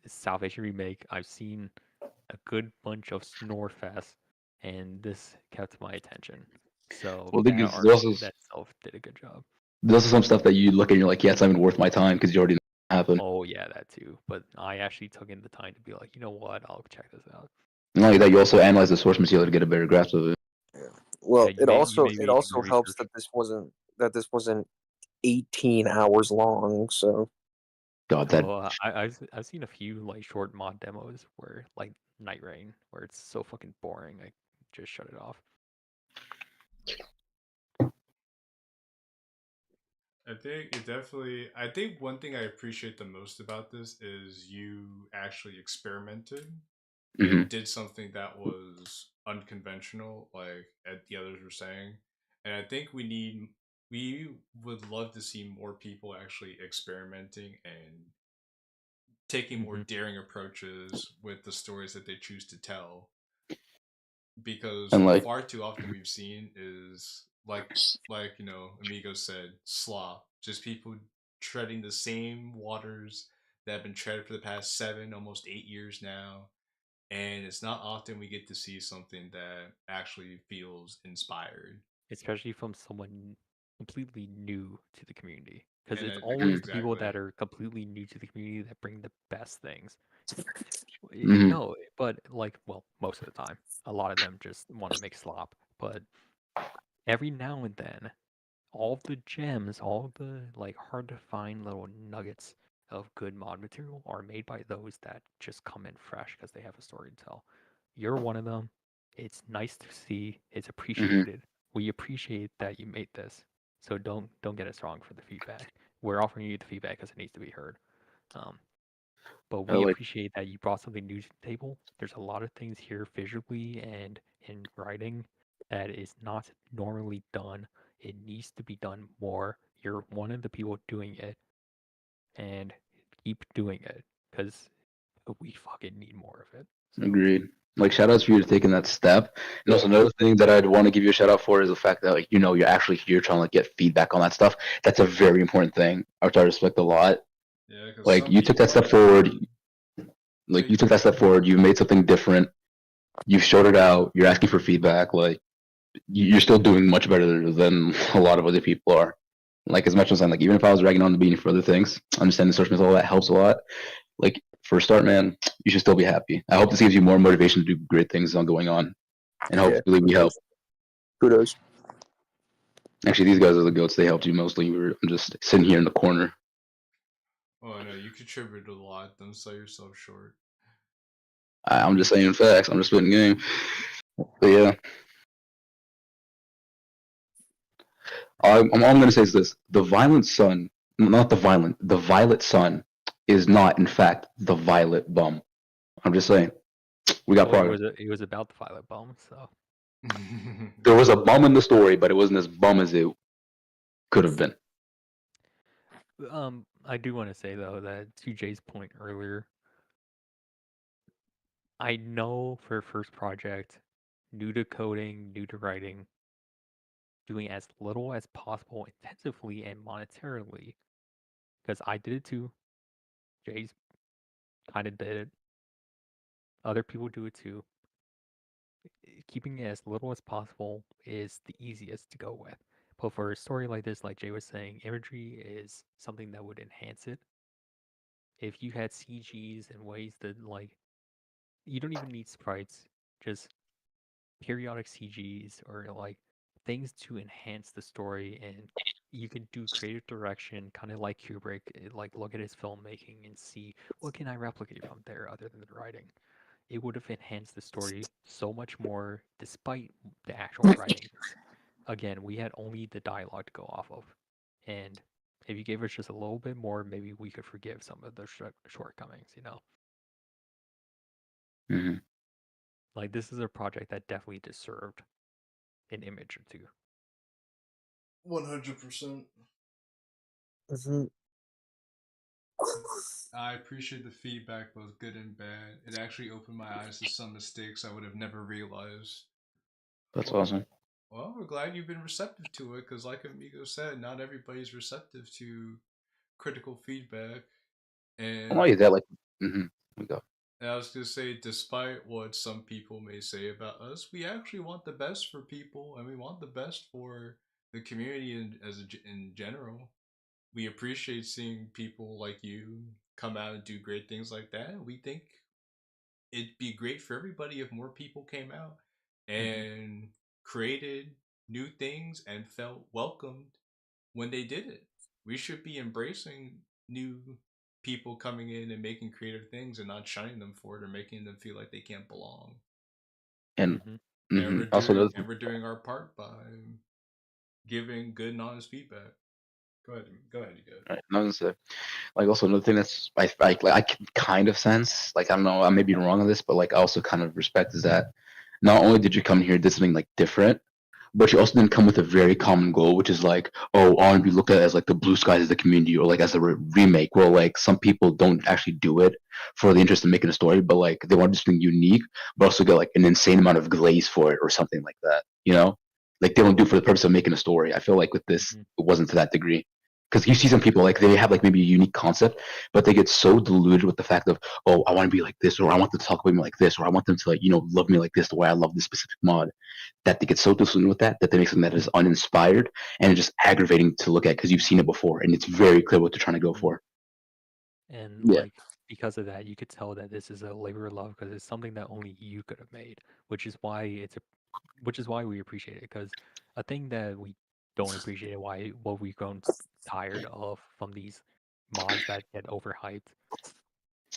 Salvation Remake. I've seen a good bunch of Snorefest, and this kept my attention. So Well, the thing that is, art in that itself did a good job. there's also some stuff that you look at and you're like, yeah, it's not even worth my time because you already know what happened. Oh yeah, that too. But I actually took in the time to be like, you know what? I'll check this out. And not only that, you also analyze the source material to get a better grasp of it. Yeah. Yeah, Well, you made it me do my also helps research. that this wasn't 18 hours long. So God, that Oh, I've seen a few like short mod demos where like Night Rain, where it's so fucking boring. I just shut it off. I think it definitely. I think one thing I appreciate the most about this is you actually experimented hmm and did something that was unconventional, like the others were saying. And I think we need we would love to see more people actually experimenting and taking more daring approaches with the stories that they choose to tell. Because And what like, far too often we've seen is like Amigo said, slop. Just people treading the same waters that have been treaded for the past 7, almost 8 years now. And it's not often we get to see something that actually feels inspired. Especially from someone completely new to the community. Because And it's that, always the people exactly. that are completely new to the community that bring the best things. Mhm. No, but like, well, most of the time, a lot of them just want to make slop. But every now and then, all of the gems, all of the like hard to find little nuggets of good mod material are made by those that just come in fresh because they have a story to tell. You're one of them. It's nice to see. It's Mhm. appreciated. We appreciate that you made this. So don't get us wrong for the feedback. We're offering you the feedback because it needs to be heard. Um, but we Like, appreciate that you brought something new to the table. There's a lot of things here visually and in writing that is not normally done. It needs to be done more. You're one of the people doing it, and keep doing it because we fucking need more of it. So, agreed. Like, shout outs for you to taking that step. And also another thing that I'd want to give you a shout out for is the fact that, like, you're actually here trying to like get feedback on that stuff. That's a very important thing, which I respect a lot. Yeah, because Like, you took that step forward. Like, you took that step forward. You made something different. You showed it out. You're asking for feedback. Like, you're still doing much better than a lot of other people are. Like, as much as I'm like, even if I was dragging on the beanie for other things, understanding the source material, that helps a lot. Like, for a start, man, you should still be happy. I hope this gives you more motivation to do great things on going on, and hopefully we help. Kudos. Actually, these guys are the goats. They helped you mostly. I'm just sitting here in the corner. Oh no, you contributed a lot. Don't sell yourself short. I'm just saying facts. I'm just spitting game. But yeah, all I'm going to say is this: the violent sun, not the violent, the violet sun, is not in fact the violet bum. I'm just saying. We got well, progress. it was about the violet bomb, so There was a bum in the story, but it wasn't as bum as it could have been. I do want to say though that to Jay's point earlier, I know for first project, new to coding, new to writing, doing as little as possible intensively and monetarily, because I did it too. Jay's kind of did it. Other people do it too. Keeping it as little as possible is the easiest to go with. But for a story like this, like Jay was saying, imagery is something that would enhance it. If you had CGs and ways that like you don't even need sprites, just periodic CGs or like things to enhance the story, and you can do creative direction kind of like Kubrick, like look at his filmmaking and see what can I replicate from there other than the writing. It would have enhanced the story so much more despite the actual writing. Again, we had only the dialogue to go off of, and if you gave us just a little bit more, maybe we could forgive some of the shortcomings, you know. Mm-hmm. Like this is a project that definitely deserved an image or two. 100%. Mm-hmm. I appreciate the feedback, both good and bad. It actually opened my eyes to some mistakes I would have never realized. That's Well, awesome. well, we're glad you've been receptive to it, because like Amigo said, not everybody's receptive to critical feedback. Not only And that, like, mm-hmm. We go. I was going to say, despite what some people may say about us, we actually want the best for people, and we want the best for the community in general. We appreciate seeing people like you come out and do great things like that. We think it'd be great for everybody if more people came out and created new things and felt welcomed when they did it. We should be embracing new people coming in and making creative things and not shunning them for it or making them feel like they can't belong. And And also another we're doing our part by giving good and honest feedback. Go ahead, you go. right, I was gonna say, like, also another thing that's I can kind of sense, like, I don't know, I may be wrong on this, but like I also kind of respect is that not only did you come here did something like different, but you also didn't come with a very common goal, which is like, oh, I want to be looked at as like the blue skies of the community, or like as a remake. Where like some people don't actually do it for the interest of making a story, but like they want to do something unique, but also get like an insane amount of glaze for it or something like that. You know, like they don't do it for the purpose of making a story. I feel like with this, Mhm. it wasn't to that degree. Because you see some people like they have like maybe a unique concept, but they get so deluded with the fact of, oh, I want to be like this, or I want them to talk about me like this, or I want them to like love me like this the way I love this specific mod, that they get so disillusioned with that they make something that is uninspired and just aggravating to look at because you've seen it before and it's very clear what they're trying to go for. And Yeah. like because of that, you could tell that this is a labor of love because it's something that only you could have made, which is why which is why we appreciate it. Because a thing that we don't appreciate, why what we've grown tired of from these mods that get overhyped,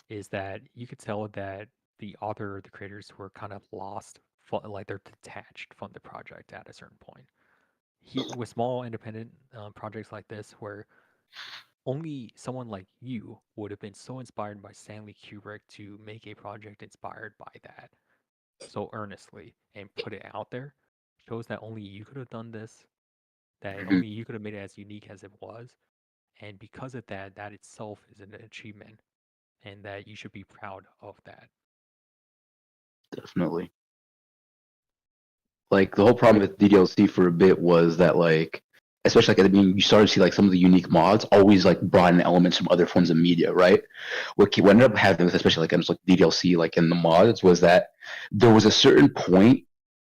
is that you could tell that the author or the creators were kind of lost, like they're detached from the project at a certain point. With small independent projects like this, where only someone like you would have been so inspired by Stanley Kubrick to make a project inspired by that so earnestly and put it out there, shows that only you could have done this, that Mhm. only you could have made it as unique as it was. And because of that, that itself is an achievement and that you should be proud of that. Definitely. Like the whole problem with DDLC for a bit was that like, especially like at the beginning, you started to see like some of the unique mods always like brought in elements from other forms of media, right? What ended up happening with especially like DDLC like in the mods was that there was a certain point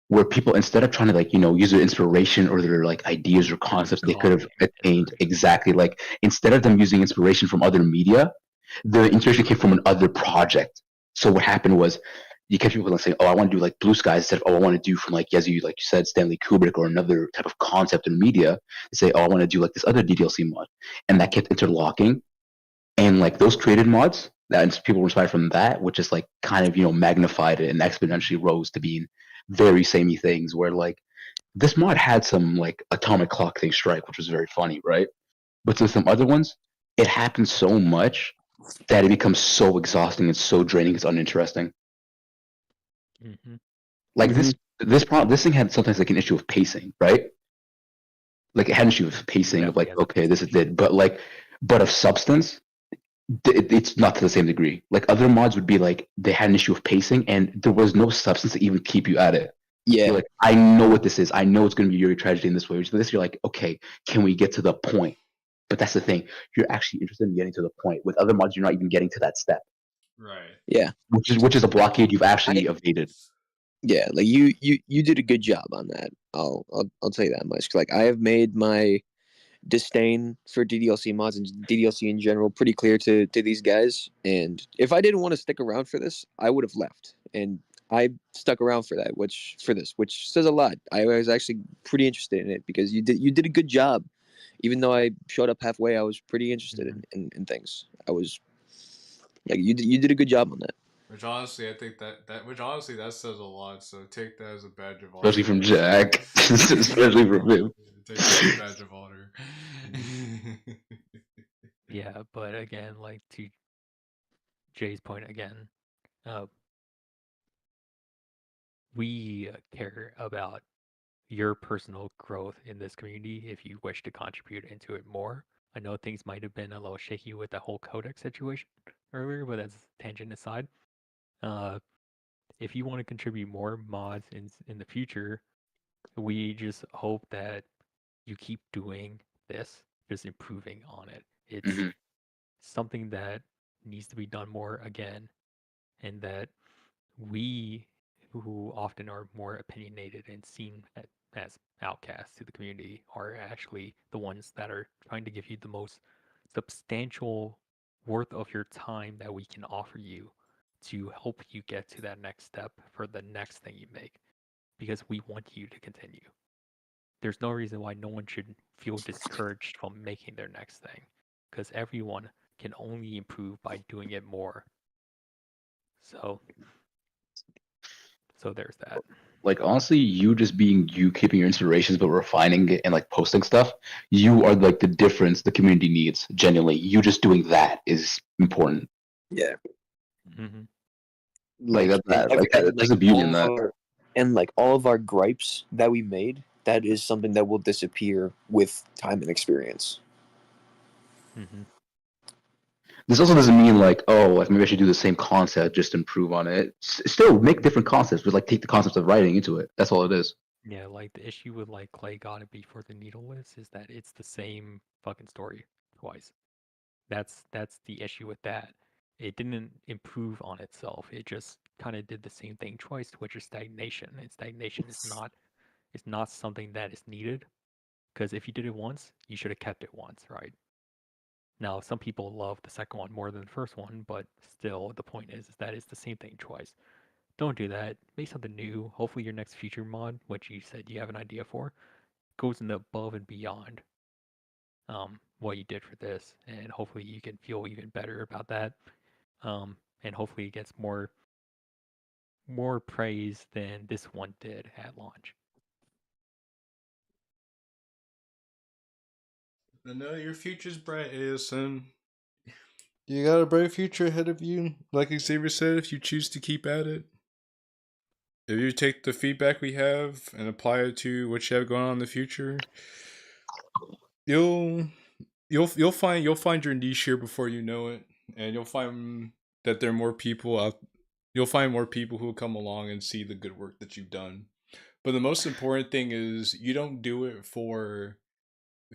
where people, instead of trying to like use their inspiration or their like ideas or concepts they could have Copying attained, inspiration. exactly, like instead of them using inspiration from other media, the inspiration came from another project. So what happened was you kept people like saying, oh, I want to do like blue skies, instead of, oh, I want to do from like, as you like you said, Stanley Kubrick or another type of concept in media. They say, oh, I want to do like this other DDLC mod, and that kept interlocking, and like those created mods that people were inspired from that, which is like kind of magnified it and exponentially rose to being very samey things. Where like this mod had some like atomic clock thing strike, which was very funny, right? But to some other ones, it happens so much that it becomes so exhausting and so draining. It's uninteresting. Mm-hmm. Like Mhm. this thing had sometimes like an issue of pacing, right? Like it had an issue of pacing of Definitely like, has a okay, this pacing is issue. it, but of substance, it's not to the same degree. Like other mods would be like they had an issue of pacing and there was no substance to even keep you at it. Yeah. You're like, I know what this is. I know it's going to be Yuri Tragedy in this way. Which this, you're like, okay, can we get to the point? But that's the thing. You're actually interested in getting to the point. With other mods, you're not even getting to that step, Right. Yeah. which is a blockade you've actually evaded. Yeah, like you did a good job on that. I'll tell you that much. Like I have made my disdain for DDLC mods and DDLC in general pretty clear to these guys. And if I didn't want to stick around for this, I would have left. And I stuck around for that, which says a lot. I was actually pretty interested in it because you did a good job. Even though I showed up halfway, I was pretty interested Mhm. in things. I was like you did a good job on that. Which honestly, I think that says a lot. So take that as a badge of honor. Especially from Jack. Especially from him. Take that as a badge of honor. Yeah, but again, like to Jay's point again, uh, we care about your personal growth in this community if you wish to contribute into it more. I know things might have been a little shaky with the whole codex situation earlier, but that's tangent aside. Uh, if you want to contribute more mods in the future, we just hope that you keep doing this, just improving on it. It's Mhm. something that needs to be done more again, and that we, who often are more opinionated and seen as outcasts to the community, are actually the ones that are trying to give you the most substantial worth of your time that we can offer you to help you get to that next step for the next thing you make, because we want you to continue. There's no reason why no one should feel discouraged from making their next thing, because everyone can only improve by doing it more. So there's that. Like honestly, you just being you, keeping your inspirations but refining it and like posting stuff, you are like the difference the community needs. Genuinely, you just doing that is important. Yeah. Mm-hmm. Like Like that's the beauty in that. all of our gripes that we made that is something that will disappear with time and experience. Hmm. This also doesn't mean like, oh, like maybe I should do the same concept, just improve on it. Still make different concepts, but like take the concepts of writing into it. That's all it is. Yeah, like the issue with like Clay Got It Before the Needle is that it's the same fucking story twice. That's the issue with that. It didn't improve on itself. It just kind of did the same thing twice, which is stagnation. And stagnation is not something that is needed. Because if you did it once, you should have kept it once, right? Now, some people love the second one more than the first one, but still, the point is that it's the same thing twice. Don't do that. Make something new. Hopefully, your next future mod, which you said you have an idea for, goes in the above and beyond what you did for this, and hopefully you can feel even better about that. And hopefully it gets more praise than this one did at launch. I know your future's bright, ASM. You got a bright future ahead of you. Like Xavier said, if you choose to keep at it. If you take the feedback we have and apply it to what you have going on in the future, you'll find your niche here before you know it, and you'll find that there are more people out. You'll find more people who will come along and see the good work that you've done. But the most important thing is you don't do it for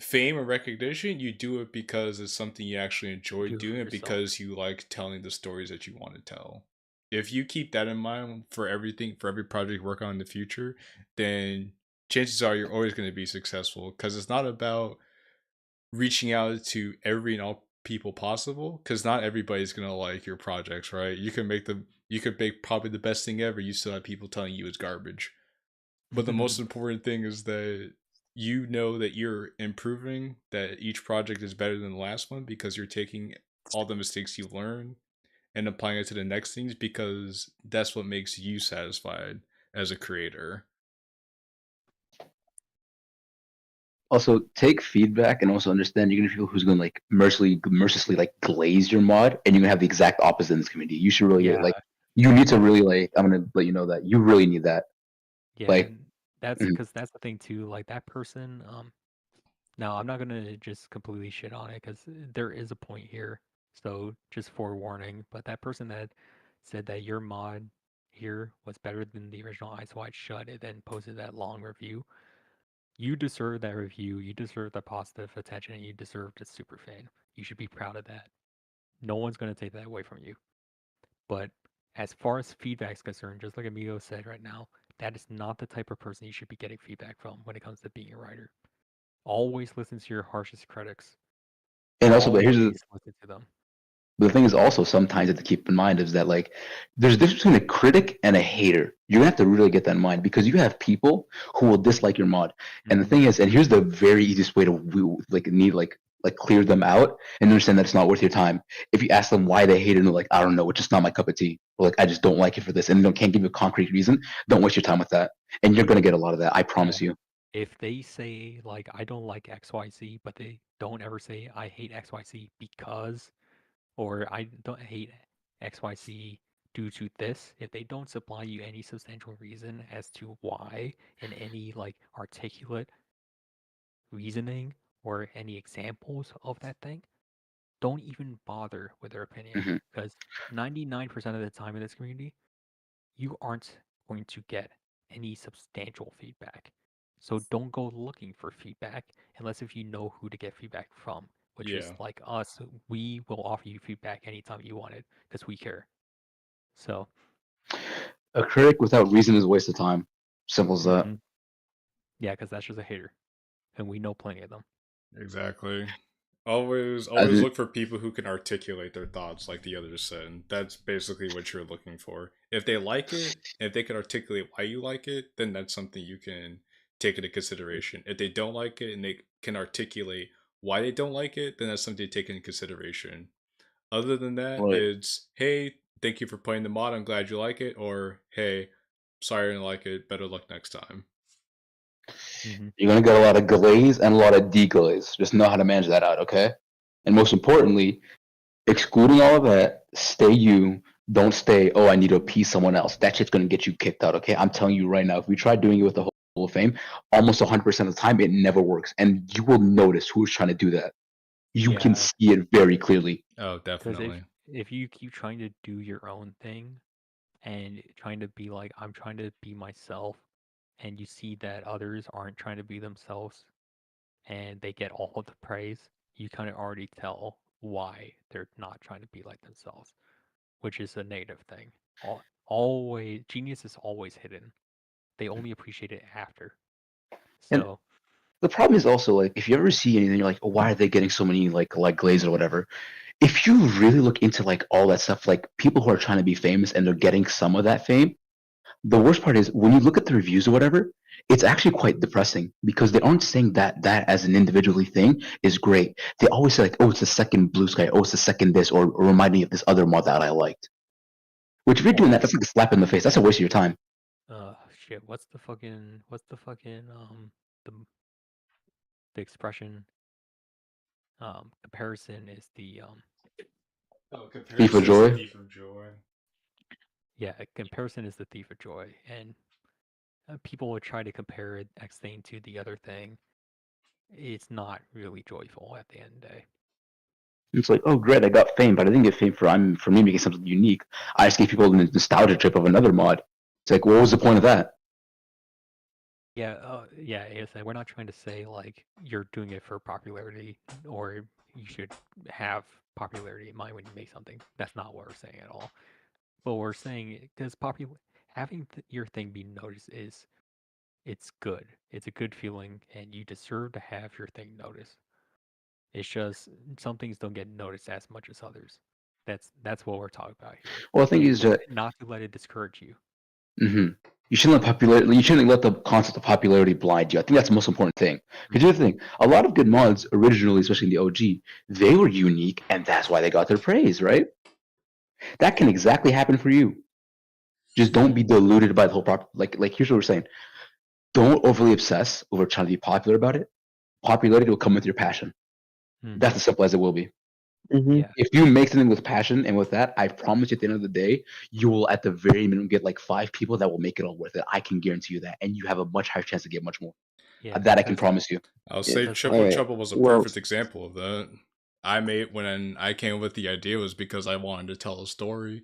fame or recognition. You do it because it's something you actually enjoy Do it doing, for it yourself. because you like telling the stories that you want to tell. If you keep that in mind for everything, for every project you work on in the future, then chances are you're always going to be successful, because it's not about reaching out to every and all people possible, because not everybody's going to like your projects, right? You could make probably the best thing ever, you still have people telling you it's garbage. But the most important thing is that you know that you're improving, that each project is better than the last one, because you're taking all the mistakes you learn and applying it to the next things, because that's what makes you satisfied as a creator. Also, take feedback and also understand you're gonna be people who's gonna like mercilessly like glaze your mod, and you're gonna have the exact opposite in this community. You should really Yeah. like. You need to really like. I'm gonna let you know that you really need that. Yeah, Like, and that's mhm. because that's the thing too. Like that person. Now I'm not gonna just completely shit on it because there is a point here. So just forewarning. But that person that said that your mod here was better than the original Eyes Wide Shut and then posted that long review. You deserve that review. You deserve the positive attention, and you deserve the super fan. You should be proud of that. No one's gonna take that away from you. But as far as feedback is concerned, just like Amigo said right now, that is not the type of person you should be getting feedback from when it comes to being a writer. Always listen to your harshest critics. And also, but here's Always listen to them. the thing is also sometimes you have to keep in mind is that like there's a difference between a critic and a hater. You're gonna have to really get that in mind, because you have people who will dislike your mod. And the thing is, and here's the very easiest way to like clear them out and understand that it's not worth your time. If you ask them why they hate it, and they're like, I don't know, it's just not my cup of tea. Or like, I just don't like it for this, and they can't give you a concrete reason. Don't waste your time with that. And you're gonna get a lot of that. I promise you. If they say like I don't like XYZ, but they don't ever say I hate XYZ because, or I don't hate XYZ due to this, if they don't supply you any substantial reason as to why and any like articulate reasoning or any examples of that thing, don't even bother with their opinion, Mhm. because 99% of the time in this community, you aren't going to get any substantial feedback. So don't go looking for feedback unless if you know who to get feedback from, which is Yeah. like us. We will offer you feedback anytime you want it because we care. So, A critic without reason is a waste of time. Simple as that. yeah, because that's just a hater, and we know plenty of them. Exactly. Always As it- look for people who can articulate their thoughts, like the others said. That's basically what you're looking for. If they like it, if they can articulate why you like it, then that's something you can take into consideration. If they don't like it and they can articulate why they don't like it, then that's something to take into consideration. Other than that, Right. it's, hey, thank you for playing the mod, I'm glad you like it, or hey, sorry I didn't like it, better luck next time. You're gonna get a lot of glaze and a lot of deglaze. Just know how to manage that out, okay? And most importantly, excluding all of that, stay you. Don't stay, oh, I need to appease someone else. That shit's gonna get you kicked out, okay? I'm telling you right now, if we try doing it with the whole of Fame, almost 100% of the time it never works, and you will notice who's trying to do that. You can Yeah. see it very clearly. Oh, Because definitely. if you keep trying to do your own thing and trying to be like, I'm trying to be myself, and you see that others aren't trying to be themselves and they get all of the praise, you kind of already tell why they're not trying to be like themselves, which is a negative thing. Always, genius is always hidden. They only appreciate it after. And So, the problem is also like if you ever see anything, you're like, oh, why are they getting so many like glazes or whatever? If you really look into like all that stuff, like people who are trying to be famous and they're getting some of that fame, the worst part is when you look at the reviews or whatever, it's actually quite depressing because they aren't saying that that as an individually thing is great. They always say like, oh, it's the second Blue Sky, oh, it's the second this, or remind me of this other mod that I liked. Which if you're doing that, that's like a slap in the face. That's a waste of your time. shit, what's the fucking, the, the expression, comparison is the, Oh, Thief of comparison is the Joy. thief of joy. yeah, comparison is the thief of joy. And people would try to compare X thing to the other thing. It's not really joyful at the end of the day. It's like, oh, great, I got fame, but I didn't get fame for me making something unique. I just gave people the nostalgia trip of another mod. It's like, what was the point of that? Yeah, yeah, ASA, we're not trying to say like you're doing it for popularity or you should have popularity in mind when you make something. That's not what we're saying at all. But we're saying because having your thing be noticed is it's good. It's a good feeling, and you deserve to have your thing noticed. It's just some things don't get noticed as much as others. That's what we're talking about here. Well, the thing is that Not to let it discourage you. you shouldn't let popularity. You shouldn't let the concept of popularity blind you. I think that's the most important thing. Because here's the thing: a lot of good mods originally, especially in the OG, they were unique, and that's why they got their praise, right? That can exactly happen for you. Just don't be deluded by the whole like here's what we're saying. Don't overly obsess over trying to be popular about it. Popularity will come with your passion. That's as simple as it will be. Yeah. If you make something with passion and with that, I promise you at the end of the day, you will at the very minimum get like 5 people that will make it all worth it. I can guarantee you that. And you have a much higher chance to get much more. Yeah. That I can promise you. I'll Yeah, say that's Triple like Trouble was a well- perfect example of that. I made when I came up with the idea was because I wanted to tell a story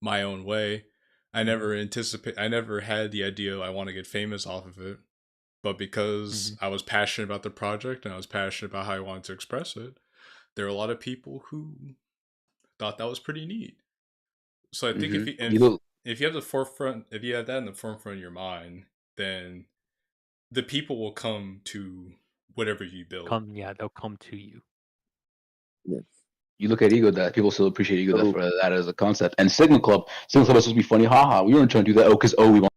my own way. I never had the idea I want to get famous off of it. But because I was passionate about the project and I was passionate about how I wanted to express it, there were a lot of people who thought that was pretty neat. So I think if you have the forefront, if you have that in the forefront of your mind, then the people will come to whatever you build. they'll come to you. Yeah. You look at Ego Death, people still appreciate Ego Death for that as a concept. And Sigma Club was supposed to be funny, haha. We weren't trying to do that. Oh, because we want.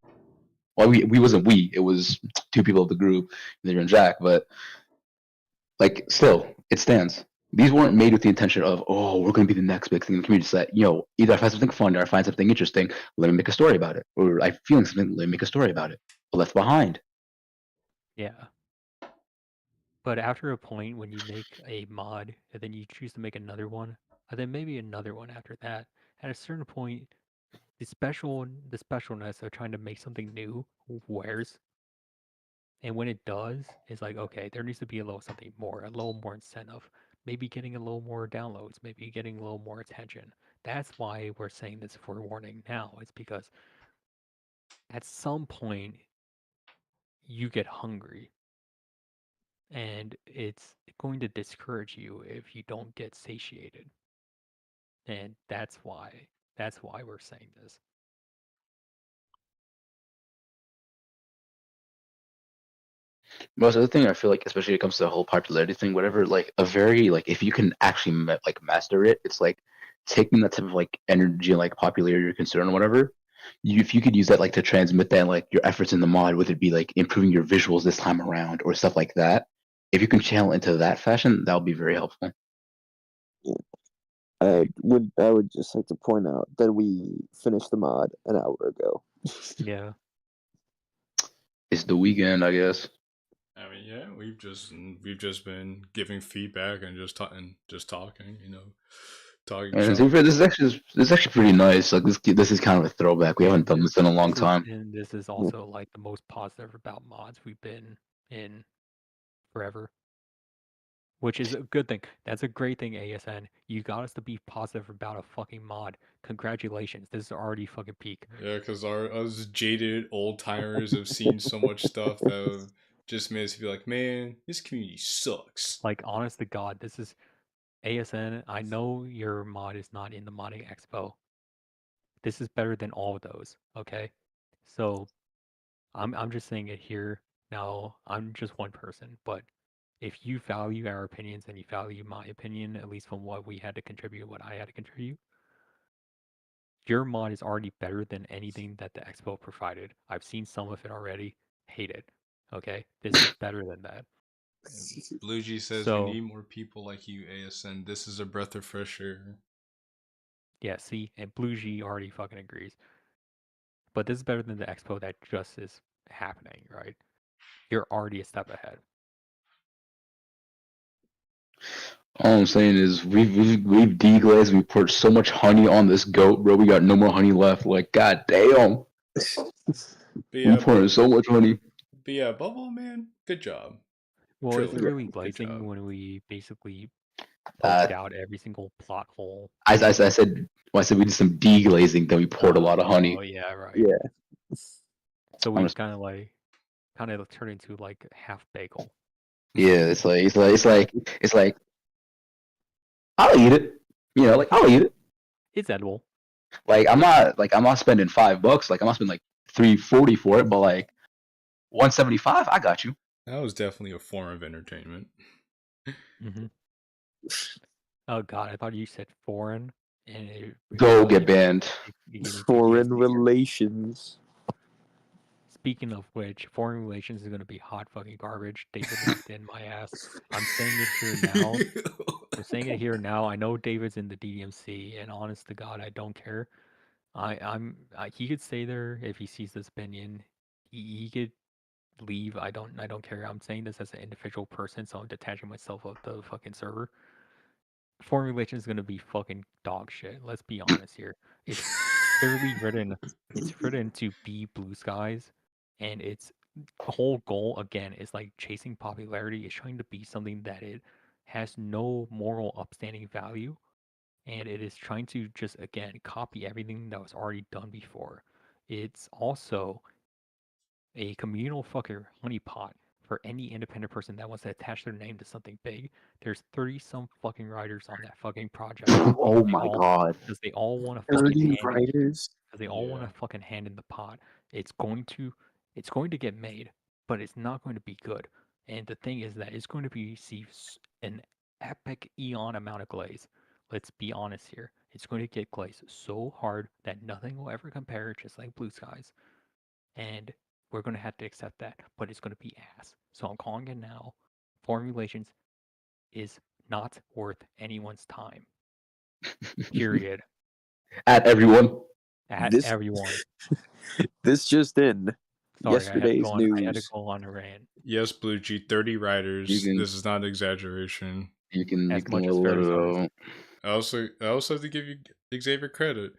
Well, we wasn't we. It was 2 people of the group, Neither and Jack. But like, still, it stands. These weren't made with the intention of, oh, we're going to be the next big thing in the community. Set, either I find something fun or I find something interesting. Let me make a story about it, or I'm feeling something. Let me make a story about it. Left Behind. Yeah. But after a point, when you make a mod and then you choose to make another one, and then maybe another one after that, at a certain point, the specialness of trying to make something new wears. And when it does, it's like, okay, there needs to be a little something more, a little more incentive. Maybe getting a little more downloads, maybe getting a little more attention. That's why we're saying this forewarning now. It's because at some point you get hungry and it's going to discourage you if you don't get satiated. And that's why we're saying this. Most other thing I feel like, especially when it comes to the whole popularity thing, whatever, like a very like if you can actually master it, it's like taking that type of like energy and like popularity or concern or whatever. If you could use that like to transmit that like your efforts in the mod, whether it be like improving your visuals this time around or stuff like that, if you can channel into that fashion, that would be very helpful. I would just like to point out that we finished the mod an hour ago. Yeah. It's the weekend, I guess. I mean, yeah, we've just been giving feedback and just talking, Talking And shop. to be fair, this is actually pretty nice. Like this is kind of a throwback. We haven't done this in a long time. And this is also like the most positive about mods we've been in forever, which is a good thing. That's a great thing, ASN. You got us to be positive about a fucking mod. Congratulations. This is already fucking peak. Yeah, because us jaded old timers have seen so much stuff that have just made us feel like, man, this community sucks. Like, honest to God, this is ASN. I know your mod is not in the modding expo. This is better than all of those, okay? So I'm just saying it here. Now, I'm just one person, but if you value our opinions and you value my opinion, at least from what we had to contribute, what I had to contribute, your mod is already better than anything that the expo provided. I've seen some of it already. Hate it. Okay? This is better than that. Blue G says So, we need more people like you, ASN. This is a breath of fresh air. yeah, see, and Blue G already fucking agrees. But this is better than the expo that just is happening, right? You're already a step ahead. All I'm saying is we've deglazed. We poured so much honey on this goat, bro. We got no more honey left. Like, god damn, But we yeah, pouring so much honey. but yeah, Bubble Man, good job. Well, is it Truly. really Good glazing job. when we basically Uh, poked out every single plot hole? I said we did some deglazing. Then we poured a lot of honey. Oh, yeah, right. Yeah. So I'm we just- kind of turned into like half bagel. Yeah, it's like I'll eat it. You know, like I'll eat it. It's edible. Like I'm not spending $5. Like I'm not spending like $3.40 for it, but like $1.75, I got you. That was definitely a form of entertainment. Hmm. Oh God, I thought you said foreign, and it Go was get banned. getting Foreign PTSD. relations. Speaking of which, foreign relations is gonna be hot fucking garbage. David locked in my ass. I'm saying it here now. I'm saying it here now. I know David's in the DDMC, and honest to God, I don't care. He could stay there if he sees this opinion. He could leave. I don't care. I'm saying this as an individual person, so I'm detaching myself of the fucking server. Formulation is gonna be fucking dog shit. Let's be honest here. It's clearly written. It's written to be blue skies, and its whole goal again is like chasing popularity. It's trying to be something that it has no moral upstanding value, and it is trying to just again copy everything that was already done before. It's also a communal fucker honeypot for any independent person that wants to attach their name to something big. There's 30 some fucking writers on that fucking project. Oh my god. Because they all want to fucking 30 hand writers. because they all want Yeah. to fucking hand in the pot. It's going to get made, but it's not going to be good. And the thing is that it's going to receive an epic eon amount of glaze. Let's be honest here. It's going to get glazed so hard that nothing will ever compare, just like Blue Skies. And we're going to have to accept that, but it's going to be ass. So I'm calling it now. Formulations is not worth anyone's time. Period. At everyone. At This- everyone. This just in. Sorry, Yesterday's I had to news. go on a rant. Yes, Blue G, 30 writers. You can- This is not an exaggeration. You can As much as let it Ferris out. I also have to give you Xavier credit.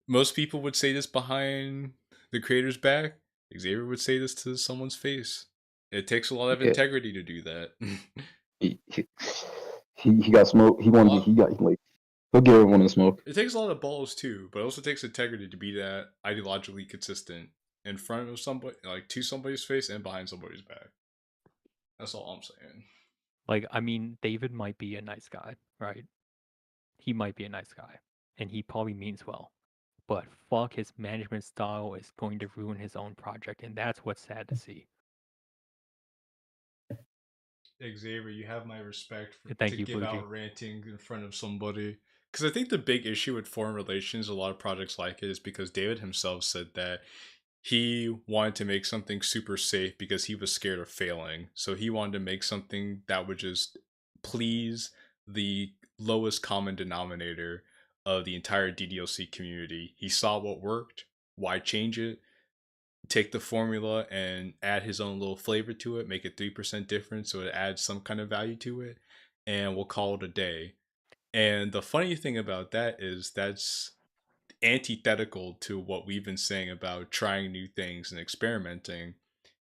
Most people would say this behind the creator's back. Xavier would say this to someone's face. It takes a lot of Yeah. integrity to do that. He got smoke. He wanted. He got like. He'll give everyone the smoke. It takes a lot of balls too, but it also takes integrity to be that ideologically consistent in front of somebody, like to somebody's face and behind somebody's back. That's all I'm saying. Like, I mean, David might be a nice guy, right? He might be a nice guy, and he probably means well. But fuck, his management style is going to ruin his own project, and that's what's sad to see. Xavier, you have my respect for Thank to you, give Blue G. out ranting in front of somebody. Because I think the big issue with foreign relations, a lot of projects like it, is because David himself said that he wanted to make something super safe because he was scared of failing. So he wanted to make something that would just please the lowest common denominator of the entire DDLC community. He saw what worked. Why change it? Take the formula and add his own little flavor to it, make it 3% different so it adds some kind of value to it, and we'll call it a day. And the funny thing about that is that's antithetical to what we've been saying about trying new things and experimenting,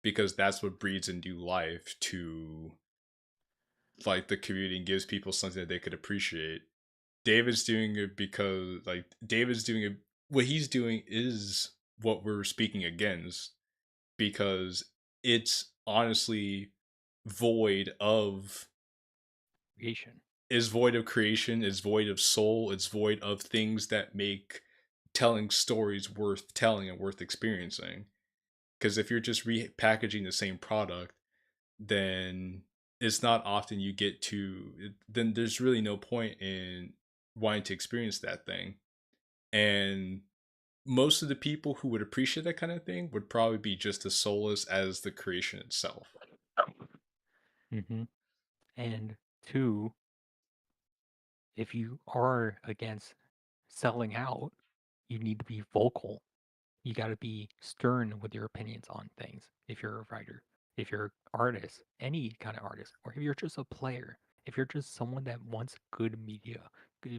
because that's what breeds a new life to like the community and gives people something that they could appreciate. David's doing it because like David's doing it, what he's doing is what we're speaking against, because it's honestly void of Creation. is void of creation, is void of soul, it's void of things that make telling stories worth telling and worth experiencing. Because if you're just repackaging the same product, then it's not often you get to, then there's really no point in wanting to experience that thing. And most of the people who would appreciate that kind of thing would probably be just as soulless as the creation itself. Mm-hmm. And two, if you are against selling out, you need to be vocal. You got to be stern with your opinions on things. If you're a writer, if you're an artist, any kind of artist, or if you're just a player, if you're just someone that wants good media,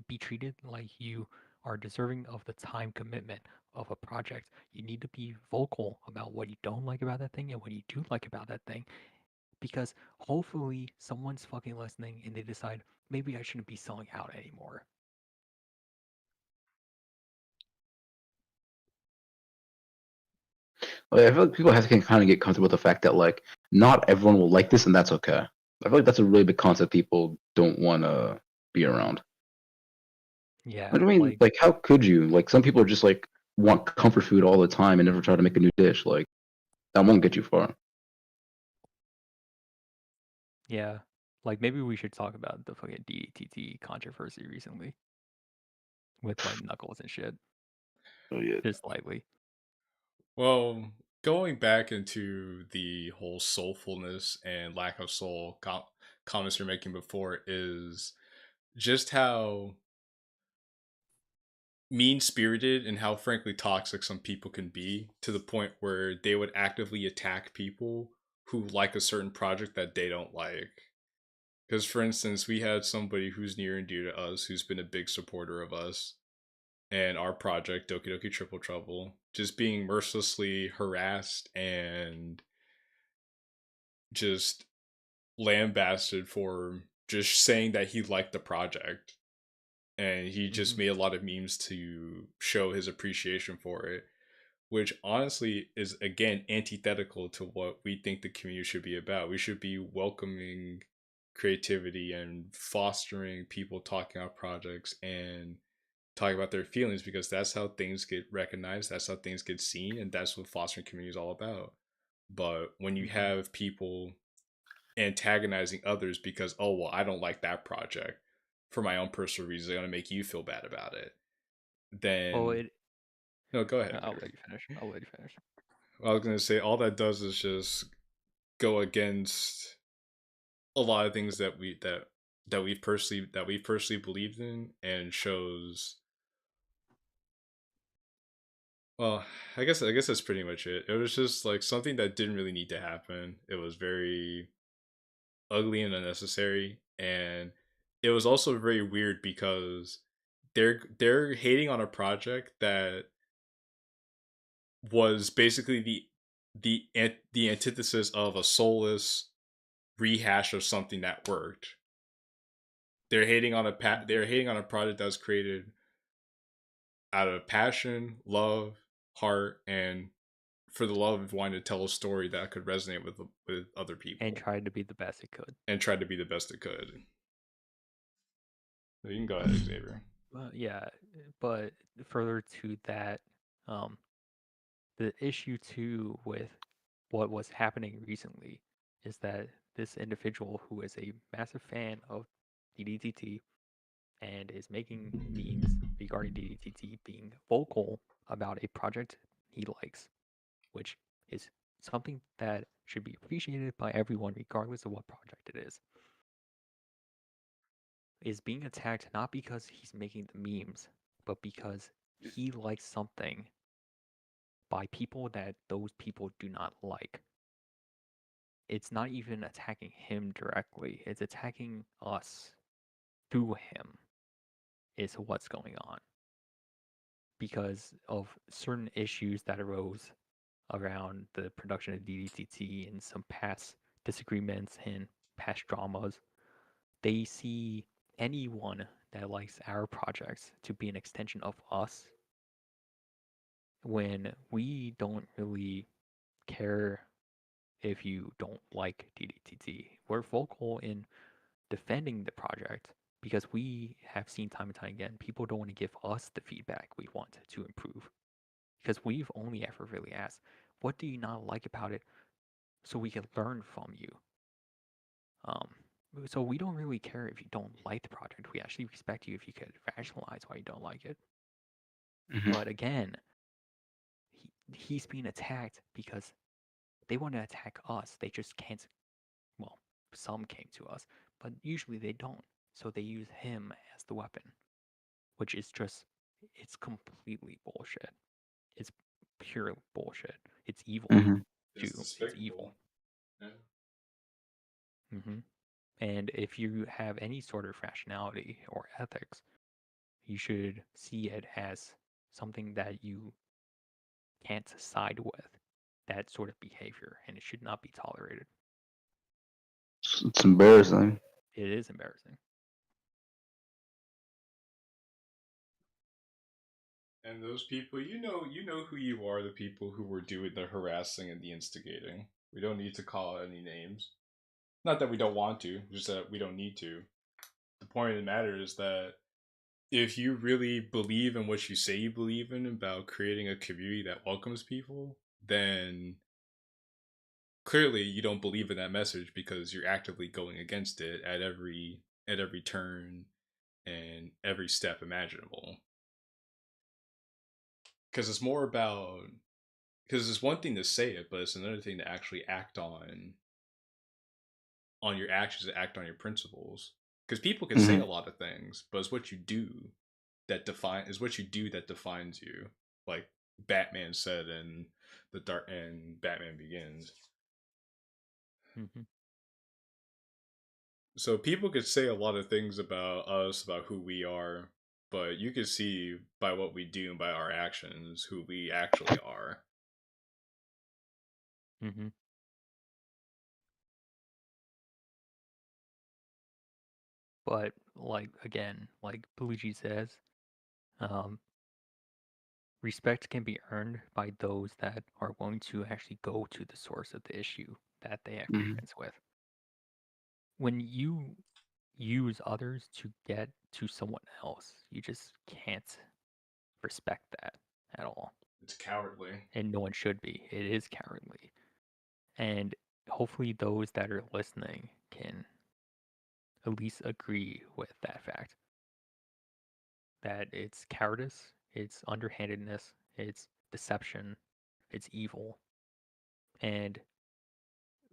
be treated like you are deserving of the time commitment of a project, you need to be vocal about what you don't like about that thing and what you do like about that thing. Because hopefully someone's fucking listening and they decide maybe I shouldn't be selling out anymore. Like, I feel like people have to kind of get comfortable with the fact that like not everyone will like this, and that's okay. I feel like that's a really big concept people don't want to be around. Yeah, What do you mean? Like, how could you? Like, some people are just like want comfort food all the time and never try to make a new dish. Like, that won't get you far. yeah. Like maybe we should talk about the fucking DTT controversy recently with like Knuckles and shit. Oh yeah. Just lightly. Well, going back into the whole soulfulness and lack of soul comments you're making before is just how mean spirited and how frankly toxic some people can be, to the point where they would actively attack people who like a certain project that they don't like. Because, for instance, we had somebody who's near and dear to us who's been a big supporter of us and our project, Doki Doki Triple Trouble, just being mercilessly harassed and just lambasted for just saying that he liked the project. And he just made a lot of memes to show his appreciation for it, which honestly is again antithetical to what we think the community should be about. We should be welcoming creativity and fostering people talking about projects and talking about their feelings, because that's how things get recognized, that's how things get seen, and that's what fostering community is all about. But when you have people antagonizing others because, oh well, I don't like that project for my own personal reasons, I'm gonna make you feel bad about it, Oh, then it. no, go ahead. I'll let you finish. I'll let you finish. I was gonna say all that does is just go against a lot of things that we've personally believed in, and shows, well, I guess that's pretty much it. It was just like something that didn't really need to happen. It was very ugly and unnecessary, and it was also very weird because they're hating on a project that was basically the antithesis of a soulless rehash of something that worked. They're hating on a project that was created out of passion, love, heart, and for the love of wanting to tell a story that could resonate with other people, And tried to be the best it could. and tried to be the best it could. So you can go ahead, Xavier. Yeah, but further to that, the issue too with what was happening recently is that this individual who is a massive fan of DDTT and is making memes regarding DDTT being vocal about a project he likes, which is something that should be appreciated by everyone regardless of what project it is being attacked not because he's making the memes, but because he likes something by people that those people do not like. It's not even attacking him directly, it's attacking us through him. is what's going on because of certain issues that arose around the production of DDTT and some past disagreements and past dramas. They see anyone that likes our projects to be an extension of us when we don't really care if you don't like DDTT. We're vocal in defending the project because we have seen time and time again people don't want to give us the feedback we want to improve because we've only ever really asked, what do you not like about it so we can learn from you. Um, so we don't really care if you don't like the project. We actually respect you if you could rationalize why you don't like it. Mhm. But again, he's being attacked because they want to attack us. They just can't. Well, some came to us, but usually they don't. So they use him as the weapon, which is just, it's completely bullshit. It's pure bullshit. It's evil. Mhm. It's evil. hmm And if you have any sort of rationality or ethics, you should see it as something that you can't side with, that sort of behavior, and it should not be tolerated. It's embarrassing. It is embarrassing. And those people, you know who you are, the people who were doing the harassing and the instigating. We don't need to call out any names. Not that we don't want to, just that we don't need to. The point of the matter is that if you really believe in what you say you believe in about creating a community that welcomes people, then clearly you don't believe in that message because you're actively going against it at every turn and every step imaginable. Because it's more about, because it's one thing to say it, but it's another thing to actually act on your actions, and act on your principles. Because people can say a lot of things, but it's what you do that defines you. Like Batman said in Batman Begins. Mm-hmm. So people could say a lot of things about us, about who we are, but you can see by what we do and by our actions who we actually are. Mm-hmm. But like again, like Luigi says, respect can be earned by those that are willing to actually go to the source of the issue that they have grievance with. When you use others to get to someone else, you just can't respect that at all. It's cowardly. And no one should be. It is cowardly. And hopefully those that are listening can at least agree with that fact. That it's cowardice, it's underhandedness, it's deception, it's evil. And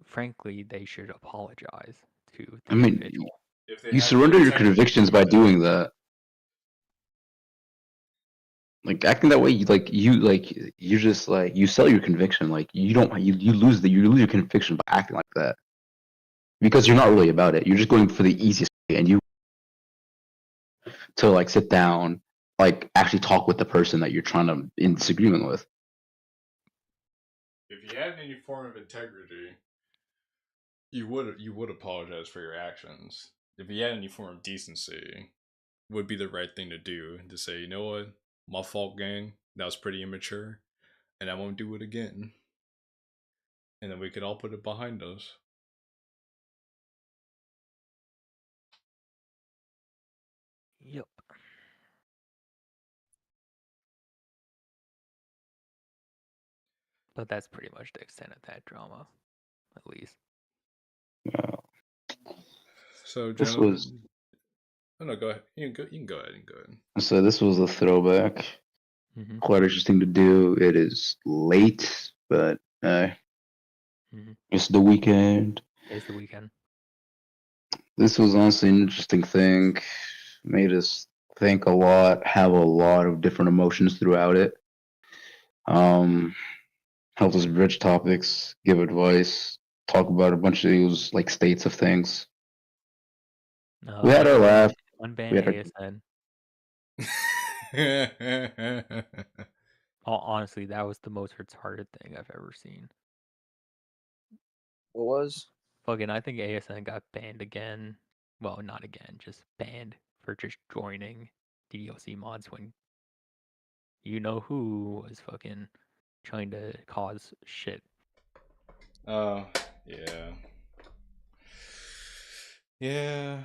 frankly, they should apologize to the individual. If they You have the surrender your intention to convictions do by that. doing that. Like acting that way, you're just like you sell your conviction. Like you don't you lose your conviction by acting like that because you're not really about it. You're just going for the easiest way, and you to like sit down, like actually talk with the person that you're trying to in disagreement with. If you had any form of integrity, you would apologize for your actions. If you had any form of decency, would be the right thing to do, to say, you know what, my fault, gang. That was pretty immature, and I won't do it again. And then we could all put it behind us. Yep. But that's pretty much the extent of that drama, at least. So, This gentlemen, was oh no, go ahead. You can go ahead. so. This was a throwback. Mm-hmm. Quite interesting to do. It is late, but it's the weekend. It's the weekend. This was honestly an interesting thing. Made us think a lot, have a lot of different emotions throughout it. Helped us bridge topics, give advice, talk about a bunch of these like states of things. We had our laugh. Unban We had our ASN. Honestly, that was the most retarded thing I've ever seen. What was? Fucking, I think ASN got banned again. Well, not again, just banned for just joining Ddlc mods when you know who was fucking trying to cause shit. Oh, yeah. Yeah.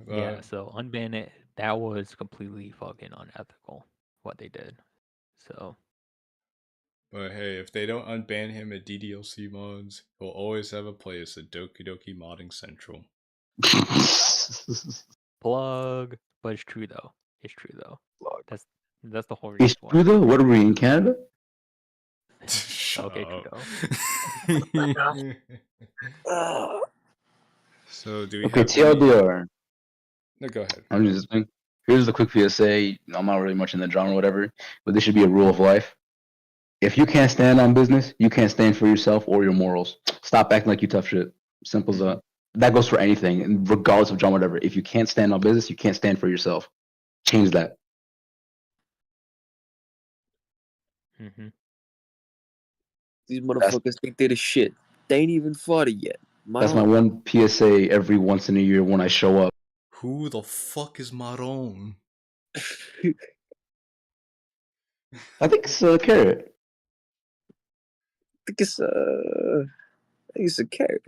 Yeah, so unban it. That was completely fucking unethical what they did. So But hey, if they don't unban him at DDLC mods, he'll always have a place at Doki Doki Modding Central. plug, but it's true though. It's true though. Plug. That's the whole reason It's why. true though. What are we in Canada? Shut Okay, up. Trudeau. So do we Okay, have any... TLDR. No, go ahead. I'm just thinking. Here's the quick PSA. I'm not really much in the genre, or whatever, but this should be a rule of life. If you can't stand on business, you can't stand for yourself or your morals. Stop acting like you tough shit. Simple as that. That goes for anything, regardless of genre, whatever. If you can't stand on business, you can't stand for yourself. Change that. Mm-hmm. These motherfuckers think they the shit. They ain't even fought it yet. That's my one PSA every once in a year when I show up. Who the fuck is Maron? I think it's Carrot. I think it's a carrot.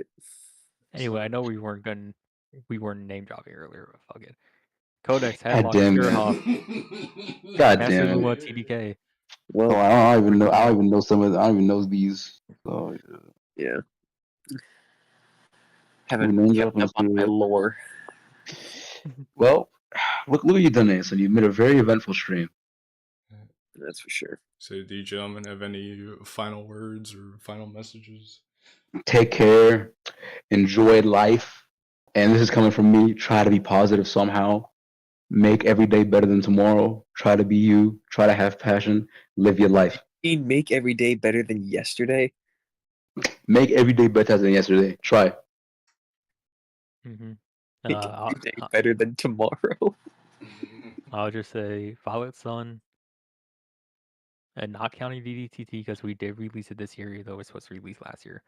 Anyway, I know we weren't name dropping earlier, but fuck it. Codex, God Headlock, damn it. Spearhawk, God Master damn Luma, it. TDK. Well, Oh, I don't even know. Freaking I out. don't even know some of. I don't even know these. So, yeah. who Haven't name kept dropping up on my Spirit? lore. Well, look what you've done, Ace, and you've made a very eventful stream. That's for sure. So do you gentlemen have any final words or final messages? Take care, enjoy life, and this is coming from me. Try to be positive somehow. Make every day better than tomorrow. Try to be you. Try to have passion. Live your life. Make every day better than yesterday. Make every day better than yesterday. Try. Mm-hmm. Make every day better than tomorrow. I'll just say Violet Sun, and not counting DDTT because we did release it this year, though it was supposed to release last year.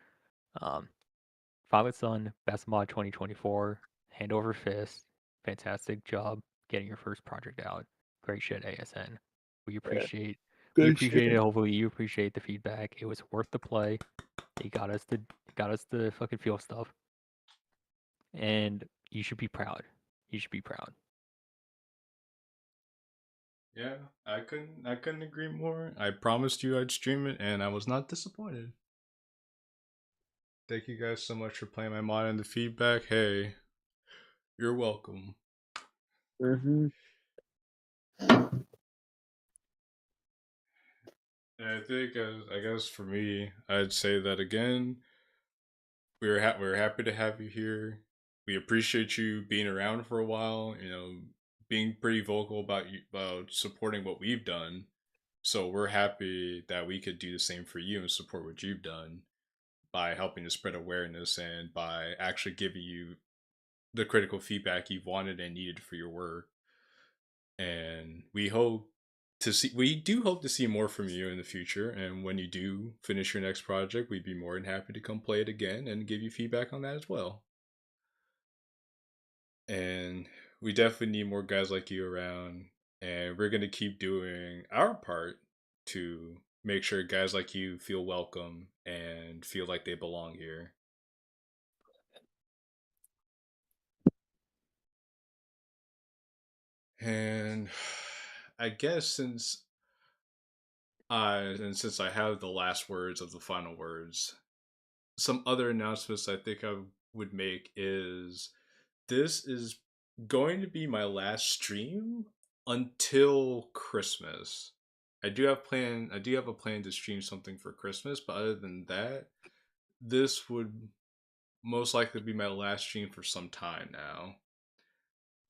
Violet Sun, best mod 2024, hand over fist, fantastic job getting your first project out. Great shit, ASN. We appreciate it. Hopefully you appreciate the feedback. It was worth the play. It got us to fucking feel stuff. And you should be proud. You should be proud. Yeah, I couldn't agree more. I promised you I'd stream it, and I was not disappointed. Thank you guys so much for playing my mod and the feedback. Hey, you're welcome. Mm-hmm. And I think, I guess for me, I'd say that again. We're happy to have you here. We appreciate you being around for a while. You know, being pretty vocal about supporting what we've done. So we're happy that we could do the same for you and support what you've done by helping to spread awareness and by actually giving you the critical feedback you've wanted and needed for your work. And we do hope to see more from you in the future. And when you do finish your next project, we'd be more than happy to come play it again and give you feedback on that as well. And we definitely need more guys like you around. And we're going to keep doing our part to make sure guys like you feel welcome and feel like they belong here. And I guess since I have the last words of the final words, some other announcements I think I would make is this is going to be my last stream until Christmas. I do have a plan to stream something for Christmas, but other than that, this would most likely be my last stream for some time now.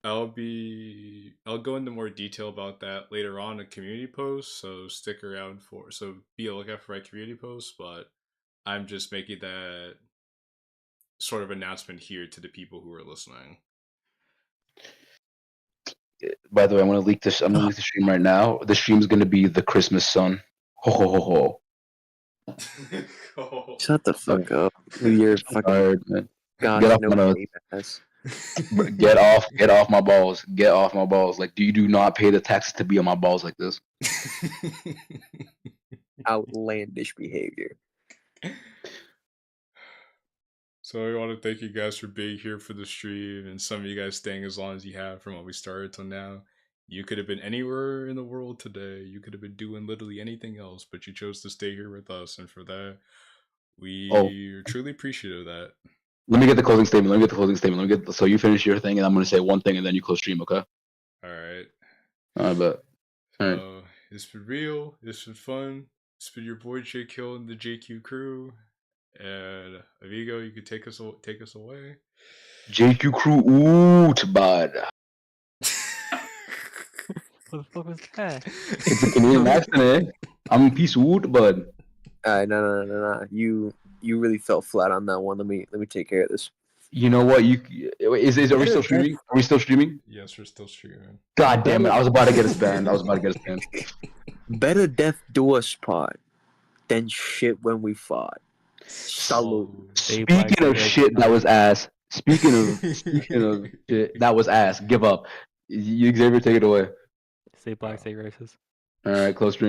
I'll go into more detail about that later on in community posts, so stick around be a lookout for my community posts, but I'm just making that sort of announcement here to the people who are listening. By the way, I'm gonna leak this. I'm gonna leak the stream right now. The stream's gonna be the Christmas sun. Ho ho ho ho. Shut the fuck up. You're fucking Alright, man. gosh, Get off no my nose. game ass. Get off my balls. Get off my balls. Like, you do not pay the taxes to be on my balls like this. Outlandish behavior. So I want to thank you guys for being here for the stream, and some of you guys staying as long as you have from when we started till now. You could have been anywhere in the world today. You could have been doing literally anything else, but you chose to stay here with us, and for that, we are truly appreciative of that. Let me get the closing statement. So you finish your thing, and I'm gonna say one thing, and then you close stream, okay? All right. I bet. All right. It's been real. It's been fun. It's been your boy JQilin, the JQ crew, and Amigo. You could take us away. JQ crew, ooh, bud. What the fuck was that? It's a Canadian accent, eh? I'm peace wood, bud. No. You really fell flat on that one. Let me take care of this. You know what? Are we still streaming? Are we still streaming? Yes, we're still streaming. God damn it! I was about to get a spam. Better death do us part than shit when we fought. Salute. Speaking of shit, that was ass. Speaking of shit, that was ass. Give up. You Xavier, take it away. Stay black, stay racist. All right, close stream.